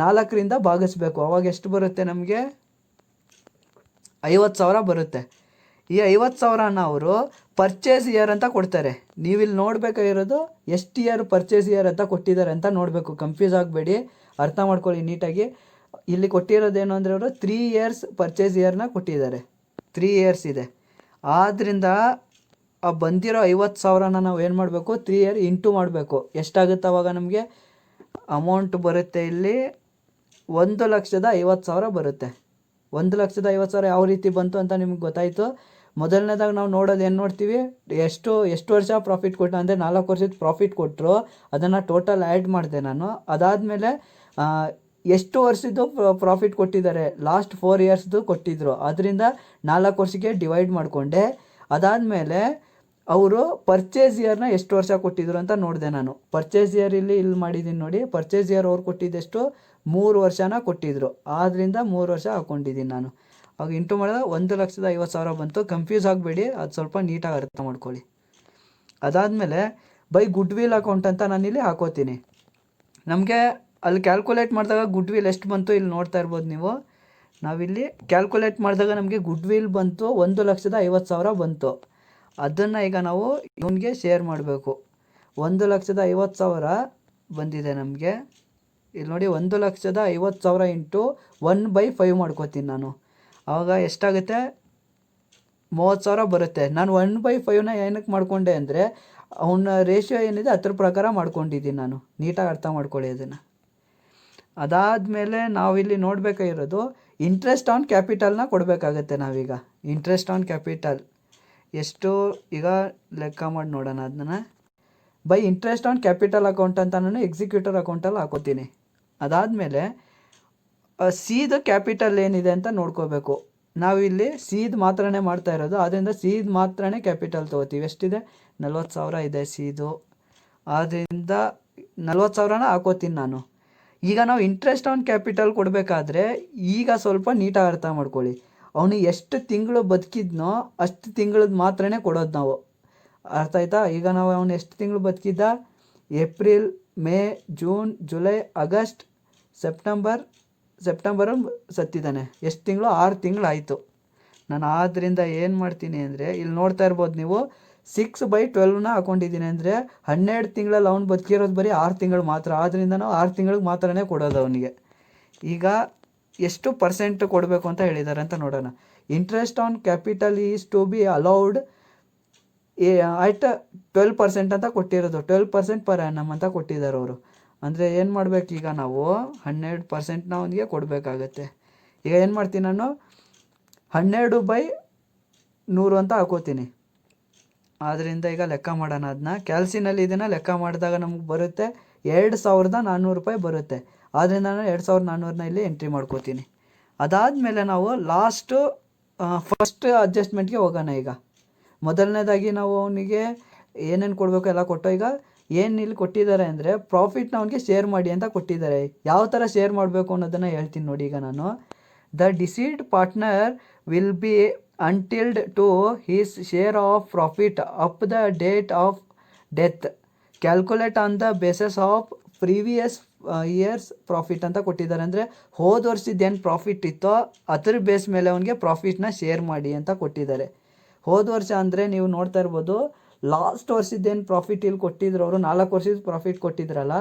4ರಿಂದ ಭಾಗಿಸ್ಬೇಕು. ಅವಾಗ ಎಷ್ಟು ಬರುತ್ತೆ ನಮಗೆ? 50,000 ಬರುತ್ತೆ. ಈ 50,000ನ ಅವರು ಪರ್ಚೇಸ್ ಇಯರ್ ಅಂತ ಕೊಡ್ತಾರೆ. ನೀವಿಲ್ಲಿ ನೋಡಬೇಕಾಗಿರೋದು ಎಷ್ಟು ಇಯರ್ ಪರ್ಚೇಸ್ ಇಯರ್ ಅಂತ ಕೊಟ್ಟಿದ್ದಾರೆ ಅಂತ ನೋಡಬೇಕು. ಕನ್ಫ್ಯೂಸ್ ಆಗಬೇಡಿ, ಅರ್ಥ ಮಾಡ್ಕೊಳ್ಳಿ ನೀಟಾಗಿ. ಇಲ್ಲಿ ಕೊಟ್ಟಿರೋದೇನು ಅಂದರೆ ಅವರು 3 ಇಯರ್ಸ್ ಪರ್ಚೇಸ್ ಇಯರ್ನ ಕೊಟ್ಟಿದ್ದಾರೆ. 3 ಇಯರ್ಸ್ ಇದೆ. ಆದ್ದರಿಂದ ಆ ಬಂದಿರೋ 50,000ನ ನಾವು ಏನು ಮಾಡಬೇಕು? 3 ಇಯರ್ ಇಂಟು ಮಾಡಬೇಕು. ಎಷ್ಟಾಗುತ್ತೆ ಅವಾಗ ನಮಗೆ ಅಮೌಂಟ್ ಬರುತ್ತೆ? ಇಲ್ಲಿ 1,50,000 ಬರುತ್ತೆ. 1,50,000 ಯಾವ ರೀತಿ ಬಂತು ಅಂತ ನಿಮ್ಗೆ ಗೊತ್ತಾಯಿತು. ಮೊದಲನೇದಾಗ ನಾವು ನೋಡೋದು ಏನು ನೋಡ್ತೀವಿ? ಎಷ್ಟು ವರ್ಷ ಪ್ರಾಫಿಟ್ ಕೊಟ್ಟು, ಅಂದರೆ 4 ವರ್ಷದ ಪ್ರಾಫಿಟ್ ಕೊಟ್ಟರು, ಅದನ್ನು ಟೋಟಲ್ ಆ್ಯಡ್ ಮಾಡಿದೆ ನಾನು. ಅದಾದಮೇಲೆ ಎಷ್ಟು ವರ್ಷದ್ದು ಪ್ರಾಫಿಟ್ ಕೊಟ್ಟಿದ್ದಾರೆ? ಲಾಸ್ಟ್ 4 ಇಯರ್ಸ್ದು ಕೊಟ್ಟಿದ್ದರು. ಅದರಿಂದ 4 ವರ್ಷಕ್ಕೆ ಡಿವೈಡ್ ಮಾಡಿಕೊಂಡೆ. ಅದಾದಮೇಲೆ ಅವರು ಪರ್ಚೇಸ್ ಇಯರ್ನ ಎಷ್ಟು ವರ್ಷ ಕೊಟ್ಟಿದ್ರು ಅಂತ ನೋಡಿದೆ ನಾನು. ಪರ್ಚೇಸ್ ಇಯರ್ ಇಲ್ಲಿ ಮಾಡಿದ್ದೀನಿ ನೋಡಿ. ಪರ್ಚೇಸ್ ಇಯರ್ ಅವ್ರು ಕೊಟ್ಟಿದ್ದೆಷ್ಟು? 3 ವರ್ಷನ ಕೊಟ್ಟಿದ್ರು. ಆದ್ದರಿಂದ 3 ವರ್ಷ ಹಾಕ್ಕೊಂಡಿದ್ದೀನಿ ನಾನು. ಆಗ ಇಂಟು ಮಾಡಿದಾಗ 1,50,000 ಬಂತು. ಕನ್ಫ್ಯೂಸ್ ಆಗಬೇಡಿ, ಅದು ಸ್ವಲ್ಪ ನೀಟಾಗಿ ಅರ್ಥ ಮಾಡ್ಕೊಳ್ಳಿ. ಅದಾದಮೇಲೆ ಬೈ ಗುಡ್ ವಿಲ್ ಅಕೌಂಟ್ ಅಂತ ನಾನಿಲ್ಲಿ ಹಾಕೋತೀನಿ. ನಮಗೆ ಅಲ್ಲಿ ಕ್ಯಾಲ್ಕುಲೇಟ್ ಮಾಡಿದಾಗ ಗುಡ್ ವಿಲ್ ಎಷ್ಟು ಬಂತು ಇಲ್ಲಿ ನೋಡ್ತಾ ಇರ್ಬೋದು ನೀವು. ನಾವಿಲ್ಲಿ ಕ್ಯಾಲ್ಕುಲೇಟ್ ಮಾಡಿದಾಗ ನಮಗೆ ಗುಡ್ ವಿಲ್ ಬಂತು 1,50,000 ಬಂತು. ಅದನ್ನು ಈಗ ನಾವು ಇವನಿಗೆ ಶೇರ್ ಮಾಡಬೇಕು. 1,50,000 ಬಂದಿದೆ ನಮಗೆ. ಇಲ್ಲಿ ನೋಡಿ 1,50,000 ಇಂಟು 1/5 ಮಾಡ್ಕೋತೀನಿ ನಾನು. ಆವಾಗ ಎಷ್ಟಾಗುತ್ತೆ? 30,000 ಬರುತ್ತೆ. ನಾನು 1/5ನ ಏನಕ್ಕೆ ಮಾಡ್ಕೊಂಡೆ ಅಂದರೆ ಅವನ ರೇಷಿಯೋ ಏನಿದೆ ಅದ್ರ ಪ್ರಕಾರ ಮಾಡ್ಕೊಂಡಿದ್ದೀನಿ ನಾನು. ನೀಟಾಗಿ ಅರ್ಥ ಮಾಡ್ಕೊಳ್ಳಿ ಅದನ್ನು. ಅದಾದಮೇಲೆ ನಾವಿಲ್ಲಿ ನೋಡಬೇಕಾಗಿರೋದು ಇಂಟ್ರೆಸ್ಟ್ ಆನ್ ಕ್ಯಾಪಿಟಲ್ನ ಕೊಡಬೇಕಾಗತ್ತೆ ನಾವೀಗ. ಇಂಟ್ರೆಸ್ಟ್ ಆನ್ ಕ್ಯಾಪಿಟಲ್ ಎಷ್ಟು ಈಗ ಲೆಕ್ಕ ಮಾಡಿ ನೋಡೋಣ ಅದನ್ನ. By interest on capital account ಅಂತ ನಾನು ಎಕ್ಸಿಕ್ಯೂಟರ್ ಅಕೌಂಟಲ್ಲಿ ಹಾಕೋತೀನಿ. ಅದಾದಮೇಲೆ ಸಿದು ಕ್ಯಾಪಿಟಲ್ ಏನಿದೆ ಅಂತ ನೋಡ್ಕೋಬೇಕು. ನಾವಿಲ್ಲಿ ಸಿದು ಮಾತ್ರನೇ ಮಾಡ್ತಾ ಇರೋದು, ಆದ್ದರಿಂದ ಸಿದು ಮಾತ್ರನೇ ಕ್ಯಾಪಿಟಲ್ ತೊಗೋತೀವಿ. ಎಷ್ಟಿದೆ? 40,000 ಇದೆ ಸಿದು. ಆದ್ದರಿಂದ 40,000ನ ಹಾಕೋತೀನಿ ನಾನು. ಈಗ ನಾವು ಇಂಟ್ರೆಸ್ಟ್ ಆನ್ ಕ್ಯಾಪಿಟಲ್ ಕೊಡಬೇಕಾದ್ರೆ ಈಗ ಸ್ವಲ್ಪ ನೀಟಾಗಿ ಅರ್ಥ ಮಾಡ್ಕೊಳ್ಳಿ. ಅವನು ಎಷ್ಟು ತಿಂಗಳು ಬದುಕಿದ್ನೋ ಅಷ್ಟು ತಿಂಗಳದ್ದು ಮಾತ್ರನೇ ಕೊಡೋದು ನಾವು. ಅರ್ಥ ಆಯ್ತಾ? ಈಗ ನಾವು ಅವನು ಎಷ್ಟು ತಿಂಗಳು ಬದುಕಿದ್ದ? April, May, June, July, August, ಸೆಪ್ಟೆಂಬರಲ್ಲಿ ಸತ್ತಿದ್ದಾನೆ. ಎಷ್ಟು ತಿಂಗಳು? 6 ತಿಂಗಳಾಯಿತು. ನಾನು ಆದ್ದರಿಂದ ಏನು ಮಾಡ್ತೀನಿ ಅಂದರೆ ಇಲ್ಲಿ ನೋಡ್ತಾ ಇರ್ಬೋದು ನೀವು 6/12ನ ಹಾಕೊಂಡಿದ್ದೀನಿ. ಅಂದರೆ 12 ತಿಂಗಳಲ್ಲಿ ಅವ್ನು ಬದುಕಿರೋದು ಬರೀ 6 ತಿಂಗಳು ಮಾತ್ರ. ಆದ್ದರಿಂದ ನಾವು 6 ತಿಂಗಳಿಗೆ ಮಾತ್ರನೇ ಕೊಡೋದು ಅವನಿಗೆ. ಈಗ ಎಷ್ಟು ಪರ್ಸೆಂಟ್ ಕೊಡಬೇಕು ಅಂತ ಹೇಳಿದ್ದಾರೆ ಅಂತ ನೋಡೋಣ. Interest on capital is to be allowed at 12% ಅಂತ ಕೊಟ್ಟಿರೋದು. 12% ಪರ್ ಆ್ಯನಮ್ ಅಂತ ಕೊಟ್ಟಿದ್ದಾರೆ ಅವರು. ಅಂದರೆ ಏನು ಮಾಡಬೇಕು? ಈಗ ನಾವು 12%ನ ಅವನಿಗೆ ಕೊಡಬೇಕಾಗತ್ತೆ. ಈಗ ಏನು ಮಾಡ್ತೀನಿ ನಾನು? 12/100 ಅಂತ ಹಾಕೋತೀನಿ. ಆದ್ದರಿಂದ ಈಗ ಲೆಕ್ಕ ಮಾಡೋಣ ಅದನ್ನ. ಕ್ಯಾಲ್ಸಿನಲ್ಲಿ ಇದನ್ನು ಲೆಕ್ಕ ಮಾಡಿದಾಗ ನಮಗೆ ಬರುತ್ತೆ 2,400 ರೂಪಾಯಿ ಬರುತ್ತೆ. ಆದ್ದರಿಂದ ನಾನು 2,400ನ ಇಲ್ಲಿ ಎಂಟ್ರಿ ಮಾಡ್ಕೋತೀನಿ. ಅದಾದಮೇಲೆ ನಾವು ಫಸ್ಟ್ ಅಡ್ಜಸ್ಟ್ಮೆಂಟ್ಗೆ ಹೋಗೋಣ. ಈಗ ಮೊದಲನೇದಾಗಿ ನಾವು ಅವನಿಗೆ ಏನೇನು ಕೊಡಬೇಕು ಎಲ್ಲ ಕೊಟ್ಟು, ಈಗ ಏನು ಇಲ್ಲಿ ಕೊಟ್ಟಿದ್ದಾರೆ ಅಂದರೆ ಪ್ರಾಫಿಟ್ನ ಅವನಿಗೆ ಶೇರ್ ಮಾಡಿ ಅಂತ ಕೊಟ್ಟಿದ್ದಾರೆ. ಯಾವ ಥರ ಶೇರ್ ಮಾಡಬೇಕು ಅನ್ನೋದನ್ನು ಹೇಳ್ತೀನಿ ನೋಡಿ. ಈಗ ನಾನು the deceased partner will be untitled to his share of profit up the date of death, calculate on the basis of previous years profit ಅಂತ ಕೊಟ್ಟಿದ್ದಾರೆ. ಅಂದರೆ ಹೋದ ವರ್ಷದ ಏನು ಪ್ರಾಫಿಟ್ ಇತ್ತೋ ಅದ್ರ ಬೇಸ್ ಮೇಲೆ ಅವನಿಗೆ ಪ್ರಾಫಿಟ್ನ ಶೇರ್ ಮಾಡಿ ಅಂತ ಕೊಟ್ಟಿದ್ದಾರೆ. ಹೋದ ವರ್ಷ ಅಂದರೆ ನೀವು ನೋಡ್ತಾ ಇರ್ಬೋದು, ಲಾಸ್ಟ್ ವರ್ಷದ್ದೇನು ಪ್ರಾಫಿಟ್ ಇಲ್ಲಿ ಕೊಟ್ಟಿದ್ರು ಅವರು, 4 ವರ್ಷದ ಪ್ರಾಫಿಟ್ ಕೊಟ್ಟಿದ್ರಲ್ಲ,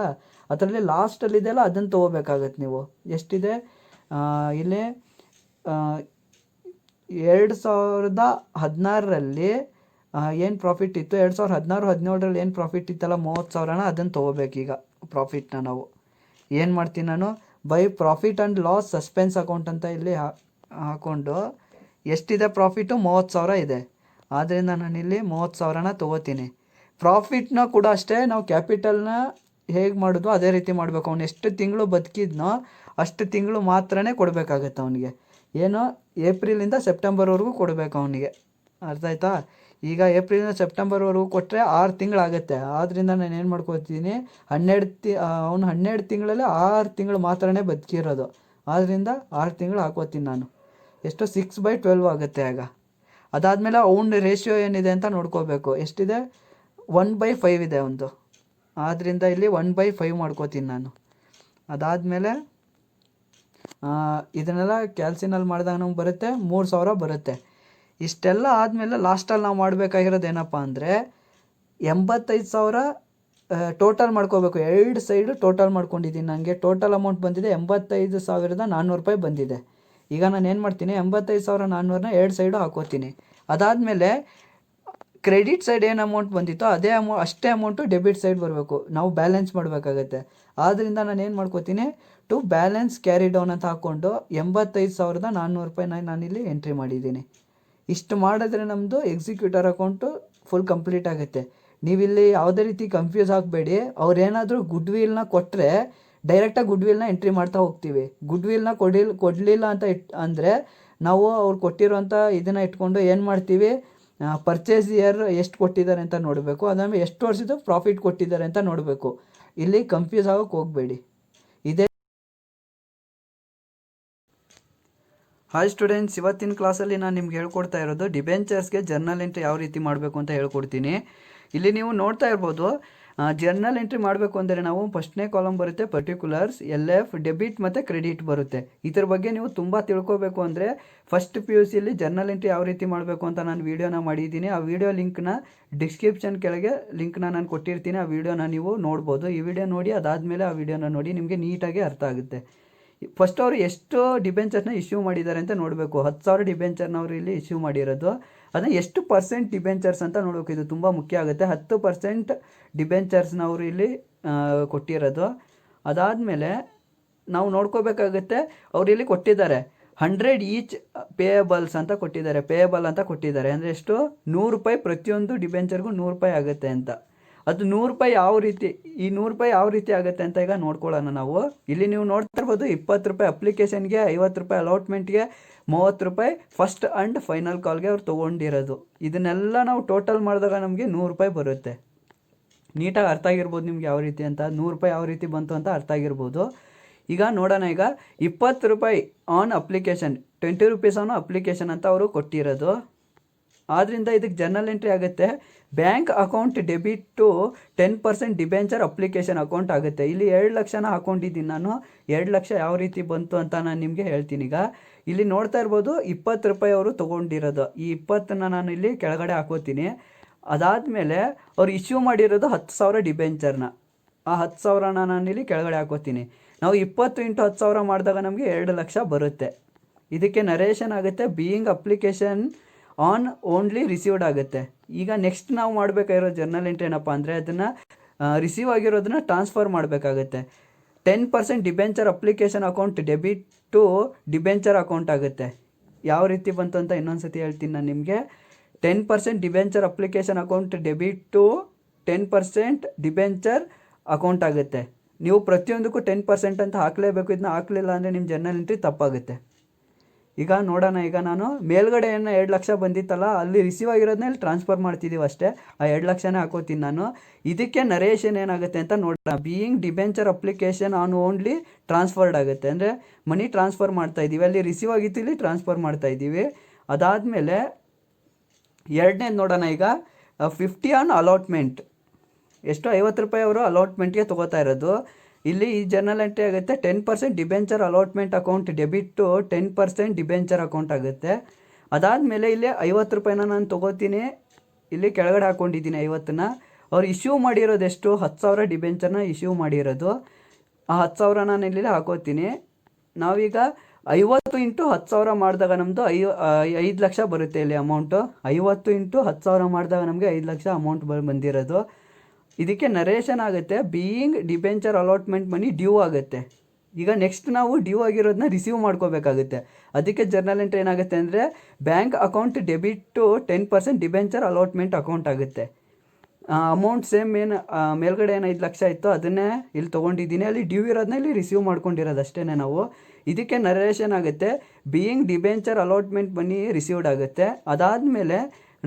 ಅದರಲ್ಲಿ ಲಾಸ್ಟಲ್ಲಿದೆಯಲ್ಲ ಅದನ್ನು ತೊಗೋಬೇಕಾಗತ್ತೆ ನೀವು. ಎಷ್ಟಿದೆ ಇಲ್ಲಿ? 2016ರಲ್ಲಿ ಏನು ಪ್ರಾಫಿಟ್ ಇತ್ತು, 2016-17ರಲ್ಲಿ ಏನು ಪ್ರಾಫಿಟ್ ಇತ್ತಲ್ಲ 30,000ನ, ಅದನ್ನು ತೊಗೋಬೇಕೀಗ ಪ್ರಾಫಿಟ್ನ ನಾವು. ಏನು ಮಾಡ್ತೀನಿ ನಾನು? By profit and loss suspense account ಅಂತ ಇಲ್ಲಿ ಹಾಕ್ಕೊಂಡು ಎಷ್ಟಿದೆ ಪ್ರಾಫಿಟ್ಟು? 30,000 ಇದೆ. ಆದ್ದರಿಂದ ನಾನಿಲ್ಲಿ 30,000ನ ತೊಗೋತೀನಿ. ಪ್ರಾಫಿಟ್ನ ಕೂಡ ಅಷ್ಟೇ ನಾವು ಕ್ಯಾಪಿಟಲ್ನ ಹೇಗೆ ಮಾಡೋದು ಅದೇ ರೀತಿ ಮಾಡಬೇಕು. ಅವ್ನು ಎಷ್ಟು ತಿಂಗಳು ಬದುಕಿದ್ನೋ ಅಷ್ಟು ತಿಂಗಳು ಮಾತ್ರನೇ ಕೊಡಬೇಕಾಗತ್ತೆ ಅವನಿಗೆ. ಏನು? ಏಪ್ರಿಲಿಂದ ಸೆಪ್ಟೆಂಬರ್ವರೆಗೂ ಕೊಡಬೇಕು ಅವನಿಗೆ. ಅರ್ಥ ಆಯ್ತಾ? ಈಗ ಏಪ್ರಿಲಿಂದ ಸೆಪ್ಟೆಂಬರ್ವರೆಗೂ ಕೊಟ್ಟರೆ 6 ತಿಂಗಳಾಗುತ್ತೆ. ಆದ್ದರಿಂದ ನಾನು ಏನು ಮಾಡ್ಕೊತೀನಿ, ಅವನು 12 ತಿಂಗಳಲ್ಲಿ 6 ತಿಂಗಳು ಮಾತ್ರನೇ ಬದುಕಿರೋದು. ಆದ್ದರಿಂದ 6 ತಿಂಗಳು ಹಾಕೋತೀನಿ ನಾನು. ಎಷ್ಟು? 6/12 ಆಗುತ್ತೆ ಆಗ. ಅದಾದಮೇಲೆ ಅವನ ರೇಷಿಯೋ ಏನಿದೆ ಅಂತ ನೋಡ್ಕೋಬೇಕು. ಎಷ್ಟಿದೆ? 1/5 ಇದೆ ಒಂದು. ಆದ್ದರಿಂದ ಇಲ್ಲಿ 1/5 ಮಾಡ್ಕೋತೀನಿ ನಾನು. ಅದಾದಮೇಲೆ ಇದನ್ನೆಲ್ಲ ಕ್ಯಾಲ್ಸಿನಲ್ಲಿ ಮಾಡಿದಾಗ ನಮ್ಗೆ ಬರುತ್ತೆ 3,000 ಬರುತ್ತೆ. ಇಷ್ಟೆಲ್ಲ ಆದಮೇಲೆ ಲಾಸ್ಟಲ್ಲಿ ನಾವು ಮಾಡಬೇಕಾಗಿರೋದು ಏನಪ್ಪ ಅಂದರೆ 85,000 ಟೋಟಲ್ ಮಾಡ್ಕೋಬೇಕು. 2 ಸೈಡು ಟೋಟಲ್ ಮಾಡ್ಕೊಂಡಿದ್ದೀನಿ. ನನಗೆ ಟೋಟಲ್ ಅಮೌಂಟ್ ಬಂದಿದೆ 85,400 ರೂಪಾಯಿ ಬಂದಿದೆ. ಈಗ ನಾನು ಏನು ಮಾಡ್ತೀನಿ, 85,400ನ 2 ಸೈಡು ಹಾಕೋತೀನಿ. ಅದಾದಮೇಲೆ ಕ್ರೆಡಿಟ್ ಸೈಡ್ ಏನು ಅಮೌಂಟ್ ಬಂದಿತ್ತೋ ಅಷ್ಟೇ ಅಮೌಂಟು ಡೆಬಿಟ್ ಸೈಡ್ ಬರಬೇಕು. ನಾವು ಬ್ಯಾಲೆನ್ಸ್ ಮಾಡಬೇಕಾಗತ್ತೆ. ಆದ್ದರಿಂದ ನಾನು ಏನು ಮಾಡ್ಕೋತೀನಿ, ಟು ಬ್ಯಾಲೆನ್ಸ್ ಕ್ಯಾರಿ ಡೌನ್ ಅಂತ ಹಾಕ್ಕೊಂಡು 85,400 ರೂಪಾಯಿನ ನಾನಿಲ್ಲಿ ಎಂಟ್ರಿ ಮಾಡಿದ್ದೀನಿ. ಇಷ್ಟು ಮಾಡಿದ್ರೆ ನಮ್ಮದು ಎಕ್ಸಿಕ್ಯೂಟರ್ ಅಕೌಂಟು ಫುಲ್ ಕಂಪ್ಲೀಟ್ ಆಗುತ್ತೆ. ನೀವಿಲ್ಲಿ ಯಾವುದೇ ರೀತಿ ಕನ್ಫ್ಯೂಸ್ ಆಗಬೇಡಿ. ಅವ್ರೇನಾದರೂ ಗುಡ್ ವಿಲ್ನ ಕೊಟ್ಟರೆ ಡೈರೆಕ್ಟಾಗಿ ಗುಡ್ ವಿಲ್ನ ಎಂಟ್ರಿ ಮಾಡ್ತಾ ಹೋಗ್ತೀವಿ. ಗುಡ್ ವಿಲ್ನ ಕೊಡಲಿಲ್ಲ ಅಂತ ಅಂದರೆ ನಾವು ಅವ್ರು ಕೊಟ್ಟಿರೋಂಥ ಇದನ್ನು ಇಟ್ಕೊಂಡು ಏನು ಮಾಡ್ತೀವಿ, ಪರ್ಚೇಸ್ ಇಯರ್ ಎಷ್ಟು ಕೊಟ್ಟಿದ್ದಾರೆ ಅಂತ ನೋಡಬೇಕು. ಅದಾದಮೇಲೆ ಎಷ್ಟು ವರ್ಷದ್ದು ಪ್ರಾಫಿಟ್ ಕೊಟ್ಟಿದ್ದಾರೆ ಅಂತ ನೋಡಬೇಕು. ಇಲ್ಲಿ ಕನ್ಫ್ಯೂಸ್ ಆಗೋಕ್ಕೆ ಹೋಗಬೇಡಿ. ಇದೇ ಹಾಯ್ ಸ್ಟೂಡೆಂಟ್ಸ್, ಇವತ್ತಿನ ಕ್ಲಾಸಲ್ಲಿ ನಾನು ನಿಮ್ಗೆ ಹೇಳ್ಕೊಡ್ತಾ ಇರೋದು ಡಿಬೆಂಚರ್ಸ್ಗೆ ಜರ್ನಲ್ ಎಂಟ್ರಿ ಯಾವ ರೀತಿ ಮಾಡಬೇಕು ಅಂತ ಹೇಳ್ಕೊಡ್ತೀನಿ. ಇಲ್ಲಿ ನೀವು ನೋಡ್ತಾ ಇರ್ಬೋದು, ಜರ್ನಲ್ ಎಂಟ್ರಿ ಮಾಡಬೇಕು ಅಂದರೆ ನಾವು ಫಸ್ಟ್ನೇ ಕಾಲಮ್ ಬರುತ್ತೆ ಪರ್ಟಿಕ್ಯುಲರ್ಸ್, LF, ಡೆಬಿಟ್ ಮತ್ತು ಕ್ರೆಡಿಟ್ ಬರುತ್ತೆ. ಇದ್ರ ಬಗ್ಗೆ ನೀವು ತುಂಬ ತಿಳ್ಕೊಬೇಕು ಅಂದರೆ ಫಸ್ಟ್ PUCಯಲ್ಲಿ ಜರ್ನಲ್ ಎಂಟ್ರಿ ಯಾವ ರೀತಿ ಮಾಡಬೇಕು ಅಂತ ನಾನು ವೀಡಿಯೋನ ಮಾಡಿದ್ದೀನಿ. ಆ ವಿಡಿಯೋ ಲಿಂಕ್ನ ಡಿಸ್ಕ್ರಿಪ್ಷನ್ ಕೆಳಗೆ ಲಿಂಕ್ನ ನಾನು ಕೊಟ್ಟಿರ್ತೀನಿ. ಆ ವಿಡಿಯೋನ ನೀವು ನೋಡ್ಬೋದು. ಈ ವಿಡಿಯೋ ನೋಡಿ ಅದಾದಮೇಲೆ ಆ ವಿಡಿಯೋನ ನೋಡಿ, ನಿಮಗೆ ನೀಟಾಗಿ ಅರ್ಥ ಆಗುತ್ತೆ. ಫಸ್ಟ್ ಅವರು ಎಷ್ಟು ಡಿಬೆಂಚರ್ನ ಇಶ್ಯೂ ಮಾಡಿದ್ದಾರೆ ಅಂತ ನೋಡಬೇಕು. 10,000 ಡಿಬೆಂಚರ್ನ ಅವರು ಇಲ್ಲಿ ಇಶ್ಯೂ ಮಾಡಿರೋದು. ಅದನ್ನು ಎಷ್ಟು ಪರ್ಸೆಂಟ್ ಡಿಬೆಂಚರ್ಸ್ ಅಂತ ನೋಡಬೇಕು. ಇದು ತುಂಬ ಮುಖ್ಯ ಆಗುತ್ತೆ. 10% ಡಿಬೆಂಚರ್ಸ್ನ ಅವರು ಇಲ್ಲಿ ಕೊಟ್ಟಿರೋದು. ಅದಾದಮೇಲೆ ನಾವು ನೋಡ್ಕೋಬೇಕಾಗುತ್ತೆ. ಅವರು ಇಲ್ಲಿ ಕೊಟ್ಟಿದ್ದಾರೆ 100 ಈಚ್ ಪೇಯಬಲ್ಸ್ ಅಂತ ಕೊಟ್ಟಿದ್ದಾರೆ. ಪೇಯಬಲ್ ಅಂತ ಕೊಟ್ಟಿದ್ದಾರೆ ಅಂದರೆ ಎಷ್ಟು, ₹100 ಪ್ರತಿಯೊಂದು ಡಿಬೆಂಚರ್ಗೂ ₹100 ಆಗುತ್ತೆ ಅಂತ. ಅದು ₹100 ಯಾವ ರೀತಿ, ಈ ₹100 ಯಾವ ರೀತಿ ಆಗುತ್ತೆ ಅಂತ ಈಗ ನೋಡ್ಕೊಳ್ಳೋಣ ನಾವು. ಇಲ್ಲಿ ನೀವು ನೋಡ್ತಾ ಇರ್ಬೋದು, ₹20 ಅಪ್ಲಿಕೇಶನ್ಗೆ, ₹50 ಅಲಾಟ್ಮೆಂಟ್ಗೆ, ₹30 ಫಸ್ಟ್ ಆ್ಯಂಡ್ ಫೈನಲ್ ಕಾಲ್ಗೆ ಅವ್ರು ತೊಗೊಂಡಿರೋದು. ಇದನ್ನೆಲ್ಲ ನಾವು ಟೋಟಲ್ ಮಾಡಿದಾಗ ನಮಗೆ ₹100 ಬರುತ್ತೆ. ನೀಟಾಗಿ ಅರ್ಥ ಆಗಿರ್ಬೋದು ನಿಮ್ಗೆ ಯಾವ ರೀತಿ ಅಂತ, ₹100 ಯಾವ ರೀತಿ ಬಂತು ಅಂತ ಅರ್ಥ ಆಗಿರ್ಬೋದು. ಈಗ ನೋಡೋಣ. ಈಗ ₹20 ಆನ್ ಅಪ್ಲಿಕೇಶನ್, ₹20 ಆನ್ ಅಪ್ಲಿಕೇಶನ್ ಅಂತ ಅವರು ಕೊಟ್ಟಿರೋದು. ಆದ್ದರಿಂದ ಇದಕ್ಕೆ ಜರ್ನಲ್ ಎಂಟ್ರಿ ಆಗುತ್ತೆ. Bank account debit to 10% debenture application account ಆಗುತ್ತೆ. ಇಲ್ಲಿ 2 ಲಕ್ಷನ ಹಾಕೊಂಡಿದ್ದೀನಿ ನಾನು. 2 ಲಕ್ಷ ಯಾವ ರೀತಿ ಬಂತು ಅಂತ ನಾನು ನಿಮಗೆ ಹೇಳ್ತೀನಿ. ಈಗ ಇಲ್ಲಿ ನೋಡ್ತಾ ಇರ್ಬೋದು, ₹20 ಅವರು ತೊಗೊಂಡಿರೋದು. ಈ 20ನ ನಾನು ಇಲ್ಲಿ ಕೆಳಗಡೆ ಹಾಕೋತೀನಿ. ಅದಾದಮೇಲೆ ಅವ್ರು ಇಶ್ಯೂ ಮಾಡಿರೋದು 10,000 ಡಿಬೆಂಚರ್ನ. ಆ 10,000ನ ನಾನು ಇಲ್ಲಿ ಕೆಳಗಡೆ ಹಾಕೋತೀನಿ. ನಾವು 20 × 10,000 ಮಾಡಿದಾಗ ನಮಗೆ 2 ಲಕ್ಷ ಬರುತ್ತೆ. ಇದಕ್ಕೆ ನರೇಷನ್ ಆಗುತ್ತೆ. Being application on only received ಆಗುತ್ತೆ. ಈಗ ನೆಕ್ಸ್ಟ್ ನಾವು ಮಾಡಬೇಕಾಗಿರೋ ಜರ್ನಲ್ ಎಂಟ್ರಿ ಏನಪ್ಪ ಅಂದರೆ, ಅದನ್ನು ರಿಸೀವ್ ಆಗಿರೋದನ್ನ ಟ್ರಾನ್ಸ್ಫರ್ ಮಾಡಬೇಕಾಗುತ್ತೆ. 10% debenture application account debit to debenture account ಆಗುತ್ತೆ. ಯಾವ ರೀತಿ ಬಂತು ಅಂತ ಇನ್ನೊಂದು ಸತಿ ಹೇಳ್ತೀನಿ ನಾನು ನಿಮಗೆ. 10% debenture application account debit to 10% debenture account ಆಗುತ್ತೆ. ನೀವು ಪ್ರತಿಯೊಂದಕ್ಕೂ 10% ಅಂತ ಹಾಕಲೇಬೇಕು. ಇದನ್ನ ಹಾಕಲಿಲ್ಲ ಅಂದರೆ ನಿಮ್ಮ ಜರ್ನಲ್ ಎಂಟ್ರಿ ತಪ್ಪಾಗುತ್ತೆ. ಈಗ ನೋಡೋಣ. ಈಗ ನಾನು ಮೇಲ್ಗಡೆ ಏನು 2 ಲಕ್ಷ ಬಂದಿತ್ತಲ್ಲ, ಅಲ್ಲಿ ರಿಸೀವ್ ಆಗಿರೋದನ್ನ ಇಲ್ಲಿ ಟ್ರಾನ್ಸ್ಫರ್ ಮಾಡ್ತಿದ್ದೀವಿ ಅಷ್ಟೇ. ಆ 2 ಲಕ್ಷನೇ ಹಾಕೋತೀನಿ ನಾನು. ಇದಕ್ಕೆ ನರೇಷನ್ ಏನಾಗುತ್ತೆ ಅಂತ ನೋಡೋಣ. Being debenture application on only transferred ಆಗುತ್ತೆ. ಅಂದರೆ ಮನಿ ಟ್ರಾನ್ಸ್ಫರ್ ಮಾಡ್ತಾ ಇದ್ದೀವಿ. ಅಲ್ಲಿ ರಿಸೀವ್ ಆಗಿತ್ತು, ಇಲ್ಲಿ ಟ್ರಾನ್ಸ್ಫರ್ ಮಾಡ್ತಾ ಇದ್ದೀವಿ. ಅದಾದಮೇಲೆ ಎರಡನೇದು ನೋಡೋಣ. ಈಗ 50 ಆನ್ ಅಲಾಟ್ಮೆಂಟ್, ಎಷ್ಟು, ₹50 ಅವರು ಅಲಾಟ್ಮೆಂಟ್ಗೆ ತೊಗೋತಾ ಇರೋದು. ಇಲ್ಲಿ ಈ ಜರ್ನಲ್ ಎಂಟ್ರಿ ಆಗುತ್ತೆ. 10% debenture allotment account debit to 10% debenture account ಆಗುತ್ತೆ. ಅದಾದಮೇಲೆ ಇಲ್ಲಿ ₹50ನ ನಾನು ತೊಗೋತೀನಿ. ಇಲ್ಲಿ ಕೆಳಗಡೆ ಹಾಕ್ಕೊಂಡಿದ್ದೀನಿ 50ನ. ಅವ್ರು ಇಶ್ಯೂ ಮಾಡಿರೋದು ಎಷ್ಟು, 10,000 ಡಿಬೆಂಚರ್ನ ಇಶ್ಯೂ ಮಾಡಿರೋದು. ಆ 10,000 ನಾನು ಇಲ್ಲಿ ಹಾಕೋತೀನಿ. ನಾವೀಗ 50 × 10,000 ಮಾಡಿದಾಗ ನಮ್ಮದು 5 ಲಕ್ಷ ಬರುತ್ತೆ ಇಲ್ಲಿ ಅಮೌಂಟು. 50 × 10,000 ಮಾಡಿದಾಗ ನಮಗೆ 5 ಲಕ್ಷ ಅಮೌಂಟ್ ಬಂದಿರೋದು. ಇದಕ್ಕೆ ನರೇಷನ್ ಆಗುತ್ತೆ. Being debenture allotment money due ಆಗುತ್ತೆ. ಈಗ ನೆಕ್ಸ್ಟ್ ನಾವು ಡ್ಯೂ ಆಗಿರೋದನ್ನ ರಿಸೀವ್ ಮಾಡ್ಕೋಬೇಕಾಗುತ್ತೆ. ಅದಕ್ಕೆ ಜರ್ನಲ್ ಎಂಟ್ರಿ ಏನಾಗುತ್ತೆ ಅಂದರೆ, bank account debit to 10% debenture allotment account ಆಗುತ್ತೆ. ಅಮೌಂಟ್ ಸೇಮ್ ಏನು ಮೇಲ್ಗಡೆ ಏನು 5 ಲಕ್ಷ ಇತ್ತು ಅದನ್ನೇ ಇಲ್ಲಿ ತೊಗೊಂಡಿದ್ದೀನಿ. ಅಲ್ಲಿ ಡ್ಯೂ ಇರೋದನ್ನ ಇಲ್ಲಿ ರಿಸೀವ್ ಮಾಡ್ಕೊಂಡಿರೋದು ಅಷ್ಟೇ ನಾವು. ಇದಕ್ಕೆ ನರೇಷನ್ ಆಗುತ್ತೆ. ಬೀಯಿಂಗ್ ಡಿಬೆಂಚರ್ ಅಲಾಟ್ಮೆಂಟ್ ಮನಿ ರಿಸೀವ್ಡ್ ಆಗುತ್ತೆ. ಅದಾದಮೇಲೆ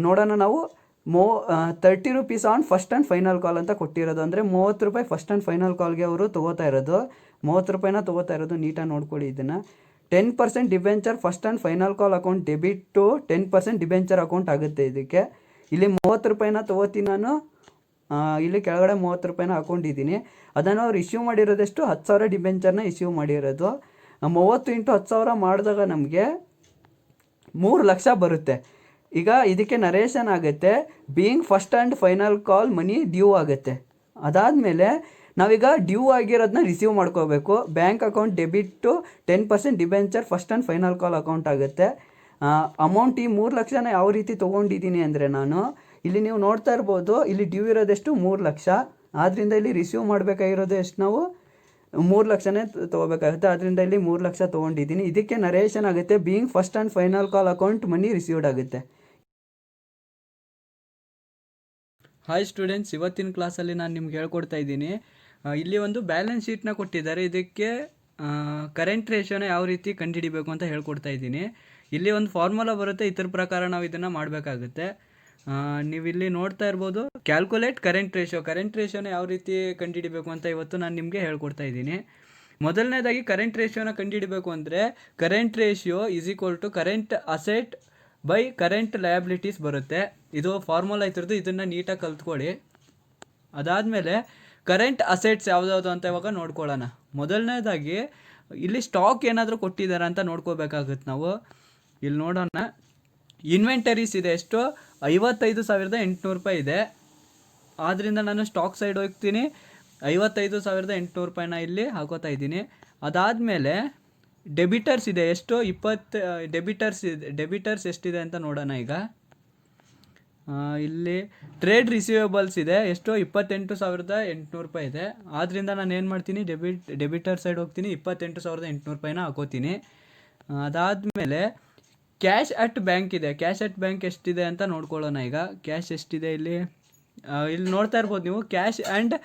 ನೋಡೋಣ ನಾವು. ₹30 ಆನ್ ಫಸ್ಟ್ ಆ್ಯಂಡ್ ಫೈನಲ್ ಕಾಲ್ ಅಂತ ಕೊಟ್ಟಿರೋದು. ಅಂದರೆ ₹30 ಫಸ್ಟ್ ಆ್ಯಂಡ್ ಫೈನಲ್ ಕಾಲ್ಗೆ ಅವರು ತೊಗೋತಾ ಇರೋದು. ₹30ನ ತೊಗೋತಾ ಇರೋದು. ನೀಟಾಗಿ ನೋಡ್ಕೊಳ್ಳಿ ಇದನ್ನು. 10% debenture first and final call account debit to 10% debenture account ಆಗುತ್ತೆ. ಇದಕ್ಕೆ ಇಲ್ಲಿ ₹30ನ ತೊಗೋತೀನಿ ನಾನು. ಇಲ್ಲಿ ಕೆಳಗಡೆ ₹30ನ ಹಾಕೊಂಡಿದ್ದೀನಿ. ಅದನ್ನು ಅವ್ರು ಇಶ್ಯೂ ಮಾಡಿರೋದೆಷ್ಟು, 10,000 ಡಿಬೆಂಚರ್ನ ಇಶ್ಯೂ ಮಾಡಿರೋದು. 30 × 10,000 ಮಾಡಿದಾಗ ನಮಗೆ 3 ಲಕ್ಷ ಬರುತ್ತೆ. ಈಗ ಇದಕ್ಕೆ ನರೇಷನ್ ಆಗುತ್ತೆ. Being first and final call money due ಆಗುತ್ತೆ. ಅದಾದಮೇಲೆ ನಾವೀಗ ಡ್ಯೂ ಆಗಿರೋದನ್ನ ರಿಸೀವ್ ಮಾಡ್ಕೋಬೇಕು. Bank account debit to 10% debenture first and final call account ಆಗುತ್ತೆ. ಅಮೌಂಟ್ ಈ 3 ಲಕ್ಷನ ಯಾವ ರೀತಿ ತೊಗೊಂಡಿದ್ದೀನಿ ಅಂದರೆ, ನಾನು ಇಲ್ಲಿ ನೀವು ನೋಡ್ತಾ ಇರ್ಬೋದು, ಇಲ್ಲಿ ಡ್ಯೂ ಇರೋದೆಷ್ಟು, 3 ಲಕ್ಷ. ಆದ್ದರಿಂದ ಇಲ್ಲಿ ರಿಸೀವ್ ಮಾಡಬೇಕಾಗಿರೋದು ಎಷ್ಟು, ನಾವು 3 ಲಕ್ಷನೇ ತೊಗೋಬೇಕಾಗುತ್ತೆ. ಅದರಿಂದ ಇಲ್ಲಿ 3 ಲಕ್ಷ ತೊಗೊಂಡಿದ್ದೀನಿ. ಇದಕ್ಕೆ ನರೇಷನ್ ಆಗುತ್ತೆ. Being first and final call account money received ಆಗುತ್ತೆ. ಹಾಯ್ ಸ್ಟೂಡೆಂಟ್ಸ್, ಇವತ್ತಿನ ಕ್ಲಾಸಲ್ಲಿ ನಾನು ನಿಮ್ಗೆ ಹೇಳ್ಕೊಡ್ತಾ ಇದ್ದೀನಿ. ಇಲ್ಲಿ ಒಂದು ಬ್ಯಾಲೆನ್ಸ್ ಶೀಟ್ನ ಕೊಟ್ಟಿದ್ದಾರೆ. ಇದಕ್ಕೆ ಕರೆಂಟ್ ರೇಷಿಯೋನ ಯಾವ ರೀತಿ ಕಂಡುಹಿಡಿಬೇಕು ಅಂತ ಹೇಳ್ಕೊಡ್ತಾ ಇದ್ದೀನಿ. ಇಲ್ಲಿ ಒಂದು ಫಾರ್ಮುಲಾ ಬರುತ್ತೆ. ಇದ್ರ ಪ್ರಕಾರ ನಾವು ಇದನ್ನು ಮಾಡಬೇಕಾಗುತ್ತೆ. ನೀವು ಇಲ್ಲಿ ನೋಡ್ತಾ ಇರ್ಬೋದು, ಕ್ಯಾಲ್ಕುಲೇಟ್ ಕರೆಂಟ್ ರೇಷಿಯೋನ ಯಾವ ರೀತಿ ಕಂಡುಹಿಡಿಬೇಕು ಅಂತ ಇವತ್ತು ನಾನು ನಿಮಗೆ ಹೇಳ್ಕೊಡ್ತಾ ಇದ್ದೀನಿ. ಮೊದಲನೇದಾಗಿ ಕರೆಂಟ್ ರೇಷಿಯೋನ ಕಂಡುಹಿಡಿಬೇಕು ಅಂದರೆ, current ratio is equal to current asset by current liabilities ಬರುತ್ತೆ. ಇದು ಫಾರ್ಮುಲಾ ಇದ್ರದ್ದು. ಇದನ್ನು ನೀಟಾಗಿ ಕಲ್ತ್ಕೊಳ್ಳಿ. ಅದಾದಮೇಲೆ ಕರೆಂಟ್ ಅಸೆಟ್ಸ್ ಯಾವುದ್ಯಾವುದು ಅಂತ ಇವಾಗ ನೋಡ್ಕೊಳ್ಳೋಣ. ಮೊದಲನೇದಾಗಿ ಇಲ್ಲಿ ಸ್ಟಾಕ್ ಏನಾದರೂ ಕೊಟ್ಟಿದ್ದಾರೆ ಅಂತ ನೋಡ್ಕೋಬೇಕಾಗುತ್ತೆ ನಾವು. ಇಲ್ಲಿ ನೋಡೋಣ, ಇನ್ವೆಂಟರೀಸ್ ಇದೆ ಎಷ್ಟು, 55,800 ರೂಪಾಯಿ ಇದೆ. ಆದ್ದರಿಂದ ನಾನು ಸ್ಟಾಕ್ ಸೈಡ್ ಹೋಗ್ತೀನಿ, 55,800 ರೂಪಾಯಿನ ಇಲ್ಲಿ ಹಾಕೋತಾ ಇದ್ದೀನಿ. ಅದಾದಮೇಲೆ ಡೆಬಿಟರ್ಸ್ ಇದೆ ಎಷ್ಟು, ಡೆಬಿಟರ್ಸ್ ಎಷ್ಟಿದೆ ಅಂತ ನೋಡೋಣ ಈಗ. ಇಲ್ಲಿ ಟ್ರೇಡ್ ರಿಸೀವೇಬಲ್ಸ್ ಇದೆ ಎಷ್ಟು, 28,800 ರೂಪಾಯಿ ಇದೆ. ಆದ್ದರಿಂದ ನಾನು ಏನು ಮಾಡ್ತೀನಿ, ಡೆಬಿಟರ್ ಸೈಡ್ ಹೋಗ್ತೀನಿ, 28,800 ರೂಪಾಯಿನ ಹಾಕೋತೀನಿ. ಅದಾದಮೇಲೆ ಕ್ಯಾಶ್ ಅಟ್ ಬ್ಯಾಂಕ್ ಇದೆ. ಕ್ಯಾಶ್ ಅಟ್ ಬ್ಯಾಂಕ್ ಎಷ್ಟಿದೆ ಅಂತ ನೋಡ್ಕೊಳ್ಳೋಣ ಈಗ. ಕ್ಯಾಶ್ ಎಷ್ಟಿದೆ ಇಲ್ಲಿ ನೋಡ್ತಾ ಇರ್ಬೋದು ನೀವು, ಕ್ಯಾಶ್ ಆ್ಯಂಡ್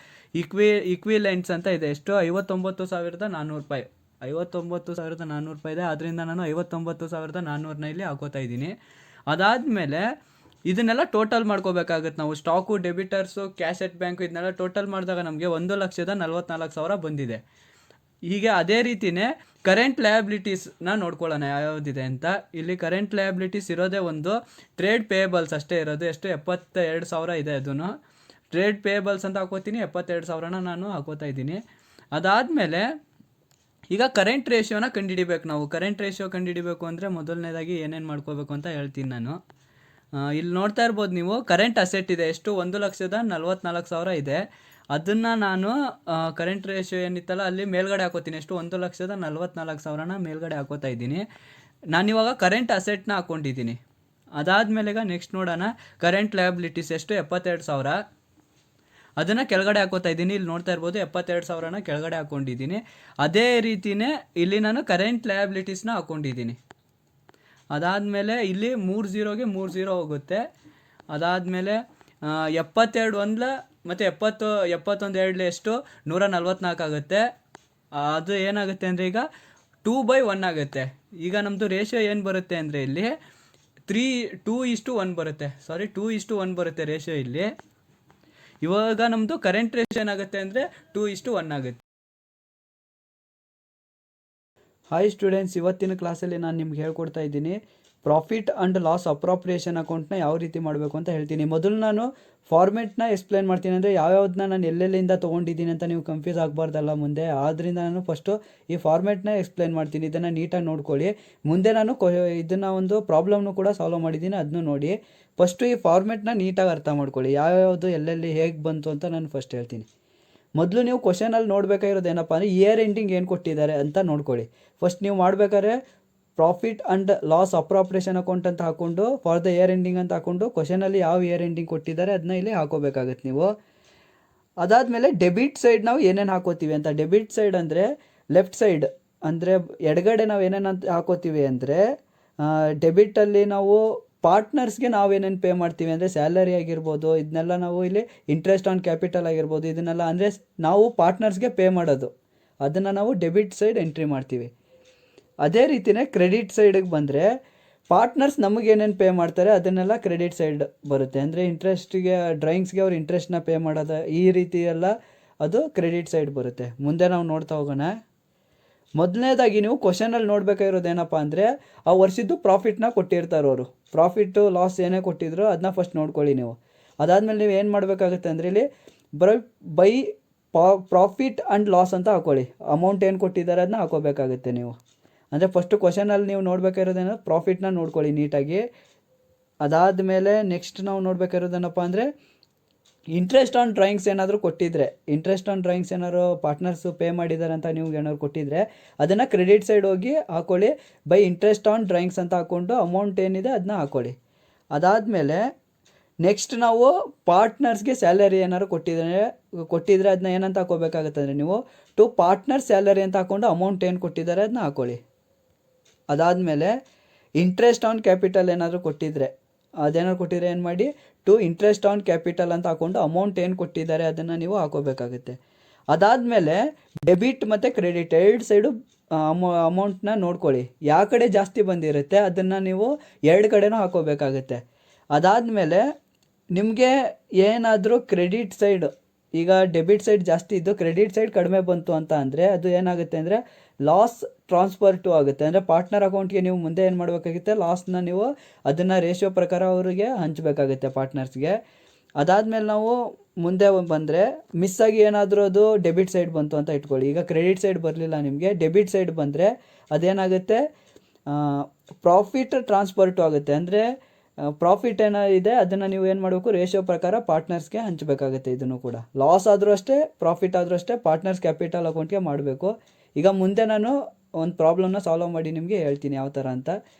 ಇಕ್ವಿಲೆಂಟ್ಸ್ ಅಂತ ಇದೆ ಎಷ್ಟು, 59,400 ರೂಪಾಯಿ. 59,400 ರೂಪಾಯಿ ಇದೆ. ಆದ್ದರಿಂದ ನಾನು 59,400ನ ಇಲ್ಲಿ ಹಾಕೋತಾ ಇದ್ದೀನಿ. ಅದಾದಮೇಲೆ ಇದನ್ನೆಲ್ಲ ಟೋಟಲ್ ಮಾಡ್ಕೋಬೇಕಾಗುತ್ತೆ ನಾವು. ಸ್ಟಾಕು, ಡೆಬಿಟರ್ಸು, ಕ್ಯಾಶ್ ಅಟ್ ಬ್ಯಾಂಕು ಇದನ್ನೆಲ್ಲ ಟೋಟಲ್ ಮಾಡಿದಾಗ ನಮಗೆ 1,44,000 ಬಂದಿದೆ. ಹೀಗೆ ಅದೇ ರೀತಿಯೇ ಕರೆಂಟ್ ಲಯಬಿಲಿಟೀಸ್ನ ನೋಡ್ಕೊಳ್ಳೋಣ ಯಾವ್ಯಾವುದಿದೆ ಅಂತ. ಇಲ್ಲಿ ಕರೆಂಟ್ ಲಯಬಿಲಿಟೀಸ್ ಇರೋದೇ ಒಂದು ಟ್ರೇಡ್ ಪೇಯಬಲ್ಸ್ ಅಷ್ಟೇ ಇರೋದು, ಎಷ್ಟು 72,000 ಇದೆ. ಅದನ್ನು ಟ್ರೇಡ್ ಪೇಯಬಲ್ಸ್ ಅಂತ ಹಾಕೋತೀನಿ, 72,000ನ ನಾನು ಹಾಕೋತಾ ಇದ್ದೀನಿ. ಅದಾದಮೇಲೆ ಈಗ ಕರೆಂಟ್ ರೇಷಿಯೋನ ಕಂಡುಹಿಡಿಬೇಕು ನಾವು. ಕರೆಂಟ್ ರೇಷಿಯೋ ಕಂಡುಹಿಡಿಬೇಕು ಅಂದರೆ ಮೊದಲನೇದಾಗಿ ಏನೇನು ಮಾಡ್ಕೋಬೇಕು ಅಂತ ಹೇಳ್ತೀನಿ ನಾನು. ಇಲ್ಲಿ ನೋಡ್ತಾ ಇರ್ಬೋದು ನೀವು, ಕರೆಂಟ್ ಅಸೆಟ್ ಇದೆ ಎಷ್ಟು, 1,44,000 ಇದೆ. ಅದನ್ನು ನಾನು ಕರೆಂಟ್ ರೇಷಿಯೋ ಏನಿತ್ತಲ್ಲ ಅಲ್ಲಿ ಮೇಲ್ಗಡೆ ಹಾಕೋತೀನಿ, ಎಷ್ಟು 1,44,000ನ ಮೇಲ್ಗಡೆ ಹಾಕೋತಾ ಇದ್ದೀನಿ. ನಾನಿವಾಗ ಕರೆಂಟ್ ಅಸೆಟ್ನ ಹಾಕ್ಕೊಂಡಿದ್ದೀನಿ. ಅದಾದಮೇಲೆ ಈಗ ನೆಕ್ಸ್ಟ್ ನೋಡೋಣ, ಕರೆಂಟ್ ಲಯಬಿಲಿಟೀಸ್ ಎಷ್ಟು, 72,000, ಅದನ್ನು ಕೆಳಗಡೆ ಹಾಕೋತಾ ಇದ್ದೀನಿ. ಇಲ್ಲಿ ನೋಡ್ತಾ ಇರ್ಬೋದು 72,000ನ ಕೆಳಗಡೆ ಹಾಕ್ಕೊಂಡಿದ್ದೀನಿ. ಅದೇ ರೀತಿಯೇ ಇಲ್ಲಿ ನಾನು ಕರೆಂಟ್ ಲಯಬಿಲಿಟೀಸ್ನ ಹಾಕ್ಕೊಂಡಿದ್ದೀನಿ. ಅದಾದಮೇಲೆ ಇಲ್ಲಿ 3 0ಗೆ 3 0 ಹೋಗುತ್ತೆ. ಅದಾದಮೇಲೆ 72 1 ಮತ್ತು 71 2 ಎಷ್ಟು, 144 ಆಗುತ್ತೆ. ಅದು ಏನಾಗುತ್ತೆ ಅಂದರೆ ಈಗ 2/1 ಆಗುತ್ತೆ. ಈಗ ನಮ್ಮದು ರೇಷಿಯೋ ಏನು ಬರುತ್ತೆ ಅಂದರೆ ಇಲ್ಲಿ 2:1 ಬರುತ್ತೆ. 2:1 ಬರುತ್ತೆ ರೇಷಿಯೋ ಇಲ್ಲಿ. ಇವಾಗ ನಮ್ಮದು ಕರೆಂಟ್ ರೇಷಿಯೋ ಏನಾಗುತ್ತೆ ಅಂದರೆ 2:1 ಆಗುತ್ತೆ. ಹಾಯ್ ಸ್ಟೂಡೆಂಟ್ಸ್, ಇವತ್ತಿನ ಕ್ಲಾಸಲ್ಲಿ ನಾನು ನಿಮ್ಗೆ ಹೇಳ್ಕೊಡ್ತಾ ಇದ್ದೀನಿ ಪ್ರಾಫಿಟ್ ಆ್ಯಂಡ್ ಲಾಸ್ ಅಪ್ರಾಪ್ರಿಯೇಷನ್ ಅಕೌಂಟ್ನ ಯಾವ ರೀತಿ ಮಾಡಬೇಕು ಅಂತ ಹೇಳ್ತೀನಿ. ಮೊದಲು ನಾನು ಫಾರ್ಮೆಟ್ನ ಎಕ್ಸ್ಪ್ಲೇನ್ ಮಾಡ್ತೀನಿ, ಅಂದರೆ ಯಾವ್ಯಾವ್ದನ್ನ ನಾನು ಎಲ್ಲೆಲ್ಲಿಂದ ತೊಗೊಂಡಿದ್ದೀನಿ ಅಂತ ನೀವು ಕನ್ಫ್ಯೂಸ್ ಆಗಬಾರ್ದಲ್ಲ ಮುಂದೆ. ಆದ್ದರಿಂದ ನಾನು ಫಸ್ಟು ಈ ಫಾರ್ಮೆಟ್ನ ಎಕ್ಸ್ಪ್ಲೇನ್ ಮಾಡ್ತೀನಿ, ಇದನ್ನು ನೀಟಾಗಿ ನೋಡ್ಕೊಳ್ಳಿ. ಮುಂದೆ ನಾನು ಇದನ್ನು ಒಂದು ಪ್ರಾಬ್ಲಮ್ನು ಕೂಡ ಸಾಲ್ವ್ ಮಾಡಿದ್ದೀನಿ, ಅದನ್ನು ನೋಡಿ. ಫಸ್ಟು ಈ ಫಾರ್ಮೆಟ್ನ ನೀಟಾಗಿ ಅರ್ಥ ಮಾಡ್ಕೊಳ್ಳಿ, ಯಾವ್ಯಾವುದು ಎಲ್ಲೆಲ್ಲಿ ಹೇಗೆ ಬಂತು ಅಂತ ನಾನು ಫಸ್ಟ್ ಹೇಳ್ತೀನಿ. ಮೊದಲು ನೀವು ಕ್ವಶನಲ್ಲಿ ನೋಡಬೇಕಾಗಿರೋದು ಏನಪ್ಪ ಅಂದರೆ ಇಯರ್ ಎಂಡಿಂಗ್ ಏನು ಕೊಟ್ಟಿದ್ದಾರೆ ಅಂತ ನೋಡ್ಕೊಳ್ಳಿ. ಫಸ್ಟ್ ನೀವು ಮಾಡಬೇಕಾದ್ರೆ profit and loss appropriation account ಅಂತ ಹಾಕ್ಕೊಂಡು ಫಾರ್ ದ ಇಯರ್ ಎಂಡಿಂಗ್ ಅಂತ ಹಾಕ್ಕೊಂಡು ಕ್ವಶನಲ್ಲಿ ಯಾವ ಇಯರ್ ಎಂಡಿಂಗ್ ಕೊಟ್ಟಿದ್ದಾರೆ ಅದನ್ನ ಇಲ್ಲಿ ಹಾಕೋಬೇಕಾಗತ್ತೆ ನೀವು. ಅದಾದಮೇಲೆ ಡೆಬಿಟ್ ಸೈಡ್ ನಾವು ಏನೇನು ಹಾಕೋತೀವಿ ಅಂತ. ಡೆಬಿಟ್ ಸೈಡ್ ಅಂದರೆ ಲೆಫ್ಟ್ ಸೈಡ್, ಅಂದರೆ ಎಡಗಡೆ ನಾವು ಏನೇನು ಅಂತ ಹಾಕೋತೀವಿ ಅಂದರೆ ಡೆಬಿಟಲ್ಲಿ ನಾವು ಪಾರ್ಟ್ನರ್ಸ್ಗೆ ನಾವೇನೇನು ಪೇ ಮಾಡ್ತೀವಿ ಅಂದರೆ ಸ್ಯಾಲರಿ ಆಗಿರ್ಬೋದು, ಇದನ್ನೆಲ್ಲ ನಾವು ಇಲ್ಲಿ ಇಂಟ್ರೆಸ್ಟ್ ಆನ್ ಕ್ಯಾಪಿಟಲ್ ಆಗಿರ್ಬೋದು, ಇದನ್ನೆಲ್ಲ ಅಂದರೆ ನಾವು ಪಾರ್ಟ್ನರ್ಸ್ಗೆ ಪೇ ಮಾಡೋದು, ಅದನ್ನು ನಾವು ಡೆಬಿಟ್ ಸೈಡ್ ಎಂಟ್ರಿ ಮಾಡ್ತೀವಿ. ಅದೇ ರೀತಿಯೇ ಕ್ರೆಡಿಟ್ ಸೈಡಿಗೆ ಬಂದರೆ ಪಾರ್ಟ್ನರ್ಸ್ ನಮಗೇನೇನು ಪೇ ಮಾಡ್ತಾರೆ ಅದನ್ನೆಲ್ಲ ಕ್ರೆಡಿಟ್ ಸೈಡ್ ಬರುತ್ತೆ. ಅಂದರೆ ಇಂಟ್ರೆಸ್ಟಿಗೆ, ಡ್ರಾಯಿಂಗ್ಸ್ಗೆ ಅವ್ರು ಇಂಟ್ರೆಸ್ಟ್ನ ಪೇ ಮಾಡೋದು, ಈ ರೀತಿ ಎಲ್ಲ ಅದು ಕ್ರೆಡಿಟ್ ಸೈಡ್ ಬರುತ್ತೆ. ಮುಂದೆ ನಾವು ನೋಡ್ತಾ ಹೋಗೋಣ. ಮೊದಲನೇದಾಗಿ ನೀವು ಕ್ವಶನಲ್ಲಿ ನೋಡಬೇಕಾಗಿರೋದು ಏನಪ್ಪ ಅಂದರೆ ಆ ವರ್ಷದ್ದು ಪ್ರಾಫಿಟ್ನ ಕೊಟ್ಟಿರ್ತಾರೆ ಅವರು. ಪ್ರಾಫಿಟ್ಟು ಲಾಸ್ ಏನೇ ಕೊಟ್ಟಿದ್ರು ಅದನ್ನ ಫಸ್ಟ್ ನೋಡ್ಕೊಳ್ಳಿ ನೀವು. ಅದಾದಮೇಲೆ ನೀವು ಏನು ಮಾಡಬೇಕಾಗುತ್ತೆ ಅಂದರೆ ಇಲ್ಲಿ ಬೈ ಪ್ರಾಫಿಟ್ ಆ್ಯಂಡ್ ಲಾಸ್ ಅಂತ ಹಾಕೊಳ್ಳಿ. ಅಮೌಂಟ್ ಏನು ಕೊಟ್ಟಿದ್ದಾರೆ ಅದನ್ನ ಹಾಕೋಬೇಕಾಗುತ್ತೆ ನೀವು. ಅಂದರೆ ಫಸ್ಟು ಕ್ವಶನಲ್ಲಿ ನೀವು ನೋಡಬೇಕಾಗಿರೋದೇನೋ ಪ್ರಾಫಿಟ್ನ ನೋಡ್ಕೊಳ್ಳಿ ನೀಟಾಗಿ. ಅದಾದಮೇಲೆ ನೆಕ್ಸ್ಟ್ ನಾವು ನೋಡಬೇಕಾಗಿರೋದೇನಪ್ಪ ಅಂದರೆ ಇಂಟ್ರೆಸ್ಟ್ ಆನ್ ಡ್ರಾಯಿಂಗ್ಸ್ ಏನಾದರೂ ಕೊಟ್ಟಿದ್ರೆ, ಇಂಟ್ರೆಸ್ಟ್ ಆನ್ ಡ್ರಾಯಿಂಗ್ಸ್ ಏನಾದ್ರು ಪಾರ್ಟ್ನರ್ಸು ಪೇ ಮಾಡಿದ್ದಾರೆ ಅಂತ ನೀವು ಏನಾದ್ರು ಕೊಟ್ಟಿದ್ರೆ ಅದನ್ನು ಕ್ರೆಡಿಟ್ ಸೈಡ್ ಹೋಗಿ ಹಾಕ್ಕೊಳ್ಳಿ. ಬೈ ಇಂಟ್ರೆಸ್ಟ್ ಆನ್ ಡ್ರಾಯಿಂಗ್ಸ್ ಅಂತ ಹಾಕ್ಕೊಂಡು ಅಮೌಂಟ್ ಏನಿದೆ ಅದನ್ನ ಹಾಕ್ಕೊಳ್ಳಿ. ಅದಾದಮೇಲೆ ನೆಕ್ಸ್ಟ್ ನಾವು ಪಾರ್ಟ್ನರ್ಸ್ಗೆ ಸ್ಯಾಲರಿ ಏನಾದ್ರು ಕೊಟ್ಟಿದ್ರೆ ಅದನ್ನ ಏನಂತ ಹಾಕೋಬೇಕಾಗುತ್ತೆ ಅಂದರೆ ನೀವು ಟು ಪಾರ್ಟ್ನರ್ ಸ್ಯಾಲರಿ ಅಂತ ಹಾಕ್ಕೊಂಡು ಅಮೌಂಟ್ ಏನು ಕೊಟ್ಟಿದ್ದಾರೆ ಅದನ್ನ ಹಾಕ್ಕೊಳ್ಳಿ. ಅದಾದಮೇಲೆ ಇಂಟ್ರೆಸ್ಟ್ ಆನ್ ಕ್ಯಾಪಿಟಲ್ ಏನಾದರೂ ಕೊಟ್ಟಿದ್ರೆ ಅದೇನಾದ್ರು ಕೊಟ್ಟಿದ್ರೆ ಏನು ಮಾಡಿ ಟು ಇಂಟ್ರೆಸ್ಟ್ ಆನ್ ಕ್ಯಾಪಿಟಲ್ ಅಂತ ಹಾಕ್ಕೊಂಡು ಅಮೌಂಟ್ ಏನು ಕೊಟ್ಟಿದ್ದಾರೆ ಅದನ್ನು ನೀವು ಹಾಕೋಬೇಕಾಗುತ್ತೆ. ಅದಾದಮೇಲೆ ಡೆಬಿಟ್ ಮತ್ತು ಕ್ರೆಡಿಟ್ ಎರಡು ಸೈಡು ಅಮೌಂಟ್ನ ನೋಡ್ಕೊಳ್ಳಿ. ಯಾವ ಕಡೆ ಜಾಸ್ತಿ ಬಂದಿರುತ್ತೆ ಅದನ್ನು ನೀವು ಎರಡು ಕಡೆನೂ ಹಾಕೋಬೇಕಾಗುತ್ತೆ. ಅದಾದಮೇಲೆ ನಿಮಗೆ ಏನಾದರೂ ಕ್ರೆಡಿಟ್ ಸೈಡ್, ಈಗ ಡೆಬಿಟ್ ಸೈಡ್ ಜಾಸ್ತಿ ಇದ್ದು ಕ್ರೆಡಿಟ್ ಸೈಡ್ ಕಡಿಮೆ ಬಂತು ಅಂತ ಅಂದರೆ ಅದು ಏನಾಗುತ್ತೆ ಅಂದರೆ ಲಾಸ್ ಟ್ರಾನ್ಸ್ಫರ್ ಟು ಆಗುತ್ತೆ. ಅಂದರೆ ಪಾರ್ಟ್ನರ್ ಅಕೌಂಟ್ಗೆ ನೀವು ಮುಂದೆ ಏನು ಮಾಡಬೇಕಾಗುತ್ತೆ, ಲಾಸ್ನ ನೀವು ಅದನ್ನು ರೇಷಿಯೋ ಪ್ರಕಾರ ಅವರಿಗೆ ಹಂಚಬೇಕಾಗುತ್ತೆ ಪಾರ್ಟ್ನರ್ಸ್ಗೆ. ಅದಾದಮೇಲೆ ನಾವು ಮುಂದೆ ಬಂದರೆ ಮಿಸ್ ಆಗಿ ಏನಾದರೂ ಅದು ಡೆಬಿಟ್ ಸೈಡ್ ಬಂತು ಅಂತ ಇಟ್ಕೊಳ್ಳಿ. ಈಗ ಕ್ರೆಡಿಟ್ ಸೈಡ್ ಬರಲಿಲ್ಲ ನಿಮಗೆ, ಡೆಬಿಟ್ ಸೈಡ್ ಬಂದರೆ ಅದೇನಾಗುತ್ತೆ, ಪ್ರಾಫಿಟ್ ಟ್ರಾನ್ಸ್ಫರ್ ಟು ಆಗುತ್ತೆ. ಅಂದರೆ ಪ್ರಾಫಿಟ್ ಏನಿದೆ ಅದನ್ನು ನೀವು ಏನು ಮಾಡಬೇಕು, ರೇಷಿಯೋ ಪ್ರಕಾರ ಪಾರ್ಟ್ನರ್ಸ್ಗೆ ಹಂಚಬೇಕಾಗುತ್ತೆ. ಇದನ್ನು ಕೂಡ ಲಾಸ್ ಆದರೂ ಅಷ್ಟೇ, ಪ್ರಾಫಿಟ್ ಆದರೂ ಅಷ್ಟೇ, ಪಾರ್ಟ್ನರ್ಸ್ ಕ್ಯಾಪಿಟಲ್ ಅಕೌಂಟ್ಗೆ ಮಾಡಬೇಕು. ಈಗ ಮುಂದೆ ನಾನು ಒಂದು ಪ್ರಾಬ್ಲಮ್ನ ಸಾಲ್ವ್ ಮಾಡಿ ನಿಮಗೆ ಹೇಳ್ತೀನಿ ಯಾವ ಥರ ಅಂತ.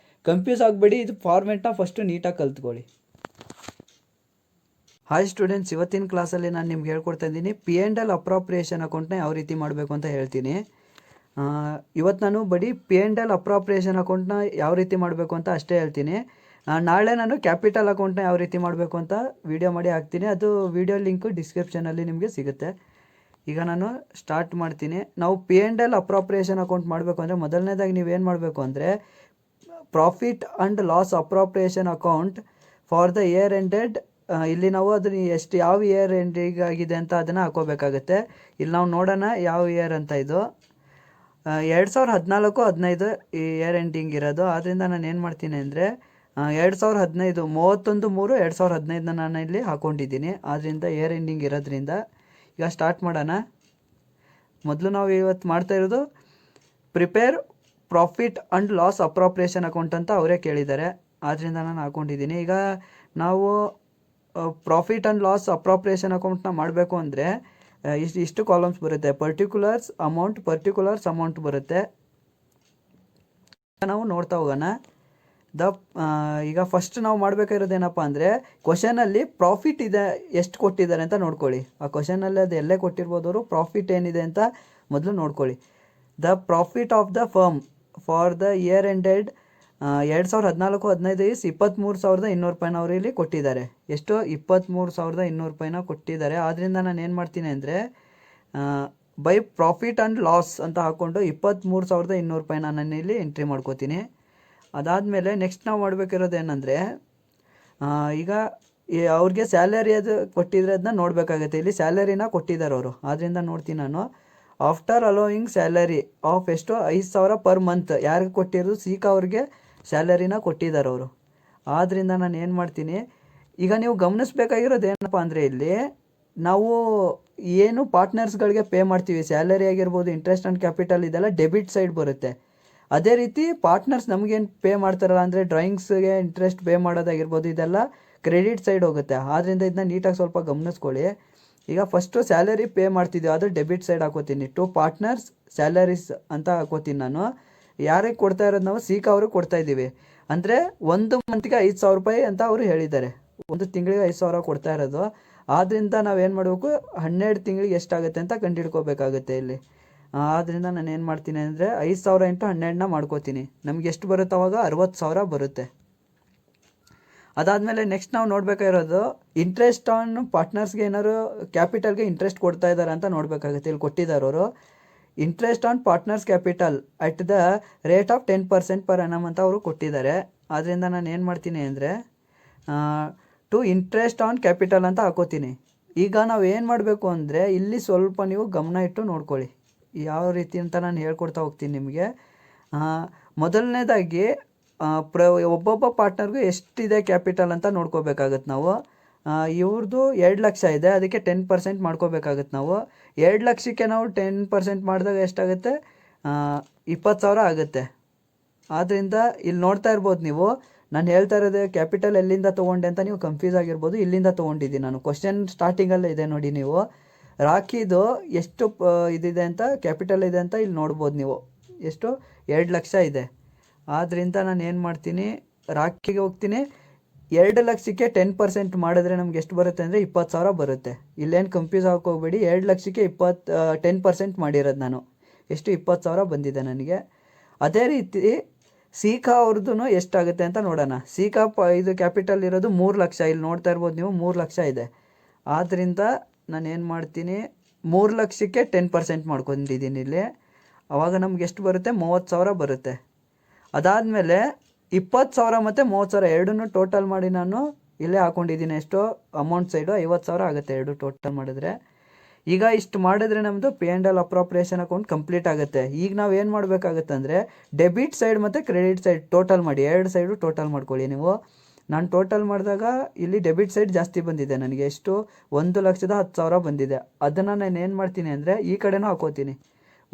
ಕನ್ಫ್ಯೂಸ್ ಆಗಬೇಡಿ, ಇದು ಫಾರ್ಮೆಟ್ನ ಫಸ್ಟು ನೀಟಾಗಿ ಕಲ್ತ್ಕೊಳ್ಳಿ. ಹಾಯ್ ಸ್ಟೂಡೆಂಟ್ಸ್, ಇವತ್ತಿನ ಕ್ಲಾಸಲ್ಲಿ ನಾನು ನಿಮ್ಗೆ ಹೇಳ್ಕೊಡ್ತಾ ಇದ್ದೀನಿ P&L ಅಪ್ರಾಪ್ರಿಯೇಷನ್ ಅಕೌಂಟ್ನ ಯಾವ ರೀತಿ ಮಾಡಬೇಕು ಅಂತ ಹೇಳ್ತೀನಿ. ಇವತ್ತು ನಾನು ಬರೀ P&L ಅಪ್ರಾಪ್ರಿಯೇಷನ್ ಅಕೌಂಟ್ನ ಯಾವ ರೀತಿ ಮಾಡಬೇಕು ಅಂತ ಅಷ್ಟೇ ಹೇಳ್ತೀನಿ. ನಾಳೆ ನಾನು ಕ್ಯಾಪಿಟಲ್ ಅಕೌಂಟ್ನ ಯಾವ ರೀತಿ ಮಾಡಬೇಕು ಅಂತ ವಿಡಿಯೋ ಮಾಡಿ ಹಾಕ್ತೀನಿ. ಅದು ವಿಡಿಯೋ ಲಿಂಕು ಡಿಸ್ಕ್ರಿಪ್ಷನಲ್ಲಿ ನಿಮಗೆ ಸಿಗುತ್ತೆ. ಈಗ ನಾನು ಸ್ಟಾರ್ಟ್ ಮಾಡ್ತೀನಿ. ನಾವು P&L ಅಪ್ರಾಪ್ರಿಯೇಷನ್ ಅಕೌಂಟ್ ಮಾಡಬೇಕು ಅಂದರೆ ಮೊದಲನೇದಾಗಿ ನೀವೇನು ಮಾಡಬೇಕು ಅಂದರೆ profit and loss appropriation account for the year ended. ಇಲ್ಲಿ ನಾವು ಅದನ್ನು ಎಷ್ಟು ಯಾವ ಇಯರ್ ಎಂಡಿಂಗ್ ಆಗಿದೆ ಅಂತ ಅದನ್ನು ಹಾಕೋಬೇಕಾಗತ್ತೆ. ಇಲ್ಲಿ ನಾವು ನೋಡೋಣ ಯಾವ ಇಯರ್ ಅಂತ. ಇದು 2014-15 ಈ ಇಯರ್ ಎಂಡಿಂಗ್ ಇರೋದು. ಆದ್ದರಿಂದ ನಾನು ಏನು ಮಾಡ್ತೀನಿ ಅಂದರೆ 2015 31/3/2015 ನಾನು ಇಲ್ಲಿ ಹಾಕ್ಕೊಂಡಿದ್ದೀನಿ. ಆದ್ದರಿಂದ ಇಯರ್ ಎಂಡಿಂಗ್ ಇರೋದ್ರಿಂದ ಈಗ ಸ್ಟಾರ್ಟ್ ಮಾಡೋಣ. ಮೊದಲು ನಾವು ಇವತ್ತು ಮಾಡ್ತಾ ಇರೋದು prepare profit and loss appropriation account ಅಂತ ಅವರೇ ಕೇಳಿದ್ದಾರೆ. ಆದ್ದರಿಂದ ನಾನು ಹಾಕ್ಕೊಂಡಿದ್ದೀನಿ. ಈಗ ನಾವು ಪ್ರಾಫಿಟ್ ಆ್ಯಂಡ್ ಲಾಸ್ ಅಪ್ರಾಪ್ರಿಯೇಷನ್ ಅಕೌಂಟ್ನ ಮಾಡಬೇಕು ಅಂದರೆ ಇಷ್ಟು ಕಾಲಮ್ಸ್ ಬರುತ್ತೆ. ಪರ್ಟಿಕ್ಯುಲರ್ಸ್ ಅಮೌಂಟ್ ಬರುತ್ತೆ. ನಾವು ನೋಡ್ತಾ ಹೋಗೋಣ. ಈಗ ಫಸ್ಟ್ ನಾವು ಮಾಡಬೇಕಾಗಿರೋದೇನಪ್ಪ ಅಂದರೆ ಕ್ವಶನಲ್ಲಿ ಪ್ರಾಫಿಟ್ ಇದೆ ಎಷ್ಟು ಕೊಟ್ಟಿದ್ದಾರೆ ಅಂತ ನೋಡ್ಕೊಳ್ಳಿ. ಆ ಕ್ವಶನಲ್ಲಿ ಅದು ಎಲ್ಲೇ ಕೊಟ್ಟಿರ್ಬೋದು, ಅವರು ಪ್ರಾಫಿಟ್ ಏನಿದೆ ಅಂತ ಮೊದಲು ನೋಡ್ಕೊಳ್ಳಿ. The profit of the firm for the year ended 2014-15 is 23,200 ರೂಪಾಯಿನ ಅವರು ಇಲ್ಲಿ ಕೊಟ್ಟಿದ್ದಾರೆ. ಎಷ್ಟು? 23,200 ರೂಪಾಯಿನ ಕೊಟ್ಟಿದ್ದಾರೆ. ಆದ್ದರಿಂದ ನಾನು ಏನು ಮಾಡ್ತೀನಿ ಅಂದರೆ ಬೈ ಪ್ರಾಫಿಟ್ ಆ್ಯಂಡ್ ಲಾಸ್ ಅಂತ ಹಾಕ್ಕೊಂಡು 23,200 ರೂಪಾಯಿನ ನಾನು ಇಲ್ಲಿ ಎಂಟ್ರಿ ಮಾಡ್ಕೋತೀನಿ. ಅದಾದಮೇಲೆ ನೆಕ್ಸ್ಟ್ ನಾವು ಮಾಡಬೇಕಿರೋದು ಏನಂದರೆ ಈಗ ಅವ್ರಿಗೆ ಸ್ಯಾಲರಿ ಅದು ಕೊಟ್ಟಿದ್ರೆ ಅದನ್ನ ನೋಡಬೇಕಾಗತ್ತೆ. ಇಲ್ಲಿ ಸ್ಯಾಲರಿನ ಕೊಟ್ಟಿದ್ದಾರೆ ಅವರು. ಆದ್ದರಿಂದ ನೋಡ್ತೀನಿ ನಾನು ಆಫ್ಟರ್ ಅಲೋಯಿಂಗ್ ಸ್ಯಾಲರಿ ಆಫ್ ಎಷ್ಟು 5,000 ಪರ್ ಮಂತ್ ಯಾರಿಗೆ ಕೊಟ್ಟಿರೋದು, ಸೀಕಾ ಅವ್ರಿಗೆ ಸ್ಯಾಲರಿನ ಕೊಟ್ಟಿದ್ದಾರೆ ಅವರು. ಆದ್ದರಿಂದ ನಾನು ಏನು ಮಾಡ್ತೀನಿ, ಈಗ ನೀವು ಗಮನಿಸ್ಬೇಕಾಗಿರೋದು ಏನಪ್ಪ ಅಂದರೆ ಇಲ್ಲಿ ನಾವು ಏನು ಪಾರ್ಟ್ನರ್ಸ್ಗಳಿಗೆ ಪೇ ಮಾಡ್ತೀವಿ, ಸ್ಯಾಲರಿ ಆಗಿರ್ಬೋದು, ಇಂಟ್ರೆಸ್ಟ್ ಆ್ಯಂಡ್ ಕ್ಯಾಪಿಟಲ್, ಇದೆಲ್ಲ ಡೆಬಿಟ್ ಸೈಡ್ ಬರುತ್ತೆ. ಅದೇ ರೀತಿ ಪಾರ್ಟ್ನರ್ಸ್ ನಮಗೇನು ಪೇ ಮಾಡ್ತಾರಲ್ಲ ಅಂದರೆ ಡ್ರಾಯಿಂಗ್ಸ್ಗೆ ಇಂಟ್ರೆಸ್ಟ್ ಪೇ ಮಾಡೋದಾಗಿರ್ಬೋದು, ಇದೆಲ್ಲ ಕ್ರೆಡಿಟ್ ಸೈಡ್ ಹೋಗುತ್ತೆ. ಆದ್ದರಿಂದ ಇದನ್ನ ನೀಟಾಗಿ ಸ್ವಲ್ಪ ಗಮನಿಸ್ಕೊಳ್ಳಿ. ಈಗ ಫಸ್ಟು ಸ್ಯಾಲರಿ ಪೇ ಮಾಡ್ತಿದ್ದೀವಿ, ಅದು ಡೆಬಿಟ್ ಸೈಡ್ ಹಾಕೋತೀನಿ. ಟು ಪಾರ್ಟ್ನರ್ಸ್ ಸ್ಯಾಲರೀಸ್ ಅಂತ ಹಾಕೋತೀನಿ ನಾನು. ಯಾರಿಗೆ ಕೊಡ್ತಾ ಇರೋದು, ನಾವು ಸೀಕಾ ಅವ್ರಿಗೆ ಕೊಡ್ತಾ ಇದ್ದೀವಿ. ಅಂದರೆ ಒಂದು ಮಂತ್ಗೆ 5,000 ರೂಪಾಯಿ ಅಂತ ಅವರು ಹೇಳಿದ್ದಾರೆ. ಒಂದು ತಿಂಗಳಿಗೆ 5,000 ಕೊಡ್ತಾ ಇರೋದು. ಆದ್ದರಿಂದ ನಾವೇನು ಮಾಡಬೇಕು, 12 ತಿಂಗಳಿಗೆ ಎಷ್ಟಾಗುತ್ತೆ ಅಂತ ಕಂಡುಹಿಡ್ಕೋಬೇಕಾಗುತ್ತೆ ಇಲ್ಲಿ. ಆದ್ದರಿಂದ ನಾನು ಏನು ಮಾಡ್ತೀನಿ ಅಂದರೆ 5,000 × 12ನ ಮಾಡ್ಕೋತೀನಿ. ನಮ್ಗೆ ಎಷ್ಟು ಬರುತ್ತೆ ಅವಾಗ? 60,000 ಬರುತ್ತೆ. ಅದಾದಮೇಲೆ ನೆಕ್ಸ್ಟ್ ನಾವು ನೋಡಬೇಕಾಗಿರೋದು ಇಂಟ್ರೆಸ್ಟ್ ಆನ್ ಪಾರ್ಟ್ನರ್ಸ್ಗೆ ಏನಾದ್ರು ಕ್ಯಾಪಿಟಲ್ಗೆ ಇಂಟ್ರೆಸ್ಟ್ ಕೊಡ್ತಾ ಇದ್ದಾರೆ ಅಂತ ನೋಡಬೇಕಾಗುತ್ತೆ. ಇಲ್ಲಿ ಕೊಟ್ಟಿದ್ದಾರೆ ಅವರು interest on partners capital at the rate of 10% per annum ಅಂತ ಅವರು ಕೊಟ್ಟಿದ್ದಾರೆ. ಆದ್ದರಿಂದ ನಾನು ಏನು ಮಾಡ್ತೀನಿ ಅಂದರೆ ಟು ಇಂಟ್ರೆಸ್ಟ್ ಆನ್ ಕ್ಯಾಪಿಟಲ್ ಅಂತ ಹಾಕೋತೀನಿ. ಈಗ ನಾವು ಏನು ಮಾಡಬೇಕು ಅಂದರೆ ಇಲ್ಲಿ ಸ್ವಲ್ಪ ನೀವು ಗಮನ ಇಟ್ಟು ನೋಡ್ಕೊಳ್ಳಿ ಯಾವ ರೀತಿ ಅಂತ ನಾನು ಹೇಳ್ಕೊಡ್ತಾ ಹೋಗ್ತೀನಿ ನಿಮಗೆ. ಮೊದಲನೇದಾಗಿ ಒಬ್ಬೊಬ್ಬ ಪಾರ್ಟ್ನರ್ಗೂ ಎಷ್ಟಿದೆ ಕ್ಯಾಪಿಟಲ್ ಅಂತ ನೋಡ್ಕೋಬೇಕಾಗತ್ತೆ ನಾವು. ಇವ್ರದ್ದು 2 ಲಕ್ಷ ಇದೆ, ಅದಕ್ಕೆ 10% ಮಾಡ್ಕೋಬೇಕಾಗತ್ತೆ ನಾವು. 2 ಲಕ್ಷಕ್ಕೆ ನಾವು 10% ಮಾಡಿದಾಗ ಎಷ್ಟಾಗುತ್ತೆ? 20,000 ಆಗುತ್ತೆ. ಆದ್ದರಿಂದ ಇಲ್ಲಿ ನೋಡ್ತಾ ಇರ್ಬೋದು ನೀವು, ನಾನು ಹೇಳ್ತಾ ಇರೋದು ಕ್ಯಾಪಿಟಲ್ ಎಲ್ಲಿಂದ ತೊಗೊಂಡೆ ಅಂತ ನೀವು ಕನ್ಫ್ಯೂಸ್ ಆಗಿರ್ಬೋದು. ಇಲ್ಲಿಂದ ತೊಗೊಂಡಿದ್ದೀನಿ ನಾನು. ಕ್ವಶನ್ ಸ್ಟಾರ್ಟಿಂಗಲ್ಲೇ ಇದೆ ನೋಡಿ ನೀವು. ರಾಕಿದು ಎಷ್ಟು ಇದಿದೆ ಅಂತ, ಕ್ಯಾಪಿಟಲ್ ಇದೆ ಅಂತ ಇಲ್ಲಿ ನೋಡ್ಬೋದು ನೀವು. ಎಷ್ಟು? 2 ಲಕ್ಷ ಇದೆ. ಆದ್ದರಿಂದ ನಾನು ಏನು ಮಾಡ್ತೀನಿ, ರಾಕಿಗೆ ಹೋಗ್ತೀನಿ. 2 ಲಕ್ಷಕ್ಕೆ 10% ಮಾಡಿದ್ರೆ ನಮ್ಗೆ ಎಷ್ಟು ಬರುತ್ತೆ ಅಂದರೆ 20,000 ಬರುತ್ತೆ. ಇಲ್ಲೇನು ಕನ್ಫ್ಯೂಸ್ ಹೋಗಬೇಡಿ. 2 ಲಕ್ಷಕ್ಕೆ 10% ಮಾಡಿರೋದು ನಾನು. ಎಷ್ಟು? 20,000 ಬಂದಿದೆ ನನಗೆ. ಅದೇ ರೀತಿ ಸೀಕಾ ಅವ್ರದ್ದು ಎಷ್ಟಾಗುತ್ತೆ ಅಂತ ನೋಡೋಣ. ಸೀಕಾ ಇದು ಕ್ಯಾಪಿಟಲ್ ಇರೋದು 3 ಲಕ್ಷ. ಇಲ್ಲಿ ನೋಡ್ತಾ ಇರ್ಬೋದು ನೀವು, 3 ಲಕ್ಷ ಇದೆ. ಆದ್ದರಿಂದ ನಾನು ಏನು ಮಾಡ್ತೀನಿ, 3 ಲಕ್ಷಕ್ಕೆ 10% ಮಾಡ್ಕೊಂಡಿದ್ದೀನಿ ಇಲ್ಲಿ. ಆವಾಗ ನಮ್ಗೆ ಎಷ್ಟು ಬರುತ್ತೆ? 30,000 ಬರುತ್ತೆ. ಅದಾದಮೇಲೆ 20,000 ಮತ್ತು 30,000 ಎರಡನ್ನೂ ಟೋಟಲ್ ಮಾಡಿ ನಾನು ಇಲ್ಲೇ ಹಾಕ್ಕೊಂಡಿದ್ದೀನಿ. ಎಷ್ಟು ಅಮೌಂಟ್ ಸೈಡು? 50,000 ಆಗುತ್ತೆ ಎರಡು ಟೋಟಲ್ ಮಾಡಿದ್ರೆ. ಈಗ ಇಷ್ಟು ಮಾಡಿದ್ರೆ ನಮ್ಮದು P&L ಅಪ್ರಾಪ್ರಿಯೇಷನ್ ಅಕೌಂಟ್ ಕಂಪ್ಲೀಟ್ ಆಗುತ್ತೆ. ಈಗ ನಾವು ಏನು ಮಾಡಬೇಕಾಗತ್ತೆ ಅಂದರೆ ಡೆಬಿಟ್ ಸೈಡ್ ಮತ್ತು ಕ್ರೆಡಿಟ್ ಸೈಡ್ ಟೋಟಲ್ ಮಾಡಿ, 2 ಸೈಡು ಟೋಟಲ್ ಮಾಡ್ಕೊಳ್ಳಿ ನೀವು. ನಾನು ಟೋಟಲ್ ಮಾಡಿದಾಗ ಇಲ್ಲಿ ಡೆಬಿಟ್ ಸೈಡ್ ಜಾಸ್ತಿ ಬಂದಿದೆ ನನಗೆ. ಎಷ್ಟು? 1,10,000 ಬಂದಿದೆ. ಅದನ್ನು ನಾನು ಏನು ಮಾಡ್ತೀನಿ ಅಂದರೆ ಈ ಕಡೆನೂ ಹಾಕೋತೀನಿ.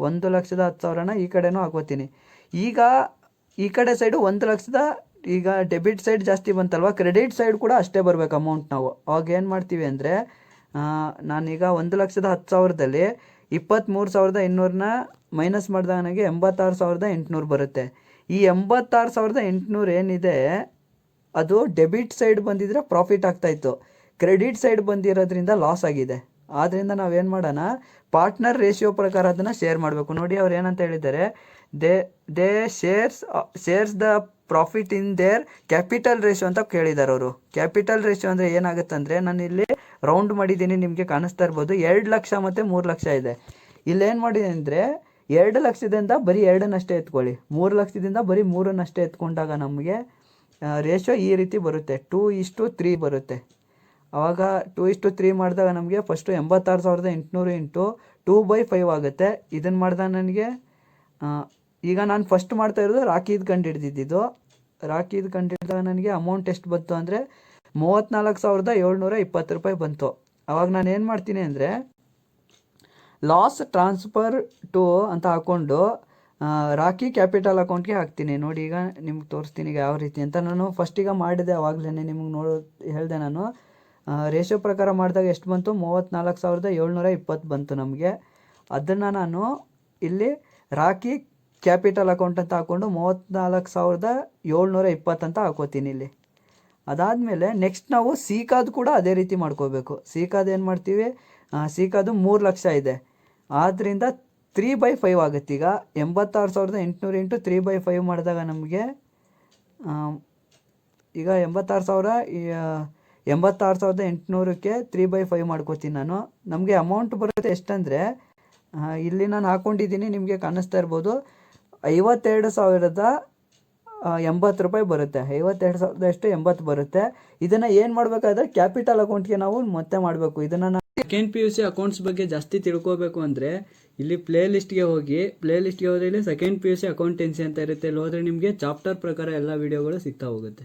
1,10,000ನ ಈ ಕಡೆನೂ ಹಾಕೋತೀನಿ. ಈಗ ಈ ಕಡೆ ಸೈಡು 1,00,000 ಈಗ ಡೆಬಿಟ್ ಸೈಡ್ ಜಾಸ್ತಿ ಬಂತಲ್ವ, ಕ್ರೆಡಿಟ್ ಸೈಡ್ ಕೂಡ ಅಷ್ಟೇ ಬರಬೇಕು ಅಮೌಂಟ್ ನಾವು. ಅವಾಗ ಏನು ಮಾಡ್ತೀವಿ ಅಂದರೆ ನಾನೀಗ 1,10,000ದಲ್ಲಿ 23,200ನ ಮೈನಸ್ ಮಾಡಿದಾಗ ನನಗೆ 86,800 ಬರುತ್ತೆ. ಈ 86,800 ಏನಿದೆ ಅದು ಡೆಬಿಟ್ ಸೈಡ್ ಬಂದಿದ್ರೆ ಪ್ರಾಫಿಟ್ ಆಗ್ತಾಯಿತ್ತು, ಕ್ರೆಡಿಟ್ ಸೈಡ್ ಬಂದಿರೋದ್ರಿಂದ ಲಾಸ್ ಆಗಿದೆ. ಆದ್ದರಿಂದ ನಾವೇನು ಮಾಡೋಣ, ಪಾರ್ಟ್ನರ್ ರೇಷಿಯೋ ಪ್ರಕಾರ ಅದನ್ನು ಶೇರ್ ಮಾಡಬೇಕು. ನೋಡಿ ಅವ್ರು ಏನಂತ ಹೇಳಿದ್ದಾರೆ, they shares the profit in their capital ratio ಅಂತ ಕೇಳಿದ್ದಾರೆ ಅವರು. ಕ್ಯಾಪಿಟಲ್ ರೇಷಿಯೋ ಅಂದರೆ ಏನಾಗುತ್ತೆ ಅಂದರೆ, ನಾನು ಇಲ್ಲಿ ರೌಂಡ್ ಮಾಡಿದ್ದೀನಿ, ನಿಮಗೆ ಕಾಣಿಸ್ತಾ ಇರ್ಬೋದು. 2 ಲಕ್ಷ ಮತ್ತು 3 ಲಕ್ಷ ಇದೆ. ಇಲ್ಲೇನು ಮಾಡಿದೆ ಅಂದರೆ 2 ಲಕ್ಷದಿಂದ ಬರೀ 2ನಷ್ಟೇ ಎತ್ಕೊಳ್ಳಿ, 3 ಲಕ್ಷದಿಂದ ಬರೀ 3ನಷ್ಟೇ ಎತ್ಕೊಂಡಾಗ ನಮಗೆ ರೇಷಿಯೋ ಈ ರೀತಿ ಬರುತ್ತೆ, 2:3 ಬರುತ್ತೆ. ಆವಾಗ 2:3 ಮಾಡಿದಾಗ ನಮಗೆ ಫಸ್ಟು 86,800 ಇಂಟು 2/5 ಆಗುತ್ತೆ. ಇದನ್ನು ಮಾಡಿದಾಗ ನನಗೆ ಈಗ ನಾನು ಫಸ್ಟ್ ಮಾಡ್ತಾ ಇರೋದು ರಾಕಿದು ಕಂಡು ಹಿಡಿದಾಗ ನನಗೆ ಅಮೌಂಟ್ ಎಷ್ಟು ಬಂತು ಅಂದರೆ 34,720 ರೂಪಾಯಿ ಬಂತು. ಆವಾಗ ನಾನು ಏನು ಮಾಡ್ತೀನಿ ಅಂದರೆ ಲಾಸ್ ಟ್ರಾನ್ಸ್ಫರ್ ಟು ಅಂತ ಹಾಕ್ಕೊಂಡು ರಾಕಿ ಕ್ಯಾಪಿಟಲ್ ಅಕೌಂಟ್ಗೆ ಹಾಕ್ತೀನಿ. ನೋಡಿ ಈಗ ನಿಮ್ಗೆ ತೋರಿಸ್ತೀನಿ ಈಗ ಯಾವ ರೀತಿ ಅಂತ. ನಾನು ಫಸ್ಟಿಗೆ ಮಾಡಿದೆ, ಆವಾಗಲೇ ನಿಮಗೆ ಹೇಳಿದೆ ನಾನು. ರೇಷಿಯೋ ಪ್ರಕಾರ ಮಾಡಿದಾಗ ಎಷ್ಟು ಬಂತು? 34,720 ಬಂತು ನಮಗೆ. ಅದನ್ನು ನಾನು ಇಲ್ಲಿ ರಾಕಿ ಕ್ಯಾಪಿಟಲ್ ಅಕೌಂಟ್ ಅಂತ ಹಾಕ್ಕೊಂಡು 34,720 ಅಂತ ಹಾಕೋತೀನಿ ಇಲ್ಲಿ. ಅದಾದಮೇಲೆ ನೆಕ್ಸ್ಟ್ ನಾವು ಸೀಕಾದು ಕೂಡ ಅದೇ ರೀತಿ ಮಾಡ್ಕೋಬೇಕು. ಸೀಕಾದು ಏನು ಮಾಡ್ತೀವಿ, ಸೀಕಾದು 3 ಲಕ್ಷ ಇದೆ, ಆದ್ದರಿಂದ 3/5 ಆಗುತ್ತೆ. ಈಗ 86,800 ಇಂಟು 3/5 ಮಾಡಿದಾಗ ನಮಗೆ ಈಗ 86,800ಕ್ಕೆ 3/5 ಮಾಡ್ಕೋತೀನಿ ನಾನು. ನಮಗೆ ಅಮೌಂಟ್ ಬರುತ್ತೆ ಎಷ್ಟಂದರೆ, ಇಲ್ಲಿ ನಾನು ಹಾಕ್ಕೊಂಡಿದ್ದೀನಿ, ನಿಮಗೆ ಕಾಣಿಸ್ತಾ ಇರ್ಬೋದು, 52,080 ರೂಪಾಯಿ ಬರುತ್ತೆ. 52,080 ಬರುತ್ತೆ. ಇದನ್ನು ಏನು ಮಾಡಬೇಕಾದ್ರೆ ಕ್ಯಾಪಿಟಲ್ ಅಕೌಂಟ್ಗೆ ನಾವು ಮತ್ತೆ ಮಾಡಬೇಕು. ಇದನ್ನು ನಾವು ಸೆಕೆಂಡ್ PUC ಅಕೌಂಟ್ಸ್ ಬಗ್ಗೆ ಜಾಸ್ತಿ ತಿಳ್ಕೋಬೇಕು ಅಂದರೆ ಇಲ್ಲಿ ಪ್ಲೇ ಲಿಸ್ಟ್ಗೆ ಹೋದರೆ ಇಲ್ಲಿ ಸೆಕೆಂಡ್ PUC ಅಕೌಂಟೆನ್ಸಿ ಅಂತ ಇರುತ್ತೆ. ಇಲ್ಲಿ ಹೋದರೆ ನಿಮಗೆ ಚಾಪ್ಟರ್ ಪ್ರಕಾರ ಎಲ್ಲ ವೀಡಿಯೋಗಳು ಸಿಗ್ತಾ ಹೋಗುತ್ತೆ.